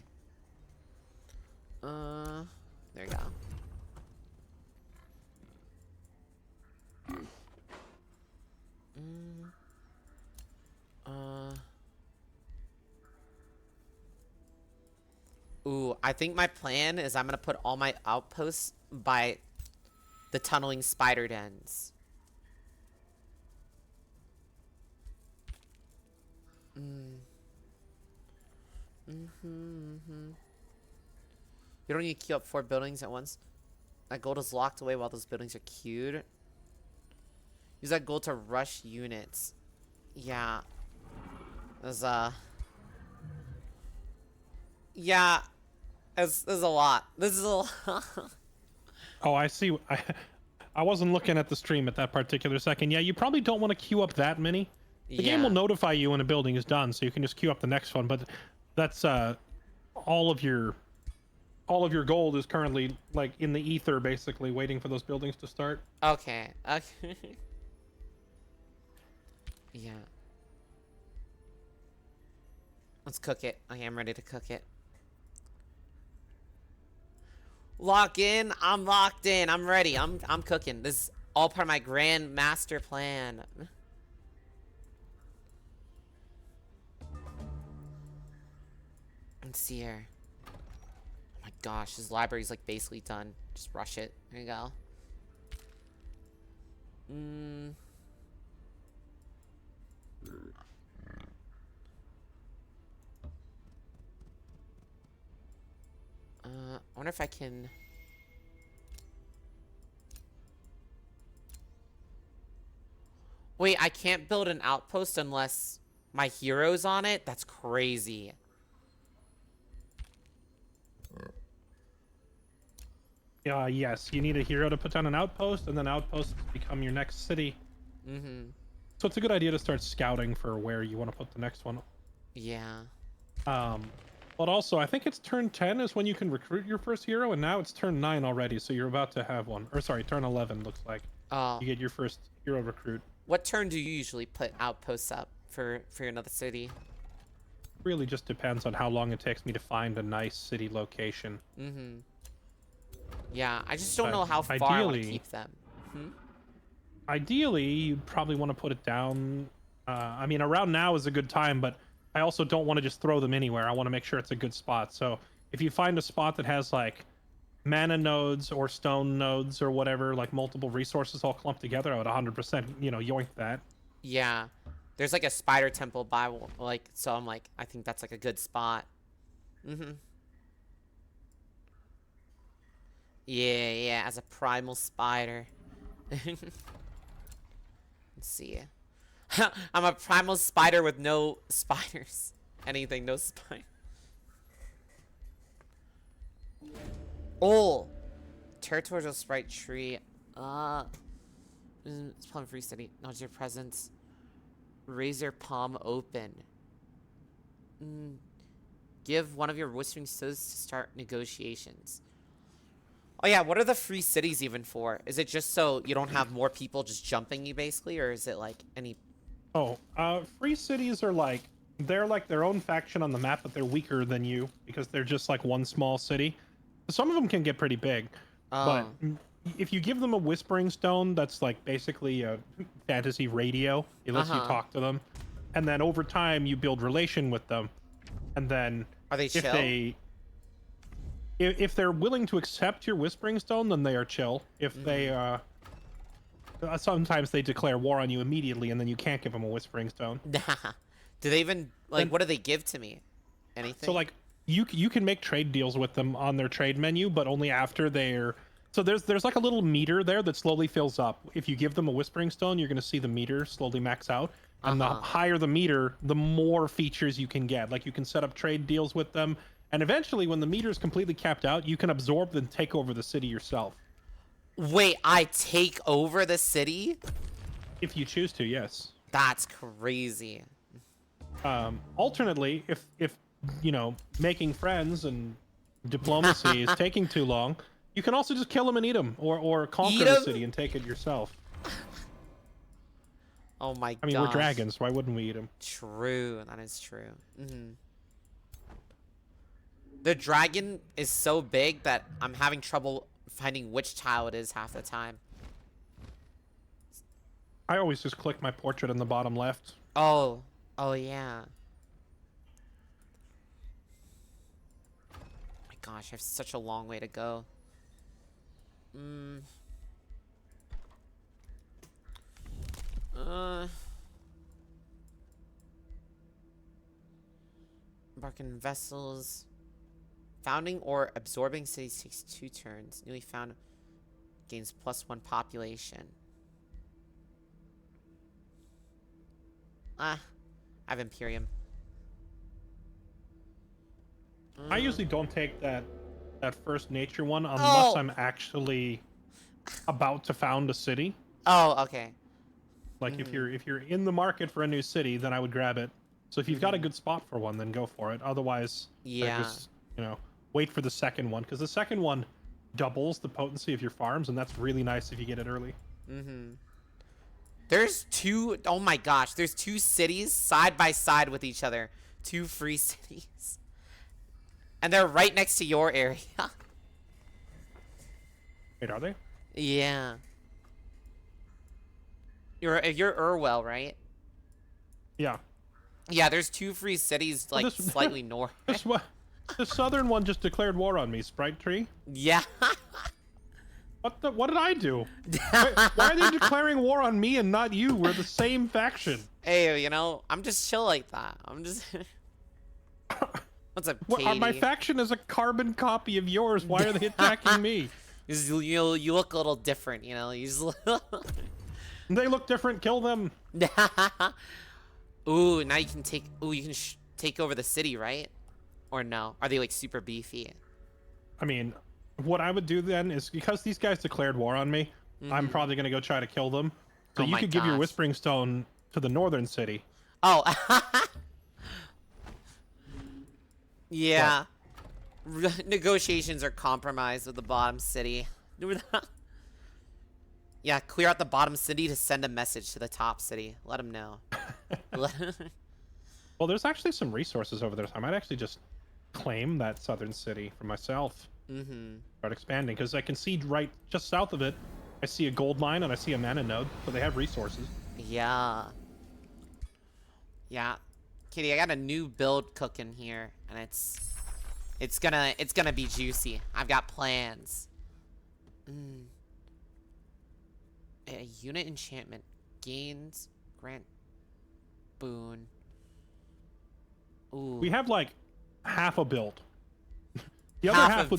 There you go. Ooh, I think my plan is I'm gonna put all my outposts by the tunneling spider dens. You don't need to queue up 4 buildings at once. That gold is locked away while those buildings are queued. Use that gold to rush units. Yeah. There's yeah. There's a lot. This is a lot. Oh, I see. I wasn't looking at the stream at that particular second. Yeah, you probably don't want to queue up that many. The game will notify you when a building is done, so you can just queue up the next one. But that's all of your gold is currently like in the ether, basically waiting for those buildings to start. Okay. Okay. Yeah. Let's cook it. Okay, I'm ready to cook it. Lock in. I'm locked in. I'm ready. I'm cooking. This is all part of my grand master plan. Let's see here. Oh my gosh, this library's like basically done. Just rush it. There you go. I wonder if I can... Wait, I can't build an outpost unless my hero's on it? That's crazy. Yes, you need a hero to put down an outpost, and then outposts become your next city. So it's a good idea to start scouting for where you want to put the next one. Yeah. But also, I think it's turn 10 is when you can recruit your first hero, and now it's turn 9 already, so you're about to have one. Or sorry, turn 11 looks like. You get your first hero recruit. What turn do you usually put outposts up for another city? Really just depends on how long it takes me to find a nice city location. Yeah, I just don't know how far I want to keep them. Ideally, you'd probably want to put it down. I mean, around now is a good time, but I also don't want to just throw them anywhere. I want to make sure it's a good spot. So if you find a spot that has like mana nodes or stone nodes or whatever, like multiple resources all clumped together, I would 100%, yoink that. Yeah. There's like a spider temple by, like, so I'm like, I think that's like a good spot. Yeah, as a primal spider. Let's see. I'm a primal spider with no spiders. Anything, no spider. Oh! Territorial sprite tree. It's plum free city. Not your presence. Razor palm open. Give one of your whispering stones to start negotiations. Oh yeah, what are the free cities even for? Is it just so you don't have more people just jumping you basically, or is it like any... Free cities are like, they're like their own faction on the map, but they're weaker than you because they're just like one small city. Some of them can get pretty big, but if you give them a whispering stone, that's like basically a fantasy radio. It lets you talk to them, and then over time you build relation with them, and then are they chill? If they're willing to accept your whispering stone, then they are chill. If they sometimes they declare war on you immediately, and then you can't give them a whispering stone. Do they even like? What do they give to me? Anything? So like you can make trade deals with them on their trade menu, but only after they're... So there's like a little meter there that slowly fills up. If you give them a whispering stone, you're going to see the meter slowly max out. And the higher the meter, the more features you can get. Like you can set up trade deals with them. And eventually, when the meter is completely capped out, you can absorb and take over the city yourself. Wait, I take over the city? If you choose to, yes. That's crazy. Alternately, if making friends and diplomacy is taking too long, you can also just kill them and eat them, or conquer the city and take it yourself. Oh my god. I mean, we're dragons. Why wouldn't we eat them? True. That is true. The dragon is so big that I'm having trouble finding which tile it is half the time. I always just click my portrait in the bottom left. Oh yeah. Oh my gosh, I have such a long way to go. Embarking vessels. Founding or absorbing cities takes 2 turns. Newly found gains +1 population. I have Imperium. I usually don't take that first nature one unless I'm actually about to found a city. Oh, okay. Like if you're in the market for a new city, then I would grab it. So if you've got a good spot for one, then go for it. Otherwise, just wait for the second one, because the second one doubles the potency of your farms, and that's really nice if you get it early. There's 2... Oh my gosh, there's 2 cities side by side with each other. 2 free cities. And they're right next to your area. Wait, are they? Yeah. You're Urwell, right? Yeah. Yeah, there's 2 free cities like slightly north. The southern one just declared war on me, Sprite Tree. Yeah. What did I do? Why are they declaring war on me and not you? We're the same faction. Hey, you know, I'm just chill like that. I'm just... What's up, Katie? My faction is a carbon copy of yours. Why are they attacking me? You look a little different, you know? You just They look different. Kill them. Ooh, now you can take... Ooh, you can take over the city, right? Or no? Are they, like, super beefy? I mean, what I would do then is, because these guys declared war on me, I'm probably going to go try to kill them. So you could give your Whispering Stone to the northern city. Oh. Yeah. Negotiations are compromised with the bottom city. Yeah, clear out the bottom city to send a message to the top city. Let them know. Well, there's actually some resources over there, so I might actually just claim that southern city for myself. Start expanding, because I can see right just south of it, I see a gold mine and I see a mana node, so they have resources. Yeah. Yeah. Kitty, I got a new build cooking here, and it's gonna be juicy. I've got plans. A unit enchantment gains grant boon. Ooh. We have like half a build. The other half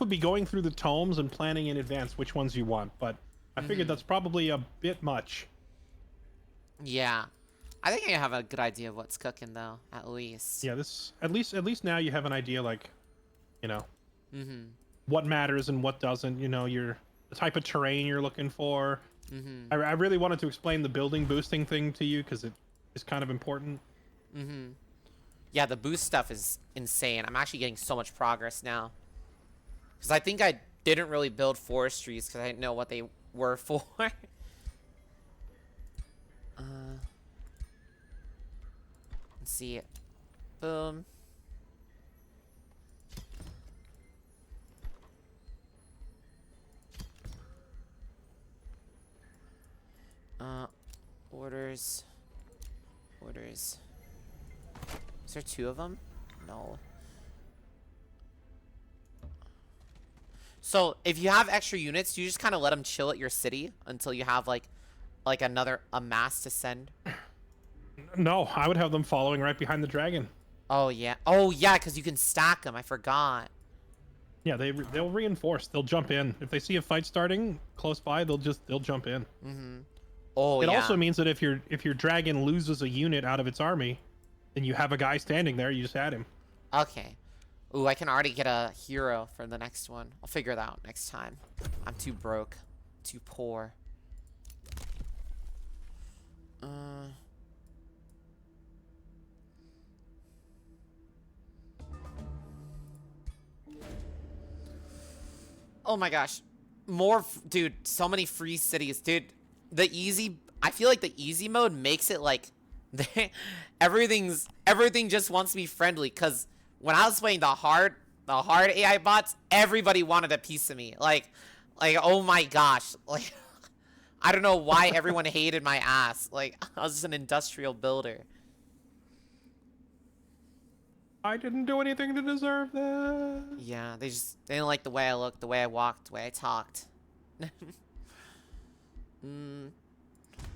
would be going through the tomes and planning in advance which ones you want, but I figured that's probably a bit much. Yeah. I think I have a good idea of what's cooking though, at least. Yeah, at least now you have an idea, like, you know, what matters and what doesn't, you know, the type of terrain you're looking for. I really wanted to explain the building boosting thing to you because it is kind of important. Yeah, the boost stuff is insane. I'm actually getting so much progress now. Because I think I didn't really build forestries because I didn't know what they were for. Let's see it. Boom. Orders. Is there 2 of them? No. So if you have extra units, you just kind of let them chill at your city until you have like a mass to send. No, I would have them following right behind the dragon. Oh yeah. Oh yeah, because you can stack them. I forgot. Yeah, they'll reinforce. They'll jump in if they see a fight starting close by. They'll jump in. Oh yeah. It also means that if your dragon loses a unit out of its army, then you have a guy standing there. You just add him. Okay. Ooh, I can already get a hero for the next one. I'll figure it out next time. I'm too broke, too poor. Oh my gosh. Dude, so many free cities. Dude, I feel like the easy mode makes it like everything just wants to be friendly, cuz when I was playing the hard AI bots, everybody wanted a piece of me. Like oh my gosh. Like I don't know why everyone hated my ass. Like I was just an industrial builder. I didn't do anything to deserve that. Yeah, they didn't like the way I looked, the way I walked, the way I talked.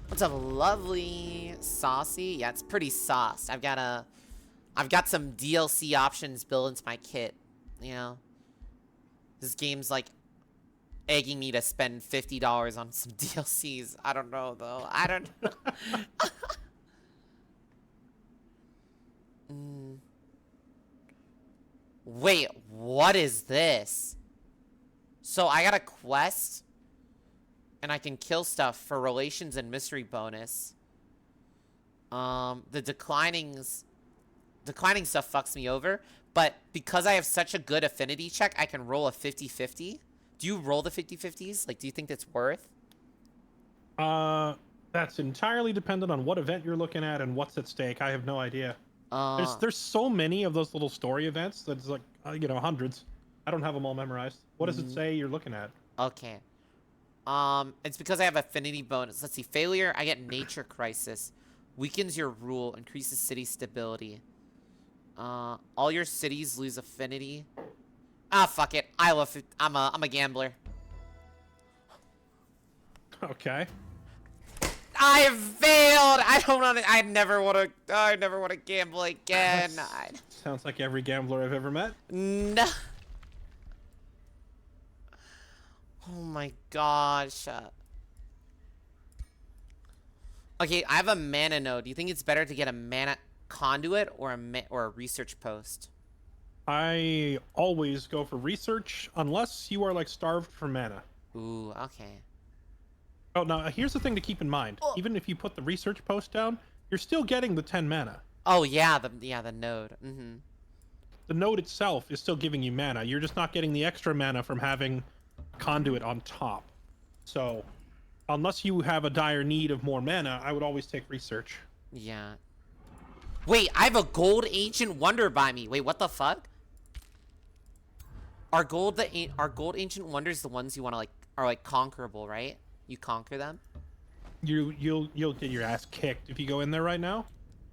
What's up, lovely saucy? Yeah, it's pretty sauced. I've got some DLC options built into my kit. You know, this game's like egging me to spend $50 on some DLCs. I don't know though. I don't know. Wait, what is this? So I got a quest, and I can kill stuff for relations and mystery bonus. The declining stuff fucks me over, but because I have such a good affinity check, I can roll a 50-50. Do you roll the 50-50s? Like, do you think that's worth? That's entirely dependent on what event you're looking at and what's at stake. I have no idea. There's so many of those little story events that's like, you know, hundreds. I don't have them all memorized. What does it say you're looking at? Okay. It's because I have affinity bonus. Let's see. Failure, I get nature crisis. Weakens your rule, increases city stability. All your cities lose affinity. Ah, fuck it. I'm a gambler. Okay. I have failed. I never want to gamble again. Sounds like every gambler I've ever met. No. Oh my gosh. Okay, I have a mana node. Do you think it's better to get a mana conduit or a research post? I always go for research unless you are like starved for mana. Ooh, okay. Oh, now here's the thing to keep in mind. Even if you put the research post down, you're still getting the 10 mana. Oh yeah, the node. The node itself is still giving you mana. You're just not getting the extra mana from having conduit on top. So, unless you have a dire need of more mana, I would always take research. Yeah. Wait, I have a gold ancient wonder by me. Wait, what the fuck? Are gold ancient wonders the ones you want to are like conquerable, right? You conquer them? You'll get your ass kicked if you go in there right now.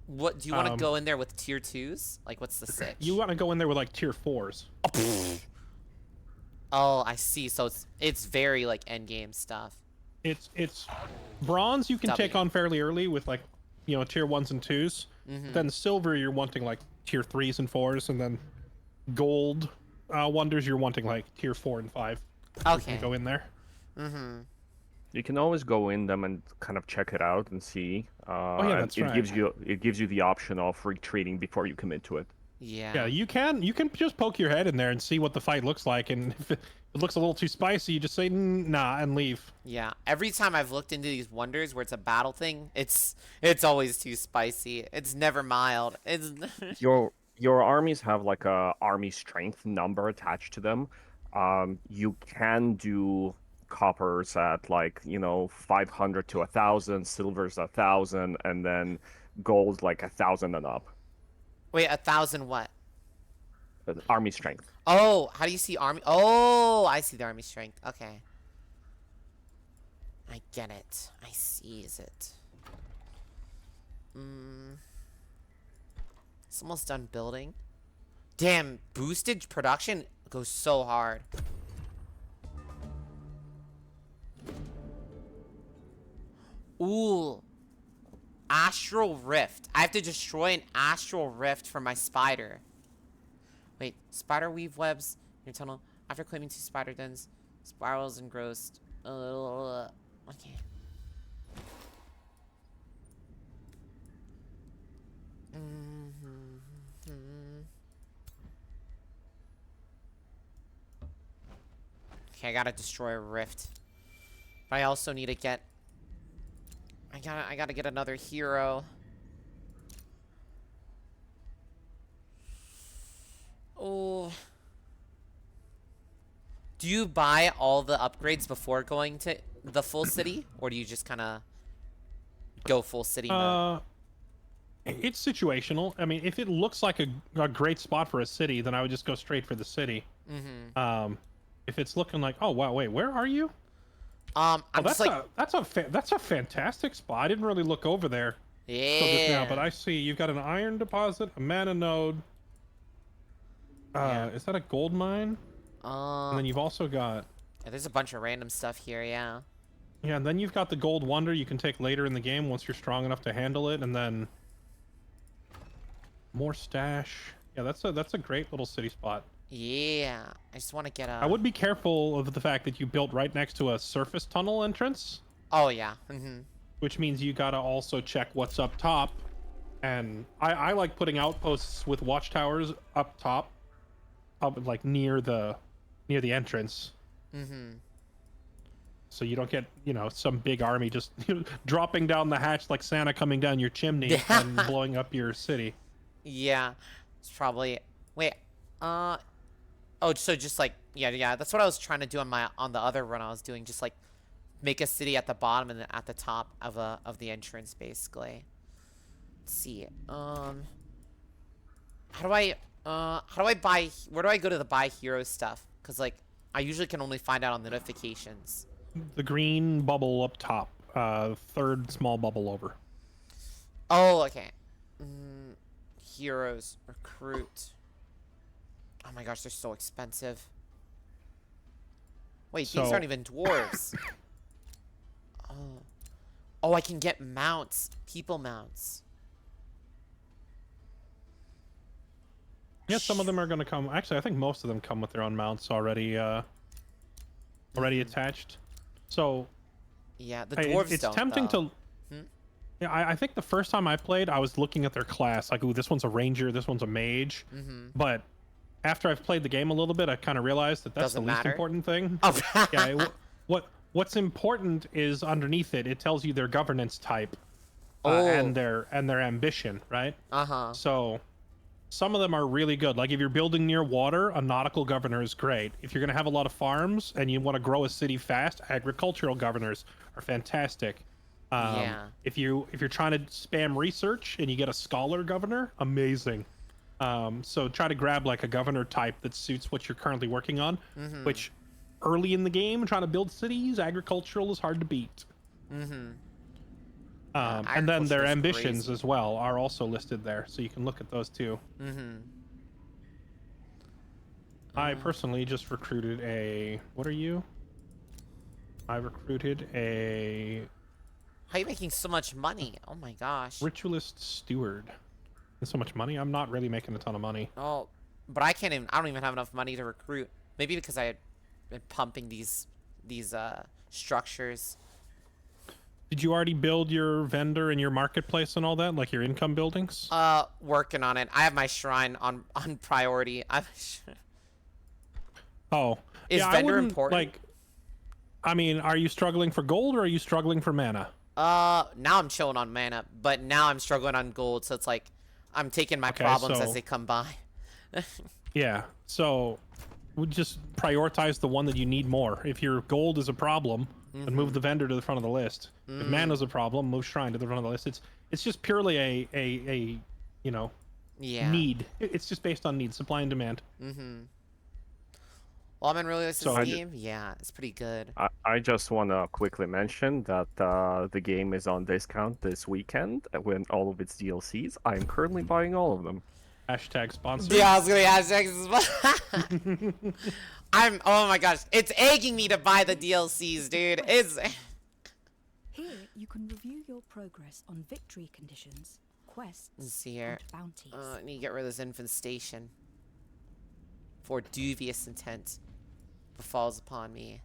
What do you want to go in there with tier 2s? Like what's the sitch? You want to go in there with like tier 4s. Oh, I see. So it's very like end game stuff. It's bronze you can take on fairly early with like, you know, tier 1s and 2s. Then silver you're wanting like tier 3s and 4s, and then gold wonders you're wanting like tier 4 and 5. Okay. You can go in there. You can always go in them and kind of check it out and see. Oh yeah, that's right. It gives you the option of retreating before you commit to it. Yeah. Yeah, you can just poke your head in there and see what the fight looks like, and if it looks a little too spicy, you just say nah and leave. Yeah. Every time I've looked into these wonders where it's a battle thing, it's always too spicy. It's never mild. It's your armies have like a army strength number attached to them. You can do coppers at like, you know, 500 to 1,000, silver's 1,000, and then gold like 1,000 and up. Wait, 1,000 what? Army strength. Oh, how do you see army? Oh, I see the army strength. Okay. I get it. I seize it. It's almost done building. Damn, boosted production goes so hard. Ooh. Astral Rift. I have to destroy an Astral Rift for my spider. Wait, spider weave webs in your tunnel. After claiming 2 spider dens, spirals and grows. Okay. Okay, I gotta destroy a rift. But I also need to get... I gotta get another hero. Oh. Do you buy all the upgrades before going to the full city? Or do you just kind of go full city mode? It's situational. I mean, if it looks like a great spot for a city, then I would just go straight for the city. If it's looking like, oh wow, wait, where are you? That's a fantastic spot. I didn't really look over there. Yeah. Just now, but I see you've got an iron deposit, a mana node. Is that a gold mine? And then you've also got... Yeah, there's a bunch of random stuff here, yeah. Yeah, and then you've got the gold wonder you can take later in the game once you're strong enough to handle it, and then... more stash. Yeah, that's a great little city spot. Yeah, I just want to get a... I would be careful of the fact that you built right next to a surface tunnel entrance. Oh, yeah. Which means you gotta also check what's up top. And I like putting outposts with watchtowers up top. Up, like, near the entrance. So you don't get, you know, some big army just dropping down the hatch like Santa coming down your chimney and blowing up your city. Yeah, it's probably... Wait, oh, so just like, yeah, that's what I was trying to do on the other run I was doing, just like make a city at the bottom and then at the top of the entrance, basically. Let's see. How do I How do I buy? Where do I go to the buy hero stuff? Because like I usually can only find out on the notifications. The green bubble up top, third small bubble over. Oh, okay. Heroes, recruit. Oh my gosh, they're so expensive. Wait, these aren't even dwarves. Oh, I can get mounts, people mounts. Yeah, some of them are going to come. Actually, I think most of them come with their own mounts already attached. So yeah, the dwarves it's don't, tempting though. to. Yeah, I think the first time I played, I was looking at their class, like, ooh, this one's a ranger, this one's a mage. But after I've played the game a little bit, I kind of realized that that's Doesn't the least matter? important thing. Oh. Yeah, what's important is underneath it. It tells you their governance type and their ambition, right? So some of them are really good. Like if you're building near water, a nautical governor is great. If you're going to have a lot of farms and you want to grow a city fast, agricultural governors are fantastic. Yeah. If you're trying to spam research and you get a scholar governor, amazing. So try to grab like a governor type that suits what you're currently working on, which early in the game, trying to build cities, agricultural is hard to beat. And then their ambitions as well are also listed there, so you can look at those too. I personally just recruited a... What are you? I recruited a... How are you making so much money? Oh my gosh. Ritualist steward. That's so much money? I'm not really making a ton of money. Oh, but I don't even have enough money to recruit. Maybe because I had been pumping these structures. Did you already build your vendor and your marketplace and all that, like your income buildings? Working on it. I have my shrine on priority. Oh, is yeah, vendor important? Like, I mean, are you struggling for gold or are you struggling for mana? Now I'm chilling on mana, but now I'm struggling on gold. So it's like I'm taking my problems as they come by. Yeah. So we just prioritize the one that you need more. If your gold is a problem, then move the vendor to the front of the list. If mana's a problem, move shrine to the front of the list. It's just purely a you know, need. It's just based on need, supply and demand. Well, I'm in really this game. Yeah, it's pretty good. I just want to quickly mention that the game is on discount this weekend with all of its DLCs. I am currently buying all of them. Hashtag sponsor. Yeah, I was gonna hashtag. Oh my gosh, it's egging me to buy the DLCs, dude. It's. Here you can review your progress on victory conditions, quests, Let's see here. and bounties. I need to get rid of this infestation. For dubious intent befalls upon me.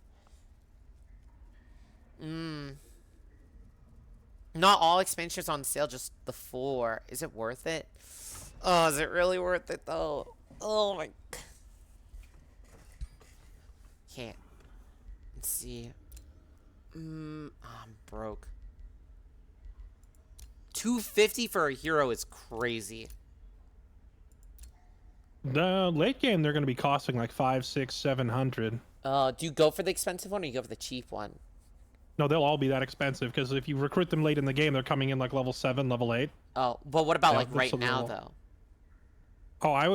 Not all expansions on sale, just the 4. Is it worth it? Oh, is it really worth it though? Oh my. Can't. Let's see. I'm broke. $250 for a hero is crazy. The late game, they're going to be costing like 500, 600, 700. Do you go for the expensive one or you go for the cheap one? No, they'll all be that expensive because if you recruit them late in the game, they're coming in like level 7, level 8. Oh, but what about like right now though? Oh, I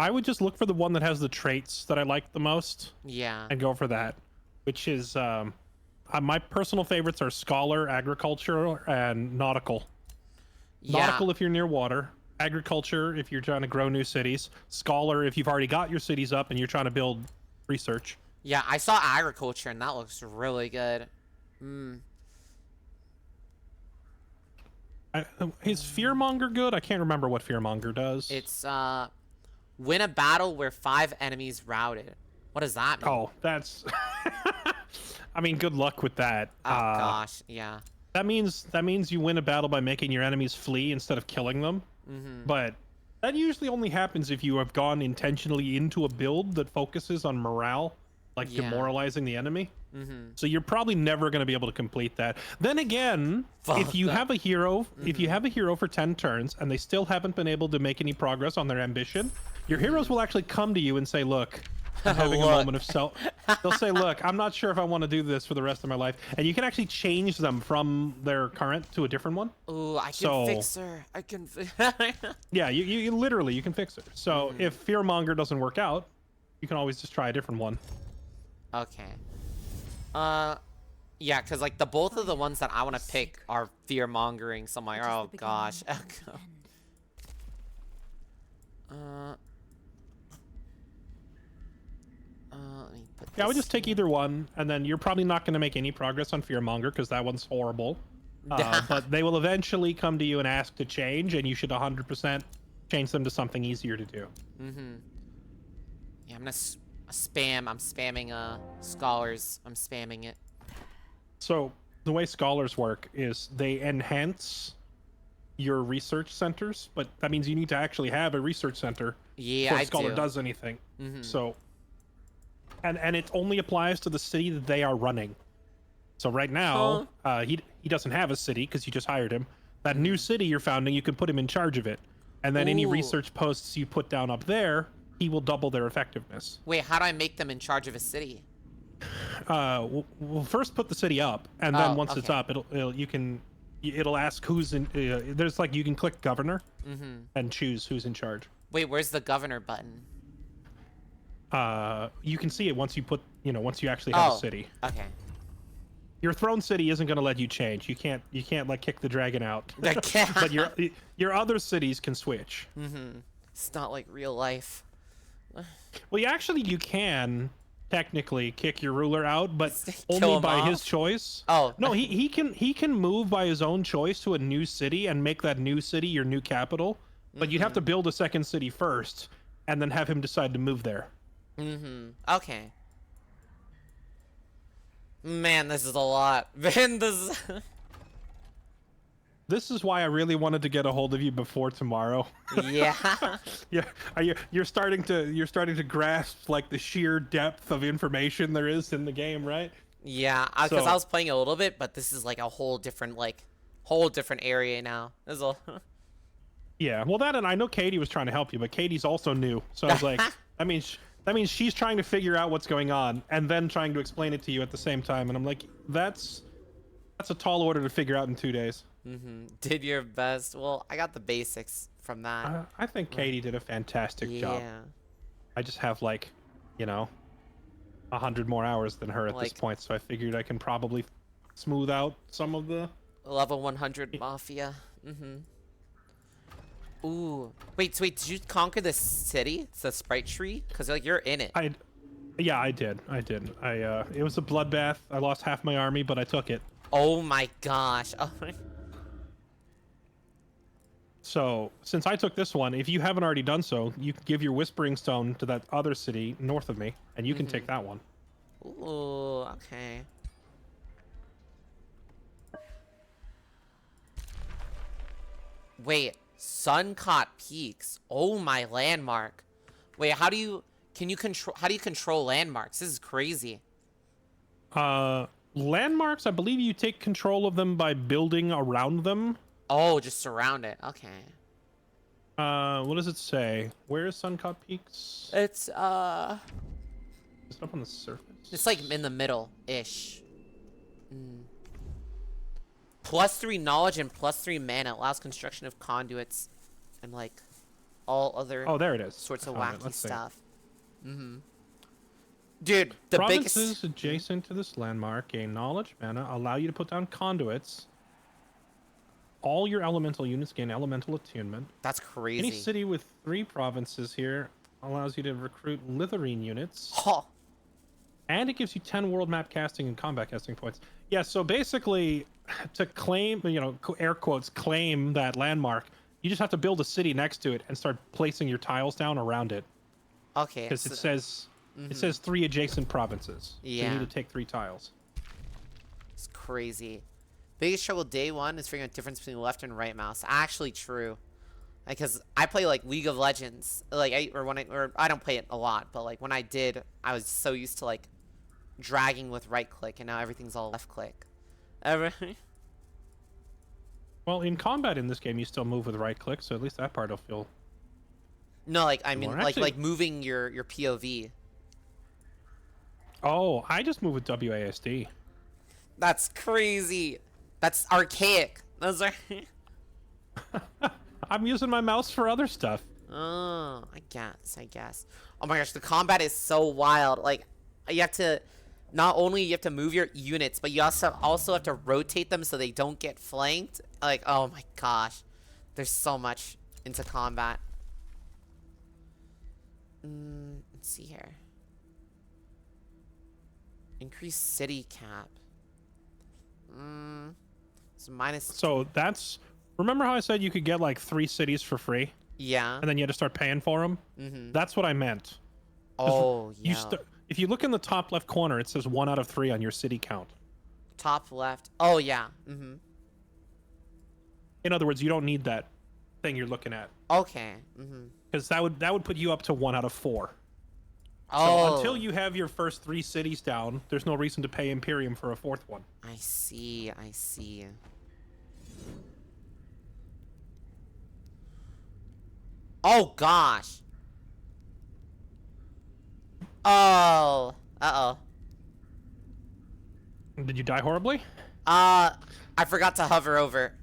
would just look for the one that has the traits that I like the most. Yeah. And go for that, which is my personal favorites are scholar, agriculture, and nautical. Yeah. Nautical if you're near water. Agriculture if you're trying to grow new cities. Scholar if you've already got your cities up and you're trying to build research. Yeah, I saw agriculture and that looks really good. Is Fearmonger good? I can't remember what Fearmonger does. It's win a battle where 5 enemies routed. What does that mean? Oh, that's I mean, good luck with that. Oh gosh, yeah. That means you win a battle by making your enemies flee instead of killing them. But that usually only happens if you have gone intentionally into a build that focuses on morale, like demoralizing the enemy. So you're probably never going to be able to complete that. Then again, if you have a hero, if you have a hero for 10 turns and they still haven't been able to make any progress on their ambition, your heroes will actually come to you and say, look, having a moment of self. They'll say, "Look, I'm not sure if I want to do this for the rest of my life," and you can actually change them from their current to a different one. Ooh, I can fix her. I can. Yeah, you literally you can fix her. So if Fearmonger doesn't work out, you can always just try a different one. Okay. Yeah, because like both of the ones that I want to pick are fear mongering. So I'm like, oh gosh. Let me put Yeah, I would just take either one, and then you're probably not going to make any progress on Fearmonger because that one's horrible. But they will eventually come to you and ask to change, and you should 100% change them to something easier to do. Yeah, I'm gonna spam. I'm spamming scholars. I'm spamming it. So the way scholars work is they enhance your research centers, but that means you need to actually have a research center before a scholar does anything. So, and it only applies to the city that they are running. So right now, he doesn't have a city because you just hired him. That new city you're founding, you can put him in charge of it, and then any research posts you put down up there, he will double their effectiveness. Wait, how do I make them in charge of a city? We'll first put the city up, and then once it's up, it'll ask who's in. There's like you can click governor and choose who's in charge. Wait, where's the governor button? You can see it once you put, once you actually have a city. Okay. Your throne city isn't going to let you change. You can't like kick the dragon out. But your other cities can switch. It's not like real life. Well, you can technically kick your ruler out, but only by his choice. Oh. No, he can move by his own choice to a new city and make that new city your new capital. But you'd have to build a second city first, and then have him decide to move there. Okay. Man, this is a lot. Man, This is why I really wanted to get a hold of you before tomorrow. Yeah. You're starting to grasp like the sheer depth of information there is in the game, right? Yeah, because I was playing a little bit, but this is like a whole different area now. This is all. Yeah, well, that, and I know Katie was trying to help you, but Katie's also new, so I was like, that means she's trying to figure out what's going on and then trying to explain it to you at the same time, and I'm like, that's a tall order to figure out in 2 days. Did your best. Well, I got the basics from that. I think Katie did a fantastic job. I just have 100 more hours than her at this point, so I figured I can probably smooth out some of the level 100 mafia. Ooh, wait, did you conquer the city? It's the sprite tree, because you're in it. Yeah, I did. It was a bloodbath. I lost half my army, but I took it. Oh my gosh. Oh my. So, since I took this one, if you haven't already done so, you can give your Whispering Stone to that other city north of me, and you can take that one. Ooh, okay. Wait, Sun-Caught Peaks. Oh my landmark. Wait, how do you control landmarks? This is crazy. Landmarks, I believe you take control of them by building around them. Oh, just surround it. Okay. What does it say? Where is Sun-Caught Peaks? It's Is it up on the surface? It's like in the middle-ish. +3 knowledge and +3 mana allows construction of conduits and all other there it is. Sorts of wacky stuff. Dude, the provinces biggest adjacent to this landmark gain knowledge, mana, allow you to put down conduits. All your elemental units gain elemental attunement. That's crazy. Any city with 3 provinces here allows you to recruit Litherine units. And it gives you 10 world map casting and combat casting points. Yeah, so basically, to claim, air quotes, claim that landmark, you just have to build a city next to it and start placing your tiles down around it. Okay. Because it says 3 adjacent provinces. Yeah. So you need to take 3 tiles. It's crazy. Biggest struggle day one is figuring out the difference between left and right mouse. Actually true. Because I play League of Legends. I don't play it a lot, but when I did, I was so used to dragging with right click, and now everything's all left click. Well, in combat in this game, you still move with right click, so at least that part will feel. No, I mean, moving your POV. Oh, I just moved with WASD. That's crazy. That's archaic. Those are. I'm using my mouse for other stuff. Oh, I guess. Oh my gosh, the combat is so wild. Like, you have to, not only you have to move your units, but you also have to rotate them so they don't get flanked. Like, oh my gosh. There's so much into combat. Let's see here. Increase city cap. It's minus. So that's, remember how I said you could get like 3 cities for free? Yeah. And then you had to start paying for them? That's what I meant. Oh, yeah. If you look in the top left corner, it says 1 out of 3 on your city count. Top left. Oh, yeah. In other words, you don't need that thing you're looking at. Okay. Because that would put you up to 1 out of 4. Oh. So until you have your first 3 cities down, there's no reason to pay Imperium for a 4th one. I see. Oh gosh. Oh. Uh-oh. Did you die horribly? I forgot to hover over.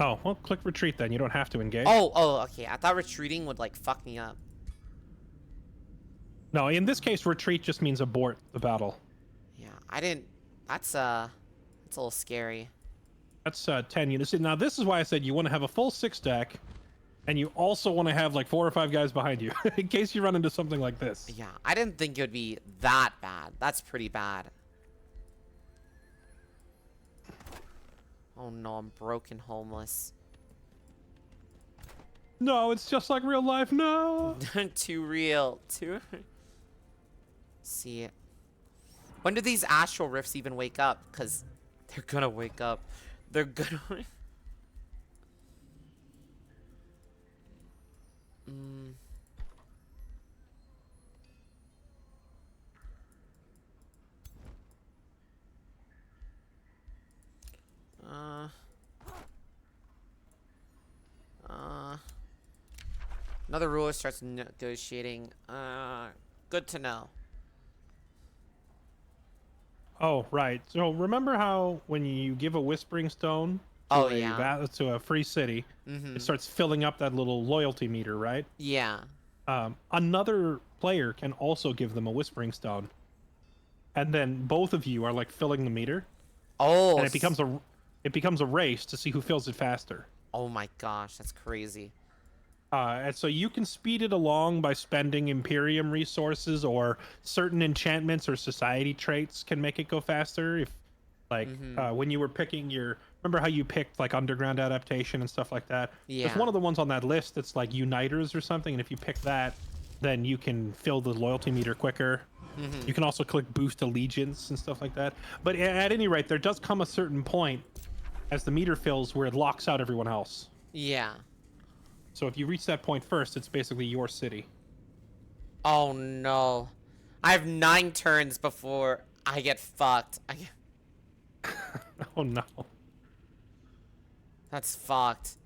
Oh, well, click retreat then. You don't have to engage. Oh, okay. I thought retreating would, like, fuck me up. No, in this case, retreat just means abort the battle. Yeah, I didn't... That's a little scary. That's 10 units. Now, this is why I said you want to have a full 6 stack, and you also want to have, like, 4 or 5 guys behind you, in case you run into something like this. Yeah, I didn't think it would be that bad. That's pretty bad. Oh no, I'm broken homeless. No, it's just like real life. No. Too real. See it. When do these astral rifts even wake up? Because they're gonna wake up. They're gonna. Another ruler starts negotiating. Good to know. Oh, right. So remember how when you give a Whispering Stone to a free city, it starts filling up that little loyalty meter, right? Yeah. Another player can also give them a Whispering Stone. And then both of you are like filling the meter. Oh. And it becomes a race to see who fills it faster. Oh my gosh, that's crazy. And so you can speed it along by spending Imperium resources, or certain enchantments or society traits can make it go faster. If, like, when you were picking remember how you picked, like, underground adaptation and stuff like that? Yeah. There's one of the ones on that list that's, like, Uniters or something, and if you pick that, then you can fill the loyalty meter quicker. You can also click boost allegiance and stuff like that. But at any rate, there does come a certain point as the meter fills where it locks out everyone else. Yeah. So if you reach that point first, it's basically your city. Oh no. I have 9 turns before I get fucked. Oh no. That's fucked.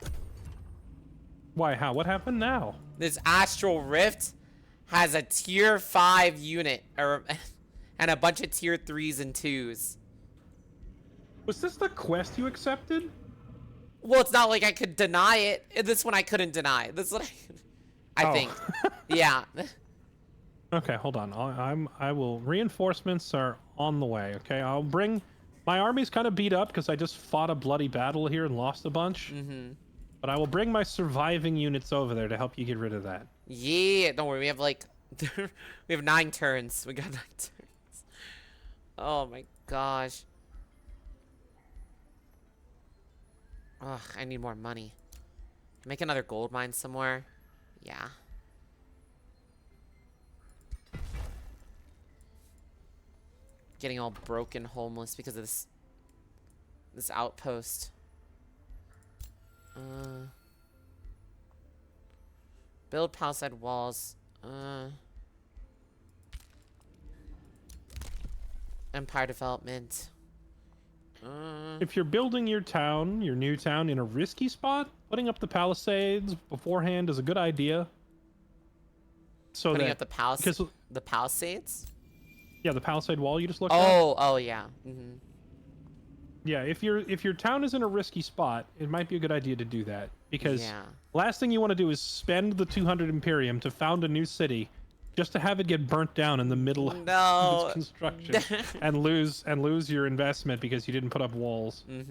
Why? How? What happened now? This Astral Rift has a tier 5 unit and a bunch of tier 3s and 2s. Was this the quest you accepted? Well, it's not like I could deny it. This one I couldn't deny. This one I think. Yeah. Okay, hold on. I will. Reinforcements are on the way. Okay, I'll bring. My army's kind of beat up because I just fought a bloody battle here and lost a bunch. But I will bring my surviving units over there to help you get rid of that. Yeah, don't worry. We have like we have 9 turns. We got 9 turns. Oh my gosh. Ugh, I need more money. Make another gold mine somewhere. Yeah. Getting all broken homeless because of this outpost. Build palisade walls. Empire development. If you're building your town, your new town, in a risky spot, putting up the palisades beforehand is a good idea. So putting up the palisades? Yeah, the palisade wall you just looked at. Oh yeah. Yeah, if your town is in a risky spot, it might be a good idea to do that, because last thing you want to do is spend the 200 Imperium to found a new city, just to have it get burnt down in the middle of its construction and lose your investment because you didn't put up walls. Okay,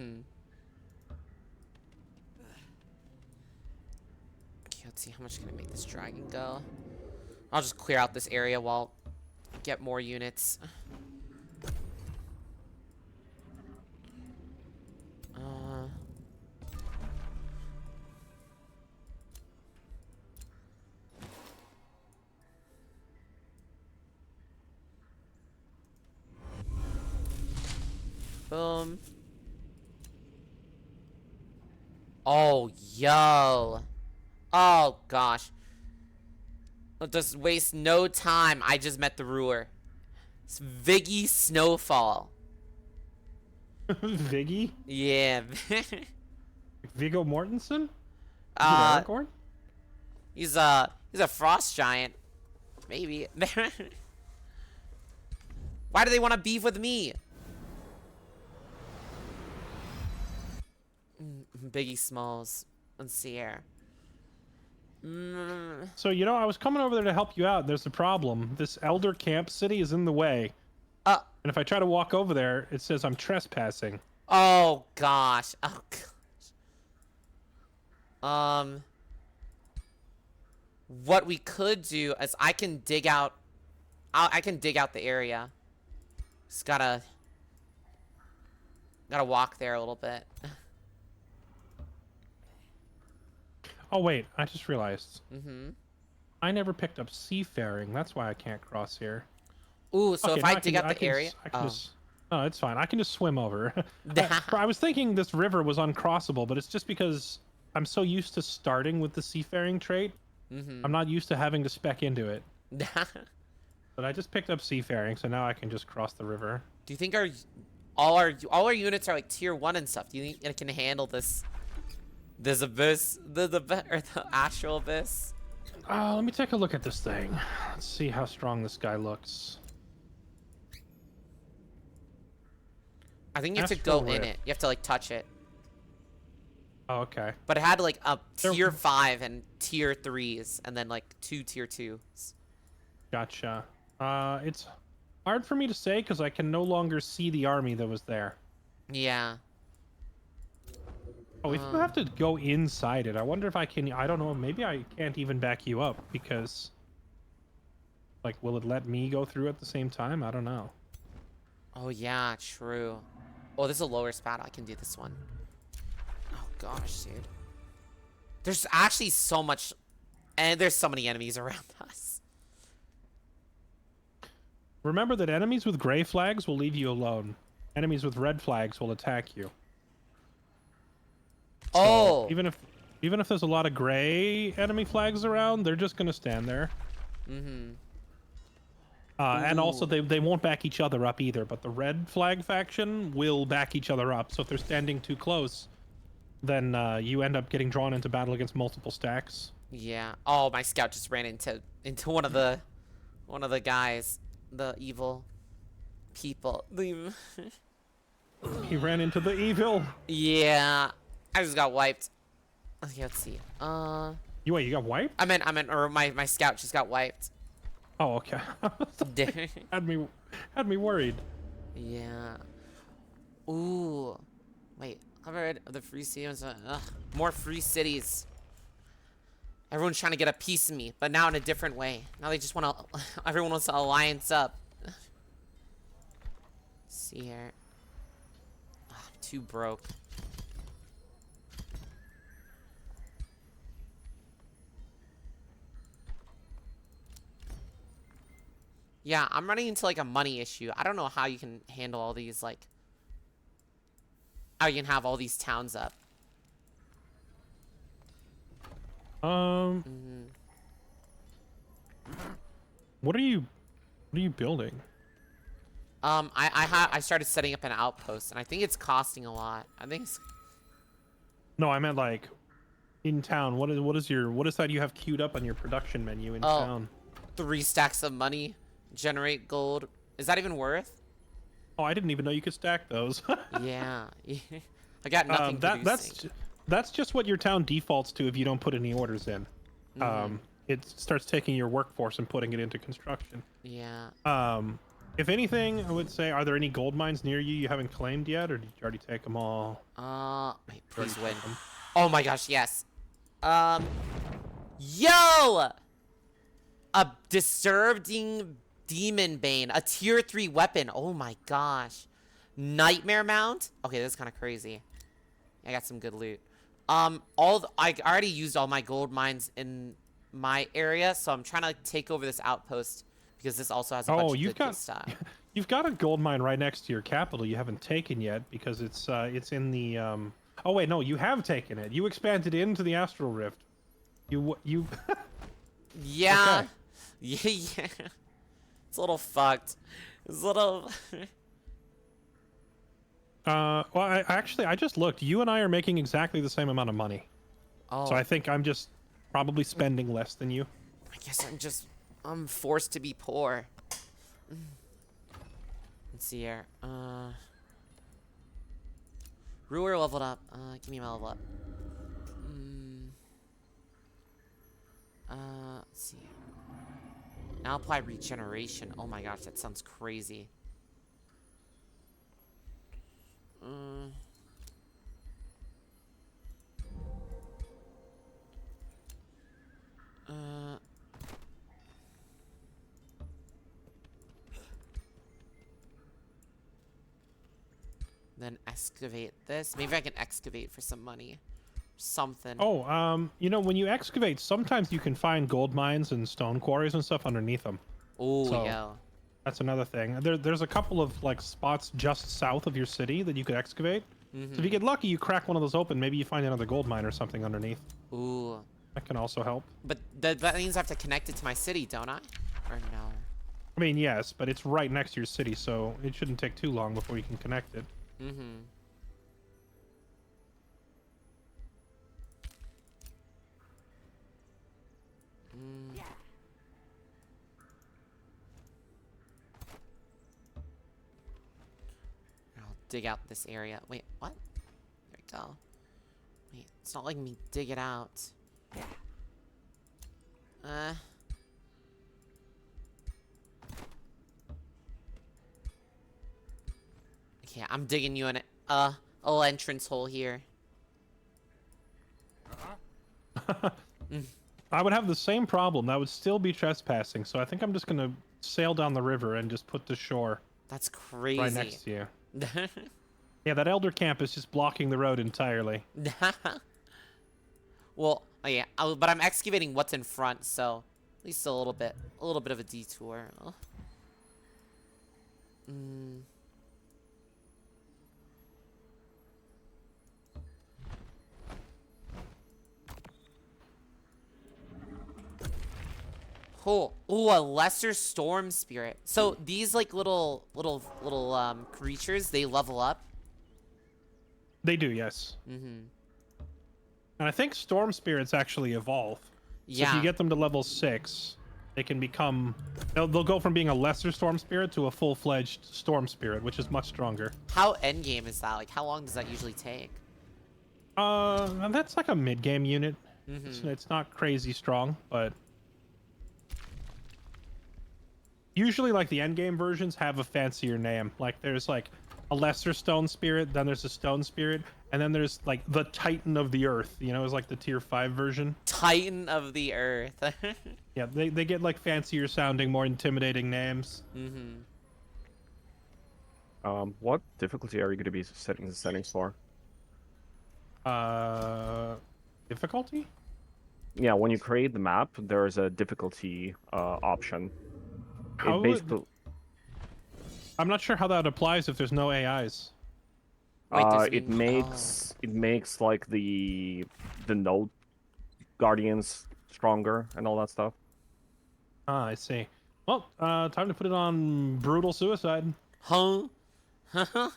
let's see, how much can I make this dragon go? I'll just clear out this area while I get more units. Boom. Oh, yo. Oh, gosh. Let's just waste no time. I just met the ruler. It's Viggy Snowfall. Viggy? Yeah. Viggo Mortensen? He's a frost giant. Maybe. Why do they want to beef with me? Biggie Smalls. Let's see here. So, you know, I was coming over there to help you out. There's a problem. This Elder Camp City is in the way. And if I try to walk over there, it says I'm trespassing. Oh, gosh. Oh, gosh. What we could do is I can dig out... I can dig out the area. Just gotta walk there a little bit. Oh, wait. I just realized. I never picked up seafaring. That's why I can't cross here. Ooh, so okay, if I dig out the area... No, it's fine. I can just swim over. I was thinking this river was uncrossable, but it's just because I'm so used to starting with the seafaring trait. I'm not used to having to spec into it. But I just picked up seafaring, so now I can just cross the river. Do you think all our units are like tier 1 and stuff? Do you think it can handle this abyss, the astral abyss? Let me take a look at this thing. Let's see how strong this guy looks. I think you have to go in it. You have to like touch it. Oh, okay. But it had like a tier 5 and tier 3s, and then like 2 tier 2s. Gotcha. It's hard for me to say because I can no longer see the army that was there. Yeah. Oh, if you have to go inside it, I wonder if I can... I don't know, maybe I can't even back you up because... Like, will it let me go through at the same time? I don't know. Oh, yeah, true. Oh, this is a lower spot. I can do this one. Oh, gosh, dude. There's actually so much... And there's so many enemies around us. Remember that enemies with gray flags will leave you alone. Enemies with red flags will attack you. So even if there's a lot of gray enemy flags around, they're just gonna stand there. And also they won't back each other up either, but the red flag faction will back each other up. So if they're standing too close, then you end up getting drawn into battle against multiple stacks. Yeah. Oh, my scout just ran into one of the guys, the evil people. He ran into the evil. Yeah. I just got wiped. Okay, let's see. You got wiped? I meant, or my scout just got wiped. Oh, okay. had me worried. Yeah. Ooh. Wait. Covered of the free cities. More free cities. Everyone's trying to get a piece of me, but now in a different way. Now they just want to. Everyone wants to alliance up. Let's see here. Oh, I'm too broke. Yeah, I'm running into like a money issue. I don't know how you can handle all these, like, how you can have all these towns up. What are you building? I started setting up an outpost, and I think it's costing a lot. I think it's... No, I meant like in town. What is that you have queued up on your production menu in town? 3 stacks of money. Generate gold, Is that even worth? Oh, I didn't even know you could stack those. Yeah. I got nothing That's just what your town defaults to if you don't put any orders in. It starts taking your workforce and putting it into construction. Yeah. If anything, I would say, are there any gold mines near you haven't claimed yet, or did you already take them all? Wait, please win. Oh my gosh, yes. Yo! A disturbing demon bane, a tier 3 weapon. Oh my gosh. Nightmare mount. Okay, that's kind of crazy. I got some good loot. I already used all my gold mines in my area, so I'm trying to take over this outpost because this also has a bunch of good stuff. You've got a gold mine right next to your capital you haven't taken yet because it's in the Oh wait, no, you have taken it. You expanded into the Astral Rift. You Yeah. Okay. Yeah. It's a little fucked. It's a little well, I just looked. You and I are making exactly the same amount of money. Oh. So I think I'm just probably spending less than you. I guess I'm forced to be poor. Let's see here. Ruler leveled up. Give me my level up. Let's see. Now apply regeneration. Oh my gosh, that sounds crazy. Then excavate this. Maybe I can excavate for some money. Something. Oh, you know, when you excavate, sometimes you can find gold mines and stone quarries and stuff underneath them. Oh, so, yeah. That's another thing. There's a couple of like spots just south of your city that you could excavate. So if you get lucky, you crack one of those open. Maybe you find another gold mine or something underneath. Ooh. That can also help. But that means I have to connect it to my city, don't I? Or no? I mean, yes, but it's right next to your city, so it shouldn't take too long before you can connect it. I'll dig out this area. Wait, what? There we go. Wait, it's not letting me dig it out. Okay, I'm digging you in a little entrance hole here. I would have the same problem. That would still be trespassing, so I think I'm just gonna sail down the river and just put to shore. That's crazy. Right next to you. Yeah, that elder camp is just blocking the road entirely. Well, oh yeah, but I'm excavating what's in front, so at least a little bit of a detour. Oh, a lesser storm spirit. So these like little creatures, they level up. They do, yes. And I think storm spirits actually evolve. So if you get them to level 6, they can become. They'll go from being a lesser storm spirit to a full-fledged storm spirit, which is much stronger. How endgame is that? Like, how long does that usually take? That's like a mid-game unit. It's not crazy strong, but usually like the end game versions have a fancier name. Like there's like a lesser stone spirit, then there's a stone spirit, and then there's like the Titan of the Earth, you know, is like the tier 5 version. Titan of the Earth. Yeah, they get like fancier sounding, more intimidating names. What difficulty are you going to be setting the settings for? Difficulty? Yeah, when you create the map, there's a difficulty option. I'm not sure how that applies if there's no AIs. It makes like the node guardians stronger and all that stuff. Ah, I see. Well, time to put it on brutal suicide. Huh? Let's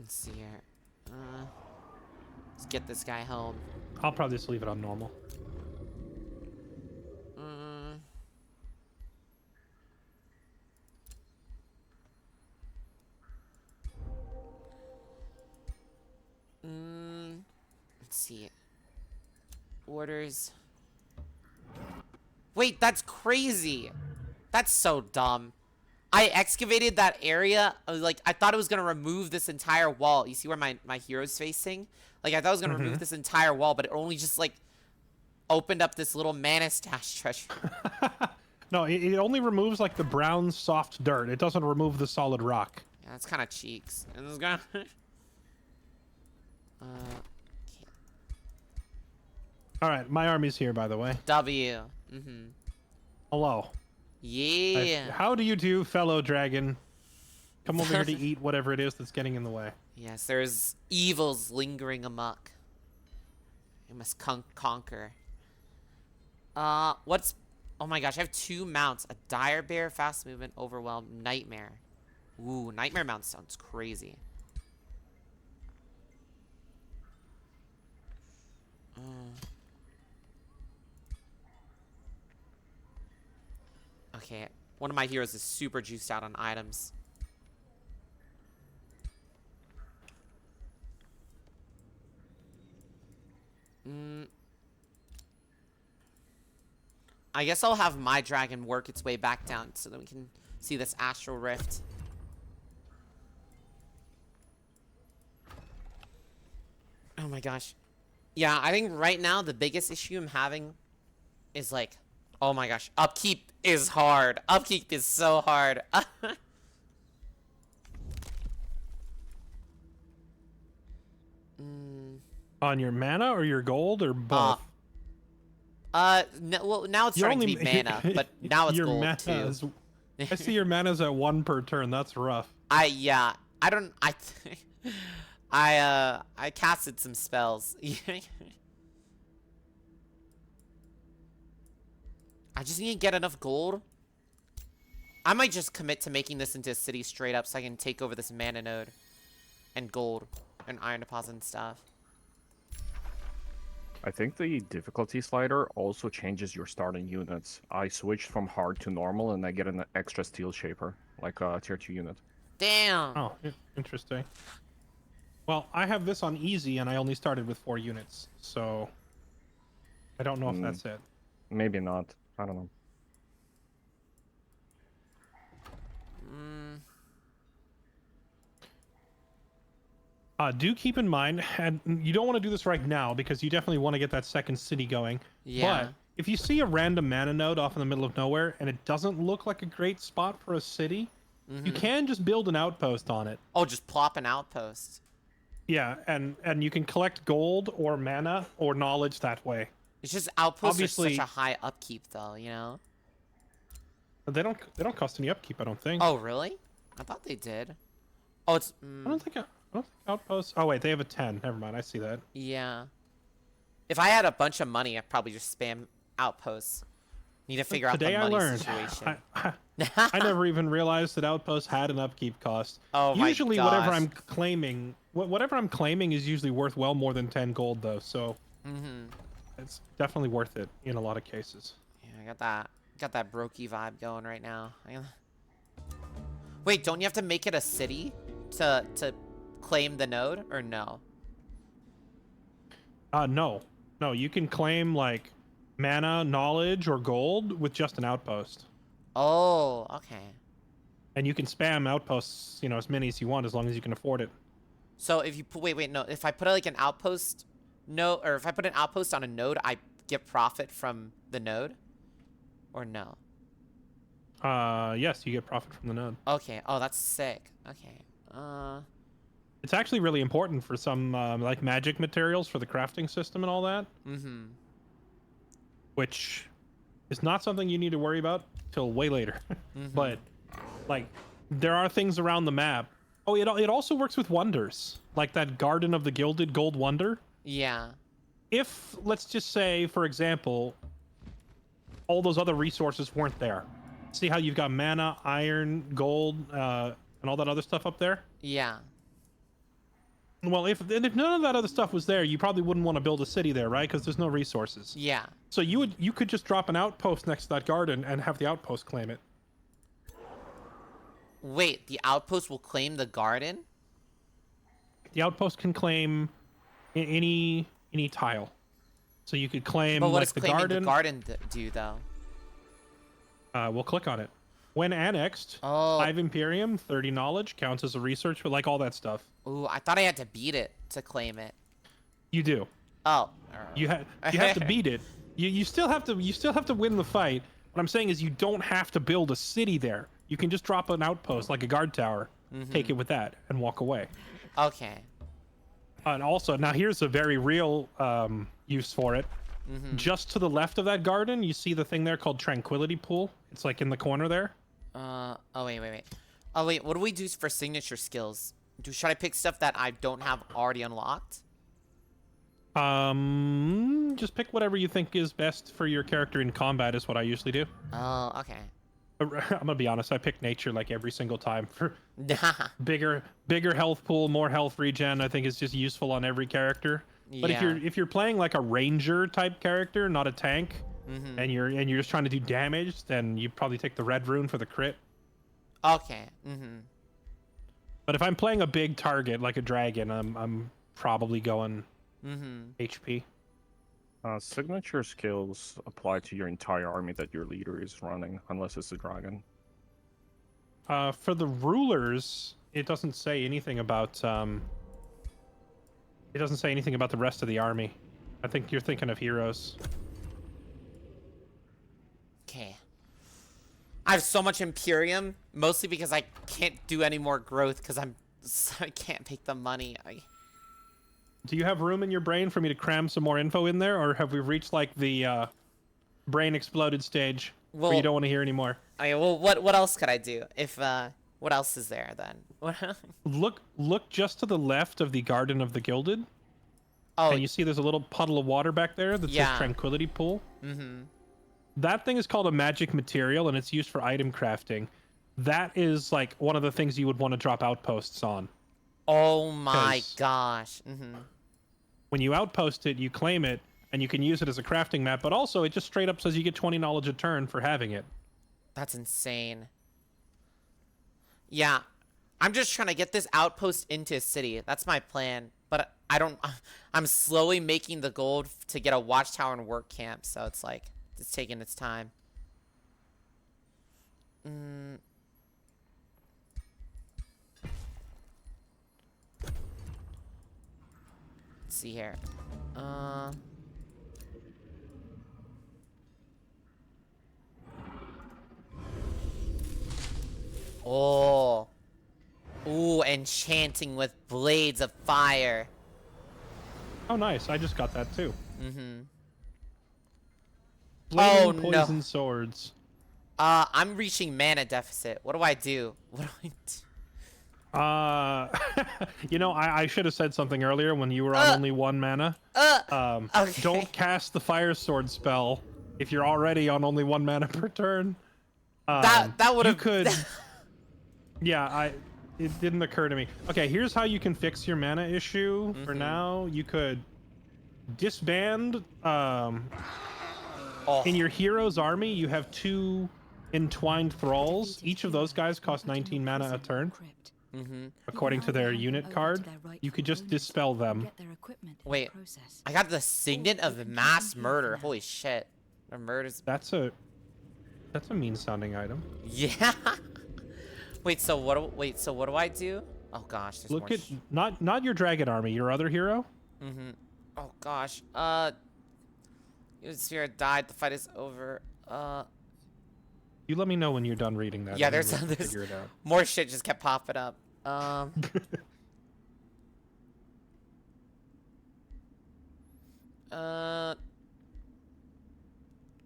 see here. Let's get this guy home. I'll probably just leave it on normal. orders. Wait, that's crazy. That's so dumb. I excavated that area. I thought it was going to remove this entire wall. You see where my hero's facing? Like, I thought it was going to remove this entire wall, but it only just, like, opened up this little mana stash treasure. No, it only removes, like, the brown soft dirt. It doesn't remove the solid rock. Yeah, that's kind of cheeks. And this is gonna... All right, my army's here, by the way. W. Hello. Yeah. How do you do, fellow dragon? Come over here to eat whatever it is that's getting in the way. Yes, there's evils lingering amok. You must conquer. What's... Oh my gosh, I have 2 mounts. A dire bear, fast movement, overwhelmed, nightmare. Ooh, nightmare mount sounds crazy. Okay, one of my heroes is super juiced out on items. I guess I'll have my dragon work its way back down so that we can see this astral rift. Oh my gosh. Yeah, I think right now the biggest issue I'm having is like, oh my gosh, upkeep is hard. Upkeep is so hard. On your mana or your gold or both? No, well, now it's starting to be mana, but now it's your gold mana too. I see your mana's at 1 per turn. That's rough. I casted some spells. I just need to get enough gold. I might just commit to making this into a city straight up so I can take over this mana node. And gold. And iron deposit and stuff. I think the difficulty slider also changes your starting units. I switched from hard to normal and I get an extra steel shaper, like a tier 2 unit. Damn! Oh, interesting. Well, I have this on easy and I only started with 4 units, so I don't know if that's it. Maybe not. I don't know. Do keep in mind, and you don't want to do this right now because you definitely want to get that second city going. Yeah. But if you see a random mana node off in the middle of nowhere and it doesn't look like a great spot for a city, you can just build an outpost on it. Oh, just plop an outpost. Yeah, and you can collect gold or mana or knowledge that way. It's just outposts Obviously, are such a high upkeep, though. You know. They don't cost any upkeep, I don't think. Oh, really? I thought they did. Oh, it's. I don't think outposts. Oh wait, they have a 10. Never mind, I see that. Yeah. If I had a bunch of money, I'd probably just spam outposts. Need to figure out the Today I money learned. situation. I never even realized that outposts had an upkeep cost. Oh my Usually, gosh. whatever I'm claiming is usually worth well more than 10 gold, though. So it's definitely worth it in a lot of cases. Yeah, I got that brokey vibe going right now. Wait, don't you have to make it a city to claim the node, or no? No, you can claim like mana, knowledge, or gold with just an outpost. Oh, okay. And you can spam outposts, as many as you want, as long as you can afford it. So if you if I put like an outpost node, or if I put an outpost on a node, I get profit from the node, or no? Yes, you get profit from the node. Okay. Oh, that's sick. Okay. It's actually really important for some like magic materials for the crafting system and all that. Which is not something you need to worry about till way later. But like, there are things around the map. Oh, it also works with wonders, like that Garden of the Gilded Gold Wonder. Yeah. If, let's just say, for example, all those other resources weren't there. See how you've got mana, iron, gold, and all that other stuff up there? Yeah. Well, if none of that other stuff was there, you probably wouldn't want to build a city there, right? Because there's no resources. Yeah. So you could just drop an outpost next to that garden and have the outpost claim it. Wait, the outpost will claim the garden? The outpost can claim any tile. So you could claim But what like does the claiming garden. the garden do though? We'll click on it. When annexed, 5 Imperium, 30 knowledge, counts as a research, but like all that stuff. Ooh, I thought I had to beat it to claim it. You do. Oh. You have to beat it. You still have to win the fight. What I'm saying is you don't have to build a city there. You can just drop an outpost like a guard tower, take it with that, and walk away. Okay. And also, now here's a very real use for it. Just to the left of that garden, you see the thing there called Tranquility Pool. It's like in the corner there. Oh wait. Oh wait, what do we do for signature skills? Should I pick stuff that I don't have already unlocked? Just pick whatever you think is best for your character in combat is what I usually do. Oh, okay. I'm gonna be honest, I pick nature like every single time for bigger health pool, more health regen. I think is just useful on every character. But if you're playing like a ranger type character, not a tank, and you're just trying to do damage, then you probably take the red rune for the crit. Okay. But if I'm playing a big target like a dragon, I'm probably going HP. Signature skills apply to your entire army that your leader is running, unless it's a dragon. For the rulers, it doesn't say anything about it doesn't say anything about the rest of the army. I think you're thinking of heroes. Okay. I have so much Imperium, mostly because I can't do any more growth because I can't make the money. Do you have room in your brain for me to cram some more info in there, or have we reached like the brain exploded stage where you don't want to hear anymore? Okay, well, what else could I do? If what else is there then? Look just to the left of the Garden of the Gilded. Oh, and you see there's a little puddle of water back there that says Tranquility Pool. That thing is called a magic material, and it's used for item crafting. That is like one of the things you would want to drop outposts on. Oh my gosh. When you outpost it, you claim it, and you can use it as a crafting map, but also it just straight up says you get 20 knowledge a turn for having it. That's insane. Yeah, I'm just trying to get this outpost into a city. That's my plan. But I'm slowly making the gold to get a watchtower and work camp, so it's like, it's taking its time. Let's see here. Oh. Ooh, enchanting with blades of fire. Oh, nice. I just got that too. Flaming poison swords. I'm reaching mana deficit. What do I do? What do I do? You know, I should have said something earlier when you were on only 1 mana. Okay. Don't cast the fire sword spell if you're already on only 1 mana per turn. That would have. You could. Yeah, it didn't occur to me. Okay, here's how you can fix your mana issue. For now, you could disband. In your hero's army, you have 2 entwined thralls. Each of those guys cost 19 mana a turn. According to their unit card, you could just dispel them. Wait, I got the signet of mass murder. Holy shit! The murders. That's a mean-sounding item. Yeah. Wait, so what do I do? Oh gosh, there's Look more at not your dragon army, your other hero. Oh gosh. Sphere died. The fight is over. You let me know when you're done reading that. Yeah, there's figure it out. more shit just kept popping up.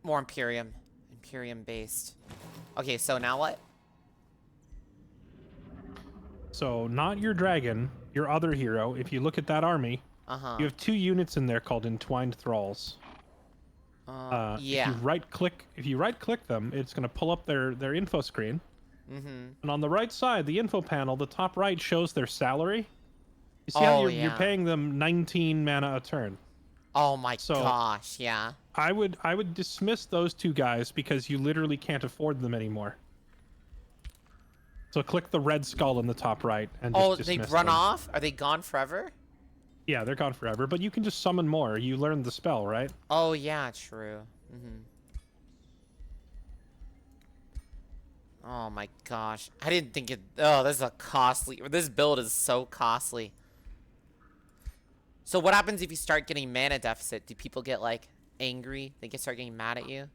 More Imperium based. Okay, so now what? So not your dragon, your other hero. If you look at that army, you have 2 units in there called entwined thralls. Yeah. If you right click them, it's going to pull up their info screen. And on the right side, the info panel, the top right shows their salary. You see how you're paying them 19 mana a turn. Oh my gosh, yeah. I would dismiss those 2 guys because you literally can't afford them anymore. So click the red skull in the top right and just dismiss they run them. off? Are they gone forever? Yeah, they're gone forever, but you can just summon more. You learned the spell, right? Oh, yeah, true. Oh my gosh. I didn't think it... Oh, this is a costly... This build is so costly. So what happens if you start getting mana deficit? Do people get, like, angry? They can start getting mad at you?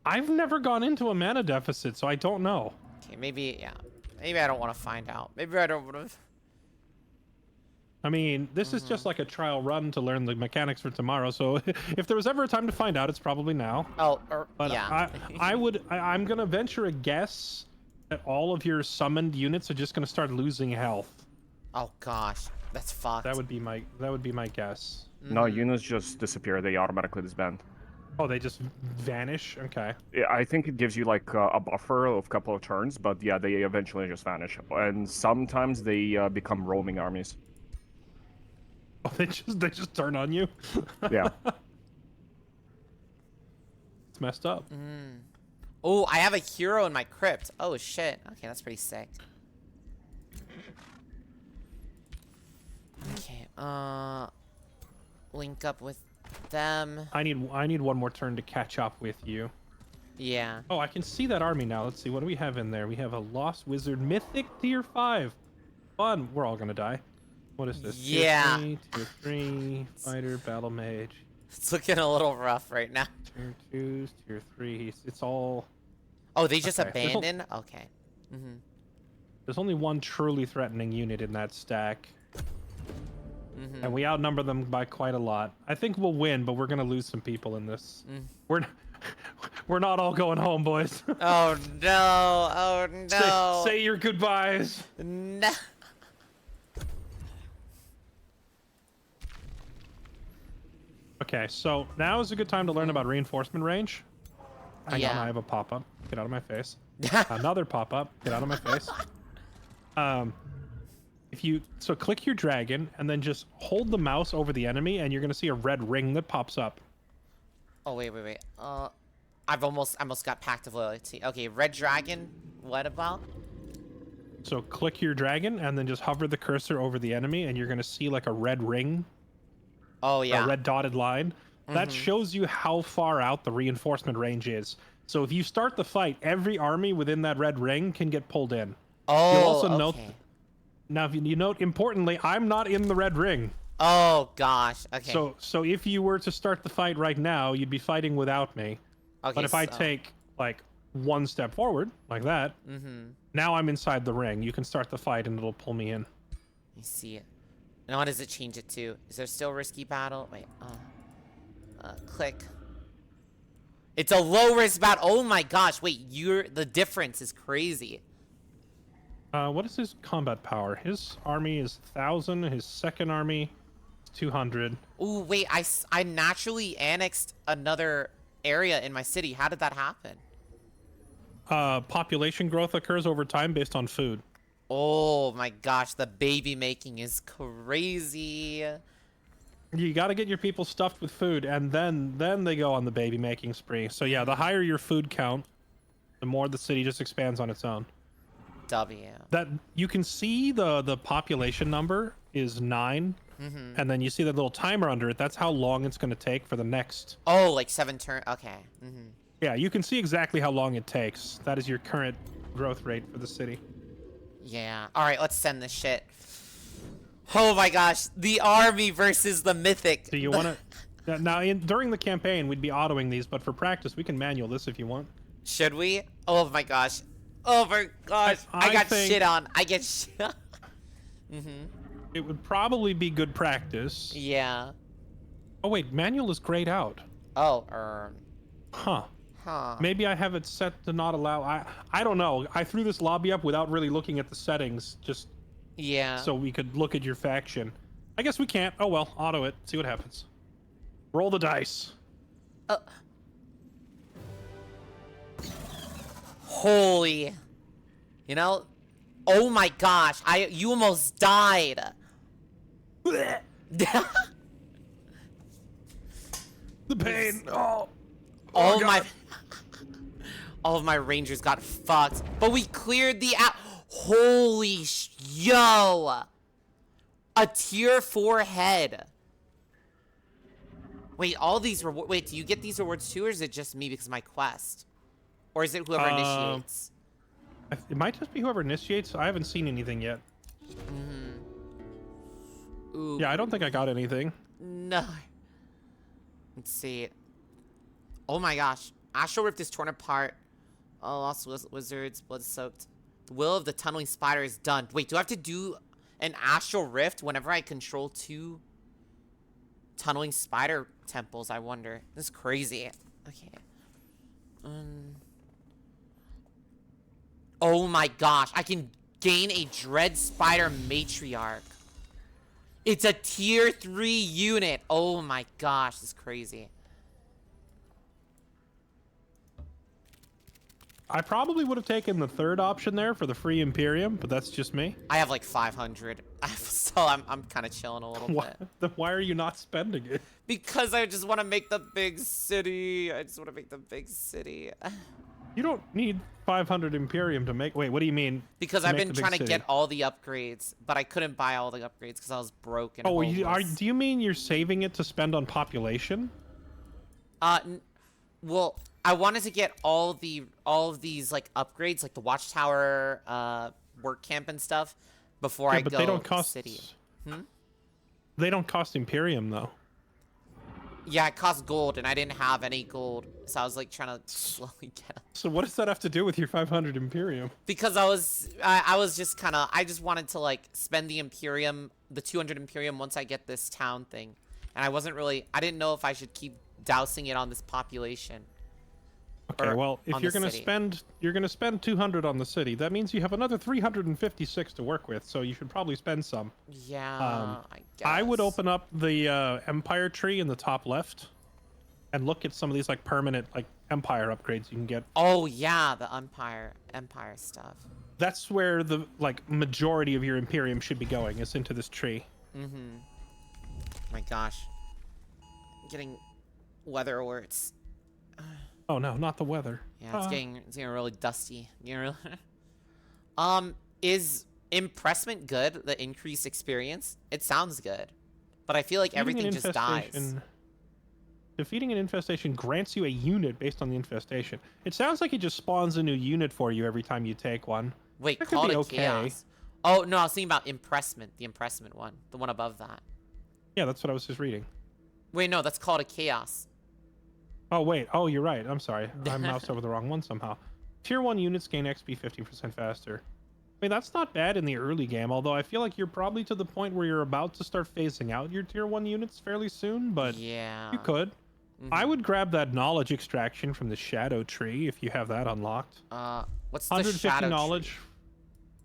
I've never gone into a mana deficit, so I don't know. Okay, maybe, yeah. Maybe I don't want to find out. Maybe I don't want to... I mean, this is just like a trial run to learn the mechanics for tomorrow, so if there was ever a time to find out, it's probably now. Oh, but yeah. I'm gonna venture a guess that all of your summoned units are just gonna start losing health. Oh gosh, that's fucked. That would be my guess. No, units just disappear. They automatically disband. Oh, they just vanish? Okay. Yeah, I think it gives you like a buffer of a couple of turns, but yeah, they eventually just vanish. And sometimes they become roaming armies. Oh, they just turn on you? Yeah. It's messed up. Oh, I have a hero in my crypt. Oh shit. Okay, that's pretty sick. Okay, link up with them. I need one more turn to catch up with you. Yeah. Oh, I can see that army now. Let's see, what do we have in there? We have a Lost Wizard Mythic Tier 5. Fun. We're all gonna die. What is this? Yeah. Tier 3, Fighter, Battle Mage. It's looking a little rough right now. Tier 2s, Tier 3s. It's all... Oh, they just abandoned? Okay. There's only one truly threatening unit in that stack. And we outnumber them by quite a lot. I think we'll win, but we're gonna lose some people in this. We're not all going home, boys. Oh no! Oh no! Say your goodbyes. No. Okay, so now is a good time to learn about reinforcement range. Hang on, I have a pop-up. Get out of my face. Another pop-up. Get out of my face. So click your dragon and then just hold the mouse over the enemy and you're gonna see a red ring that pops up. Oh wait. I've almost got Pact of Loyalty. Okay, red dragon. What about? So click your dragon and then just hover the cursor over the enemy and you're gonna see like a red ring. Oh yeah. A red dotted line. That shows you how far out the reinforcement range is. So if you start the fight, every army within that red ring can get pulled in. Oh, you'll also note. Now, if you note, importantly, I'm not in the red ring. Oh gosh. Okay. So if you were to start the fight right now, you'd be fighting without me. Okay. But if I take like one step forward, like that, now I'm inside the ring. You can start the fight and it'll pull me in. You see it. And what does it change it to? Is there still risky battle? Wait. Click. It's a low risk battle. Oh my gosh. Wait. The difference is crazy. What is his combat power? His army is 1,000. His second army is 200. Ooh, wait. I naturally annexed another area in my city. How did that happen? Population growth occurs over time based on food. Oh my gosh. The baby making is crazy. You got to get your people stuffed with food, and then they go on the baby making spree. So yeah, the higher your food count, the more the city just expands on its own. W. That you can see the population number is 9, and then you see that little timer under it. That's how long it's going to take for the next. Oh, like 7 turns. Okay. Yeah, you can see exactly how long it takes. That is your current growth rate for the city. Yeah. All right, let's send this shit. Oh my gosh, the army versus the mythic. Do you want to? Now, during the campaign, we'd be autoing these, but for practice, we can manual this if you want. Should we? Oh my gosh. Oh my gosh. I got shit on. I get shit on. It would probably be good practice. Yeah. Oh wait, manual is grayed out. Oh, Huh. Huh. Maybe I have it set to not allow. I don't know. I threw this lobby up without really looking at the settings, just so we could look at your faction. I guess we can't. Oh well, auto it. See what happens. Roll the dice. Holy. You know? Oh my gosh. You almost died. The pain. Oh. All of my rangers got fucked. But we cleared the Holy yo. A tier 4 head. Wait, all these rewards. Wait, do you get these rewards too, or is it just me because of my quest? Or is it whoever initiates? It might just be whoever initiates. I haven't seen anything yet. Ooh. Yeah, I don't think I got anything. No. Let's see. Oh my gosh. Astral Rift is torn apart. Oh, Lost Wizards, blood-soaked. The will of the tunneling spider is done. Wait, do I have to do an Astral Rift whenever I control 2 tunneling spider temples? I wonder. This is crazy. Okay. Oh my gosh. I can gain a Dread Spider Matriarch. It's a tier 3 unit. Oh my gosh. This is crazy. I probably would have taken the third option there for the free Imperium, but that's just me. I have like 500. So I'm kind of chilling a little bit. Then why are you not spending it? Because I just want to make the big city. I just want to make the big city. You don't need 500 Imperium to make... Wait, what do you mean? Because I've been trying to get all the upgrades, but I couldn't buy all the upgrades because I was broke and homeless. Do you mean you're saving it to spend on population? Well, I wanted to get all of these like upgrades, like the watchtower, work camp and stuff, before I go they don't to cost, the city. They don't cost Imperium though. Yeah, it cost gold, and I didn't have any gold, so I was like trying to slowly get them. So what does that have to do with your 500 Imperium? Because I was just kind of, I just wanted to like spend the Imperium, the 200 Imperium once I get this town thing, and I didn't know if I should keep dousing it on this population. Okay, well, if you're gonna spend 200 on the city, that means you have another 356 to work with. So you should probably spend some. Yeah, I guess. I would open up the Empire tree in the top left, and look at some of these like permanent like Empire upgrades you can get. Oh yeah, the Empire stuff. That's where the like majority of your Imperium should be going, is into this tree. My gosh, I'm getting weather alerts. Oh no, not the weather. Yeah, it's getting really dusty. Is impressment good? The increased experience? It sounds good, but I feel like everything just dies. Defeating an infestation grants you a unit based on the infestation. It sounds like it just spawns a new unit for you every time you take one. Wait, that call could be it okay. chaos. Oh no, I was thinking about impressment. The impressment one, the one above that. Yeah, that's what I was just reading. Wait, no, that's called a chaos. Oh, wait. Oh, you're right. I'm sorry. I moused over the wrong one somehow. Tier 1 units gain XP 50% faster. I mean, that's not bad in the early game, although I feel like you're probably to the point where you're about to start phasing out your Tier 1 units fairly soon, but yeah, you could. I would grab that knowledge extraction from the Shadow Tree if you have that unlocked. What's the Shadow knowledge? Tree?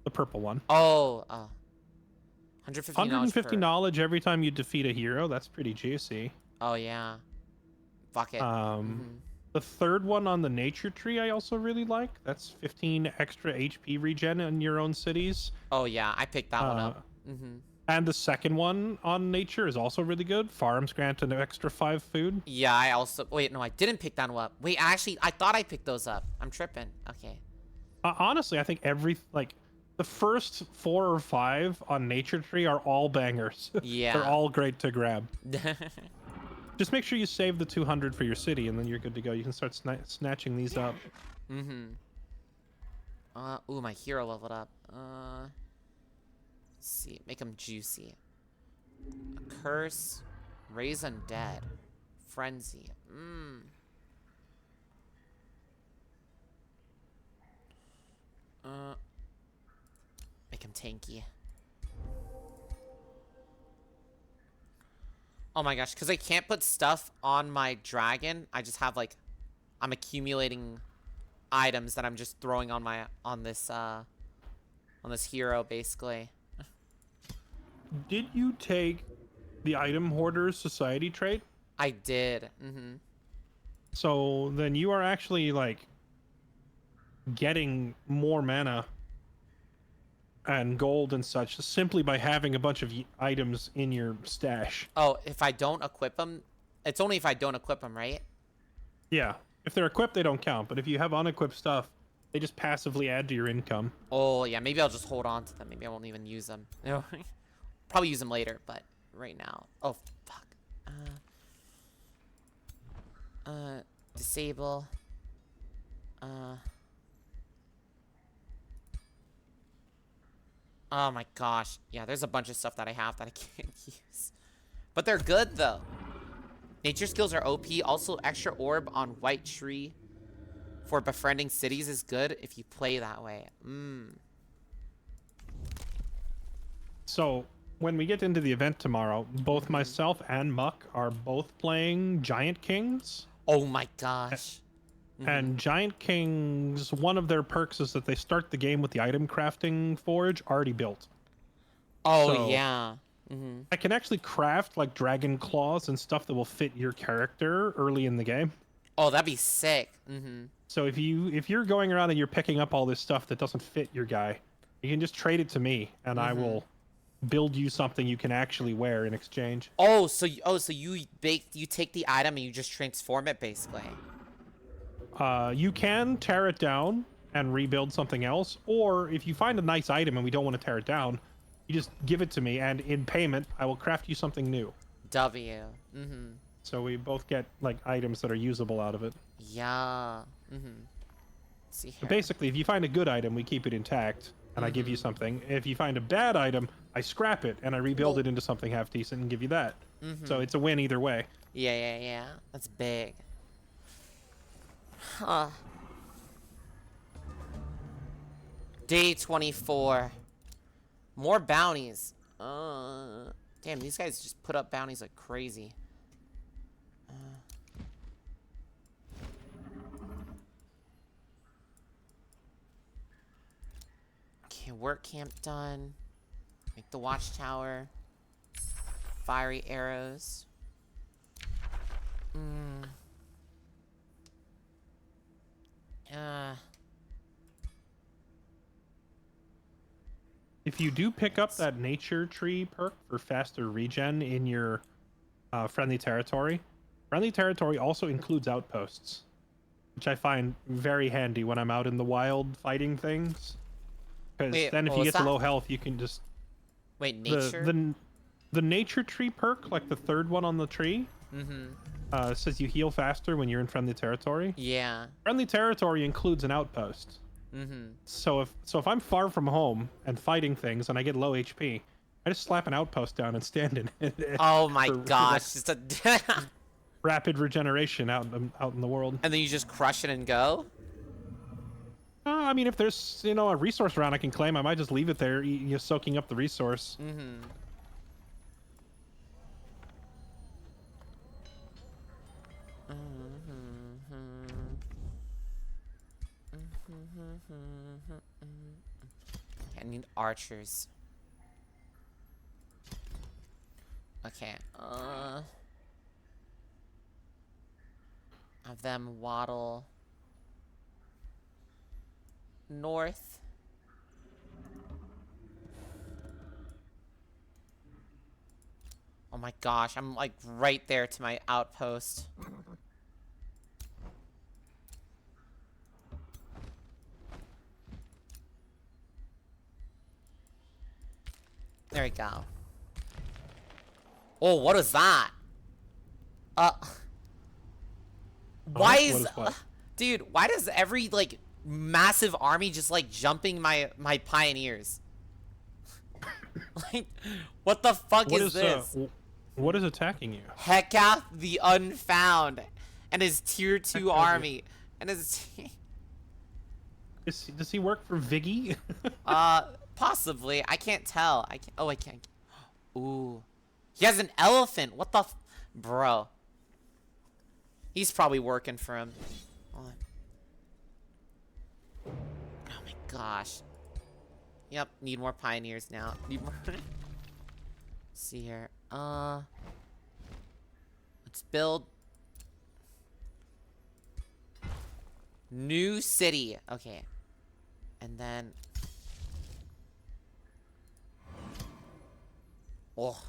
The purple one. Oh, 150 knowledge every time you defeat a hero. That's pretty juicy. Oh, yeah. Fuck it. The third one on the nature tree I also really like. That's 15 extra HP regen in your own cities. Oh yeah, I picked that one up. And the second one on nature is also really good. Farms grant an extra 5 food. Yeah, I also... Wait, no, I didn't pick that one up. Wait, actually, I thought I picked those up. I'm tripping. Okay. Honestly, I think the first 4 or 5 on nature tree are all bangers. Yeah. They're all great to grab. Just make sure you save the 200 for your city, and then you're good to go. You can start snatching these up. Ooh, my hero leveled up. Let's see. Make them juicy. A curse. Raise undead. Frenzy. Make him tanky. Oh my gosh, because I can't put stuff on my dragon. I just have like, I'm accumulating items that I'm just throwing on this hero basically. Did you take the item hoarders society trait? I did. So then you are actually like getting more mana and gold and such simply by having a bunch of items in your stash. Oh, if I don't equip them? It's only if I don't equip them, right? Yeah. If they're equipped, they don't count. But if you have unequipped stuff, they just passively add to your income. Oh, yeah. Maybe I'll just hold on to them. Maybe I won't even use them. Probably use them later, but right now. Oh, fuck. Disable. Oh my gosh. Yeah, there's a bunch of stuff that I have that I can't use. But they're good, though. Nature skills are OP. Also, extra orb on white tree for befriending cities is good if you play that way. So, when we get into the event tomorrow, both myself and Muck are both playing Giant Kings. Oh my gosh. And Giant Kings, one of their perks is that they start the game with the item crafting forge already built. Oh, So, yeah. I can actually craft like dragon claws and stuff that will fit your character early in the game. Oh, that'd be sick. So if you're going around and you're picking up all this stuff that doesn't fit your guy, you can just trade it to me, and I will build you something you can actually wear in exchange. Oh, so you take the item and you just transform it basically. You can tear it down and rebuild something else, or if you find a nice item and we don't want to tear it down, you just give it to me, and in payment, I will craft you something new. W. So we both get like items that are usable out of it. Yeah. Let's see here. But basically, if you find a good item, we keep it intact, and I give you something. If you find a bad item, I scrap it and I rebuild it into something half decent and give you that. So it's a win either way. Yeah. That's big. Huh. Day 24. More bounties. Damn, these guys just put up bounties like crazy. Okay, work camp done. Make the watchtower. Fiery arrows. If you do pick up that nature tree perk for faster regen in your friendly territory also includes outposts, which I find very handy when I'm out in the wild fighting things. Because then if you get to low health, you can just... Wait, nature? The nature tree perk, like the third one on the tree, says you heal faster when you're in friendly territory. Yeah. Friendly territory includes an outpost. So if I'm far from home and fighting things and I get low HP, I just slap an outpost down and stand in it. Oh my gosh. Just a rapid regeneration out in the world. And then you just crush it and go? I mean, if there's, a resource around I can claim, I might just leave it there, soaking up the resource. I need archers. Okay, have them waddle north. Oh my gosh, I'm like right there to my outpost. There we go. Oh, what is that? Why is dude, why does every like massive army just like jumping my pioneers? Like, what the fuck is this? What is attacking you? Hekath the Unfound and his tier 2 army. And his Does he work for Viggy? Possibly. I can't tell. I can't. Ooh. He has an elephant. What the bro. He's probably working for him. Hold on. Oh my gosh. Yep, need more pioneers now. Need more. Let's see here. Let's build new city. Okay. And then oh,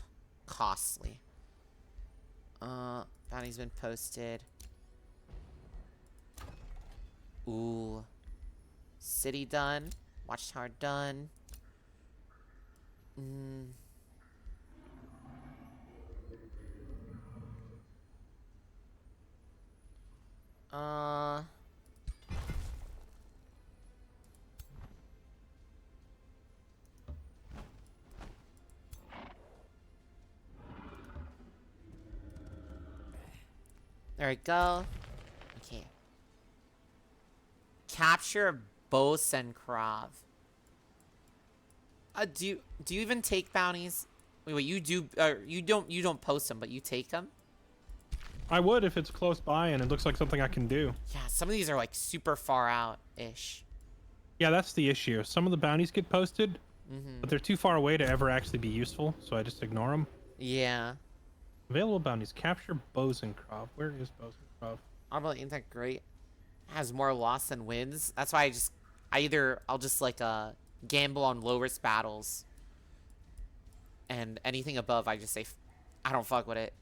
costly. Bounty's been posted. Ooh. City done. Watchtower done. There we go. Okay. Capture Bosenkrov. Do you even take bounties? Wait, you do? You don't post them, but you take them? I would if it's close by and it looks like something I can do. Yeah, some of these are like super far out ish. Yeah, that's the issue. Some of the bounties get posted, but they're too far away to ever actually be useful, so I just ignore them. Yeah. Available bounties. Capture Bosenkrov. Where is Bosenkrov? Probably ain't that great. Has more loss than wins. That's why I'll just like gamble on low risk battles. And anything above, I just say, I don't fuck with it.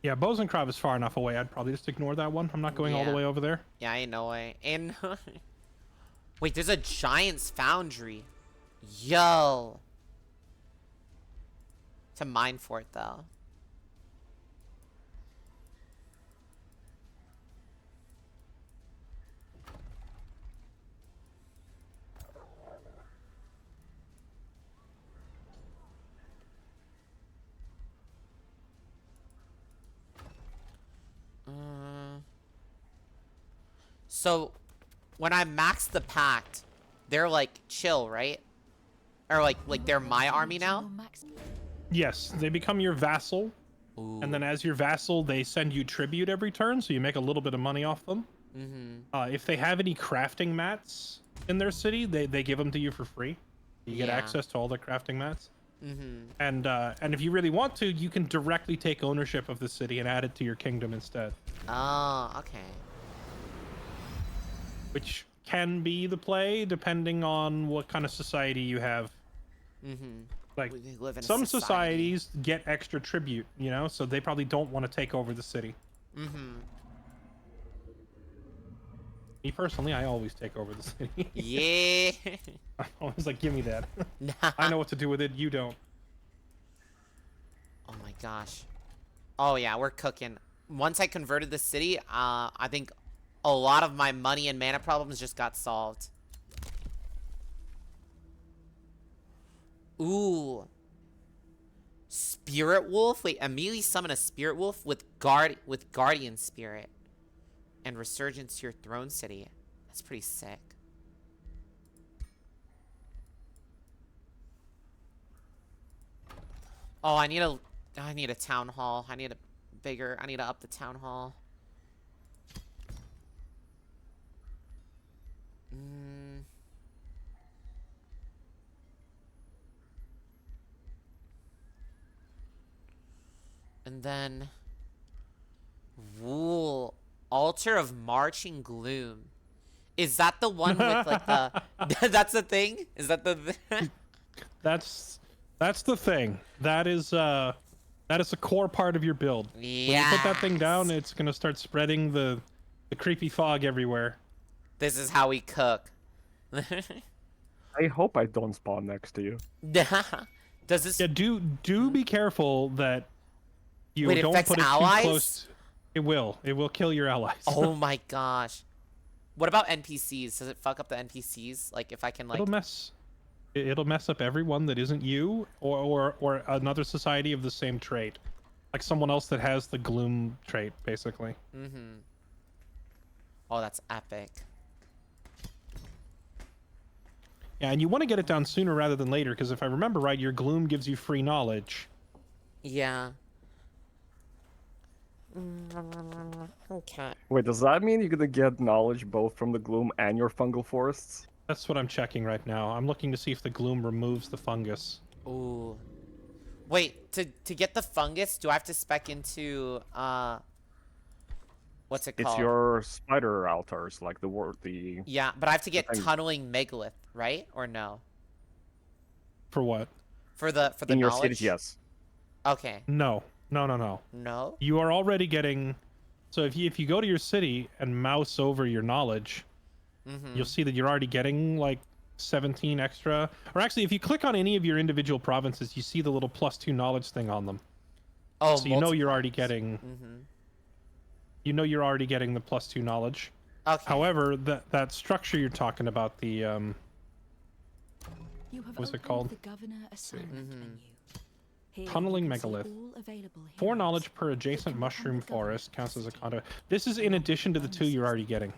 Yeah, Bosenkrov is far enough away. I'd probably just ignore that one. I'm not going all the way over there. Yeah, ain't no way. And wait, there's a Giant's Foundry. Yo. It's a mine fort, though. So, when I max the pact, they're like chill, right? Or like they're my army now? Yes, they become your vassal. Ooh. And then as your vassal, they send you tribute every turn, so you make a little bit of money off them. If they have any crafting mats in their city, they give them to you for free. You get access to all the crafting mats. And if you really want to, you can directly take ownership of the city and add it to your kingdom instead. Oh, okay. Which can be the play depending on what kind of society you have. Like we live in some societies get extra tribute, you know, so they probably don't want to take over the city. Me personally, I always take over the city. Yeah. I'm always like, give me that. I know what to do with it. You don't. Oh my gosh. Oh yeah, we're cooking. Once I converted the city, I think a lot of my money and mana problems just got solved. Ooh. Spirit Wolf? Wait, immediately summon a Spirit Wolf with Guardian Spirit. And Resurgence to your throne city. That's pretty sick. Oh, I need a town hall. I need to up the town hall. And then Wool. Altar of Marching Gloom. Is that the one with like the that's the thing? Is that the That's the thing. That is a core part of your build. When you put that thing down, it's gonna start spreading the creepy fog everywhere. This is how we cook. I hope I don't spawn next to you. Does this? Yeah, do be careful that you Wait, it don't affects put it allies? too close. It will kill your allies. Oh my gosh. What about NPCs? Does it fuck up the NPCs? Like if I can like It'll mess up everyone that isn't you or another society of the same trait. Like someone else that has the gloom trait, basically. Oh, that's epic. Yeah, and you want to get it down sooner rather than later, because if I remember right, your gloom gives you free knowledge. Yeah. Okay. Wait, does that mean you're gonna get knowledge both from the gloom and your fungal forests? That's what I'm checking right now. I'm looking to see if the gloom removes the fungus. Ooh. Wait, to get the fungus, do I have to spec into what's it called? It's your spider altars, like the Yeah, but I have to get tunneling megalith, right? Or no? For what? For the in your knowledge? cities, yes. Okay. No. No? You are already getting. So if you go to your city and mouse over your knowledge, you'll see that you're already getting like 17 extra. Or actually, if you click on any of your individual provinces, you see the little +2 knowledge thing on them. Oh, so you know you're already getting. Mm-hmm. You know you're already getting the +2 knowledge. Okay. However, that structure you're talking about, the You have what's it opened called? the governor assignment menu. Here Tunneling you can see megalith. all available 4 heroes knowledge per that adjacent can mushroom become the governor forest of counts the as a city. conduit. This is in addition to the 2 you're already getting.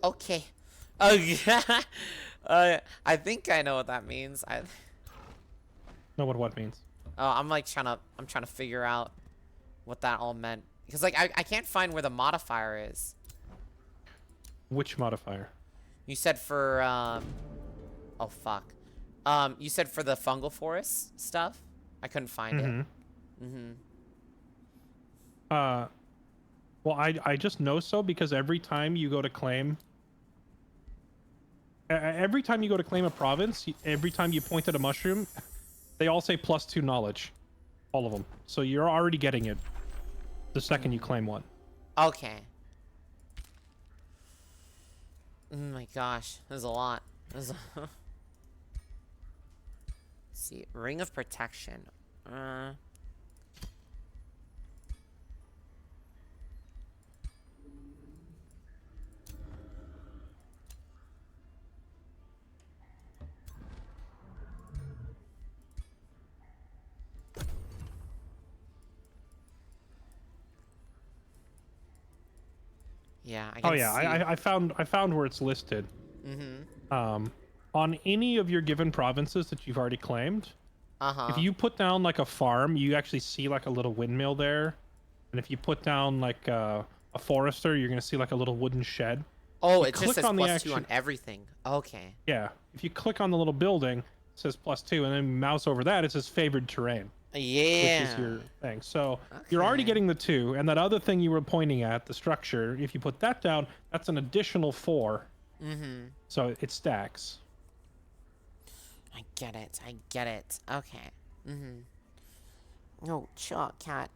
Okay. Oh yeah. I think I know what that means. Know what means? Oh, I'm trying to figure out what that all meant because like I can't find where the modifier is. Which modifier? You said for oh fuck. You said for the fungal forest stuff. I couldn't find it. Mm-hmm. Well, I just know so because every time you go to claim a province, every time you point at a mushroom, they all say +2 knowledge. All of them. So you're already getting it the second you claim one. Okay. Oh my gosh, there's a lot. Let's see, ring of protection. Yeah, I can see. I found where it's listed. On any of your given provinces that you've already claimed, if you put down like a farm, you actually see like a little windmill there, and if you put down like a forester, you're gonna see like a little wooden shed. Oh, you it just says +2 on everything. Okay. Yeah, if you click on the little building, it says +2, and then mouse over that, it says favored terrain. Yeah. Which is your thing. So you're already getting the 2, and that other thing you were pointing at, the structure, if you put that down, that's an additional 4. So it stacks. I get it. I get it. Okay. Oh, chalk cat.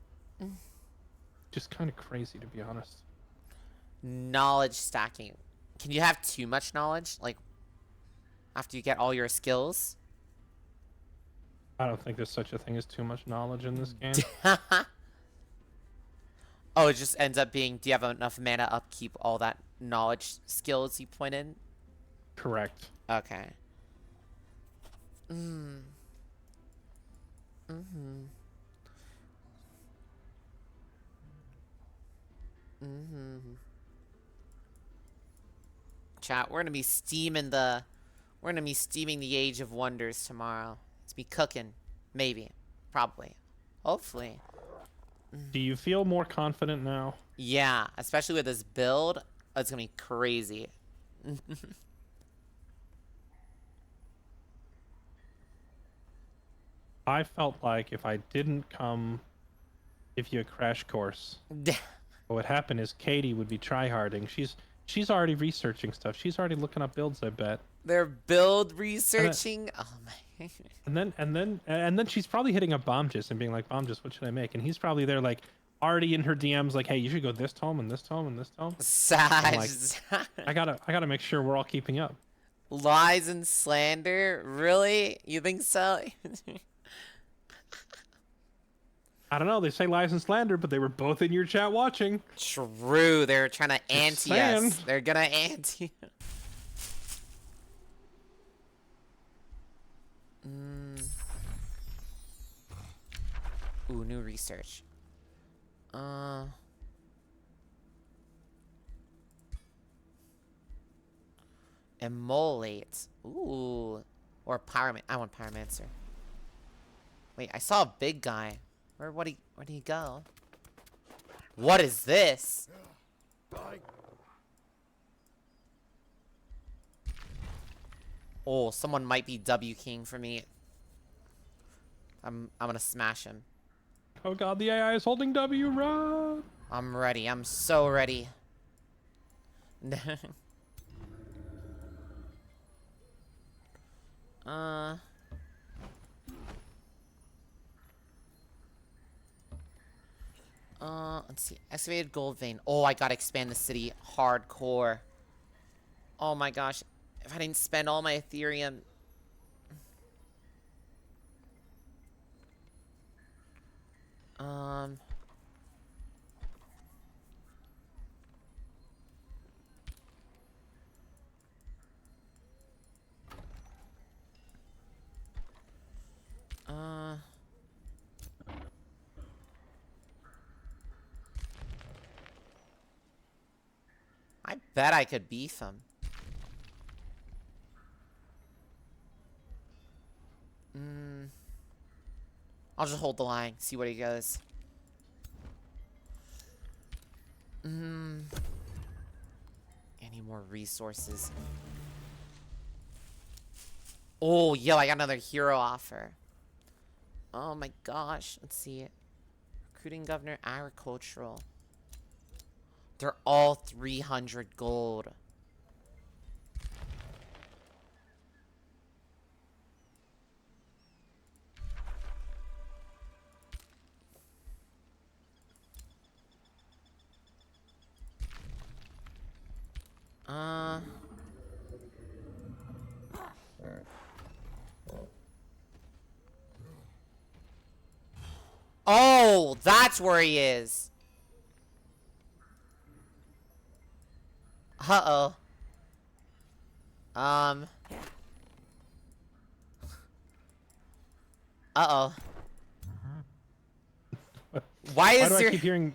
Just kind of crazy, to be honest. Knowledge stacking. Can you have too much knowledge? Like, after you get all your skills? I don't think there's such a thing as too much knowledge in this game. Oh, it just ends up being, do you have enough mana to upkeep all that knowledge skills you put in? Correct. Okay. Chat, we're gonna be steaming the Age of Wonders tomorrow. It's be cooking. Maybe. Probably. Hopefully. Do you feel more confident now? Yeah, especially with this build. It's gonna be crazy. I felt like if I didn't come give you a crash course, what would happen is Katie would be tryharding. She's already researching stuff. She's already looking up builds, I bet. They're build researching. Oh my. And then she's probably hitting up Bombjus and being like, Bombjus, what should I make? And he's probably there like already in her DMs like, hey, you should go this tome and this tome and this tome. Sad. Like, I gotta make sure we're all keeping up. Lies and slander? Really? You think so? I don't know. They say lies and slander, but they were both in your chat watching. True. They're trying to anti us. They're gonna anti. Ooh, new research. Immolate. Ooh. Or pyroman. I want pyromancer. Wait, I saw a big guy. Where'd he go? What is this? Oh, someone might be W King for me. I'm gonna smash him. Oh god, the AI is holding W, run! I'm ready. I'm so ready. Let's see. Excavated gold vein. Oh, I gotta expand the city hardcore. Oh my gosh. If I didn't spend all my Ethereum. Um. I bet I could beef him. I'll just hold the line, see what he goes. Any more resources? Oh, yo, I got another hero offer. Oh my gosh, let's see. Recruiting governor, agricultural. They're all 300 gold. Oh, that's where he is. Uh-oh. Uh-oh. Why do I keep hearing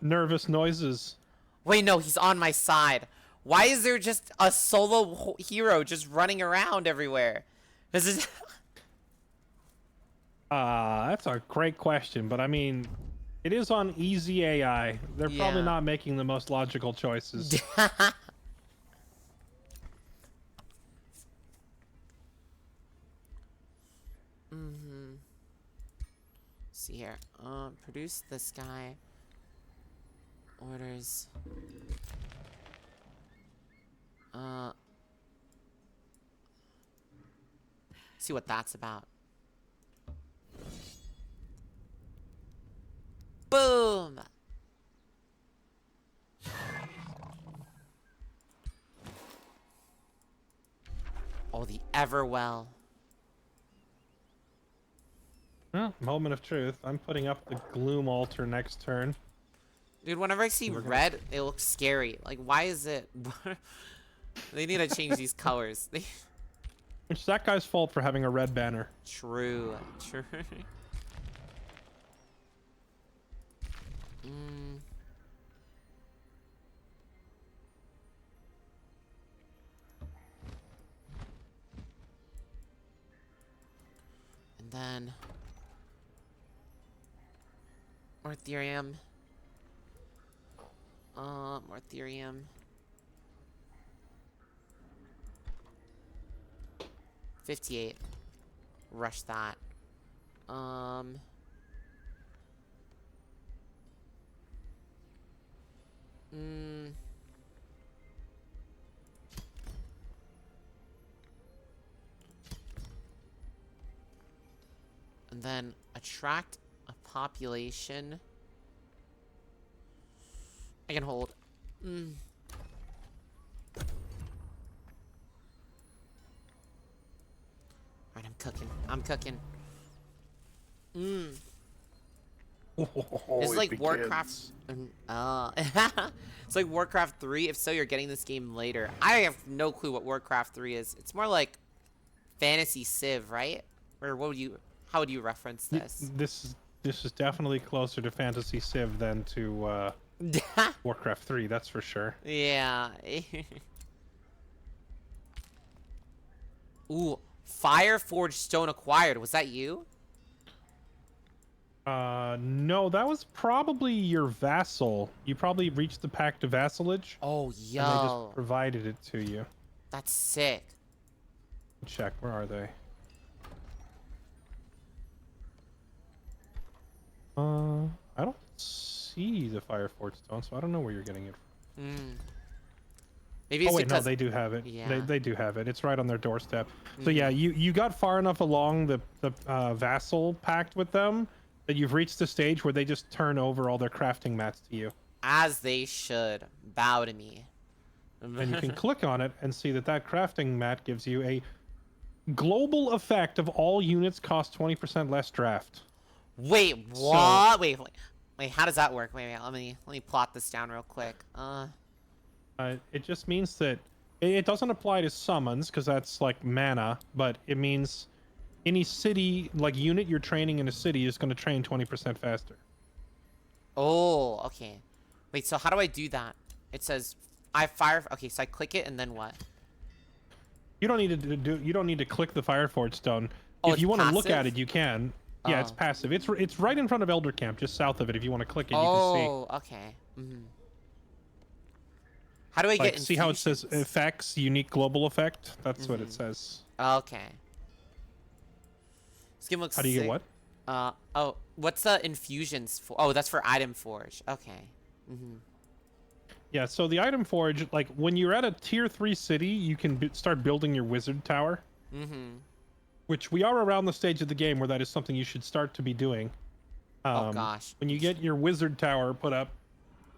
nervous noises? Wait, no, he's on my side. Why is there just a solo hero just running around everywhere? This is... That's a great question, but I mean, it is on easy AI. They're probably not making the most logical choices. See here. Produce this guy. Orders. See what that's about. Boom! Oh, the Everwell. Well, moment of truth. I'm putting up the Gloom Altar next turn. Dude, whenever I see red, it looks scary. Like, why is it... They need to change these colors. It's that guy's fault for having a red banner. True. True. And then... more Ethereum. More Ethereum. 58. Rush that. And then attract a population. I can hold. Alright, I'm cooking. I'm cooking. It's like Warcraft. It's like Warcraft 3. If so, you're getting this game later. I have no clue what Warcraft 3 is. It's more like fantasy Civ, right? Or what would you? How would you reference this? This is definitely closer to fantasy Civ than to Warcraft 3. That's for sure. Yeah. Ooh, Fire Forged Stone acquired. Was that you? No, that was probably your vassal. You probably reached the pact of vassalage. Oh, yo. And they just provided it to you. That's sick. Check, where are they? I don't see the Fire Forged Stone, so I don't know where you're getting it from. Maybe it's no, they do have it. Yeah. They do have it. It's right on their doorstep. So yeah, you got far enough along the vassal pact with them that you've reached the stage where they just turn over all their crafting mats to you. As they should. Bow to me. And you can click on it and see that that crafting mat gives you a global effect of all units cost 20% less draft. Wait, what? So, wait, how does that work? Wait, let me plot this down real quick. It just means that it doesn't apply to summons because that's like mana, but it means any city, like unit you're training in a city is going to train 20% faster. Oh, okay. Wait, so how do I do that? It says I fire. Okay, so I click it and then what? You don't need to do. You don't need to click the Fireforge stone. Oh, if you want to look passive? at it, you can. Yeah, it's passive. It's right in front of Elder Camp, just south of it. If you want to click it, you can see. Oh, okay. How do I get see how it says effects, unique global effect? That's what it says. Okay. This game looks How do you sick. get what? Oh, what's the infusions for? Oh, that's for item forge. Okay. Yeah, so the item forge, like when you're at a tier 3 city, you can start building your wizard tower. Which we are around the stage of the game where that is something you should start to be doing. Oh gosh. When you get your wizard tower put up,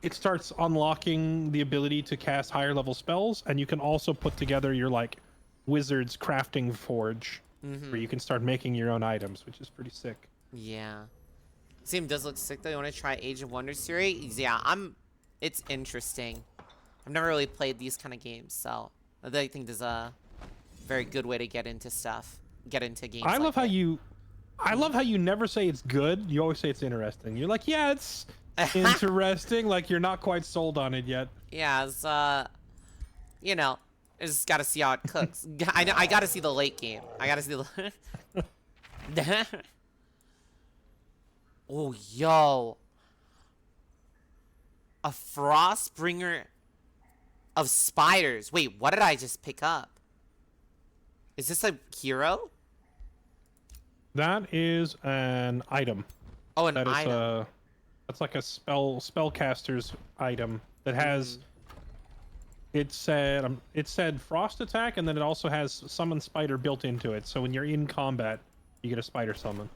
it starts unlocking the ability to cast higher level spells, and you can also put together your like wizard's crafting forge, where you can start making your own items, which is pretty sick. Yeah. This game does look sick though. You want to try Age of Wonders series? Yeah, it's interesting. I've never really played these kind of games, so I think this is a very good way to get into stuff. Get into games. I love how you never say it's good. You always say it's interesting. You're like, yeah, it's interesting. Like you're not quite sold on it yet. Yeah, it's you know, I just gotta see how it cooks. I gotta see the late game. I gotta see the. Oh, yo. A Frostbringer of spiders. Wait, what did I just pick up? Is this a hero? That is an item. Oh, an item. That's like a spellcaster's item that has. It said frost attack, and then it also has summon spider built into it. So when you're in combat, you get a spider summon.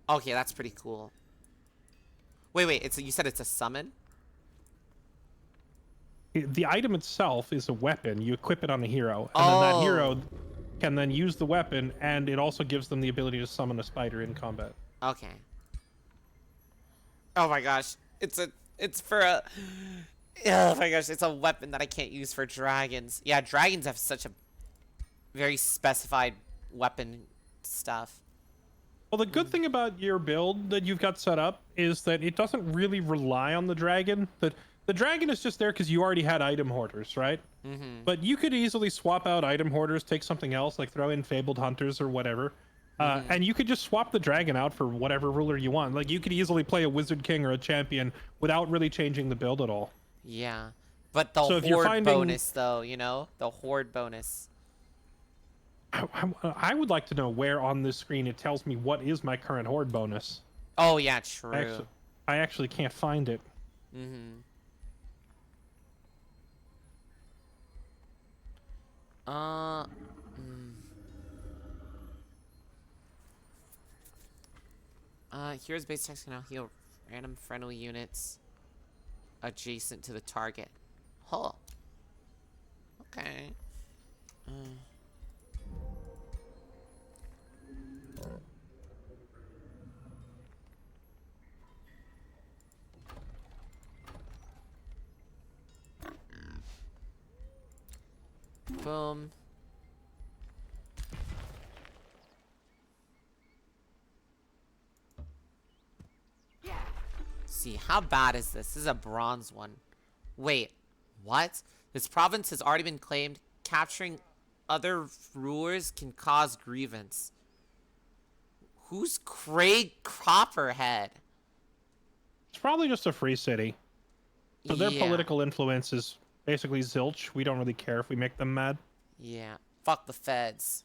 Okay, that's pretty cool. Wait. You said it's a summon? The item itself is a weapon. You equip it on a hero, and then that hero can then use the weapon, and it also gives them the ability to summon a spider in combat. Okay. Oh my gosh, it's for a. Oh my gosh, it's a weapon that I can't use for dragons. Yeah, dragons have such a very specified weapon stuff. Well, the good thing about your build that you've got set up is that it doesn't really rely on the dragon. The dragon is just there because you already had item hoarders, right? But you could easily swap out item hoarders, take something else, like throw in fabled hunters or whatever. And you could just swap the dragon out for whatever ruler you want. Like you could easily play a wizard king or a champion without really changing the build at all. Yeah, but the horde bonus though, you know, the horde bonus. I would like to know where on this screen it tells me what is my current horde bonus. Oh yeah, true. I actually can't find it. Here's base text can now heal random friendly units adjacent to the target. Huh. Okay. Boom. See, how bad is this? This is a bronze one. Wait, what? This province has already been claimed. Capturing other rulers can cause grievance. Who's Craig Copperhead? It's probably just a free city. So their political influence is basically zilch. We don't really care if we make them mad. Yeah. Fuck the feds.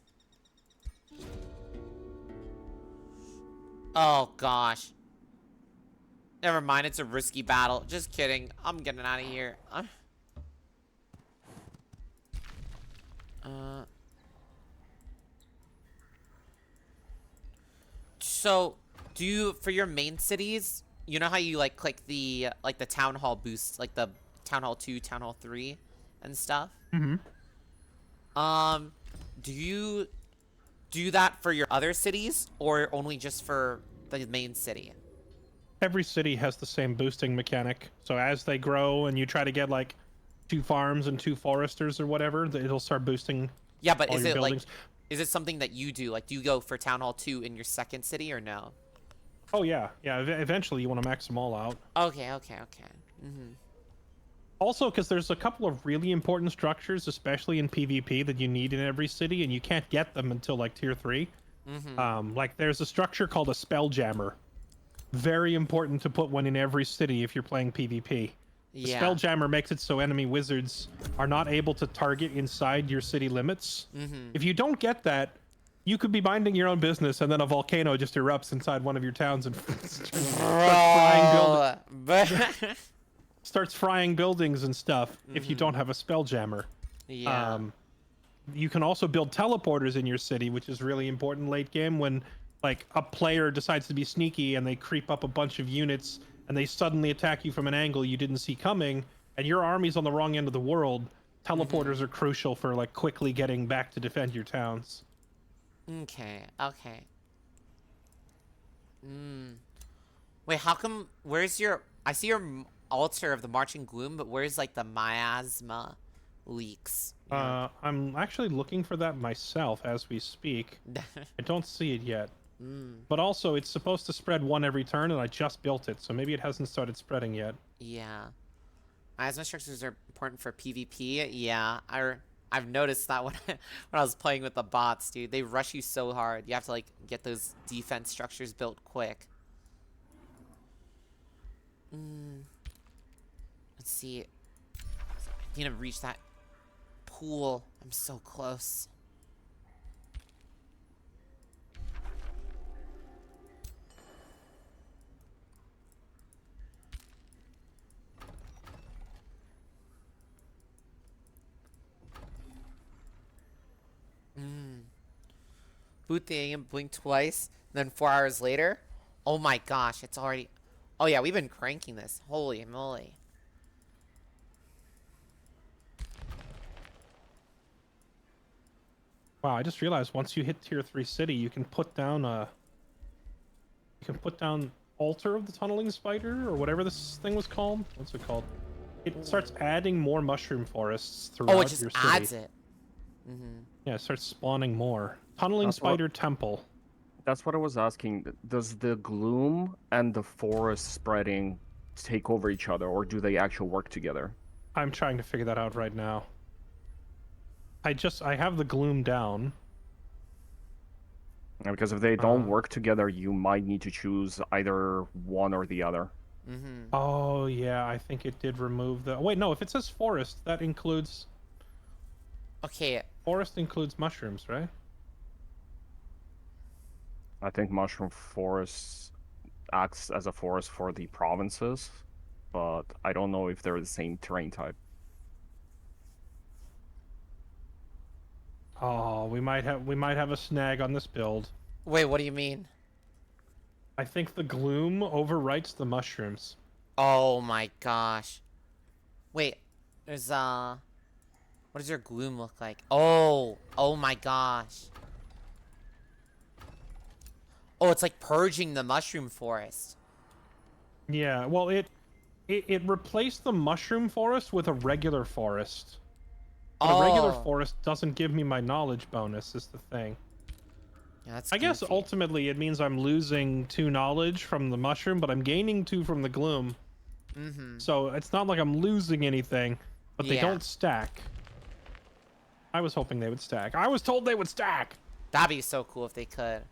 Oh, gosh. Never mind, it's a risky battle. Just kidding. I'm getting out of here. So, Do you, for your main cities, you know how you like click the like the town hall boost, like the town hall 2, town hall 3 and stuff? Mm-hmm. Do you do that for your other cities or only just for the main city? Every city has the same boosting mechanic. So as they grow and you try to get like 2 farms and 2 foresters or whatever, it'll start boosting. Yeah, but all is your it buildings. like, is it something that you do? Like, do you go for town hall 2 in your second city or no? Oh yeah, yeah. Eventually you want to max them all out. Okay, okay, okay. Mm-hmm. Also, because there's a couple of really important structures, especially in PvP, that you need in every city, and you can't get them until like tier 3. Mm-hmm. Like there's a structure called a spelljammer. Very important to put one in every city if you're playing PvP. The Yeah. spelljammer makes it so enemy wizards are not able to target inside your city limits. Mm-hmm. If you don't get that, you could be minding your own business and then a volcano just erupts inside one of your towns and starts frying buildings and stuff if you don't have a spelljammer. Yeah. You can also build teleporters in your city, which is really important late game when like a player decides to be sneaky and they creep up a bunch of units and they suddenly attack you from an angle you didn't see coming and your army's on the wrong end of the world. Teleporters are crucial for like quickly getting back to defend your towns. Okay, okay. Wait, how come, where's your, I see your altar of the Marching Gloom, but where's like the miasma leaks? I'm actually looking for that myself as we speak. I don't see it yet. But also, it's supposed to spread 1 every turn, and I just built it, so maybe it hasn't started spreading yet. Yeah. Miasma structures are important for PvP. Yeah, I've noticed that when I was playing with the bots, dude. They rush you so hard. You have to like get those defense structures built quick. Let's see. I need to reach that pool. I'm so close. Boot the AM, blink twice, then 4 hours later. Oh my gosh, it's already... Oh yeah, we've been cranking this. Holy moly. Wow, I just realized once you hit tier 3 city, you can put down Altar of the Tunneling Spider, or whatever this thing was called. What's it called? It starts adding more mushroom forests throughout Oh, it just your city. adds it. Yeah, it starts spawning more. Tunneling Spider Temple. That's what I was asking. Does the gloom and the forest spreading take over each other, or do they actually work together? I'm trying to figure that out right now. I have the gloom down. Because if they don't work together, you might need to choose either one or the other. Oh, yeah, I think it did remove the... Wait, no, if it says forest, that includes... Okay. Forest includes mushrooms, right? I think mushroom forest acts as a forest for the provinces, but I don't know if they're the same terrain type. Oh, we might have a snag on this build. Wait, what do you mean? I think the gloom overwrites the mushrooms. Oh my gosh. Wait, there's what does your gloom look like? Oh my gosh. Oh, it's like purging the mushroom forest. Yeah, well, it replaced the mushroom forest with a regular forest. But a regular forest doesn't give me my knowledge bonus, is the thing. Yeah, that's I guess ultimately it means I'm losing 2 knowledge from the mushroom, but I'm gaining 2 from the gloom. So it's not like I'm losing anything, but they don't stack. I was hoping they would stack. I was told they would stack! That'd be so cool if they could.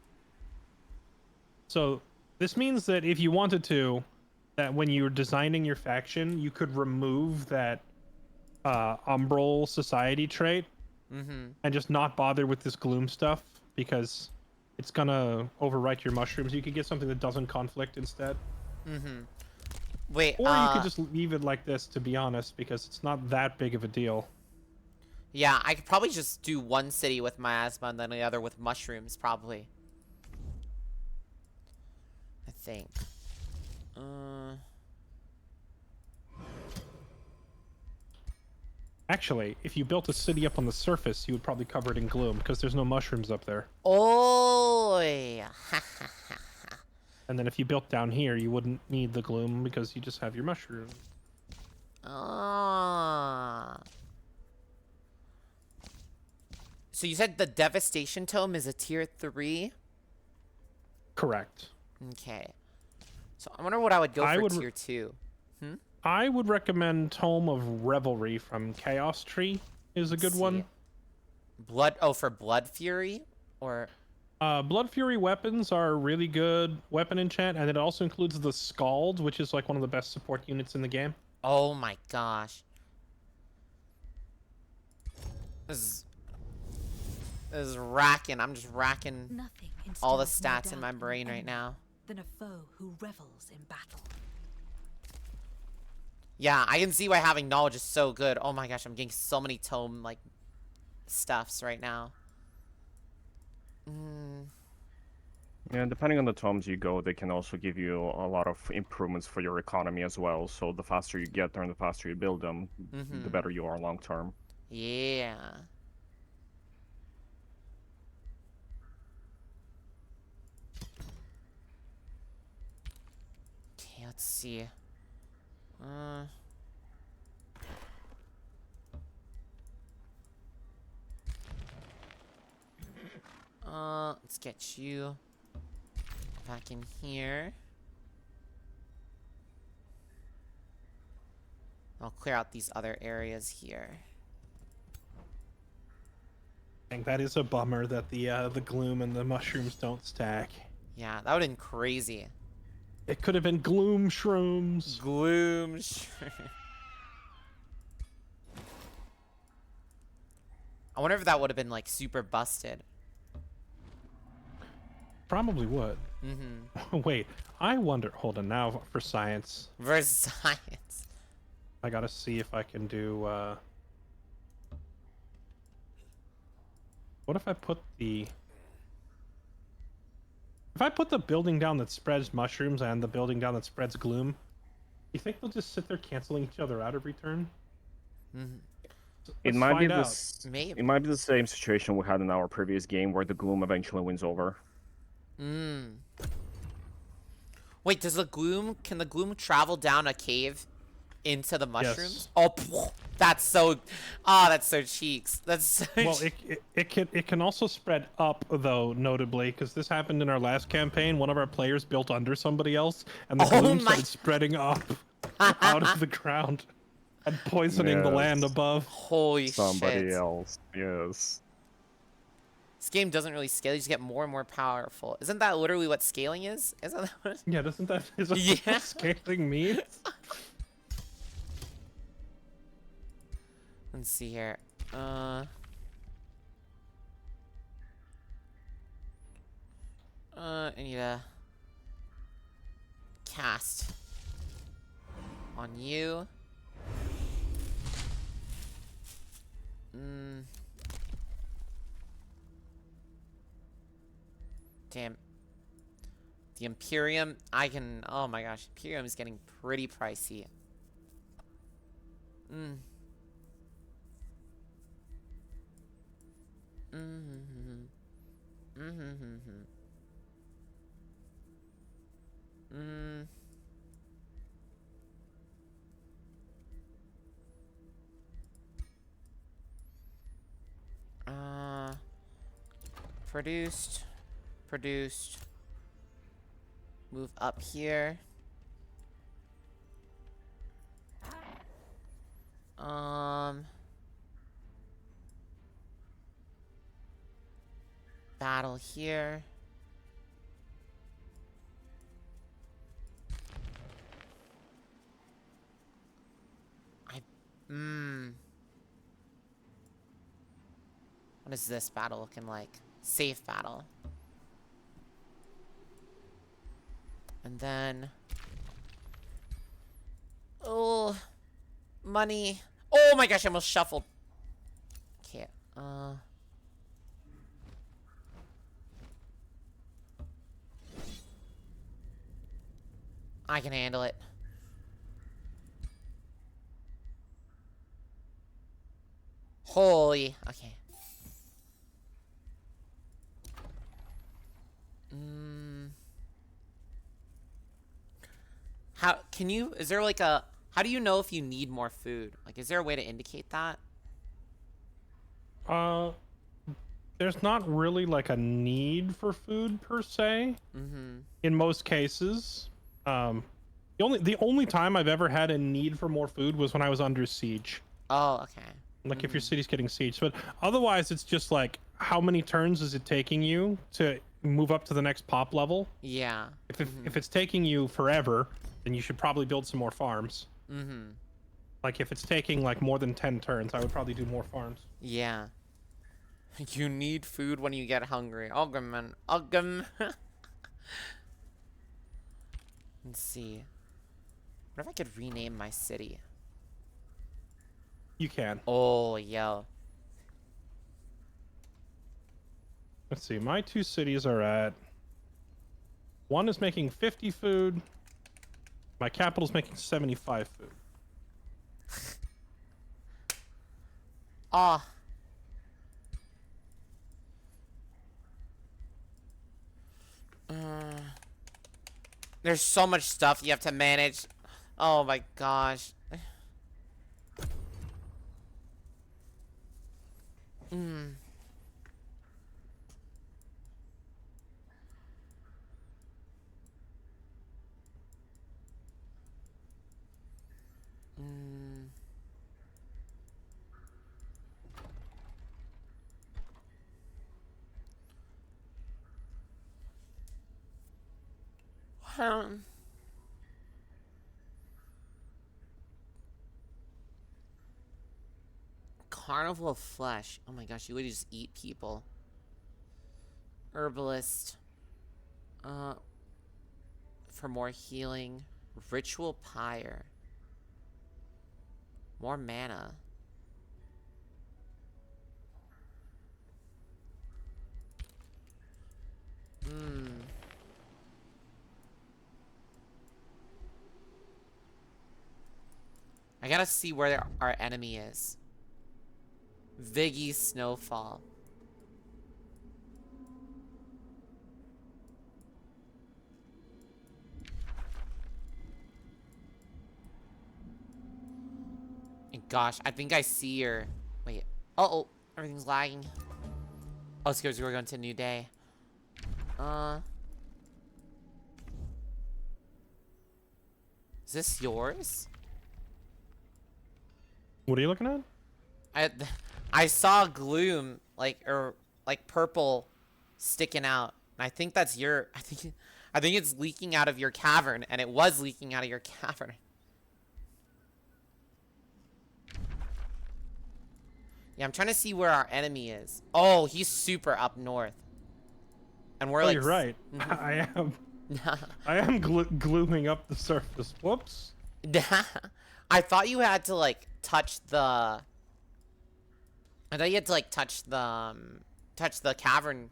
So this means that if you wanted to, that when you're designing your faction, you could remove that umbral society trait and just not bother with this gloom stuff because it's gonna overwrite your mushrooms. You could get something that doesn't conflict instead. Wait, or you could just leave it like this, to be honest, because it's not that big of a deal. Yeah, I could probably just do one city with miasma and then the other with mushrooms, probably. think. Actually, if you built a city up on the surface, you would probably cover it in gloom because there's no mushrooms up there. Oh, yeah. And then if you built down here, you wouldn't need the gloom because you just have your mushrooms. Ah. So you said the Devastation Tome is a tier 3? Correct. Okay. So I wonder what I would go for tier 2. I would recommend Tome of Revelry from Chaos Tree is a good one. For Blood Fury? Or... Blood Fury weapons are a really good weapon enchant, and it also includes the Scald, which is like one of the best support units in the game. Oh my gosh. This is racking. I'm just racking all the stats in my brain right now. Than a foe who revels in battle. Yeah, I can see why having knowledge is so good. Oh my gosh, I'm getting so many tome like stuffs right now. Yeah, depending on the tomes you go, they can also give you a lot of improvements for your economy as well. So the faster you get there and the faster you build them, the better you are long term. Yeah. Okay, let's see. Let's get you back in here. I'll clear out these other areas here. I think that is a bummer that the gloom and the mushrooms don't stack. Yeah, that would have been crazy. It could have been gloom shrooms. Gloom shrooms. I wonder if that would have been like super busted. Probably would. Wait, I wonder. Hold on now for science. For science. I gotta see if I can do. What if I put the. If I put the building down that spreads mushrooms and the building down that spreads gloom, you think they'll just sit there canceling each other out every turn? It might be Maybe. It might be the same situation we had in our previous game where the gloom eventually wins over. Wait, can the gloom travel down a cave into the mushrooms? Yes. Oh, that's so cheeks. That's so Well, it can also spread up though, notably, because this happened in our last campaign. One of our players built under somebody else, and the gloom started spreading up out of the ground and poisoning the land above. Holy shit. Somebody else, yes. This game doesn't really scale. You just get more and more powerful. Isn't that literally what scaling is? Isn't that what? Yeah, is that what scaling means? Let's see here. I need to cast on you. Damn. The Imperium, oh my gosh, Imperium is getting pretty pricey. Produced. Move up here. Battle here. What is this battle looking like? Safe battle. And then... Oh, money. Oh my gosh, I almost shuffled. Okay, I can handle it. Holy. Okay. How can you? Is there like a? How do you know if you need more food? Like, is there a way to indicate that? There's not really like a need for food per se. In most cases, the only time I've ever had a need for more food was when I was under siege. Oh, okay. Like if your city's getting sieged, but otherwise it's just like how many turns is it taking you to move up to the next pop level? Yeah. If it's taking you forever, then you should probably build some more farms. Like if it's taking like more than 10 turns, I would probably do more farms. Yeah. You need food when you get hungry. Ogum, man. Ogum. Let's see. What if I could rename my city? You can. Oh, yo. Let's see. My 2 cities are at. One is making 50 food. My capital's making 75 food. Ah. There's so much stuff you have to manage. Oh my gosh. Carnival of flesh. Oh my gosh, you would just eat people. Herbalist. For more healing. Ritual pyre. More mana. I gotta see where our enemy is. Viggy Snowfall. And gosh, I think I see her. Wait. Uh-oh. Everything's lagging. Oh, it's because we're going to a new day. Is this yours? What are you looking at? I saw gloom, like purple sticking out. And I think that's your, I think it's leaking out of your cavern, and it was leaking out of your cavern. Yeah, I'm trying to see where our enemy is. Oh, he's super up north. And we're like... You're right. I am glooming up the surface. Whoops. I thought you had to, like, touch the... I thought you had to, like, touch the cavern.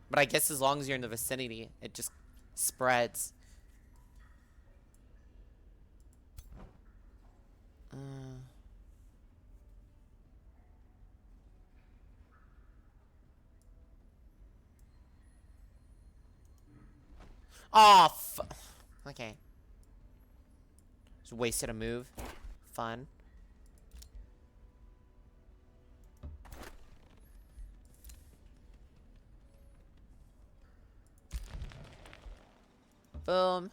But I guess as long as you're in the vicinity, it just spreads. Oh, okay. Just wasted a move. Fun. Boom.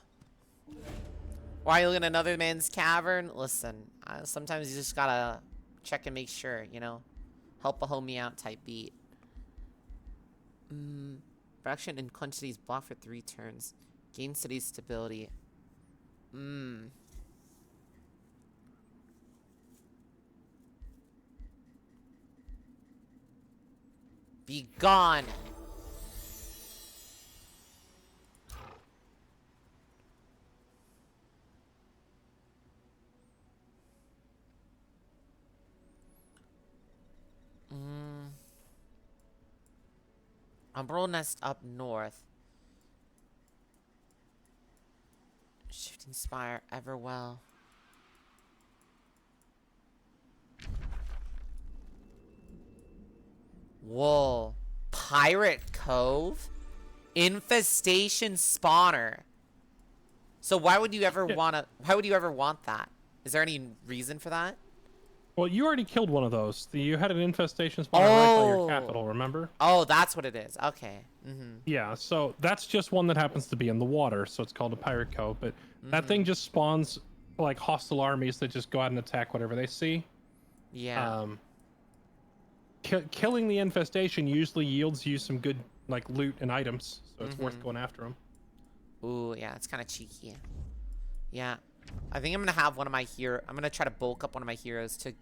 Why are you looking at another man's cavern? Listen, sometimes you just gotta check and make sure, you know? Help a homie out type beat. Fraction and clench cities block for 3 turns. Gain city stability. Be gone. Umbral nest up north. Shifting Spire, Everwell. Whoa. Pirate Cove? Infestation spawner. So why would you ever want that? Is there any reason for that? Well, you already killed one of those. You had an infestation spawner right by your capital, remember? Oh, that's what it is. Okay. Yeah, so that's just one that happens to be in the water, so it's called a pirate cove. But that thing just spawns like hostile armies that just go out and attack whatever they see. Yeah. Killing the infestation usually yields you some good like loot and items, so it's worth going after them. Ooh, yeah, it's kind of cheeky. Yeah, I think I'm gonna have one of my I'm gonna try to bulk up one of my heroes to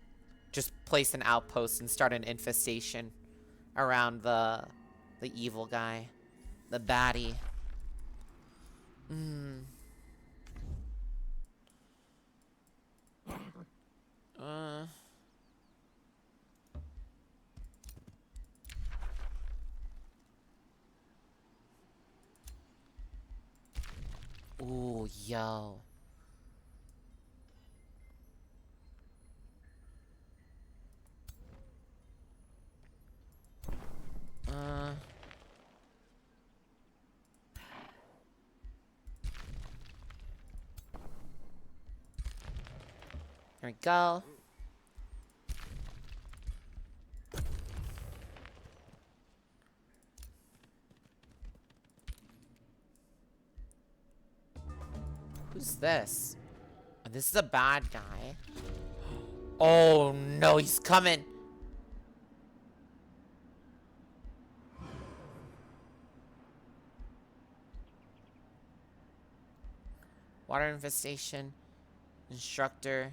just place an outpost and start an infestation around the evil guy, the baddie. Ooh, yo. There we go. Who's this? Oh, this is a bad guy. Oh no, he's coming. Water infestation. Instructor.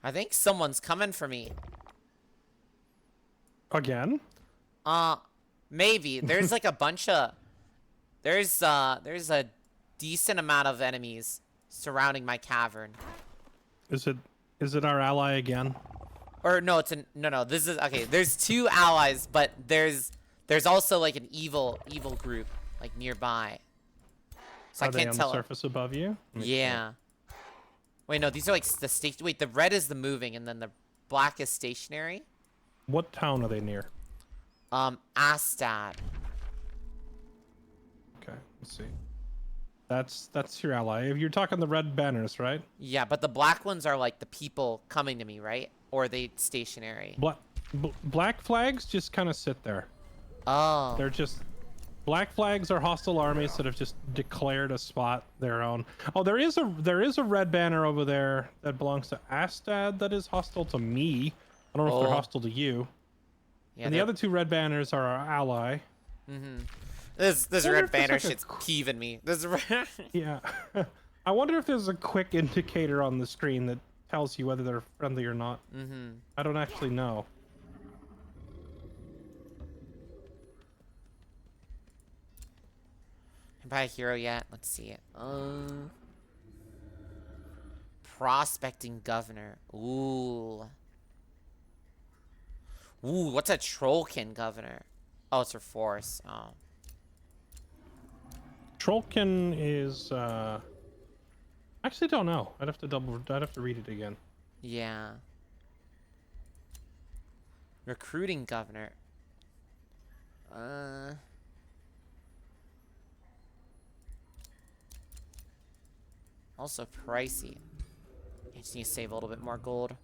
I think someone's coming for me. Again? Maybe. There's like a bunch of... There's a decent amount of enemies surrounding my cavern. Is it our ally again? Or no, no, this is okay, there's 2 allies, but there's also like an evil group like nearby. So Are I they can't on tell. the surface above you? Yeah. Wait, no, these are like the station. Wait, the red is the moving and then the black is stationary. What town are they near? Astad. Okay, let's see. That's your ally. If you're talking the red banners, right? Yeah, but the black ones are like the people coming to me, right? Or are they stationary? Black flags just kind of sit there. Oh. They're just... Black flags are hostile armies that have just declared a spot their own. Oh, there is a red banner over there that belongs to Astad that is hostile to me. I don't know if they're hostile to you. Yeah, and the other 2 red banners are our ally. This red banner shit's peeving me. This Yeah. I wonder if there's a quick indicator on the screen that tells you whether they're friendly or not. I don't actually know. Buy a hero yet? Let's see it. Prospecting governor. Ooh. Ooh, what's a Trollkin governor? Oh, it's her force. Oh. Trollkin is actually don't know. I'd have to read it again. Yeah. Recruiting governor. Also pricey. I just need to save a little bit more gold.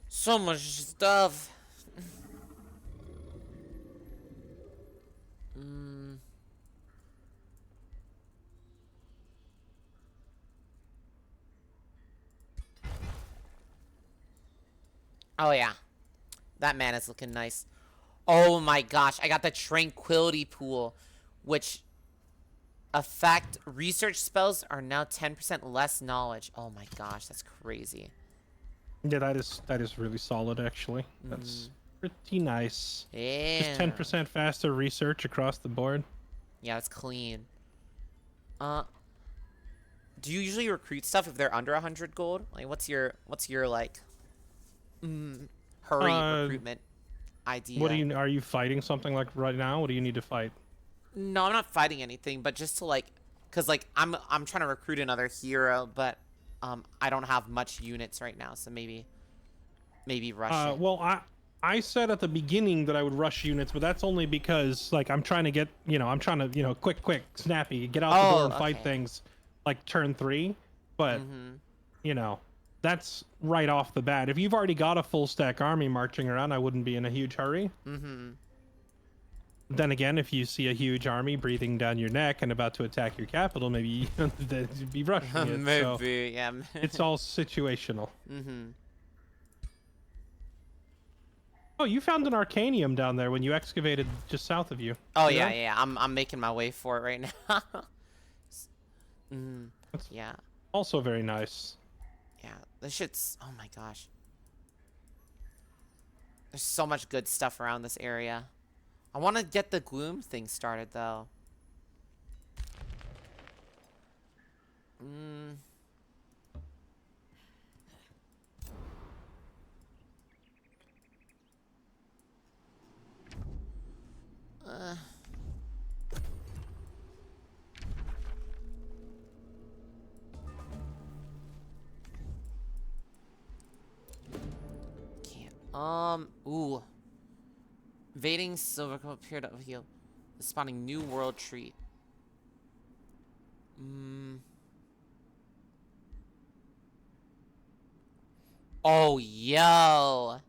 So much stuff. Oh, yeah. That man is looking nice. Oh, my gosh. I got the Tranquility Pool, which affect research spells are now 10% less knowledge. Oh, my gosh. That's crazy. Yeah, that is really solid, actually. That's pretty nice. Yeah. Just 10% faster research across the board. Yeah, it's clean. Do you usually recruit stuff if they're under 100 gold? Like, what's your like, hurry recruitment idea? What are you fighting something like right now? What do you need to fight? No, I'm not fighting anything, but just to like, cause like I'm trying to recruit another hero, but I don't have much units right now, so maybe rush it. Well, I said at the beginning that I would rush units, but that's only because like I'm trying to get, I'm trying to, quick, snappy, get out the door and fight things like turn 3. But that's right off the bat. If you've already got a full stack army marching around, I wouldn't be in a huge hurry. Then again, if you see a huge army breathing down your neck and about to attack your capital, maybe you'd be rushing it. Maybe, yeah. It's all situational. Oh, you found an Arcanium down there when you excavated just south of you. Oh, yeah. I'm making my way for it right now. Yeah. Also very nice. Yeah, this shit's... Oh, my gosh. There's so much good stuff around this area. I want to get the gloom thing started, though. Ooh. Invading silver appeared to heal. Spawning new world treat. Oh, yo.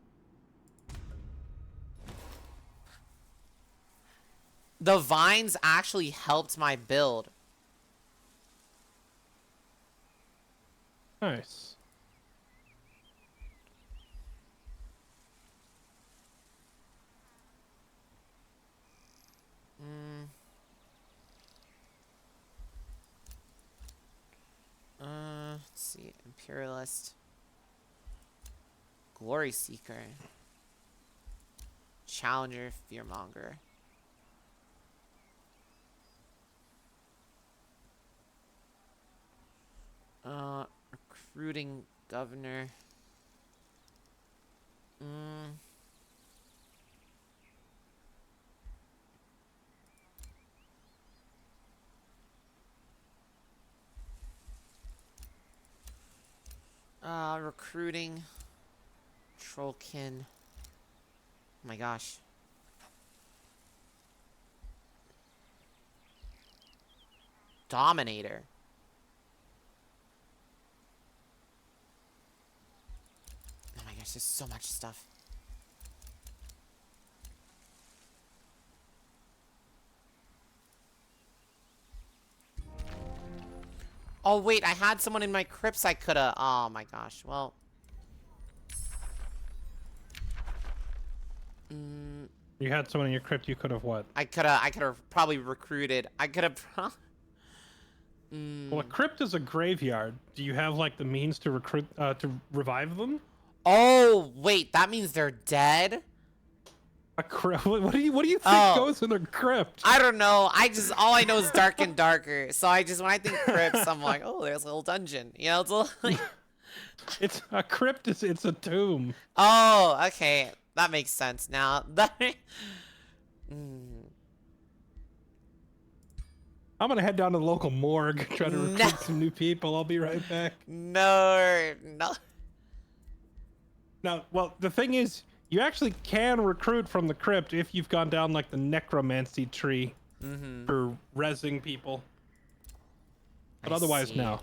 The vines actually helped my build. Nice. Let's see. Imperialist. Glory Seeker. Challenger, Fearmonger. Recruiting Governor. Recruiting Trollkin. Oh my gosh. Dominator. Oh my gosh, there's so much stuff. Oh wait, I had someone in my crypts I coulda. Oh my gosh. Well. You had someone in your crypt you could have what? I could have probably recruited. I could have Well, a crypt is a graveyard. Do you have like the means to recruit to revive them? Oh, wait, that means they're dead? A crypt? What do you think goes in a crypt? I don't know. All I know is dark and darker. So when I think crypts, I'm like, oh, there's a little dungeon. You know, it's a little It's a crypt. It's a tomb. Oh, okay. That makes sense now. I'm gonna head down to the local morgue, try to recruit some new people. I'll be right back. No. Now, well, the thing is, you actually can recruit from the crypt if you've gone down like the necromancy tree for rezzing people. But otherwise, no.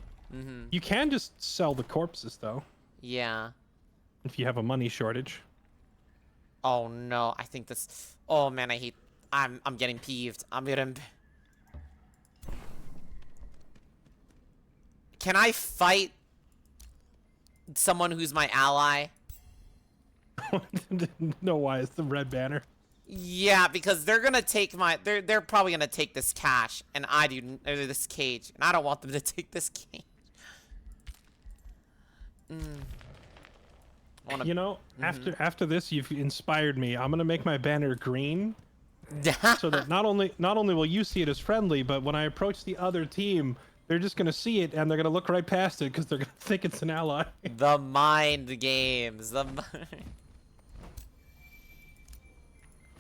You can just sell the corpses, though. Yeah. If you have a money shortage. Oh no, I think this. Oh man, I'm getting peeved. Can I fight someone who's my ally? Didn't know why it's the red banner. Yeah, because they're gonna take my. They're probably gonna take this cache, and I do this cage, and I don't want them to take this cage. You know, after this, you've inspired me. I'm gonna make my banner green, so that not only will you see it as friendly, but when I approach the other team, they're just gonna see it and they're gonna look right past it because they're gonna think it's an ally. The mind games. Like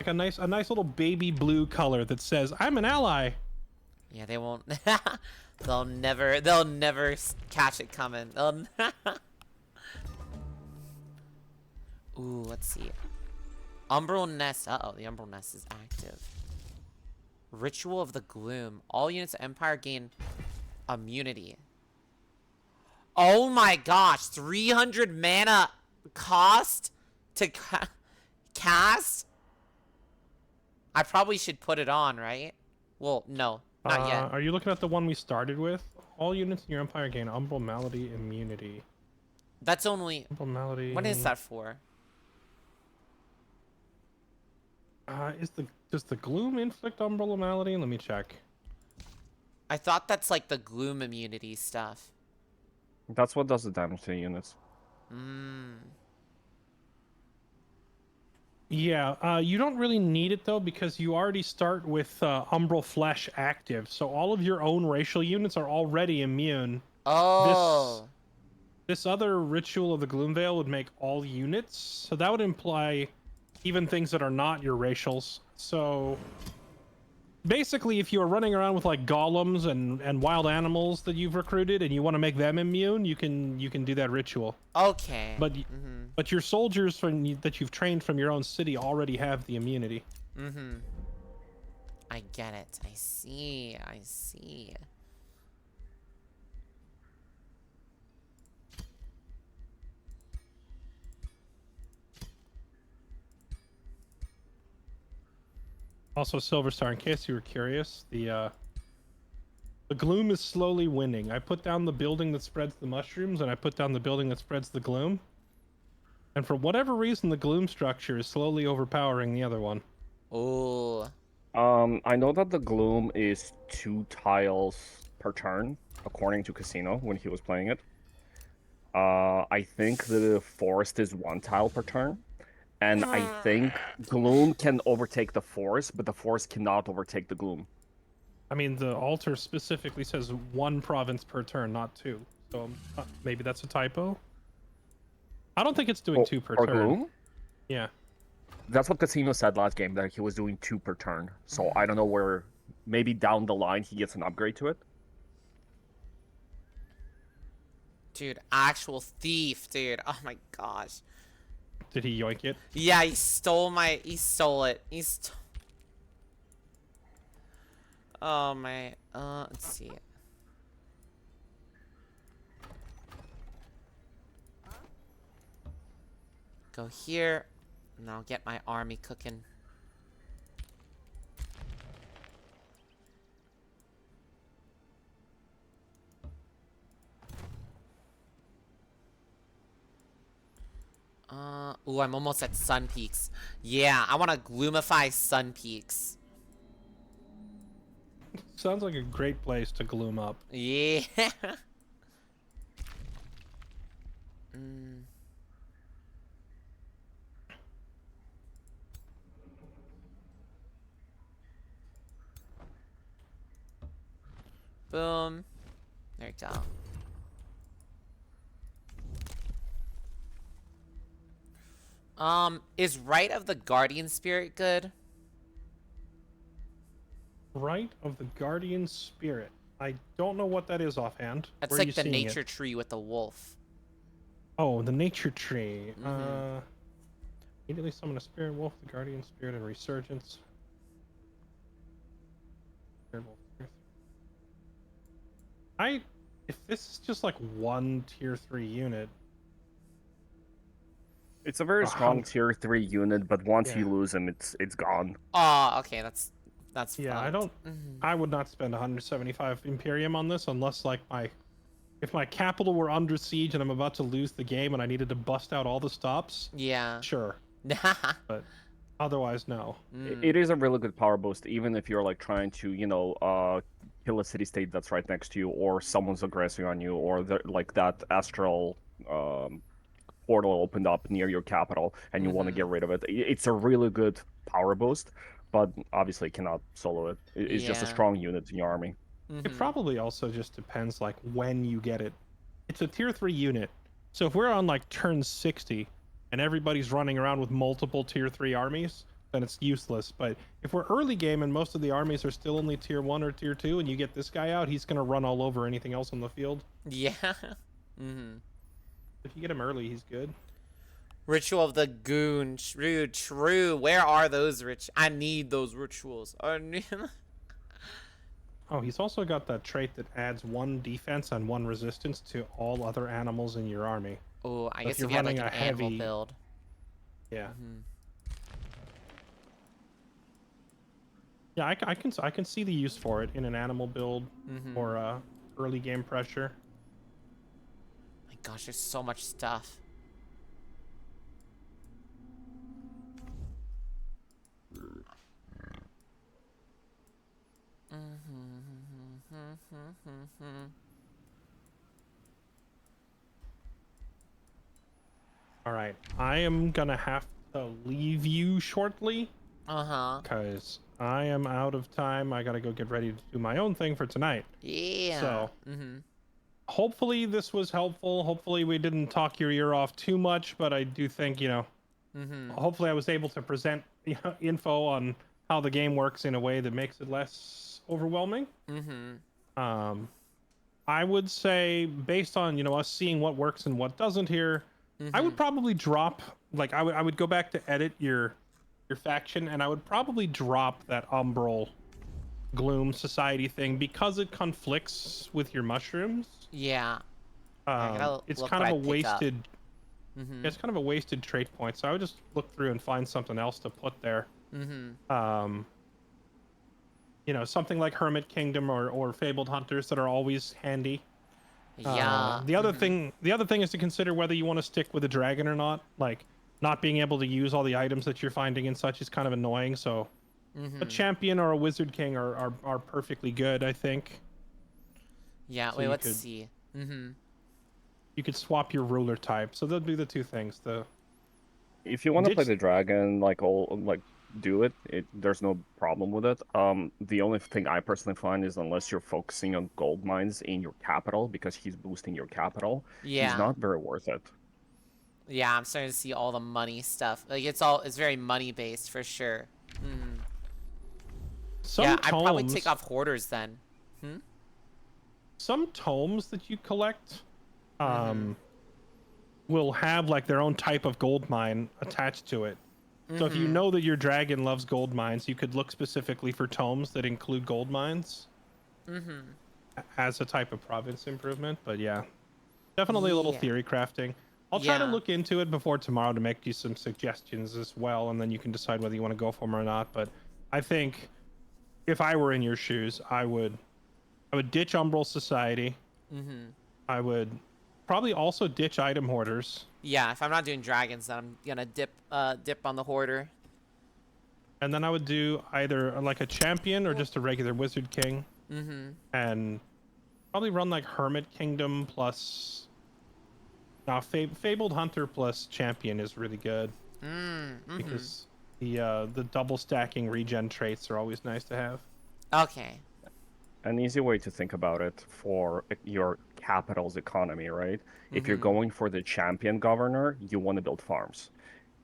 a nice little baby blue color that says I'm an ally. Yeah, they won't. They'll never catch it coming. Ooh, let's see. Umbral Nest. Uh-oh, the Umbral Nest is active. Ritual of the Gloom. All units of Empire gain immunity. Oh my gosh, 300 mana cost to cast? I probably should put it on, right? Well, no, not yet. Are you looking at the one we started with? All units in your Empire gain Umbral Malady immunity. That's only... Umbral Malady... What is that for? Does the Gloom inflict Umbral Malady? Let me check. I thought that's like the Gloom immunity stuff. That's what does the damage to the units. Yeah, you don't really need it though because you already start with Umbral Flesh active, so all of your own racial units are already immune. Oh. This other Ritual of the Gloomveil would make all units, so that would imply even things that are not your racials. So basically, if you are running around with like golems and wild animals that you've recruited and you want to make them immune, you can do that ritual. Okay. But your soldiers that you've trained from your own city already have the immunity. I get it. I see. I see. Also, Silver Star, in case you were curious, the gloom is slowly winning. I put down the building that spreads the mushrooms, and I put down the building that spreads the gloom. And for whatever reason, the gloom structure is slowly overpowering the other one. Oh. I know that the gloom is 2 tiles per turn, according to Casino when he was playing it. I think the forest is 1 tile per turn. And I think Gloom can overtake the Forest, but the Forest cannot overtake the Gloom. I mean, the altar specifically says 1 province per turn, not 2. So maybe that's a typo. I don't think it's doing 2 per turn. Gloom? Yeah. That's what Casino said last game, that he was doing 2 per turn. So I don't know where, maybe down the line he gets an upgrade to it. Dude, actual thief, dude. Oh my gosh. Did he yoink it? Yeah, he stole it. Oh my, let's see. Go here, and I'll get my army cooking. Ooh, I'm almost at Sun Peaks. Yeah, I want to gloomify Sun Peaks. Sounds like a great place to gloom up. Yeah. Boom. There you go. Is Rite of the Guardian Spirit good? Rite of the Guardian Spirit. I don't know what that is offhand. That's Where are like you the seeing nature it? tree with the wolf. Oh, the nature tree. Immediately summon a spirit wolf, the guardian spirit, and resurgence. Spirit wolf, if this is just like 1 tier 3 unit. It's a very strong tier 3 unit, but once you lose him, it's gone. Oh, okay, that's yeah. fucked. I would not spend 175 Imperium on this unless like my if my capital were under siege and I'm about to lose the game and I needed to bust out all the stops, yeah, sure. But otherwise, no. It is a really good power boost, even if you're like trying to, you know, kill a city state that's right next to you, or someone's aggressing on you, or like that astral portal opened up near your capital and you want to get rid of it. It's a really good power boost, but obviously cannot solo it. It's just a strong unit in your army. It probably also just depends like when you get it. It's a tier 3 unit, so if we're on like turn 60 and everybody's running around with multiple tier 3 armies, then it's useless. But if we're early game and most of the armies are still only tier 1 or tier 2 and you get this guy out, he's going to run all over anything else on the field. Yeah. If you get him early, he's good. Ritual of the Goon. True. Where are those I need those rituals. Oh, he's also got that trait that adds 1 defense and 1 resistance to all other animals in your army. Oh, I So guess if you had like an animal build. Yeah. Yeah, I can see the use for it in an animal build or early game pressure. My gosh, there's so much stuff. All right, I am gonna have to leave you shortly. Because I am out of time. I gotta go get ready to do my own thing for tonight. Yeah. So, hopefully this was helpful. Hopefully we didn't talk your ear off too much, but I do think, you know, hopefully I was able to present info on how the game works in a way that makes it less overwhelming. I would say, based on, you know, us seeing what works and what doesn't here, I would probably drop, like, I would go back to edit your faction, and I would probably drop that Umbral Gloom Society thing because it conflicts with your mushrooms. Yeah. It's kind of a wasted. It's kind of a wasted trait point. So I would just look through and find something else to put there. You know, something like Hermit Kingdom or Fabled Hunters that are always handy. Yeah. The other thing is to consider whether you want to stick with a dragon or not. Like, not being able to use all the items that you're finding and such is kind of annoying. So, a champion or a wizard king are perfectly good, I think. Yeah. So wait, let's see. You could swap your ruler type. So they'll do the 2 things. If you want to play the dragon, do it. There's no problem with it. The only thing I personally find is unless you're focusing on gold mines in your capital, because he's boosting your capital, he's not very worth it. Yeah, I'm starting to see all the money stuff. Like, it's very money based for sure. Yeah, I'd probably take off hoarders then. Some tomes that you collect will have like their own type of gold mine attached to it. So if you know that your dragon loves gold mines, you could look specifically for tomes that include gold mines as a type of province improvement. But yeah, definitely a little theory crafting. I'll try to look into it before tomorrow to make you some suggestions as well, and then you can decide whether you want to go for them or not. But I think if I were in your shoes, I would ditch Umbral Society. I would probably also ditch item hoarders. Yeah, if I'm not doing dragons, then I'm gonna dip on the hoarder. And then I would do either like a champion or just a regular wizard king. And probably run like Hermit Kingdom plus. Now, Fabled Hunter plus Champion is really good because the double stacking regen traits are always nice to have. Okay. An easy way to think about it for your capital's economy, right? If you're going for the Champion Governor, you want to build farms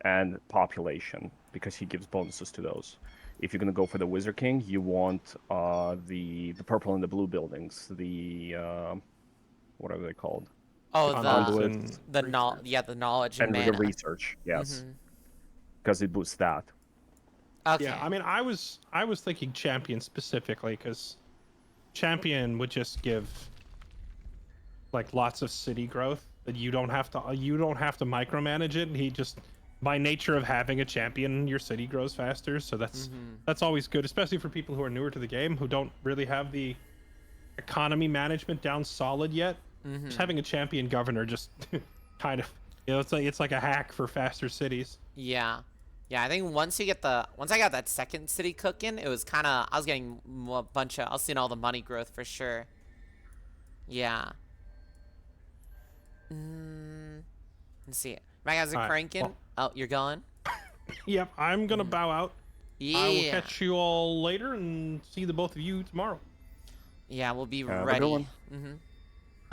and population because he gives bonuses to those. If you're going to go for the Wizard King, you want the purple and the blue buildings, the what are they called? Oh, the knowledge and the research, yes, because it boosts that. Okay. Yeah, I mean, I was thinking Champion specifically because Champion would just give like lots of city growth that you don't have to micromanage it. He just, by nature of having a champion, your city grows faster. So that's always good, especially for people who are newer to the game who don't really have the economy management down solid yet. Just having a champion governor just kind of, you know, it's like a hack for faster cities. Yeah. Yeah, I think once I got that second city cooking, it was kind of, I was getting I was seeing all the money growth for sure. Yeah. Let's see. My guys are cranking. Well, oh, you're going? Yep, I'm gonna bow out. Yeah. I will catch you all later and see the both of you tomorrow. Yeah, we'll be Have a ready. good one.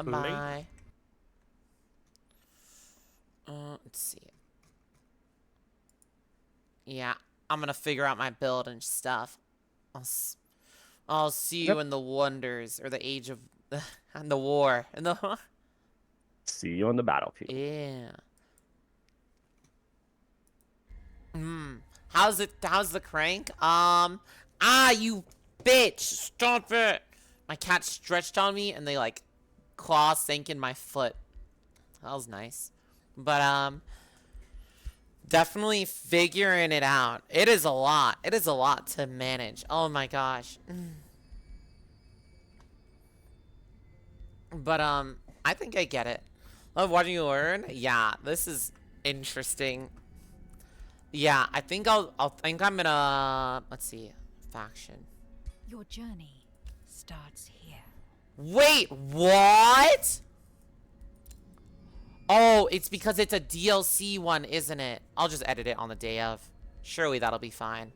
Bye. Let's see. Yeah, I'm gonna figure out my build and stuff. I'll see you in the wonders, or the age of, and the war, and the. See you on the battlefield. Yeah. How's the crank? You bitch! Stop it! My cat stretched on me, and they like claw sank in my foot. That was nice, but definitely figuring it out. It is a lot. It is a lot to manage. Oh my gosh. But I think I get it. Love watching you learn. Yeah, this is interesting. Yeah, I think I'm gonna, let's see, faction. Your journey starts here. Wait, what? Oh, it's because it's a DLC one, isn't it? I'll just edit it on the day of. Surely that'll be fine.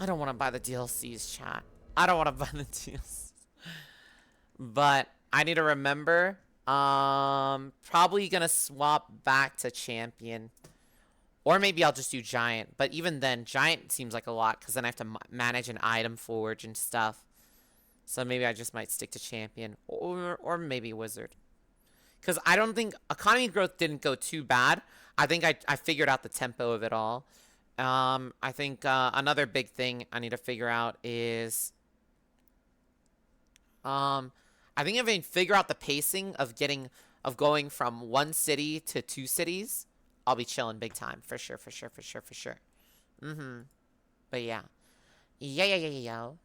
I don't want to buy the DLCs, chat. I don't want to buy the DLCs. But I need to remember. Probably gonna swap back to champion. Or maybe I'll just do giant. But even then, giant seems like a lot, because then I have to manage an item forge and stuff. So maybe I just might stick to champion. Or maybe wizard. Because I don't think economy growth didn't go too bad. I think I figured out the tempo of it all. I think another big thing I need to figure out is I think if I figure out the pacing of going from one city to 2 cities, I'll be chilling big time for sure. But yeah. Yo.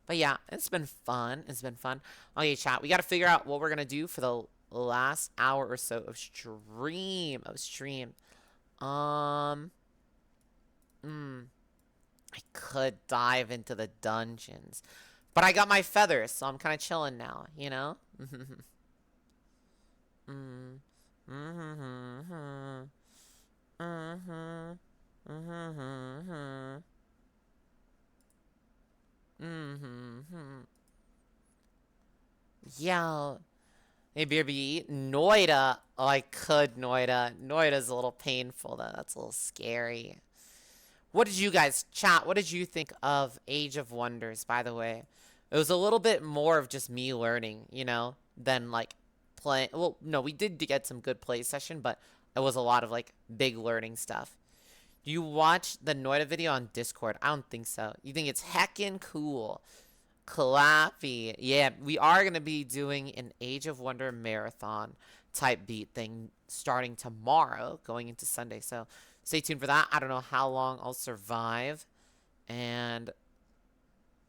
But yeah, it's been fun. Okay, chat, we gotta figure out what we're gonna do for the last hour or so of stream. I could dive into the dungeons, but I got my feathers, so I'm kind of chilling now, you know? Yo. Hey, BRB. Noida. Oh, I could Noida. Noida's a little painful, though. That's a little scary. What did you guys, chat, what did you think of Age of Wonders, by the way? It was a little bit more of just me learning, you know, than, like, playing. Well, no, we did get some good play session, but it was a lot of, like, big learning stuff. Do you watch the Noida video on Discord? I don't think so. You think it's heckin' cool. Clappy. Yeah, we are going to be doing an Age of Wonder marathon type beat thing starting tomorrow, going into Sunday. So stay tuned for that. I don't know how long I'll survive. And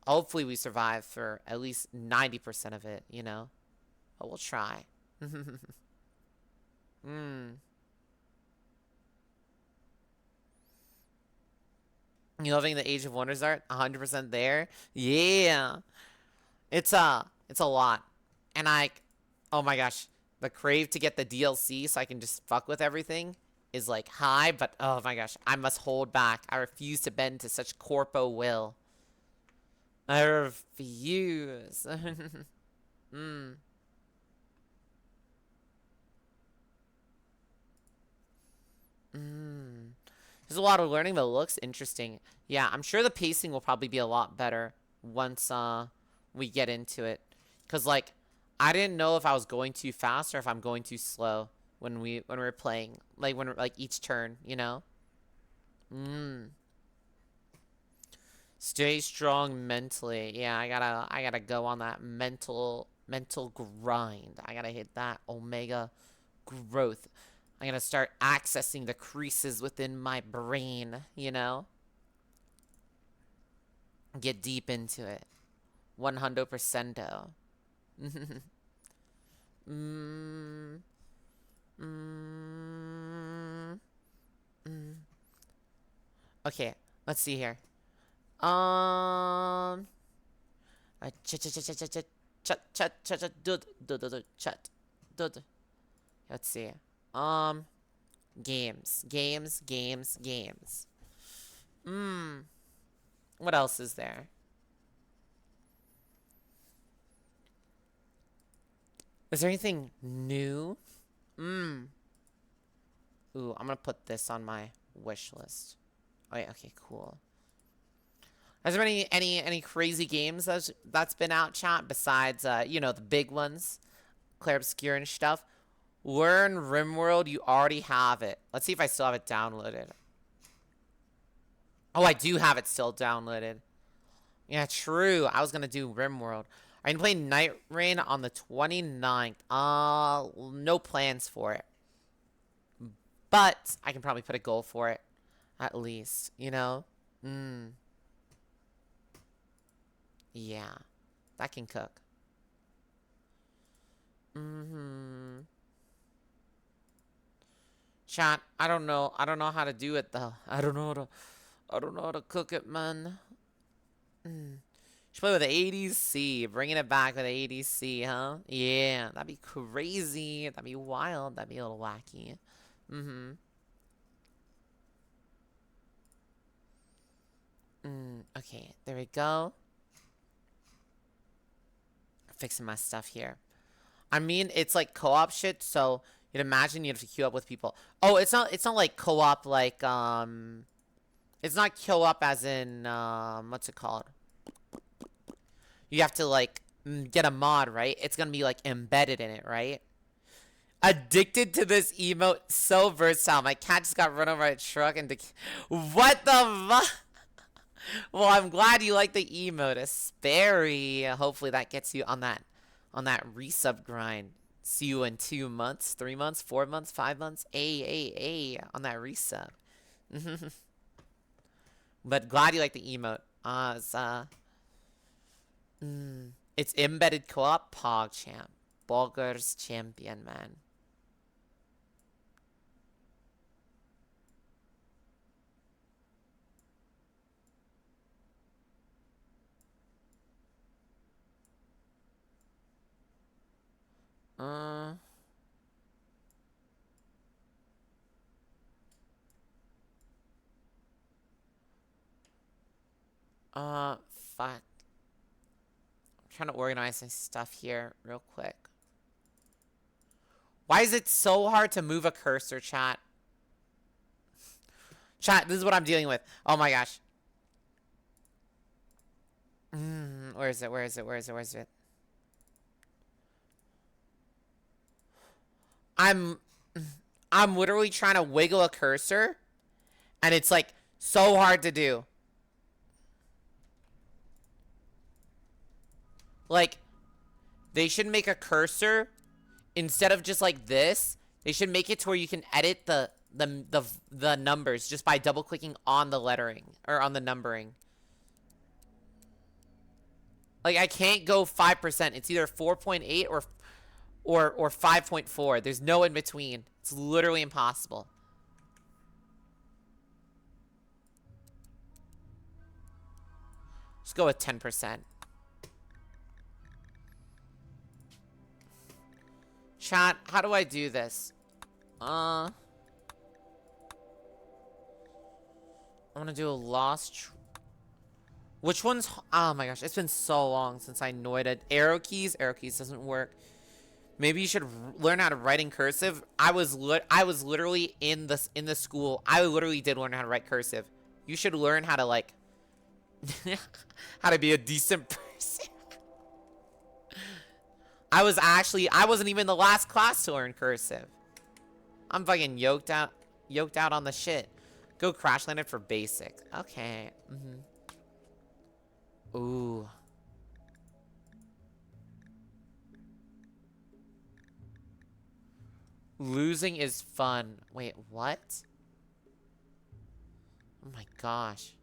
hopefully we survive for at least 90% of it, you know? But we'll try. You loving the Age of Wonders art? 100% there? Yeah. It's a lot. And oh my gosh, the crave to get the DLC so I can just fuck with everything is like high, but oh my gosh, I must hold back. I refuse to bend to such corpo will. I refuse. There's a lot of learning, but it looks interesting. Yeah, I'm sure the pacing will probably be a lot better once we get into it. Because, like, I didn't know if I was going too fast or if I'm going too slow when we were playing. Like, each turn, you know? Stay strong mentally. Yeah, I gotta go on that mental grind. I gotta hit that omega growth. I'm gonna start accessing the creases within my brain, you know? Get deep into it. 100%. Okay, let's see here. Let's see. Games. What else is there? Is there anything new? Ooh, I'm gonna put this on my wish list. Oh yeah, okay, cool. Has there been any crazy games that's been out, chat, besides you know, the big ones? Clair Obscure and stuff. Learn RimWorld, you already have it. Let's see if I still have it downloaded. Oh, I do have it still downloaded. Yeah, true. I was gonna do RimWorld. I'm gonna play Night Rain on the 29th. No plans for it. But I can probably put a goal for it. At least, you know? Yeah. That can cook. Chat, I don't know how to do it though. I don't know how to cook it, man. Should play with the 80s C. Bringing it back with the 80s C, huh? Yeah, that'd be crazy. That'd be wild. That'd be a little wacky. Okay, there we go. Fixing my stuff here. I mean, it's like co-op shit, so you'd imagine you'd have to queue up with people. Oh, it's not like co-op like it's not co-op as in what's it called? You have to like get a mod, right? It's gonna be like embedded in it, right? Addicted to this emote, so versatile. My cat just got run over by a truck and what the fuck? Well, I'm glad you like the emote, Asperry. Hopefully that gets you on that resub grind. See you in 2 months, 3 months, 4 months, 5 months. On that resub. But glad you like the emote. It's embedded co-op Pog champ. Bulgar's champion, man. Fuck. I'm trying to organize my stuff here real quick. Why is it so hard to move a cursor, chat? Chat, this is what I'm dealing with. Oh my gosh. Where is it? I'm literally trying to wiggle a cursor, and it's like so hard to do. Like, they should make a cursor instead of just like this. They should make it to where you can edit the numbers just by double clicking on the lettering or on the numbering. Like, I can't go 5%. It's either 4.8 or 5.4. There's no in between. It's literally impossible. Just go with 10%. Chat, how do I do this? I'm gonna do a lost. Which one's? Oh my gosh, it's been so long since I noited. Arrow keys doesn't work. Maybe you should learn how to write in cursive. I was literally in the school. I literally did learn how to write cursive. You should learn how to like how to be a decent person. I wasn't even the last class to learn cursive. I'm fucking yoked out on the shit. Go crash landed for basic. Okay. Ooh. Losing is fun. Wait, what? Oh my gosh.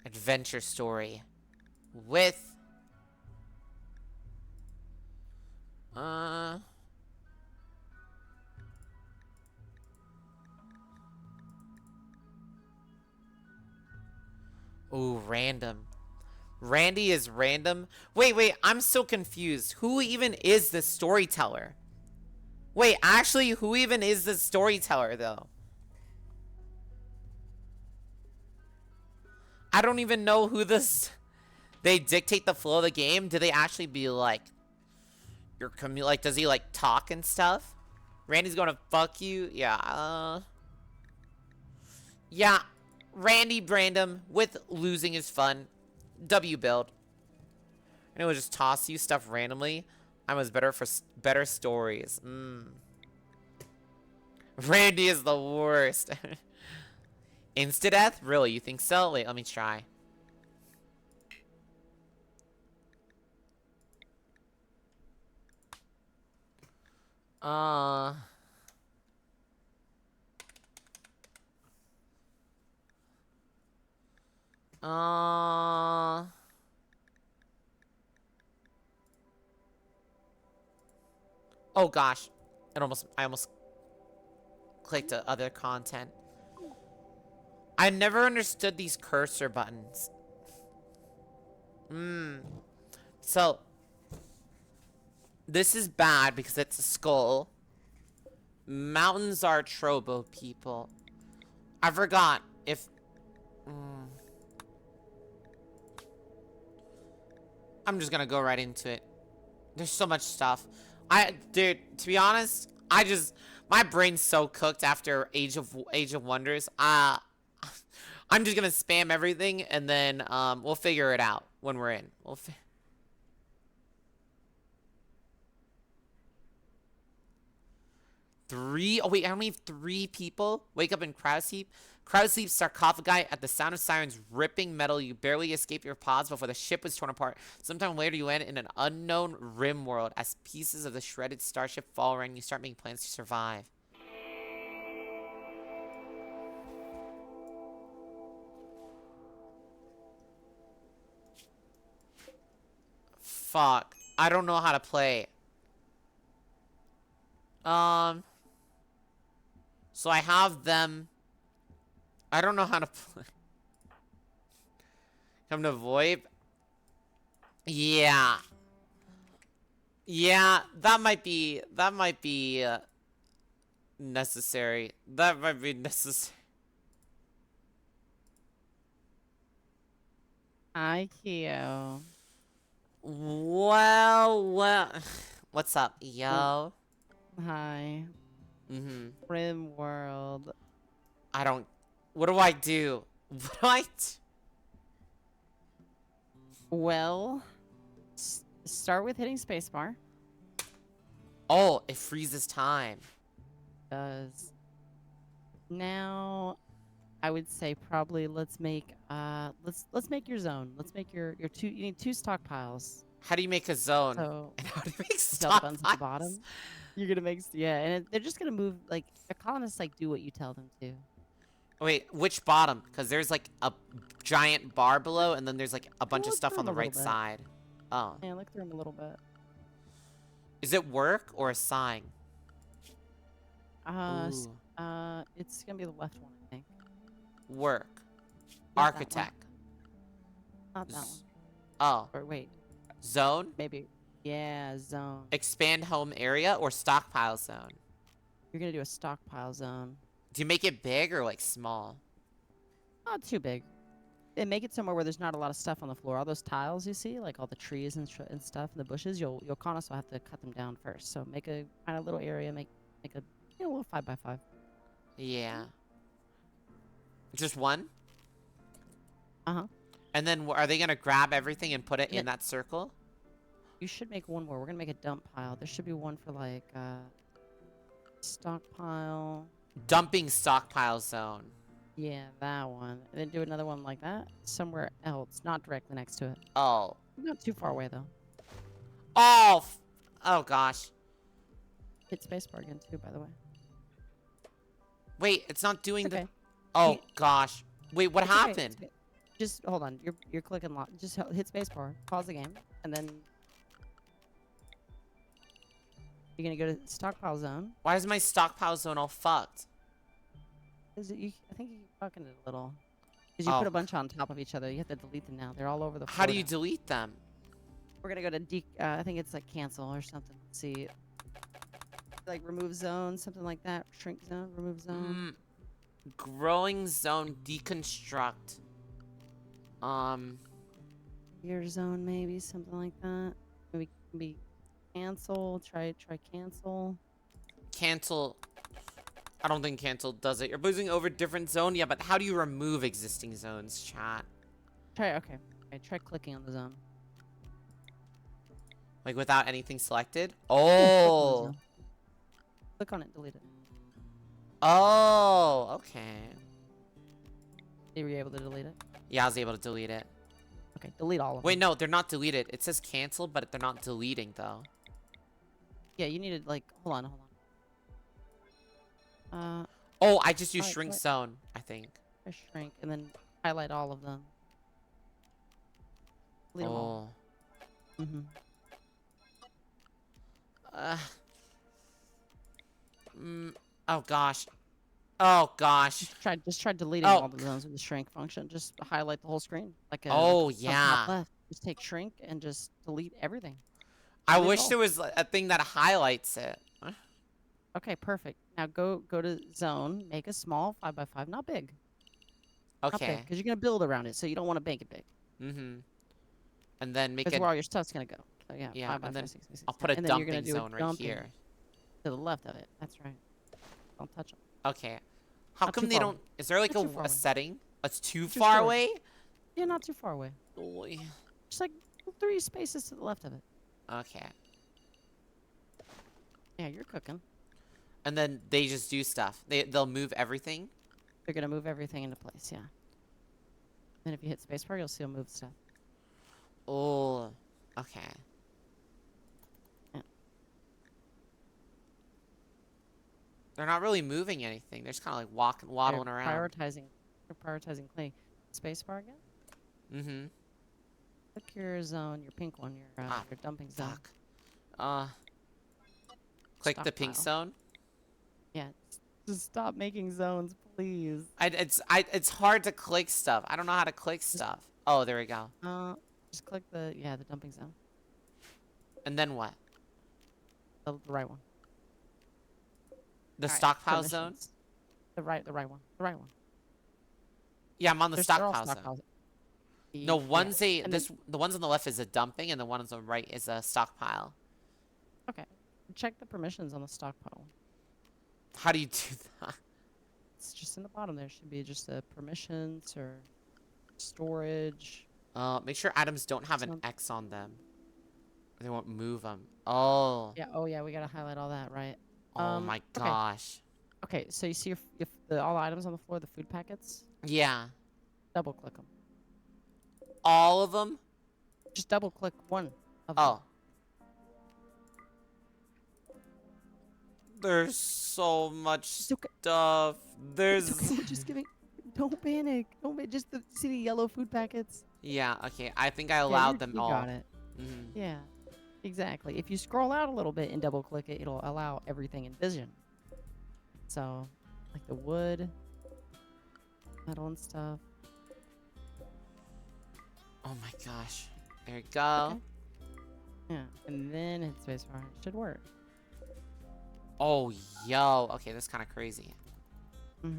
Adventure story. With... Ooh, random. Randy is random. Wait, I'm so confused. Who even is the storyteller? Wait, actually, who even is the storyteller, though? I don't even know who this... They dictate the flow of the game? Do they actually be like... Like, does he, like, talk and stuff? Randy's gonna fuck you? Yeah, Yeah, Randy Brandom with losing is fun. W build. And it will just toss you stuff randomly. I was better for better stories. Randy is the worst. Insta-death? Really? You think so? Wait, let me try. Oh gosh. I almost clicked to other content. I never understood these cursor buttons. So this is bad because it's a skull. Mountains are Trobo people. I forgot if I'm just gonna go right into it. There's so much stuff. Dude, to be honest, my brain's so cooked after Age of Wonders. I'm just gonna spam everything and then we'll figure it out when we're in. Oh wait, I only have 3 people. Wake up in crowd sleep. Crowd sleep sarcophagi at the sound of sirens ripping metal. You barely escape your pods before the ship was torn apart. Sometime later, you end in an unknown rim world. As pieces of the shredded starship fall around, you start making plans to survive. Fuck. I don't know how to play. So I have them. I don't know how to play. Come to VoIP. Yeah. Yeah, that might be necessary. That might be necessary. Hi, Kyo. Well. What's up, yo? Hi. Rim world. What do I do? What do I do? Well, start with hitting spacebar. Oh, it freezes time. It does. Now, I would say probably let's make your zone. Let's make your two. You need 2 stockpiles. How do you make a zone? So and how do you make stockpiles at the stockpiles? bottom. You're gonna make and they're just gonna move like the colonists do what you tell them to. Wait, which bottom? Because there's like a giant bar below, and then there's like a bunch of stuff on the right side. Oh. Yeah, look through them a little bit. Is it work or a sign? It's gonna be the left one, I think. Work. Not Architect. Not that one. Oh. Or wait. Zone? Maybe. Yeah, zone. Expand home area or stockpile zone? You're gonna do a stockpile zone. Do you make it big or like small? Not too big. And make it somewhere where there's not a lot of stuff on the floor. All those tiles you see, like all the trees and stuff and the bushes, you'll kind of have to cut them down first. So make a kind of little area, make a little 5x5. Yeah. Just one? Uh-huh. And then are they gonna grab everything and put it in that circle? You should make one more. We're gonna make a dump pile. There should be one for like stockpile. Dumping stockpile zone. Yeah, that one. And then do another one like that somewhere else, not directly next to it. Oh. Not too far away though. Oh. Oh gosh. Hit spacebar again too, by the way. Wait, it's not doing okay. the. Oh gosh. Wait, what happened? Okay. Just hold on. You're clicking lock. Just hit spacebar. Pause the game, and then you're gonna go to stockpile zone. Why is my stockpile zone all fucked? Is it? I think you keep fucking it a little. Because you put a bunch on top of each other. You have to delete them now. They're all over the floor. How do you delete them? We're gonna go to I think it's like cancel or something. Let's see. Like remove zone, something like that. Shrink zone, remove zone. Growing zone, deconstruct. Year zone, maybe something like that. Maybe cancel. Try cancel. Cancel. I don't think cancel does it. You're moving over different zone. Yeah, but how do you remove existing zones, chat? Okay, try clicking on the zone. Like without anything selected? Oh. Click on it, delete it. Oh, okay. You were able to delete it? Yeah, I was able to delete it. Okay, delete all of them. Wait, no, they're not deleted. It says cancel, but they're not deleting though. Yeah, you need to like hold on. Oh, I just use shrink zone, I think. I shrink and then highlight all of them. Delete them all. Oh gosh. Oh gosh. Just try deleting all the zones with the shrink function. Just highlight the whole screen. Like a yeah. left. Just take shrink and just delete everything. I wish there was a thing that highlights it. Okay, perfect. Now go to zone, make a small 5x5, not big. Okay. Because you're gonna build around it, so you don't want to make it big. And then make it. That's where all your stuff's gonna go. So yeah. Yeah, 5 by and then 5, 6, 6, I'll put a and then you're dumping gonna do zone right here. To the left of it. That's right. Don't touch them. Okay. How Not come too they far don't? away. Is there like Not too far a away. setting that's too Just far storage. away? Yeah, not too far away. Boy. Just like 3 spaces to the left of it. Okay. Yeah, you're cooking. And then they just do stuff. They'll move everything. They're gonna move everything into place. Yeah. And if you hit spacebar, you'll see them move stuff. Oh. Okay. Yeah. They're not really moving anything. They're just kind of like waddling around. They're prioritizing clay. Spacebar again. Click your zone, your pink one, your dumping zone. Click the pink zone. Yeah. Just stop making zones, please. It's hard to click stuff. I don't know how to click stuff. Oh, there we go. Just click the dumping zone. And then what? The right one. The stockpile zone? The right one. The right one. Yeah, I'm on the They're stockpile all zone. No, the ones on the left is a dumping, and the one on the right is a stockpile. Okay. Check the permissions on the stockpile. How do you do that? It's just in the bottom there. Should be just a permissions or storage. Make sure items don't have an X on them. Or they won't move them. Oh. Yeah. Oh yeah. We gotta highlight all that, right? Oh my gosh. Okay. So you see all the items on the floor, the food packets. Yeah. Double click them. All of them? Just double click one of them. There's so much stuff. There's. It's okay. Just kidding. Don't panic. Just see the yellow food packets. Yeah. Okay. I think I allowed them all. You got it. Yeah. Exactly. If you scroll out a little bit and double click it, it'll allow everything in vision. So, like the wood, metal and stuff. Oh my gosh. There you go. Okay. Yeah. And then hit spacebar. It should work. Oh, yo. Okay, that's kind of crazy. There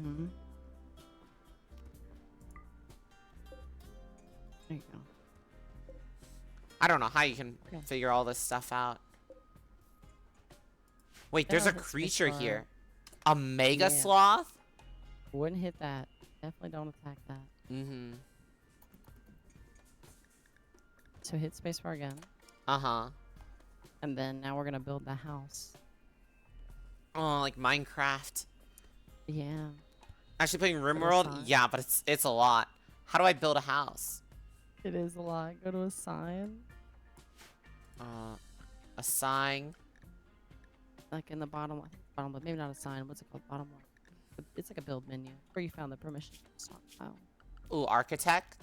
you go. I don't know how you can figure all this stuff out. Wait, there's a creature here. A mega sloth? Wouldn't hit that. Definitely don't attack that. So hit spacebar again. And then now we're gonna build the house. Oh, like Minecraft. Yeah. Actually, playing Go to RimWorld, assign. yeah, but it's a lot. How do I build a house? It is a lot. Go to assign. Assign. Like in the bottom left. Maybe not assign. What's it called? Bottom left. It's like a build menu where you found the permission stockpile. Ooh, architect.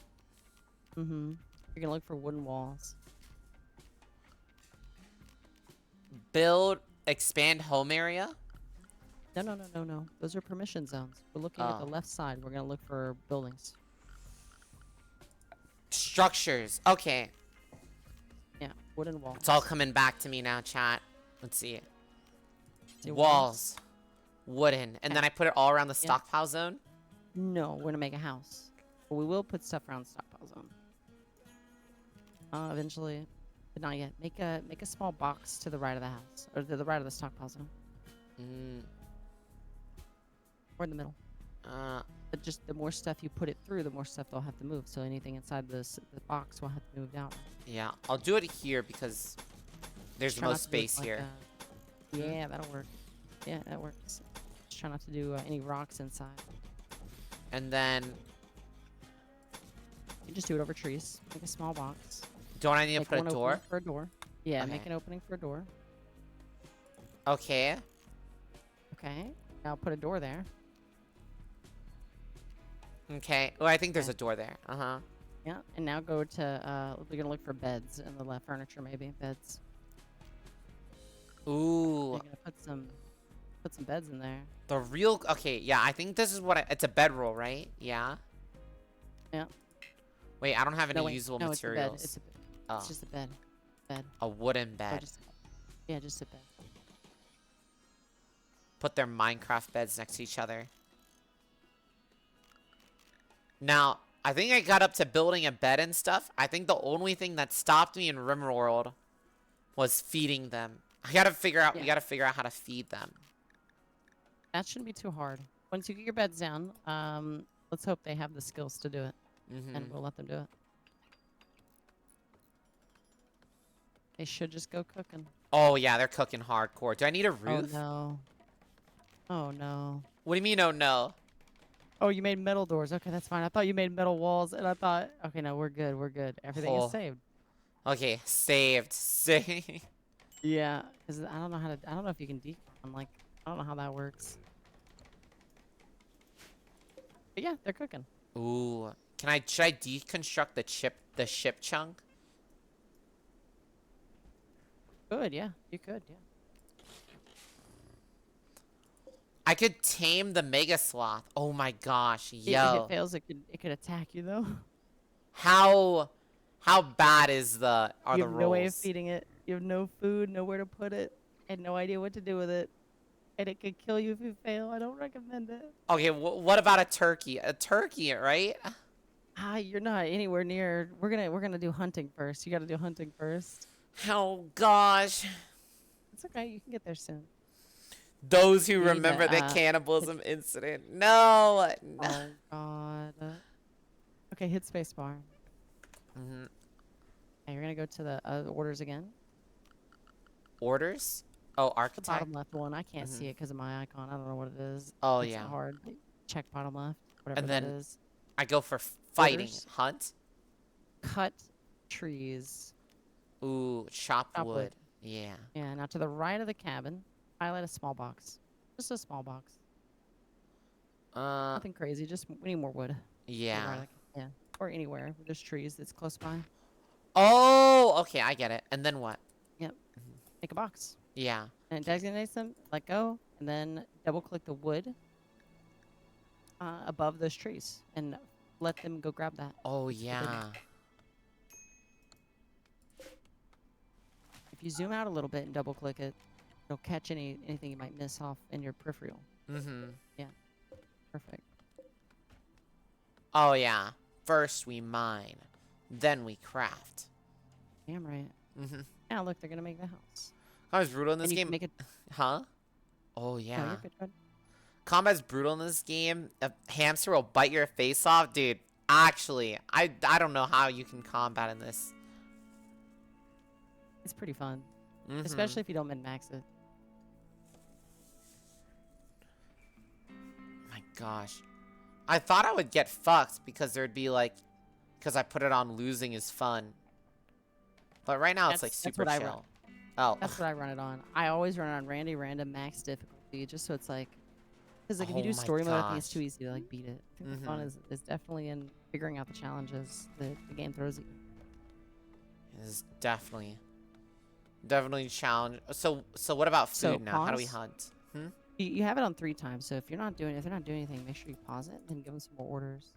Mm-hmm. You're gonna look for wooden walls. Build, expand home area. No. Those are permission zones. We're looking at the left side. We're gonna look for buildings. Structures. Okay. Yeah, wooden walls. It's all coming back to me now, chat. Let's see. See Walls. Wooden. And then I put it all around the stockpile zone? No, we're gonna make a house. But we will put stuff around the stockpile zone. Eventually. But not yet. Make a small box to the right of the house. Or to the right of the stockpile zone. Or in the middle. But just the more stuff you put it through, the more stuff they'll have to move. So anything inside the box will have to move out. Yeah, I'll do it here because there's the most space here. Yeah, that'll work. Yeah, that works. Just try not to do any rocks inside. And then... You just do it over trees. Make a small box. Don't I need to Make put a one door? opening for a door. Yeah, Okay. make an opening for a door. Okay. Okay. Now put a door there. Okay. Oh, I think there's a door there. Uh-huh. Yeah, and now go to, we're gonna look for beds in the left, furniture maybe, beds. Ooh. You're gonna put some beds in there. The real... Okay, yeah, I think this is what it's a bedroll, right? Yeah? Yeah. Wait, I don't have any No, wait. usable No, materials. It's just a bed. Bed. A wooden Oh, bed. yeah, just a bed. Put their Minecraft beds next to each other. Now, I think I got up to building a bed and stuff. I think the only thing that stopped me in RimWorld was feeding them. We gotta figure out how to feed them. That shouldn't be too hard. Once you get your beds down, let's hope they have the skills to do it. And we'll let them do it. They should just go cooking. Oh, yeah, they're cooking hardcore. Do I need a roof? Oh, no. Oh, no. What do you mean, oh, no? Oh, you made metal doors. Okay, that's fine. I thought you made metal walls, and I thought, okay, no, we're good. We're good. Everything is saved. Okay, saved. Saved. Yeah, because I don't know how to. I don't know if you can decon. Like, I don't know how that works. But yeah, they're cooking. Ooh. Should I deconstruct the ship chunk? Good, yeah. You could, yeah. I could tame the mega sloth. Oh my gosh, yo. If it fails, it could attack you though. How bad is the You have no way of rules? feeding it. You have no food, nowhere to put it, and no idea what to do with it. And it could kill you if you fail. I don't recommend it. Okay, what about a turkey? A turkey, right? You're not anywhere near. We're gonna do hunting first. You got to do hunting first. Oh gosh. It's okay. You can get there soon. Those who You need remember to, the cannibalism incident. No. Oh God. Okay, hit spacebar. Mm-hmm. Okay, you're gonna go to the orders again. Orders? Oh, The architect. bottom left one. I can't see it because of my icon. I don't know what it is. Oh, It's yeah. hard. Check bottom left. Whatever And that then is. I go for fighting. Orders. Hunt. Cut trees. Ooh, chop Chop wood. wood. Yeah. Yeah. Now to the right of the cabin, highlight a small box. Just a small box. Nothing crazy. Just we need more wood. To the Yeah. right, yeah. Or anywhere. There's trees that's close by. Oh, okay, I get it. And then what? Yep. Make a box. Yeah. And it designates them. Let go. And then double click the wood above those trees and let them go grab that. Oh, yeah. If you zoom out a little bit and double click it, it'll catch anything you might miss off in your peripheral. Mm-hmm. Yeah. Perfect. Oh, yeah. First we mine. Then we craft. Damn right. Mm-hmm. Now look, they're gonna make the house. Combat's brutal in this And you game. can make it. Huh? Oh, No, yeah. you're good, good. Combat's brutal in this game. A hamster will bite your face off. Dude, actually, I don't know how you can combat in this. It's pretty fun. Mhm. Especially if you don't min-max it. My gosh. I thought I would get fucked because there'd be like, because I put it on losing is fun. But right now it's like super chill. Oh. That's what I run it on. I always run it on random max difficulty, just so it's like, because like if you do story mode, I think it's too easy to like beat it. I think the fun is definitely in figuring out the challenges that the game throws at you. It is definitely a challenge. So what about food now? How do we hunt? You have it on 3 times, so if they're not doing anything, make sure you pause it and then give them some more orders.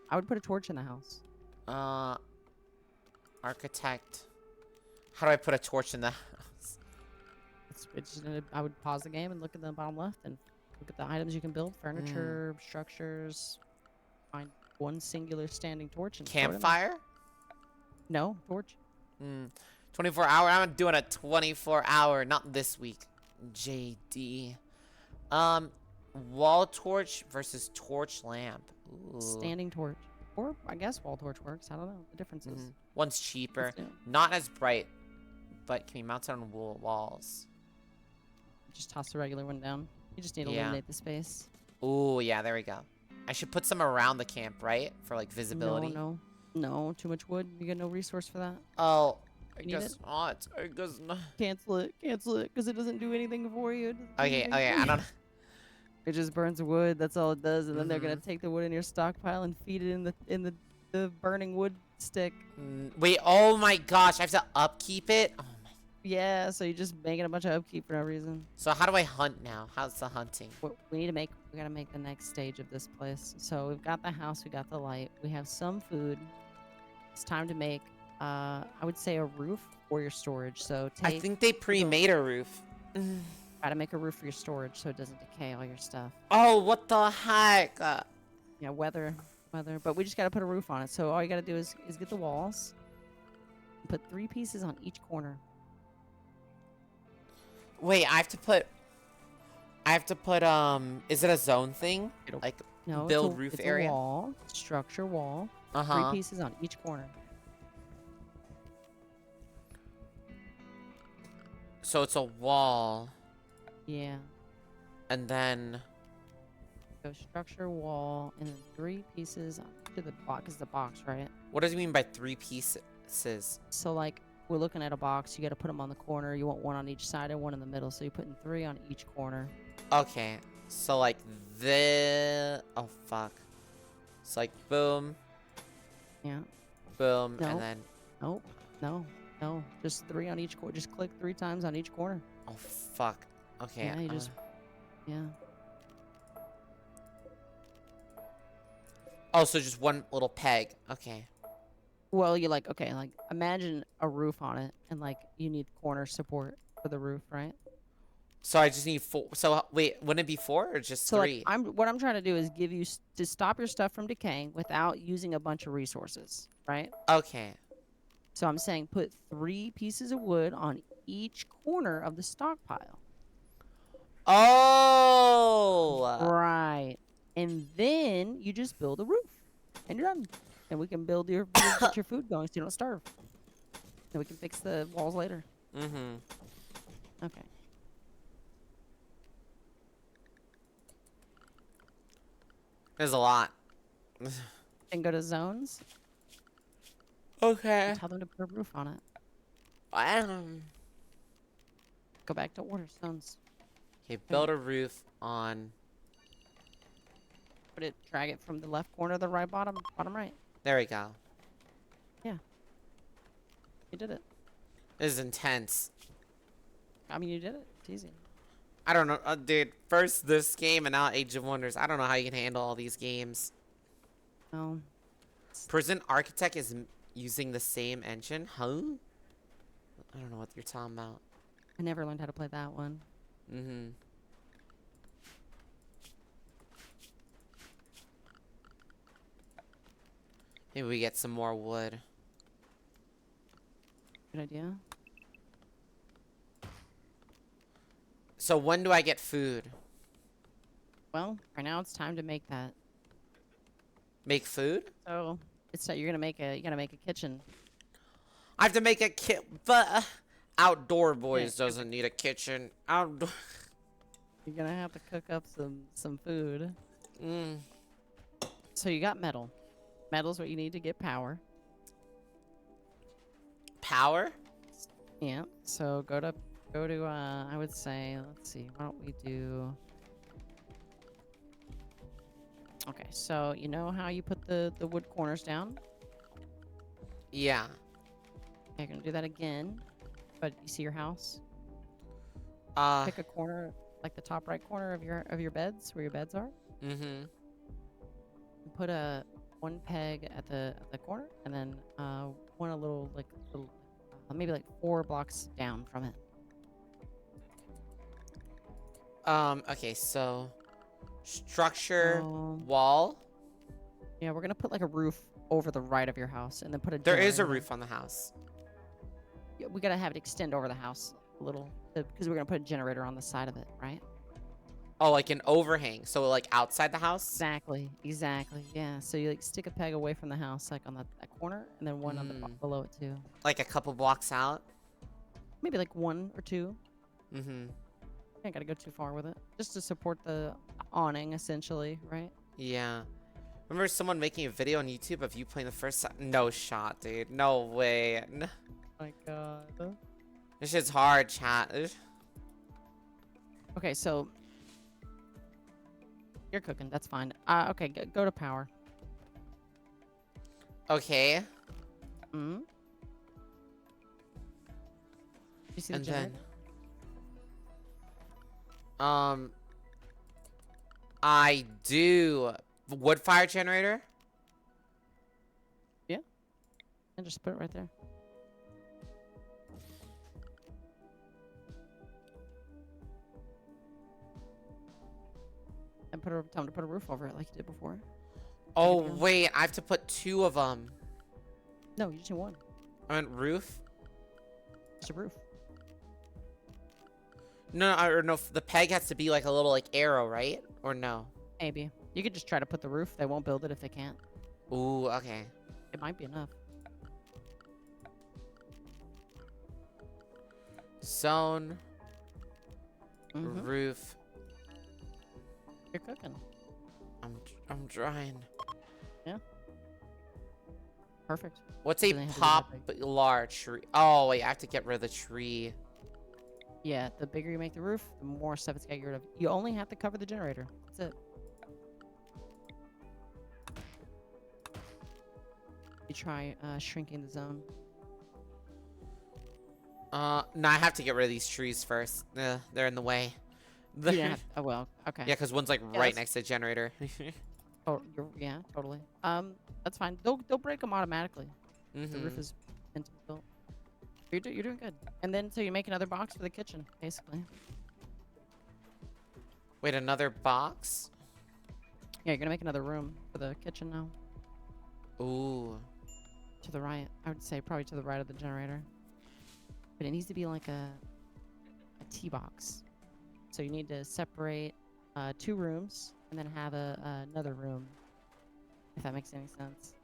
I would put a torch in the house. Architect. How do I put a torch in the house? I would pause the game and look at the bottom left and look at the items you can build, furniture, structures. Find one singular standing torch and campfire. No torch. 24 hour. I'm doing a 24 hour. Not this week. JD. Wall torch versus torch lamp. Ooh. Standing torch. Or I guess wall torch works. I don't know the differences. One's cheaper, not as bright, but can be mounted on walls. Just toss the regular one down. You just need to eliminate the space. Ooh, yeah, there we go. I should put some around the camp, right? For like visibility. No, too much wood. You got no resource for that. Oh, I guess not. I guess not. Cancel it, because it doesn't do anything for you. Okay, I don't. It just burns wood. That's all it does, and then they're gonna take the wood in your stockpile and feed it in the burning wood stick. Wait, oh my gosh, I have to upkeep it. Oh my. Yeah, so you're just making a bunch of upkeep for no reason. So how do I hunt now? How's the hunting? We gotta make the next stage of this place. So we've got the house, we got the light, we have some food. It's time to make, I would say a roof for your storage. So I think they pre-made a roof. Try to make a roof for your storage so it doesn't decay all your stuff. Oh, what the heck? Yeah, weather. But we just gotta put a roof on it. So all you gotta do is get the walls. Put 3 pieces on each corner. Wait, I have to put, is it a zone thing? Like, no, build roof it's area? A wall, structure wall. 3 pieces on each corner. So it's a wall. Yeah. And then go structure wall and then 3 pieces to the box. Is the box, right? What does it mean by 3 pieces? So like we're looking at a box. You got to put them on the corner. You want 1 on each side and 1 in the middle. So you're putting 3 on each corner. Okay. So like the oh fuck. It's like boom. Yeah. Boom and then. Nope. No. Just 3 on each corner. Just click 3 times on each corner. Oh fuck. Okay. Yeah. You just. Yeah. Oh, so just 1 little peg. Okay. Well, you're like, okay, like imagine a roof on it and like you need corner support for the roof, right? So I just need 4. So wait, wouldn't it be 4 or just 3? Like, what I'm trying to do is give you to stop your stuff from decaying without using a bunch of resources, right? Okay. So I'm saying put 3 pieces of wood on each corner of the stockpile. Oh! Right. And then you just build a roof. And you're done. And we can build your get your food going so you don't starve. And we can fix the walls later. Okay. There's a lot. And go to zones. Okay. Tell them to put a roof on it. Go back to order zones. Okay, build a roof on. Put it, drag it from the left corner to the right bottom right. There we go. Yeah. You did it. This is intense. I mean, you did it. It's easy. I don't know, dude. First this game and now Age of Wonders. I don't know how you can handle all these games. No. Prison Architect is using the same engine? Huh? I don't know what you're talking about. I never learned how to play that one. Maybe we get some more wood. Good idea. So when do I get food? Well, right now it's time to make that. Make food? So it's you gotta make a kitchen. I have to make a kit, but Outdoor Boys doesn't need a kitchen. Outdoor. You're gonna have to cook up some food. So you got metal. Metal's what you need to get power. Power? Yeah. So go to I would say, let's see, why don't we do. Okay, so you know how you put the wood corners down? Yeah. Okay, you're gonna do that again. But you see your house? Pick a corner, like the top right corner of your beds, where your beds are. Mm-hmm. Put one peg at the corner, and then one a little maybe like 4 blocks down from it. Okay, so structure, wall. Yeah, we're gonna put like a roof over the right of your house, and then put a. There is a generator. roof on the house. Yeah, we gotta have it extend over the house a little, because we're gonna put a generator on the side of it, right? Oh, like an overhang, so like outside the house? Exactly, yeah. So you like stick a peg away from the house, like on that corner, and then one on the below it too. Like a couple blocks out? Maybe like 1 or 2. Mm-hmm. I ain't gotta go too far with it. Just to support the awning, essentially, right? Yeah. Remember someone making a video on YouTube of you playing the first time? No shot, dude. No way. No. Oh my god. This shit's hard, chat. Okay, so you're cooking. That's fine. Okay, go to power. Okay. Hmm. You see the And generator? then, I do. Wood fire generator? Yeah. And just put it right there. And tell them to put a roof over it like you did before. Oh, wait. I have to put 2 of them. No, you just need 1. I meant roof? Just a roof. No, the peg has to be like a little like arrow, right? Or no? Maybe. You could just try to put the roof. They won't build it if they can't. Ooh, okay. It might be enough. Zone. Roof. You're cooking. I'm trying. Yeah. Perfect. What's a poplar tree? Oh, wait, I have to get rid of the tree. Yeah, the bigger you make the roof, the more stuff it's got to get rid of. You only have to cover the generator. That's it. You try shrinking the zone. No, I have to get rid of these trees first. They're in the way. Yeah. Oh well. Okay. Yeah, because one's like right next to the generator. Oh, yeah, totally. That's fine. They'll break them automatically. The roof is meant to be built. You're doing good. And then so you make another box for the kitchen, basically. Wait, another box? Yeah, you're gonna make another room for the kitchen now. Ooh. To the right. I would say probably to the right of the generator. But it needs to be like a tea box. So you need to separate 2 rooms and then have another room, if that makes any sense.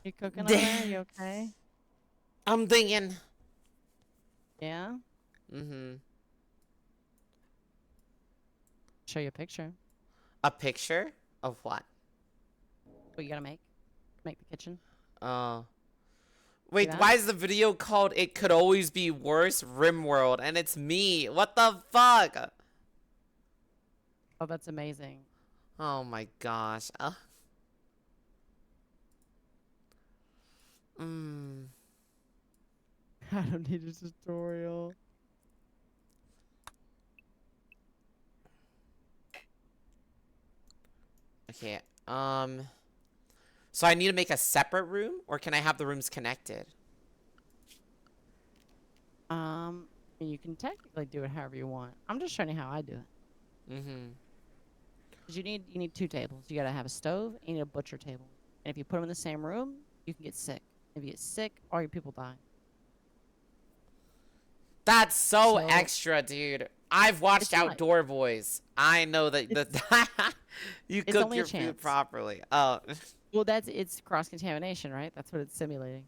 You cooking over there? You okay? I'm thinking. Yeah? Mm-hmm. Show you a picture. A picture? Of what? What you gotta make? Make the kitchen. Oh. Wait, why is the video called It Could Always Be Worse RimWorld and it's me? What the fuck? Oh, that's amazing. Oh my gosh. I don't need a tutorial. Okay, so I need to make a separate room, or can I have the rooms connected? You can technically do it however you want. I'm just showing you how I do it. Mm-hmm. Cause you need 2 tables. You gotta have a stove and you need a butcher table. And if you put them in the same room, you can get sick. If you get sick, all your people die. That's so extra, dude. I've watched Outdoor Boys. I know that you cook your food properly. Oh. Well, it's cross-contamination, right? That's what it's simulating.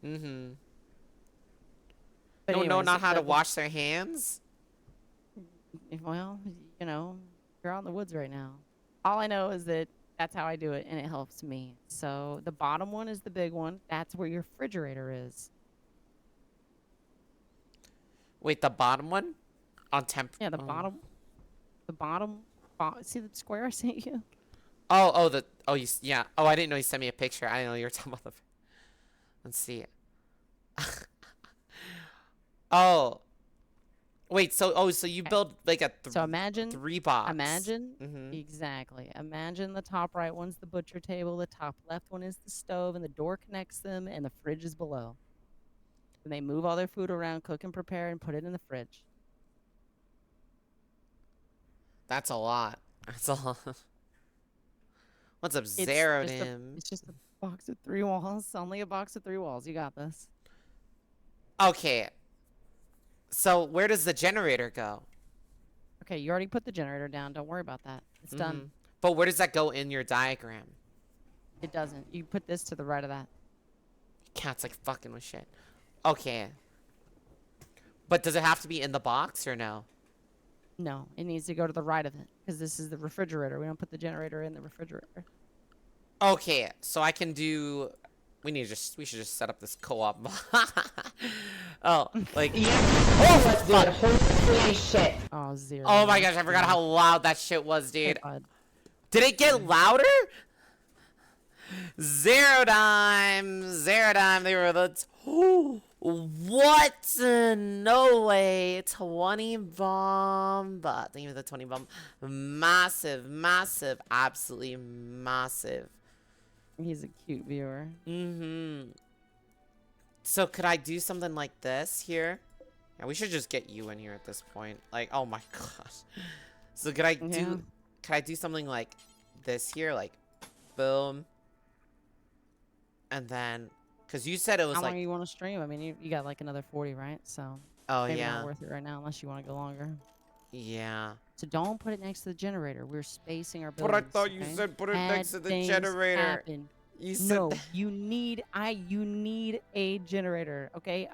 Mm-hmm. But Don't know anyways, not how to wash their hands? Well, you know, you're out in the woods right now. All I know is that that's how I do it, and it helps me. So the bottom one is the big one. That's where your refrigerator is. Wait, the bottom one? On temp. Yeah, the bottom. The bottom. See the square I sent you? Yeah. Oh, I didn't know you sent me a picture. I didn't know you were talking about the. Let's see. Oh. Wait, so you build like a so imagine 3 box. Imagine exactly. Imagine the top right one's the butcher table, the top left one is the stove, and the door connects them, and the fridge is below. And they move all their food around, cook and prepare, and put it in the fridge. That's a lot. That's a lot. What's up, Zerodim? It's just a box of 3 walls. Only a box of 3 walls. You got this. Okay. So where does the generator go? Okay, you already put the generator down. Don't worry about that. It's done. But where does that go in your diagram? It doesn't. You put this to the right of that. Cat's like fucking with shit. Okay. But does it have to be in the box or no? No, it needs to go to the right of it because this is the refrigerator. We don't put the generator in the refrigerator. Okay, so I can do. We should just set up this co-op. Oh, like. Oh, fuck. Holy shit. Oh, zero. Oh my gosh, I forgot how loud that shit was, dude. Did it get louder? Zero dime. They were the. What? No way. 20 bomb. But thank you for the 20 bomb. Massive. Absolutely massive. He's a cute viewer. So could I do something like this here? Yeah, we should just get you in here at this point. Like, oh my gosh. So could I do something like this here? Like, boom. And then, because you said it was how like. How long you want to stream? I mean, you got like another 40, right? So. Oh, maybe yeah. Not worth it right now unless you want to go longer. Yeah. So don't put it next to the generator. We're spacing our But buildings. I thought you said put it next to the generator. Happen. You said no. You need a generator. Okay.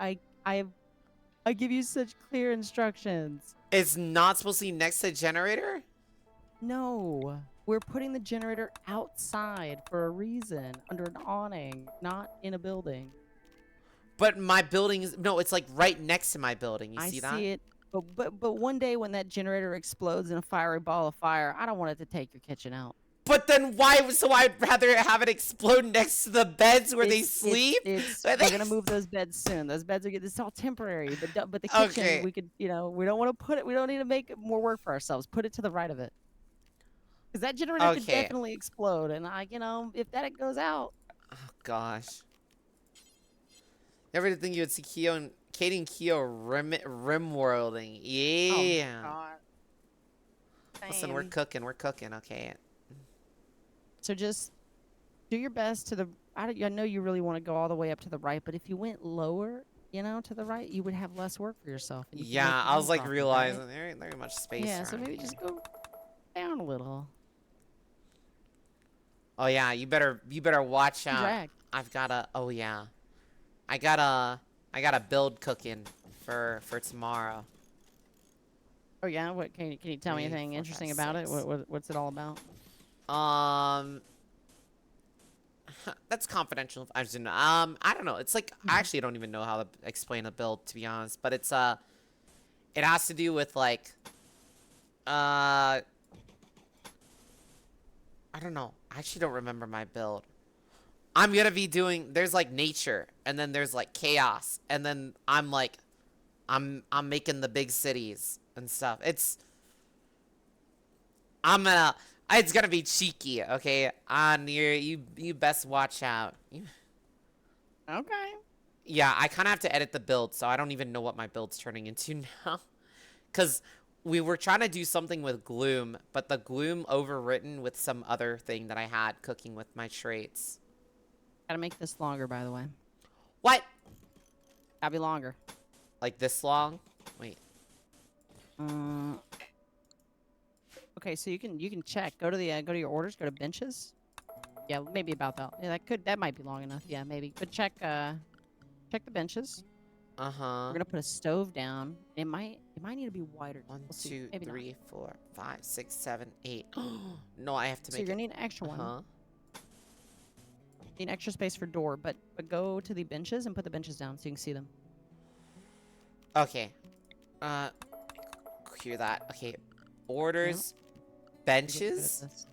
I give you such clear instructions. It's not supposed to be next to the generator? No. We're putting the generator outside for a reason, under an awning, not in a building. But my building is no. It's like right next to my building. You see that? I see it. But one day when that generator explodes in a fiery ball of fire, I don't want it to take your kitchen out. But then why? So I'd rather have it explode next to the beds where they sleep. We're gonna move those beds soon. Those beds are getting. It's all temporary. But the kitchen, we could, we don't want to put it. We don't need to make more work for ourselves. Put it to the right of it. Because that generator could definitely explode, and if that goes out. Oh gosh. Never did think you would see Katie and Keo rim worlding. Yeah. Oh, God. Listen, we're cooking. Okay. So just do your best to the. I know you really want to go all the way up to the right, but if you went lower, to the right, you would have less work for yourself. Yeah, I was like realizing there ain't very much space. Yeah, so maybe just go down a little. Oh yeah, you better watch out. Drag. I've gotta. Oh yeah, I gotta build cooking for tomorrow. Oh yeah, what can you tell me anything interesting about it? What's it all about? That's confidential. I don't know. It's like I actually don't even know how to explain the build, to be honest. But it's it has to do with like I don't know. I actually don't remember my build. I'm gonna be doing. There's like nature, and then there's like chaos, and then I'm making the big cities and stuff. It's gonna be cheeky, okay? You best watch out. Okay. Yeah, I kind of have to edit the build, so I don't even know what my build's turning into now. Cause we were trying to do something with gloom, but the gloom overwritten with some other thing that I had cooking with my traits. Gotta make this longer, by the way. What? Gotta be longer. Like this long? Wait. Okay, so you can check. Go to your orders. Go to benches. Yeah, maybe about that. Yeah, that might be long enough. Yeah, maybe. But check the benches. Uh-huh. We're gonna put a stove down. It might need to be wider. One, We'll see. two, Maybe not. 3, 4, 5, 6, 7, 8. No, I have to So make you're it. gonna need an extra one. Uh-huh. Need extra space for door, but go to the benches and put the benches down so you can see them. Okay. Hear that. Okay. Orders. Benches.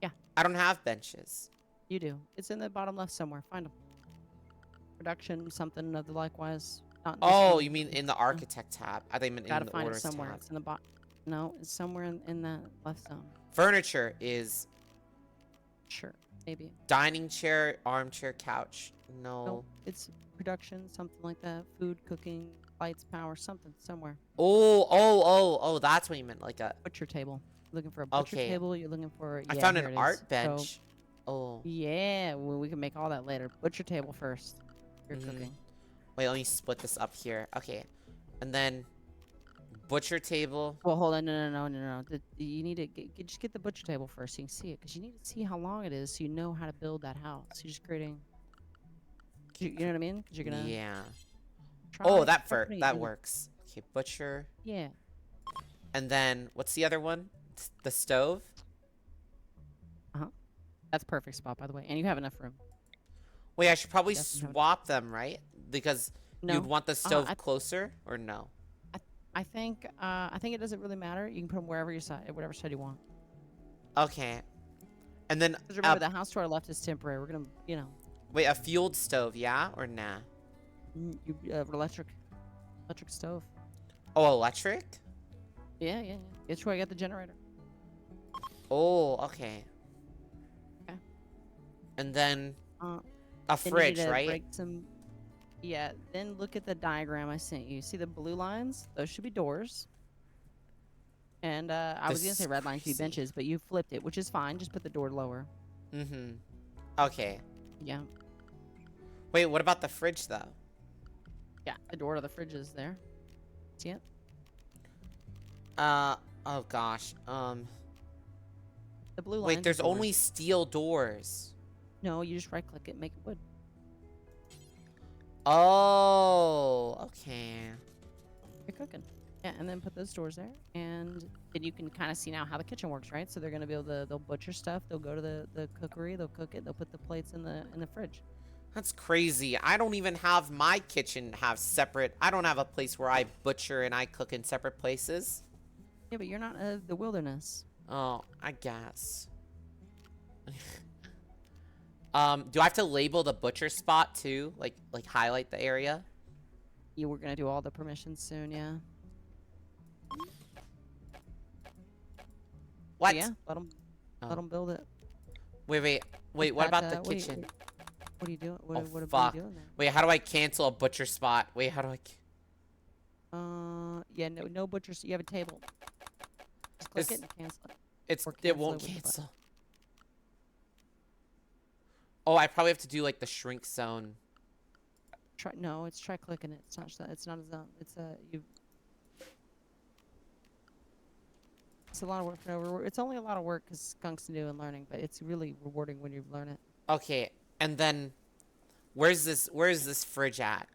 Yeah. I don't have benches. You do. It's in the bottom left somewhere. Find them. Production, something of the likewise. Not in this Oh, one. you mean in the architect tab? I think in Gotta the find it orders somewhere. tab. It's in the bottom. No, it's somewhere in that left zone. Furniture is Sure, maybe. dining chair, armchair, couch. No. Nope, it's production, something like that. Food, cooking, lights, power, something somewhere. Oh, that's what you meant, like a butcher table. Looking for a butcher Okay. table. You're looking for. I Yeah, found here an it art is. bench. So, yeah, well, we can make all that later. Butcher table first. You're cooking. Wait, let me split this up here. Okay. And then butcher table. Well, hold on. No. You need to just get the butcher table first so you can see it. Because you need to see how long it is so you know how to build that house. You're just creating... You know what I mean? Because you're going to... Yeah. Try Oh, that putting it that in the- works. Okay, butcher. Yeah. And then what's the other one? The stove? Uh-huh. That's perfect spot, by the way. And you have enough room. Wait, I should probably Definitely have- swap them, right? Because No. you'd want the stove I- closer, or no? I think it doesn't really matter. You can put them wherever you side, whatever side you want. Okay. And then, Because remember, the house to our left is temporary. We're gonna, wait, a fueled stove, yeah, or nah? electric stove. Oh, electric? Yeah. It's where I got the generator. Oh, okay. Okay. And then Uh, a Then you need fridge, to right? break some. Yeah. Then look at the diagram I sent you. See the blue lines? Those should be doors. And I was This gonna say is red lines should be crazy. benches, but you flipped it, which is fine. Just put the door lower. Mm-hmm. Okay. Yeah. Wait, what about the fridge, though? Yeah. The door to the fridge is there. See it? Oh gosh. The blue line. Wait, there's only steel doors. No, you just right click it, make it wood. Oh, okay. You're cooking. Yeah, and then put those doors there, and then you can kind of see now how the kitchen works, right? So they're gonna be able to, they'll butcher stuff, they'll go to the cookery, they'll cook it, they'll put the plates in the fridge. That's crazy. I don't even have my kitchen have separate. I don't have a place where I butcher and I cook in separate places. Yeah, but you're not the wilderness. Oh, I guess. Do I have to label the butcher spot too? Like highlight the area? Yeah, we're gonna do all the permissions soon, yeah. What? Yeah, let them build it. Wait. What about the kitchen? What are you doing? Oh, What fuck. are you doing there? Wait, how do I cancel a butcher spot? Wait, how do I... Yeah, no butchers. You have a table. Just click It's- it and cancel it. It cancel won't it with the cancel. button. Oh, I probably have to do like the shrink zone. No, it's try clicking it. It's not. It's not a zone. It's you. It's a lot of work for no reward. It's only a lot of work because skunk's new and learning, but it's really rewarding when you learn it. Okay, and then where's this fridge at?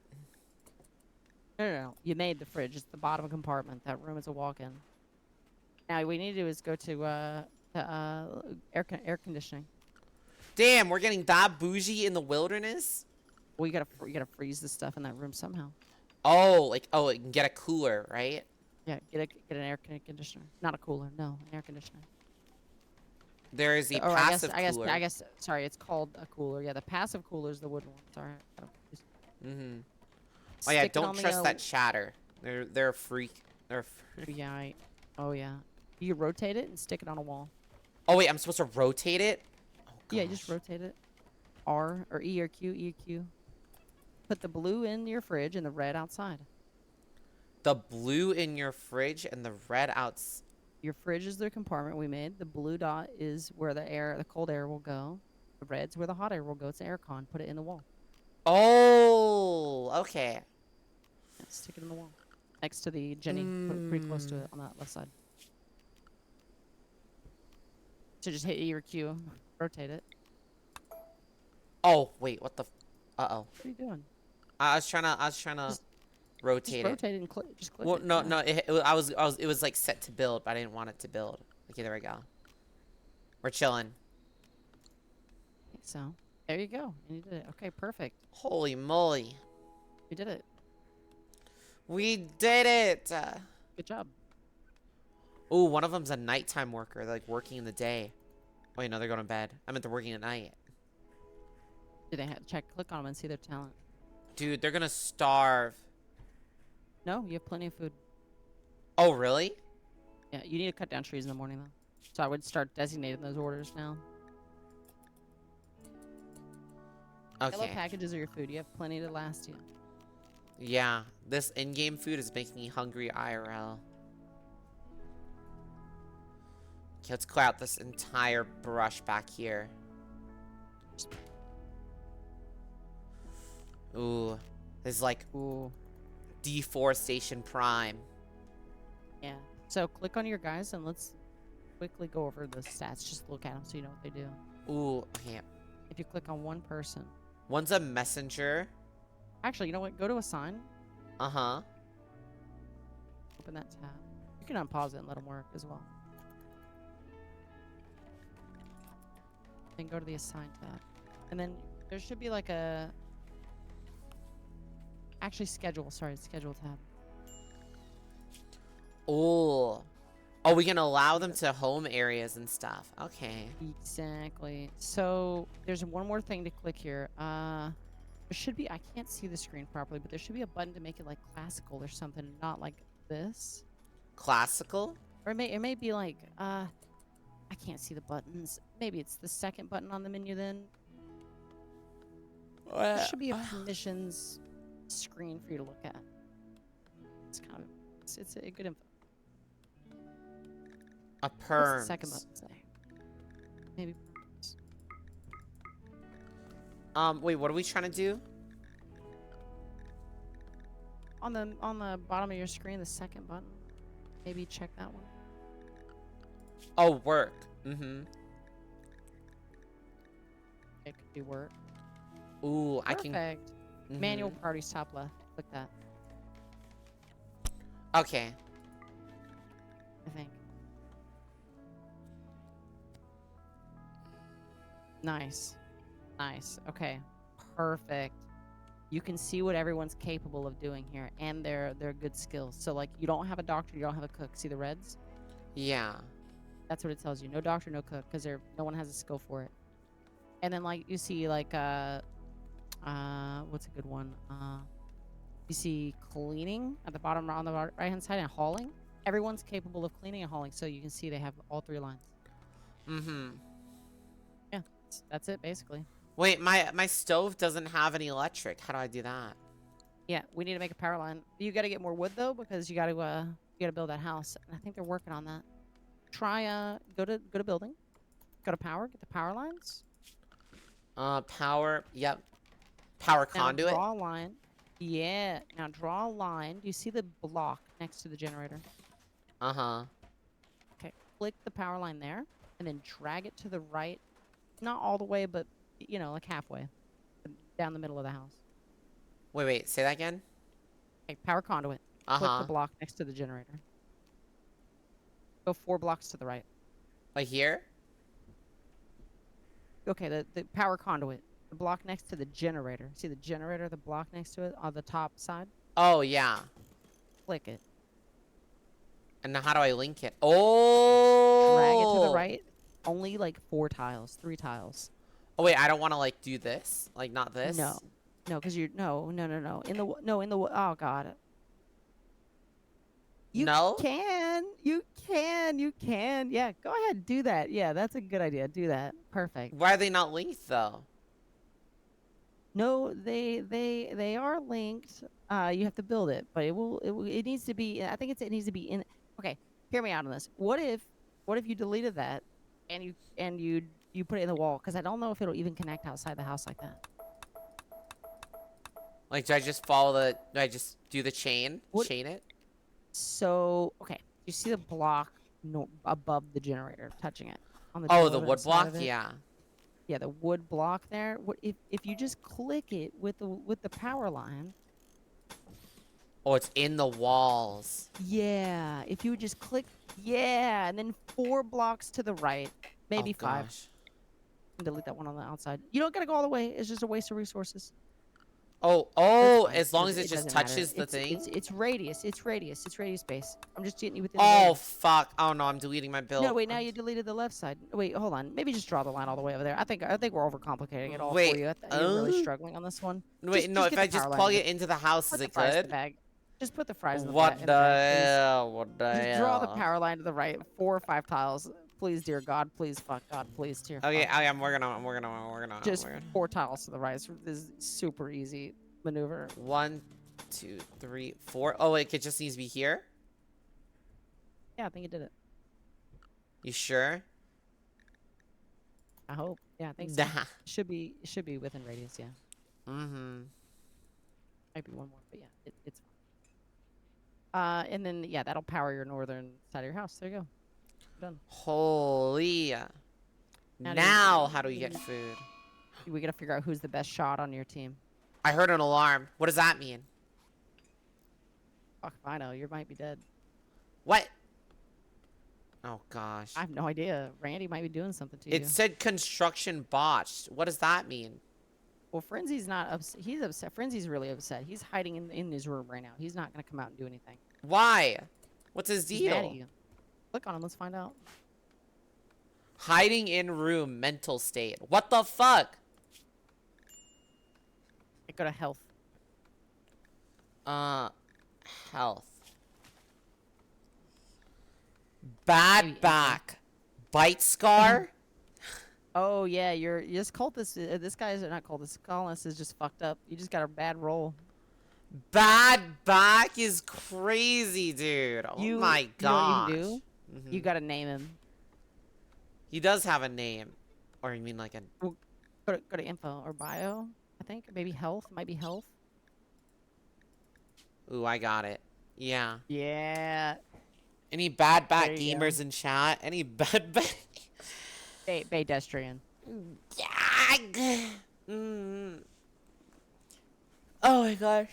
No. You made the fridge. It's the bottom compartment. That room is a walk-in. Now, what we need to do is go to air conditioning. Damn, we're getting that bougie in the wilderness? Well, you gotta freeze the stuff in that room somehow. Oh, it can get a cooler, right? Yeah, get an air conditioner. Not a cooler, no, an air conditioner. There is a Or passive cooler. I guess. Sorry, it's called a cooler. Yeah, the passive cooler is the wooden one. Sorry. Mm-hmm. Oh yeah, Stick it don't on the, trust that chatter. They're a freak. They're a freak. Yeah. Oh yeah. You rotate it and stick it on a wall. Oh wait, I'm supposed to rotate it? Oh, Yeah, just rotate it. R or E or Q, E or Q. Put the blue in your fridge and the red outside. The blue in your fridge and the red outside. Your fridge is the compartment we made. The blue dot is where the cold air will go. The red's where the hot air will go. It's an air con. Put it in the wall. Oh, okay. Yeah, stick it in the wall. Next to the Jenny. Put it pretty close to it on that left side. So just hit E or Q. Rotate it. Oh, wait, what the... Uh-oh. What are you doing? I was trying to rotate Just rotate it and click. Just click Well, it. no, yeah. no. It was like set to build, but I didn't want it to build. Okay, there we go. We're chilling. I think so. There you go. And you did it. Okay, perfect. Holy moly. We did it. We did it. Good job. Ooh, one of them's a nighttime worker. They're like working in the day. Wait, no, they're going to bed. I meant they're working at night. Do they have check? Click on them and see their talent. Dude, they're gonna starve. No, you have plenty of food. Oh, really? Yeah, you need to cut down trees in the morning though. So I would start designating those orders now. Yellow Okay. packages are your food. You have plenty to last you. Yeah, this in-game food is making me hungry IRL. Okay, let's clear out this entire brush back here. Ooh, this is like deforestation prime. Yeah. So click on your guys and let's quickly go over the stats. Just look at them so you know what they do. Ooh, okay. If you click on one person. One's a messenger. Actually, you know what? Go to assign. Uh-huh. Open that tab. You can unpause it and let them work as well. Then go to the assign tab. And then there should be like a... Actually, schedule. Sorry, schedule tab. Ooh. Oh, we can allow them to home areas and stuff. Okay. Exactly. So there's one more thing to click here. There should be, I can't see the screen properly, but there should be a button to make it like classical or something, not like this. Classical? Or it may be like, I can't see the buttons. Maybe it's the second button on the menu then. There should be a permissions screen for you to look at. It's kind of, it's a good info. A What's perms. the second button say? Maybe perms. Wait, what are we trying to do? On the bottom of your screen, the second button. Maybe check that one. Oh, work. Mm-hmm. It could be work. Ooh, Perfect. I can... Manual parties top left. Click that. Okay. I think. Nice. Nice. Okay. Perfect. You can see what everyone's capable of doing here and their good skills. So like you don't have a doctor, you don't have a cook. See the reds? Yeah. That's what it tells you. No doctor, no cook, because no one has a skill for it. And then like you see like what's a good one? You see cleaning at the bottom on the right hand side and hauling. Everyone's capable of cleaning and hauling, so you can see they have all three lines. Mm-hmm. Yeah, that's it basically. Wait, my stove doesn't have any electric. How do I do that? Yeah, we need to make a power line. You got to get more wood though, because you got to build that house. And I think they're working on that. Try go to building, go to power, get the power lines. Power. Yep. Power conduit. Now draw a line. Yeah. Now draw a line. Do you see the block next to the generator? Uh-huh. Okay. Click the power line there, and then drag it to the right. Not all the way, but you know, like halfway, down the middle of the house. Wait. Say that again. Okay. Power conduit. Click the block next to the generator. Go 4 blocks to the right. Like here? Okay, the power conduit. The block next to the generator. See the generator, the block next to it on the top side? Oh, yeah. Click it. And now how do I link it? Oh! Drag it to the right. Only like 4 tiles, 3 tiles. Oh, wait, I don't want to, like, do this? Like, not this? No. No, because you're... No. In the... Oh, God. You can. You can. Yeah, go ahead. Do that. Yeah, that's a good idea. Do that. Perfect. Why are they not linked, though? No, they are linked. You have to build it, but it needs to be. I think it needs to be in. Okay, hear me out on this. What if you deleted that, and you put it in the wall? Because I don't know if it'll even connect outside the house like that. Like, do I just follow the? Do I just do the chain? What? Chain it? So okay, you see the block above the generator, touching it on the. Oh, the wood block. Yeah. yeah, the wood block there. What if you just click it with the power line? Oh, it's in the walls. Yeah, if you would just click, yeah, and then 4 blocks to the right, maybe 5. Gosh. And delete that one on the outside. You don't gotta go all the way. It's just a waste of resources. Oh, as long as it just doesn't matter. touches the thing? It's radius. It's radius. It's radius base. I'm just getting you within. Oh, fuck. Oh, no, I'm deleting my build. No, wait, now you deleted the left side. Wait, hold on. Maybe just draw the line all the way over there. I think we're overcomplicating it all Wait, for you. You're really struggling on this one. Wait, no, if I just plug it into the house, is it good? Bag. Just put the fries in the What in the bag, hell? What the just hell? draw the power line to the right. 4 or 5 tiles. Please, dear God. Please, fuck God. Please, dear Okay, fuck. I'm working on it. Just 4 tiles to the right. This is super easy maneuver. 1, 2, 3, 4. Oh, wait, it just needs to be here? Yeah, I think it did it. You sure? I hope. Yeah, I think so. Should be within radius, yeah. Mm-hmm. Might be one more, but yeah, it's fine. And then, yeah, that'll power your northern side of your house. There you go. Done. Holy. Now, how do we get food? We gotta figure out who's the best shot on your team. I heard an alarm. What does that mean? Fuck if I know. You might be dead. What? Oh, gosh. I have no idea. Randy might be doing something to you. It said construction botched. What does that mean? Well, Frenzy's not upset. He's upset. Frenzy's really upset. He's hiding in his room right now. He's not gonna come out and do anything. Why? What's his He's mad at deal? you. Click on him. Let's find out. Hiding in room, mental state. What the fuck? Go to health. Health. Bad back. Bite scar? Oh yeah, this cultist. This guy is not cultist. Colonist is just fucked up. You just got a bad roll. Bad back is crazy, dude. Oh my god. You know what you can do? You gotta name him. He does have a name. Or you mean like a... Well, go to info or bio, I think. Maybe health. Might be health. Ooh, I got it. Yeah. Yeah. Any bad back There you gamers go. in chat? Any bad back... Baydestrian. Yeah. Oh my gosh.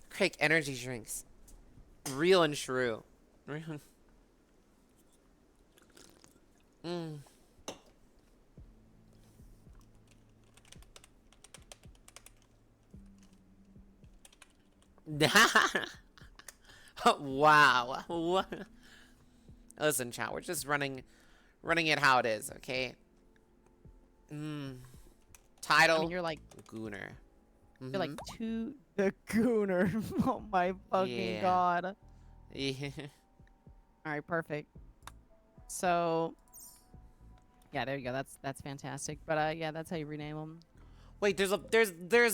Craig, energy drinks. Real and true. Wow. What? Listen, chat, we're just running it how it is, okay? Title. I mean, you're like Gooner. You're like the Gooner. Oh my fucking god. Yeah. All right, perfect. So, yeah, there you go. That's fantastic. But yeah, that's how you rename them. Wait, there's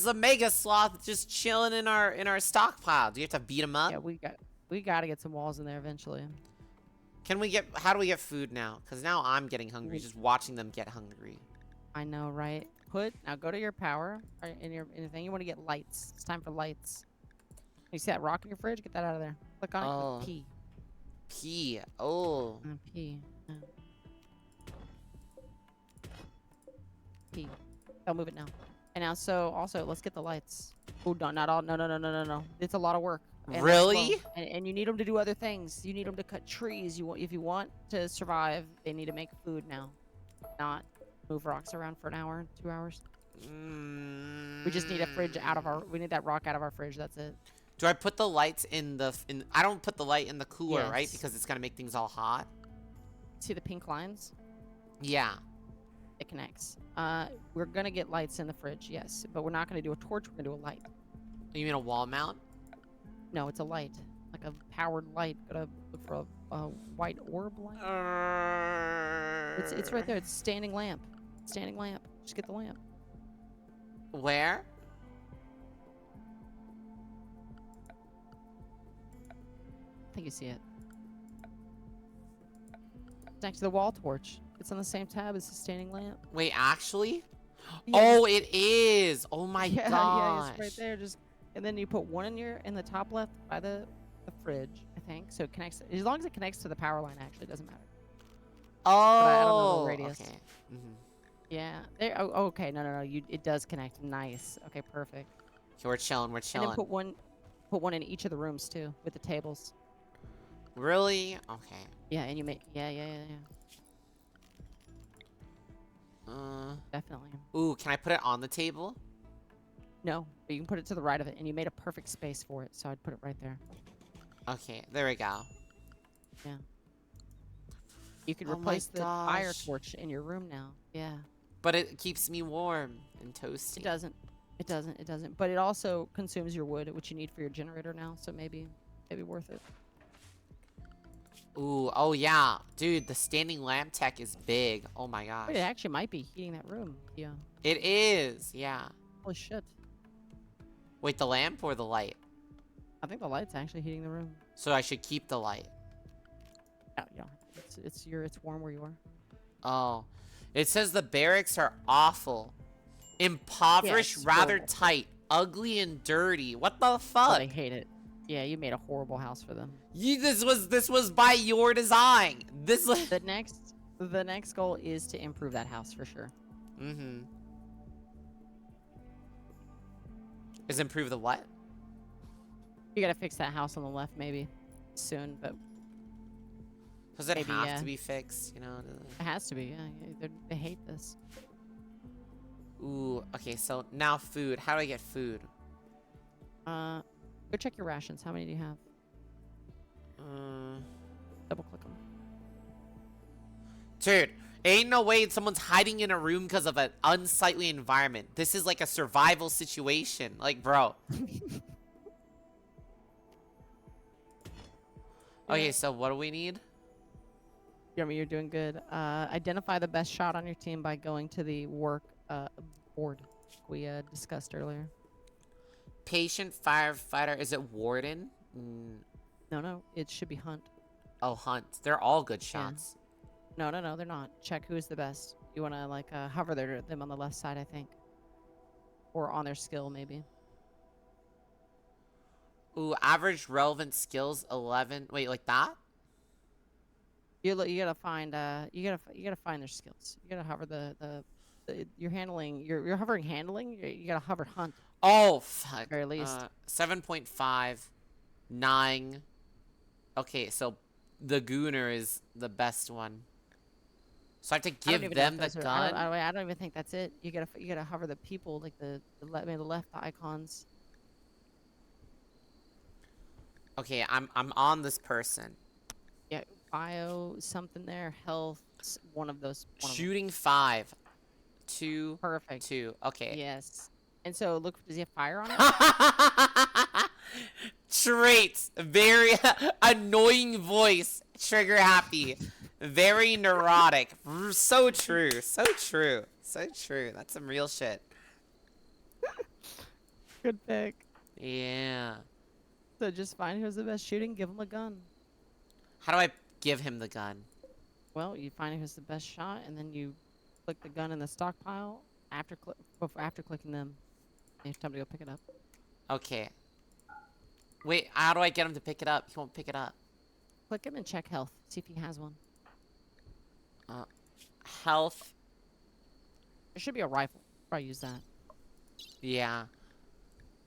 a mega sloth just chilling in our stockpile. Do you have to beat him up? Yeah, we gotta get some walls in there eventually. How do we get food now? Because now I'm getting hungry just watching them get hungry. I know, right? Now go to your power or in your thing. You want to get lights. It's time for lights. You see that rock in your fridge? Get that out of there. Click on it. Click P. P. Oh. P. Yeah. P. I'll move it now. And now, so also let's get the lights. Oh, not all. No. It's a lot of work. And really? And you need them to do other things. You need them to cut trees. If you want to survive, they need to make food now. Not move rocks around for an hour, 2 hours. We just need a fridge we need that rock out of our fridge. That's it. Do I put the lights I don't put the light in the cooler, Yes. right? Because it's gonna make things all hot. See the pink lines? Yeah. It connects. We're gonna get lights in the fridge, yes, but we're not gonna do a torch. We're gonna do a light. You mean a wall mount? No, it's a light, like a powered light. Gotta look for a white orb light. It's right there. It's standing lamp. Standing lamp. Just get the lamp. Where? I think you see it. It's next to the wall torch. It's on the same tab as the standing lamp. Wait, actually? Yeah. Oh, it is. Oh my Yeah, gosh. yeah, it's right there. And then you put one in the top left by the fridge, I think. So it connects. As long as it connects to the power line, actually, it doesn't matter. I don't know the Oh, radius. okay. Yeah. There. Oh, okay. No. It does connect. Nice. Okay, perfect. Okay, we're chilling. We're And chilling. then put one in each of the rooms too, with the tables. Really? Okay. Yeah, and you make. Yeah. Definitely. Ooh, can I put it on the table? No, but you can put it to the right of it, and you made a perfect space for it, so I'd put it right there. Okay, there we go. Yeah. You can Oh replace my the fire gosh. torch in your room now. Yeah. But it keeps me warm and toasty. It doesn't. It doesn't. But it also consumes your wood, which you need for your generator now, so maybe worth it. Ooh, oh yeah. Dude, the standing lamp tech is big. Oh my gosh. Wait, it actually might be heating that room. Yeah. It is, yeah. Holy shit. Wait, the lamp or the light? I think the light's actually heating the room. So I should keep the light. Yeah. It's warm where you are. Oh. It says the barracks are awful. Impoverished, Yes, rather horrible. tight, ugly and dirty. What the fuck? Oh, I hate it. Yeah, you made a horrible house for them. This was by your design. The next goal is to improve that house for sure. Is improve the what? You gotta fix that house on the left maybe soon, but Does it maybe, have to be fixed? You know. it has to be. Yeah, they hate this. Ooh. Okay. So now food. How do I get food? Go check your rations. How many do you have? Double click them. Dude, ain't no way someone's hiding in a room because of an unsightly environment. This is like a survival situation. Like, bro. Okay, so what do we need? You're doing good. Identify the best shot on your team by going to the work board we discussed earlier. Patient, firefighter. Is it warden? No, it should be hunt. Oh, hunt. They're all good shots. No, they're not. Check who's the best. You want to like hover them on the left side, I think, or on their skill maybe. Ooh, average relevant skills 11. Wait, like that? You gotta find you gotta find their skills. You gotta hover the you're handling you're hovering handling. You gotta hover hunt. Oh fuck. At the very least. 7.5, 9. Okay, so the Gooner is the best one. So I have to give them the gun. I don't even think that's it. You gotta hover the people like the left the icons. Okay, I'm on this person. Yeah, bio something there, health, one of those. Shooting 5, 2, perfect. 2. Okay. Yes. And so look, does he have fire on it? Traits, very annoying voice, trigger happy, very neurotic. So true, so true, so true. That's some real shit. Good pick. Yeah. So just find who's the best shooting, give him a gun. How do I give him the gun? Well, you find who's the best shot, and then you click the gun in the stockpile after clicking them. It's time to go pick it up. Okay. Wait, how do I get him to pick it up? He won't pick it up. Click him and check health. See if he has one. Health. There should be a rifle. Probably use that. Yeah.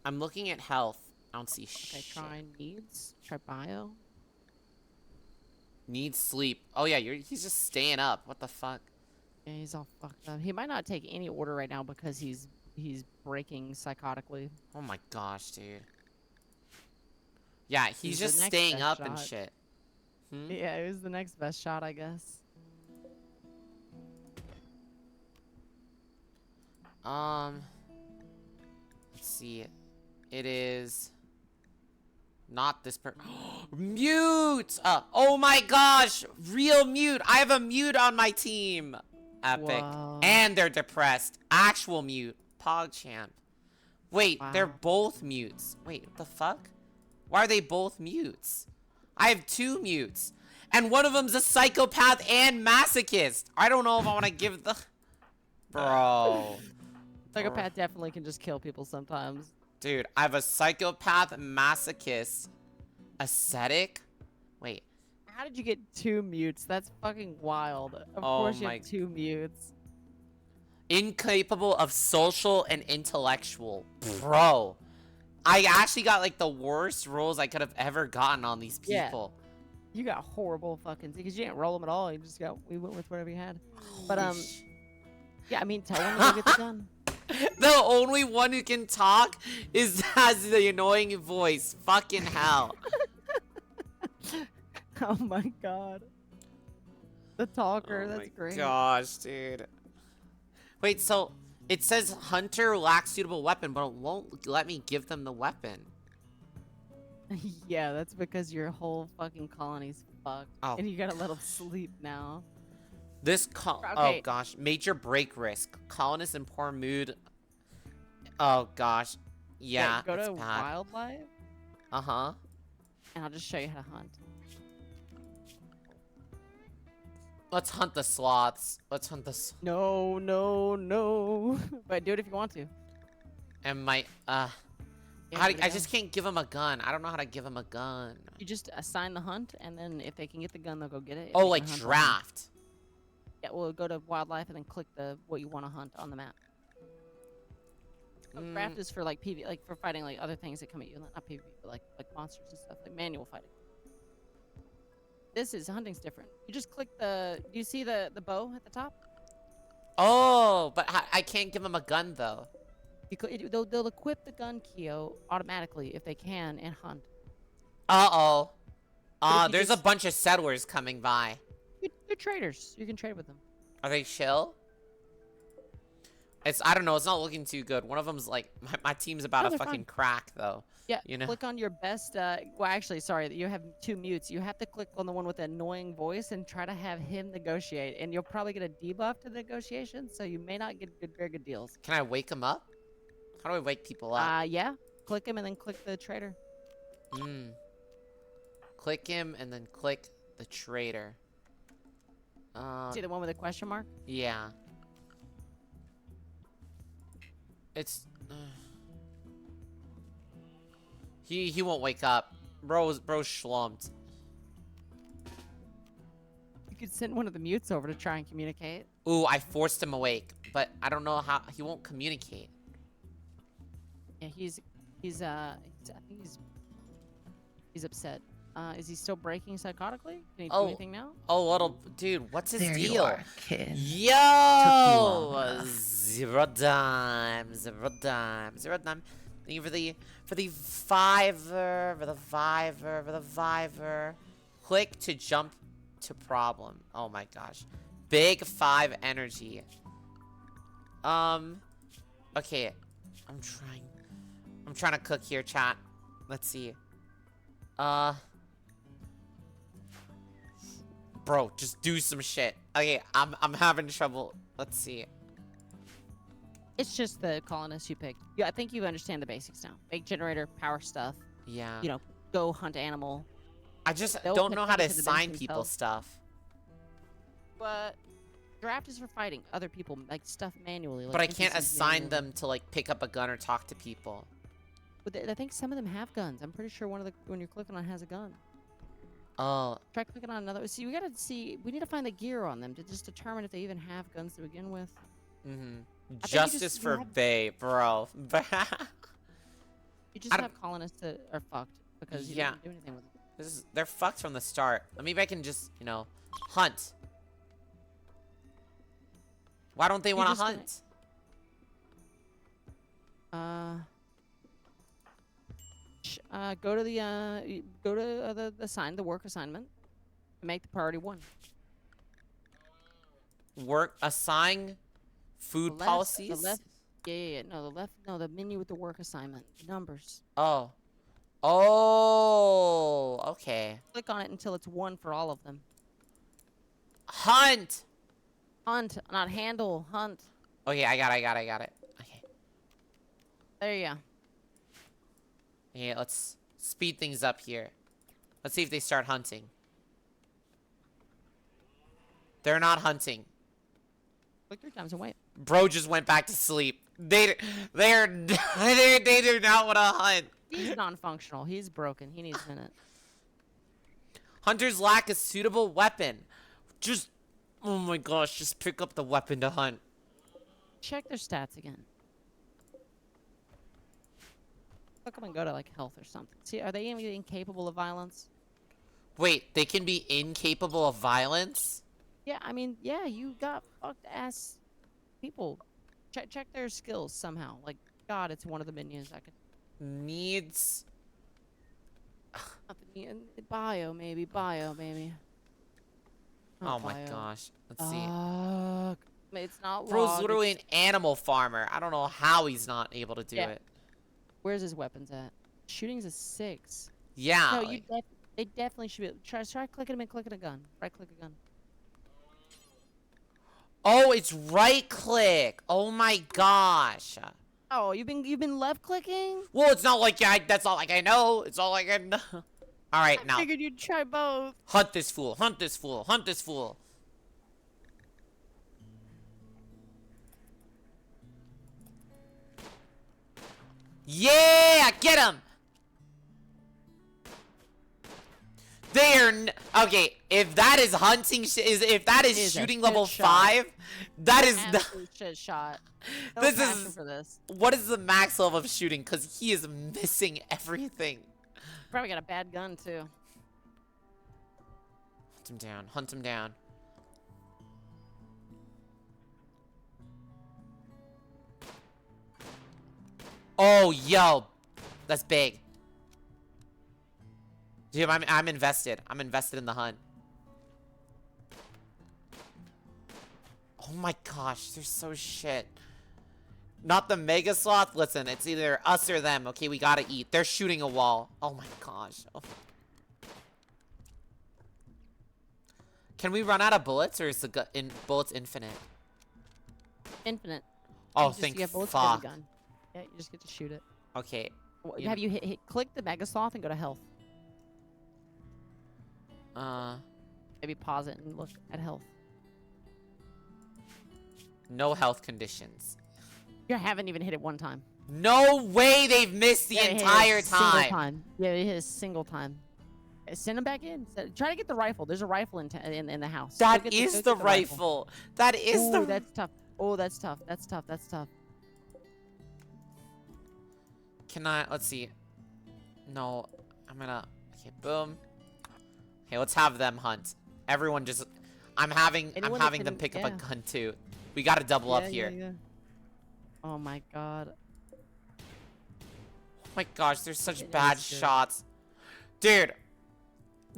I'm looking at health. I don't see shit. Okay, try needs. Try bio. Needs sleep. Oh yeah, he's just staying up. What the fuck? Yeah, he's all fucked up. He might not take any order right now because he's breaking psychotically. Oh my gosh, dude. Yeah, he's just staying up and shit. Yeah, it was the next best shot, I guess. Let's see. It is not this mute! Oh my gosh! Real mute! I have a mute on my team! Epic. Whoa. And they're depressed. Actual mute. PogChamp. Wait, Wow. they're both mutes. Wait, what the fuck? Why are they both mutes? I have 2 mutes. And one of them's a psychopath and masochist. I don't know if I want to give the... Bro. Psychopath definitely can just kill people sometimes. Dude, I have a psychopath, masochist, ascetic. Wait. How did you get 2 mutes? That's fucking wild. Of Oh course you my- have 2 mutes. Incapable of social and intellectual. Bro. I actually got like the worst rolls I could have ever gotten on these people. Yeah. You got horrible fucking because you didn't roll them at all. We went with whatever you had. But yeah, I mean, tell them to go get the gun. The only one who can talk has the annoying voice. Fucking hell. Oh my god. The talker, Oh that's great. Gosh, dude. Wait, so it says hunter lacks suitable weapon, but it won't let me give them the weapon. Yeah, that's because your whole fucking colony's fucked. Oh. And you gotta let them sleep now. This Okay. Oh gosh, major break risk. Colonists in poor mood. Oh gosh. Yeah, go it's to bad. wildlife, Uh-huh. and I'll just show you how to hunt. Let's hunt the sloths. Let's hunt the No, no, no. But do it if you want to. And my Yeah, I give it a just go. can't give them a gun. I don't know how to give them a gun. You just assign the hunt, and then if they can get the gun, they'll go get it. If Oh, they like can hunt, they'll hunt. draft. Yeah, well, go to wildlife and then click what you want to hunt on the map. Draft is for like PV, like for fighting like other things that come at you, not PvP, but like monsters and stuff, like manual fighting. Hunting's different. You just click do you see the bow at the top? Oh, but I can't give them a gun though. They'll equip the gun Kyo automatically if they can and hunt. Uh-oh. But if you There's a just- bunch of settlers coming by. They're traders. You can trade with them. Are they chill? I don't know, it's not looking too good. One of them's like, my team's about No, to they're fucking fine. crack though. Yeah, You know? click on your best, well actually, sorry, you have 2 mutes. You have to click on the one with the annoying voice and try to have him negotiate. And you'll probably get a debuff to the negotiation, so you may not get very good deals. Can I wake them up? How do I wake people up? Yeah, click him and then click the trader. Click him and then click the trader. See the one with the question mark? Yeah. It's he won't wake up. Bro's schlumped. You could send one of the mutes over to try and communicate. Ooh, I forced him awake, but I don't know how he won't communicate. Yeah, I think he's upset. Is he still breaking psychotically? Can he do anything now? Oh, little dude, what's his There deal? you are, kid. Yo, zero dime. Thank you for the Fiverr. Click to jump to problem. Oh my gosh, big 5 energy. Okay, I'm trying to cook here, chat. Let's see. Bro, just do some shit. Okay, I'm having trouble. Let's see. It's just the colonists you picked. Yeah, I think you understand the basics now. Make generator, power stuff. Yeah. You know, go hunt animal. I just They'll don't put know how to things in the assign bench people themselves. stuff. But draft is for fighting other people, like stuff manually. Like But I can't NPCs assign manually. them to like pick up a gun or talk to people. But I think some of them have guns. I'm pretty sure when you're clicking on it has a gun. Oh. Try clicking on another. See, we need to find the gear on them to just determine if they even have guns to begin with. Justice for Bay, bro. You just have colonists that are fucked because you didn't do anything with them. They're fucked from the start. Maybe I can just, hunt. Why don't they want to hunt? Go to the work assignment, and make the priority 1. Work assign food policies. The left, yeah. No, the left. No, the menu with the work assignment numbers. Oh, okay. Click on it until it's 1 for all of them. Hunt, not handle. Hunt. Okay, I got it. Okay. There you go. Okay, let's speed things up here. Let's see if they start hunting. They're not hunting. Click 3 times and wait. Bro just went back to sleep. They do not want to hunt. He's non-functional. He's broken. He needs a minute. Hunters lack a suitable weapon. Just, oh my gosh, just pick up the weapon to hunt. Check their stats again. Look them and go to like health or something. See, are they even incapable of violence? Wait, they can be incapable of violence? Yeah, I mean, yeah, you got fucked ass people. Check their skills somehow. Like, God, it's one of the minions I could. Needs. Not the bio, maybe. Bio, maybe. Oh my gosh. Let's see. It's not Bro's log, literally an animal farmer. I don't know how he's not able to do it. Where's his weapons at? Shooting's a 6. Yeah. No, like... they definitely should be. Try clicking him and clicking a gun. Right click a gun. Oh, it's right click. Oh my gosh. Oh, you've been left clicking? Well, it's not like that's not like I know. It's all like I know. All right, now. I figured you'd try both. Hunt this fool. Hunt this fool. Hunt this fool. Yeah, get him. Okay. If that is hunting, if that is shooting level 5, that is absolute shit shot. No this passion is for this. What is the max level of shooting? Because he is missing everything. Probably got a bad gun too. Hunt him down. Hunt him down. Oh, yo, that's big. Dude, I'm invested. I'm invested in the hunt. Oh my gosh, they're so shit. Not the Mega Sloth. Listen, it's either us or them. Okay, we gotta eat. They're shooting a wall. Oh my gosh. Oh. Can we run out of bullets, or is the bullets infinite? Infinite. Oh, you thank you have bullets fuck. for every gun. Yeah, you just get to shoot it. Okay. Have you click the Mega Sloth and go to health? Maybe pause it and look at health. No health conditions. You haven't even hit it one time. No way they've missed the entire time. Yeah, it hit a single time. Send him back in. Try to get the rifle. There's a rifle in the house. That is the rifle. That is the. That's tough. Oh, that's tough. That's tough. That's tough. Can I? Let's see. No, I'm gonna. Okay, boom. Okay, let's have them hunt. Everyone just. I'm having them pick up a gun too. We gotta double up here. Yeah. Oh my god. Oh my gosh, there's such bad shots. Dude.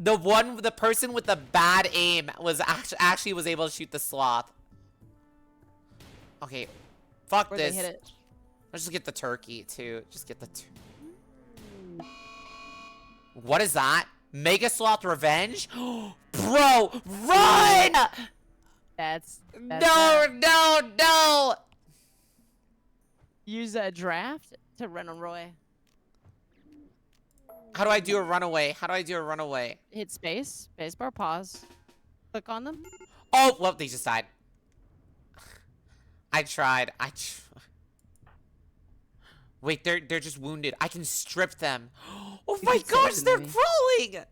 The person with the bad aim was actually was able to shoot the sloth. Okay. Fuck Where'd this. they hit it? Let's just get the turkey too. Just get the What is that? Mega Sloth Revenge? Bro, run! That's no. Use a draft to run on Roy. How do I do a runaway? How do I do a runaway? Hit space bar, pause. Click on them. Oh, well, they just died. I tried. Wait, they're just wounded. I can strip them. Oh my gosh, they're crawling.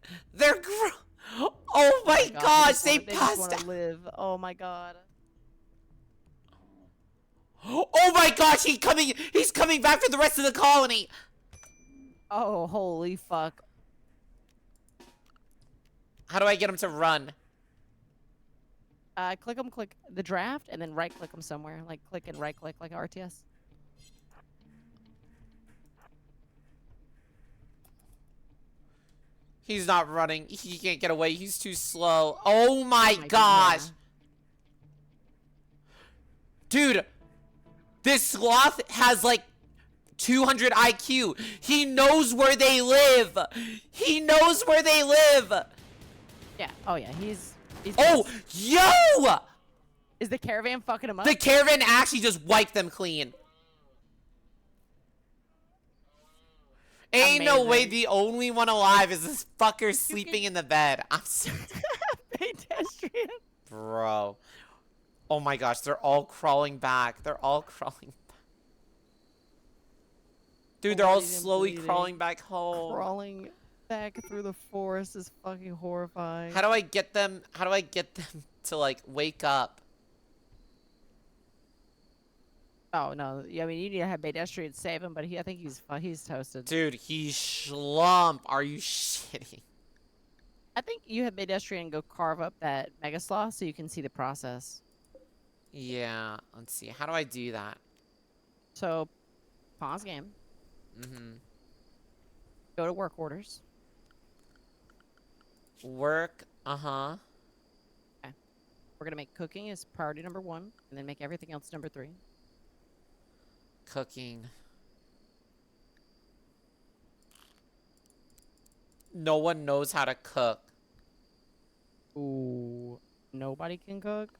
Oh my gosh, they passed out. Live. Oh my god. Oh my gosh, he's coming back for the rest of the colony. Oh, holy fuck. How do I get him to run? Click the draft, and then right-click them somewhere. Like, click and right-click, like RTS. He's not running. He can't get away. He's too slow. Oh my gosh. Dude, this sloth has like 200 IQ. He knows where they live. He knows where they live. Yeah. Oh yeah. He's oh, yo! Is the caravan fucking him up? The caravan actually just wiped them clean. Ain't no way the only one alive is this fucker sleeping in the bed. I'm so pedestrian. Bro. Oh my gosh, they're all crawling back. They're all crawling back. Dude, they're all slowly crawling back home. Crawling. Back through the forest is fucking horrifying. How do I get them to like wake up? Oh no! Yeah, I mean you need to have pedestrian save him, but I think he's toasted. Dude, he's schlump. Are you shitting? I think you have pedestrian go carve up that mega sloth so you can see the process. Yeah, let's see. How do I do that? So, pause game. Go to work orders. Work, uh-huh. Okay. We're gonna make cooking as priority number 1, and then make everything else number 3. Cooking. No one knows how to cook. Ooh, nobody can cook?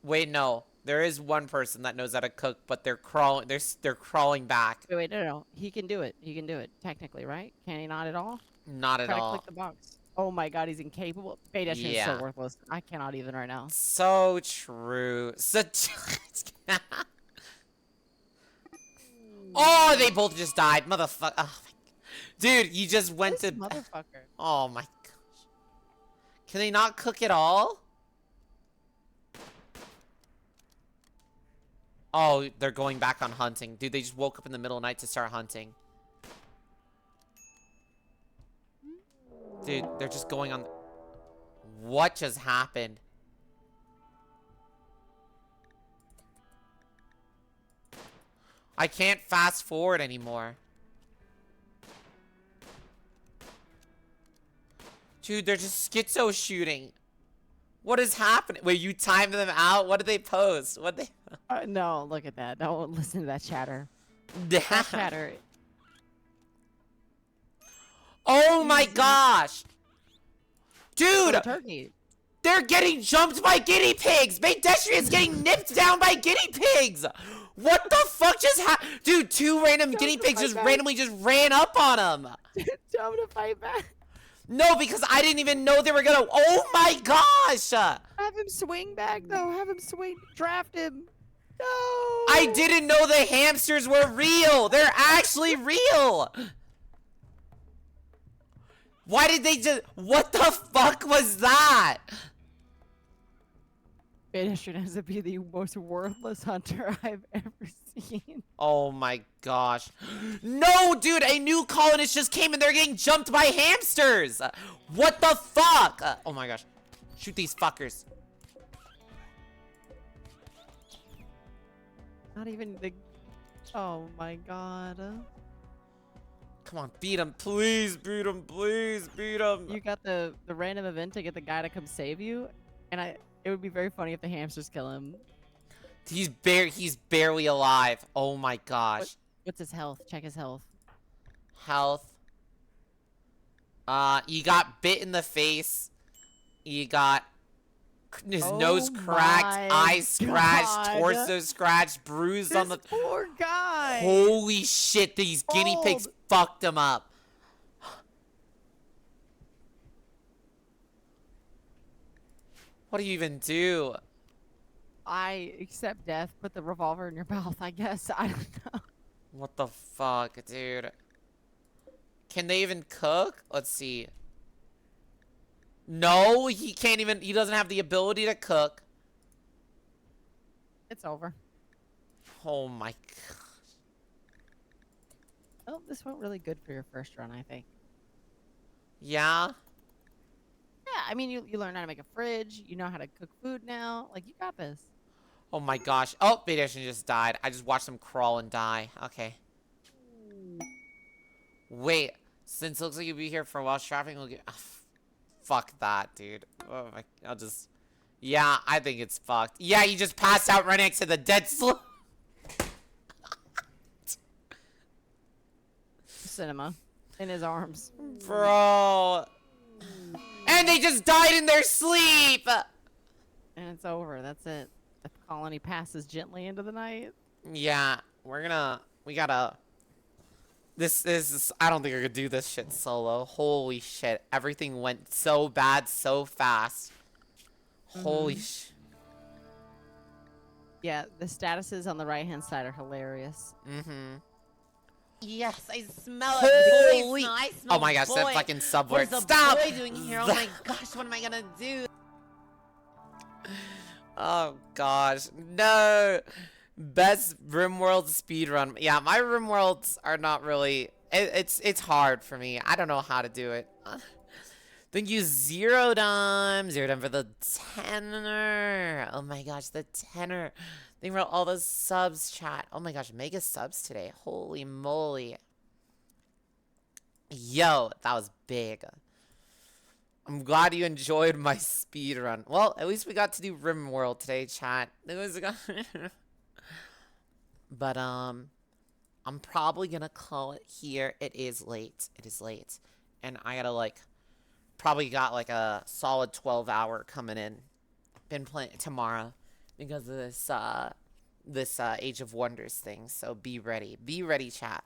Wait, no. There is one person that knows how to cook, but they're crawling. They're crawling back. Wait, no. He can do it. He can do it technically, right? Can he not at all? Not at Try all. to click the box. Oh my god, he's incapable. Pedestrian is so worthless. I cannot even right now. So true. So. Oh, they both just died, motherfucker. Oh, dude, you just went to. Motherfucker. Oh my gosh. Can they not cook at all? Oh, they're going back on hunting. Dude, they just woke up in the middle of the night to start hunting. Dude, they're just going on. What just happened? I can't fast forward anymore. Dude, they're just schizo shooting. What is happening? Wait, you timed them out? What did they post? What they? No, look at that. Don't listen to that chatter. That chatter. Oh my gosh! Dude! Turkey. They're getting jumped by guinea pigs! Pedestrians getting nipped down by guiney pigs! What the fuck just happened? Dude, 2 random guinea pigs just randomly just ran up on them! Tell him to fight back. No, because I didn't even know they were gonna. Oh my gosh! Have him swing back though. Have him swing. Draft him. No. I didn't know the hamsters were real. They're actually real. Why did they just? What the fuck was that? Pedestrian has to be the most worthless hunter I've ever seen. Oh my gosh. No, dude, a new colonist just came and they're getting jumped by hamsters. What the fuck? Oh my gosh. Shoot these fuckers. Not even the... Oh my god. Come on, beat him. Please beat him. Please beat him. You got the random event to get the guy to come save you, and it would be very funny if the hamsters kill him. He's barely alive. Oh my gosh. What's his health? Check his health. Health. He got bit in the face. He got his nose cracked, eyes scratched, torso scratched, bruised on the. Poor guy. Holy shit! These guinea pigs fucked him up. What do you even do? I accept death. Put the revolver in your mouth, I guess. I don't know. What the fuck, dude? Can they even cook? Let's see. No, he can't even. He doesn't have the ability to cook. It's over. Oh my god. Oh, this went really good for your first run, I think. Yeah? Yeah, I mean, you learn how to make a fridge. You know how to cook food now. Like, you got this. Oh my gosh. Oh, Pedestrian just died. I just watched him crawl and die. Okay. Wait. Since it looks like you'll be here for a while, traffic will get... fuck that, dude. Oh my... I'll just... Yeah, I think it's fucked. Yeah, he just passed out right next to the dead slow. Cinema. In his arms. Bro. And they just died in their sleep! And it's over. That's it. The colony passes gently into the night. Yeah, we gotta... This is... I don't think I could do this shit solo. Holy shit. Everything went so bad so fast. Holy shit. Yeah, the statuses on the right-hand side are hilarious. Mm-hmm. Yes, I smell it. Holy! Boy, I smell Oh my gosh, that boy. fucking subword. What is the Stop! boy doing here? Oh my gosh, what am I gonna do? Oh gosh, no! Best RimWorld speedrun. Yeah, my RimWorlds are not really. It's hard for me. I don't know how to do it. Thank you, Zero Dime for the tenor. Oh my gosh, the tenor. Thank you for all those subs, chat. Oh my gosh, mega subs today. Holy moly. Yo, that was big. I'm glad you enjoyed my speed run. Well, at least we got to do RimWorld today, chat. But I'm probably gonna call it here. It is late. It is late. And I gotta like probably got like a solid 12-hour coming in. Been playing tomorrow because of this Age of Wonders thing. So be ready. Be ready, chat.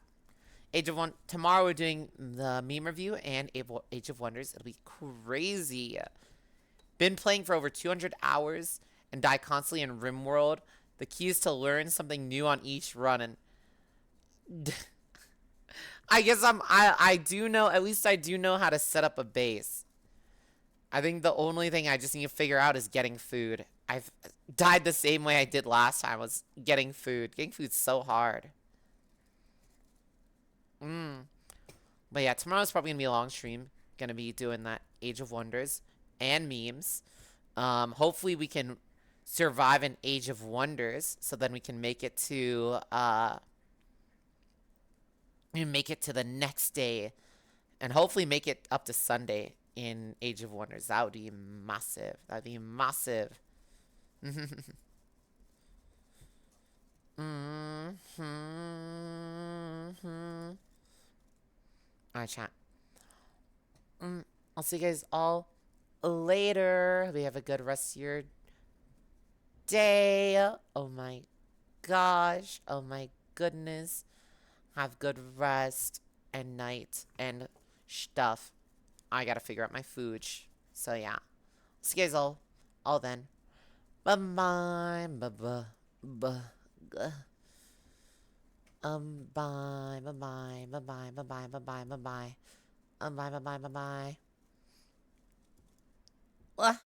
Tomorrow we're doing the meme review and Age of Wonders. It'll be crazy. Been playing for over 200 hours and die constantly in RimWorld. The key is to learn something new on each run, and I guess I do know, at least I do know how to set up a base. I think the only thing I just need to figure out is getting food. I've died the same way I did last time, was getting food. Getting food's so hard. But yeah, tomorrow's probably gonna be a long stream. Gonna be doing that Age of Wonders and memes. Hopefully we can survive an Age of Wonders, so then we can make it to the next day, and hopefully make it up to Sunday in Age of Wonders. That would be massive. That'd be massive. Alright, chat. I'll see you guys all later. Hope you have a good rest of your day. Oh my gosh. Oh my goodness. Have good rest and night and stuff. I gotta figure out my food. So yeah. See you guys all then. Bye bye. Bye bye. Bye. Bye bye bye bye bye bye bye bye bye bye bye bye bye bye bye bye.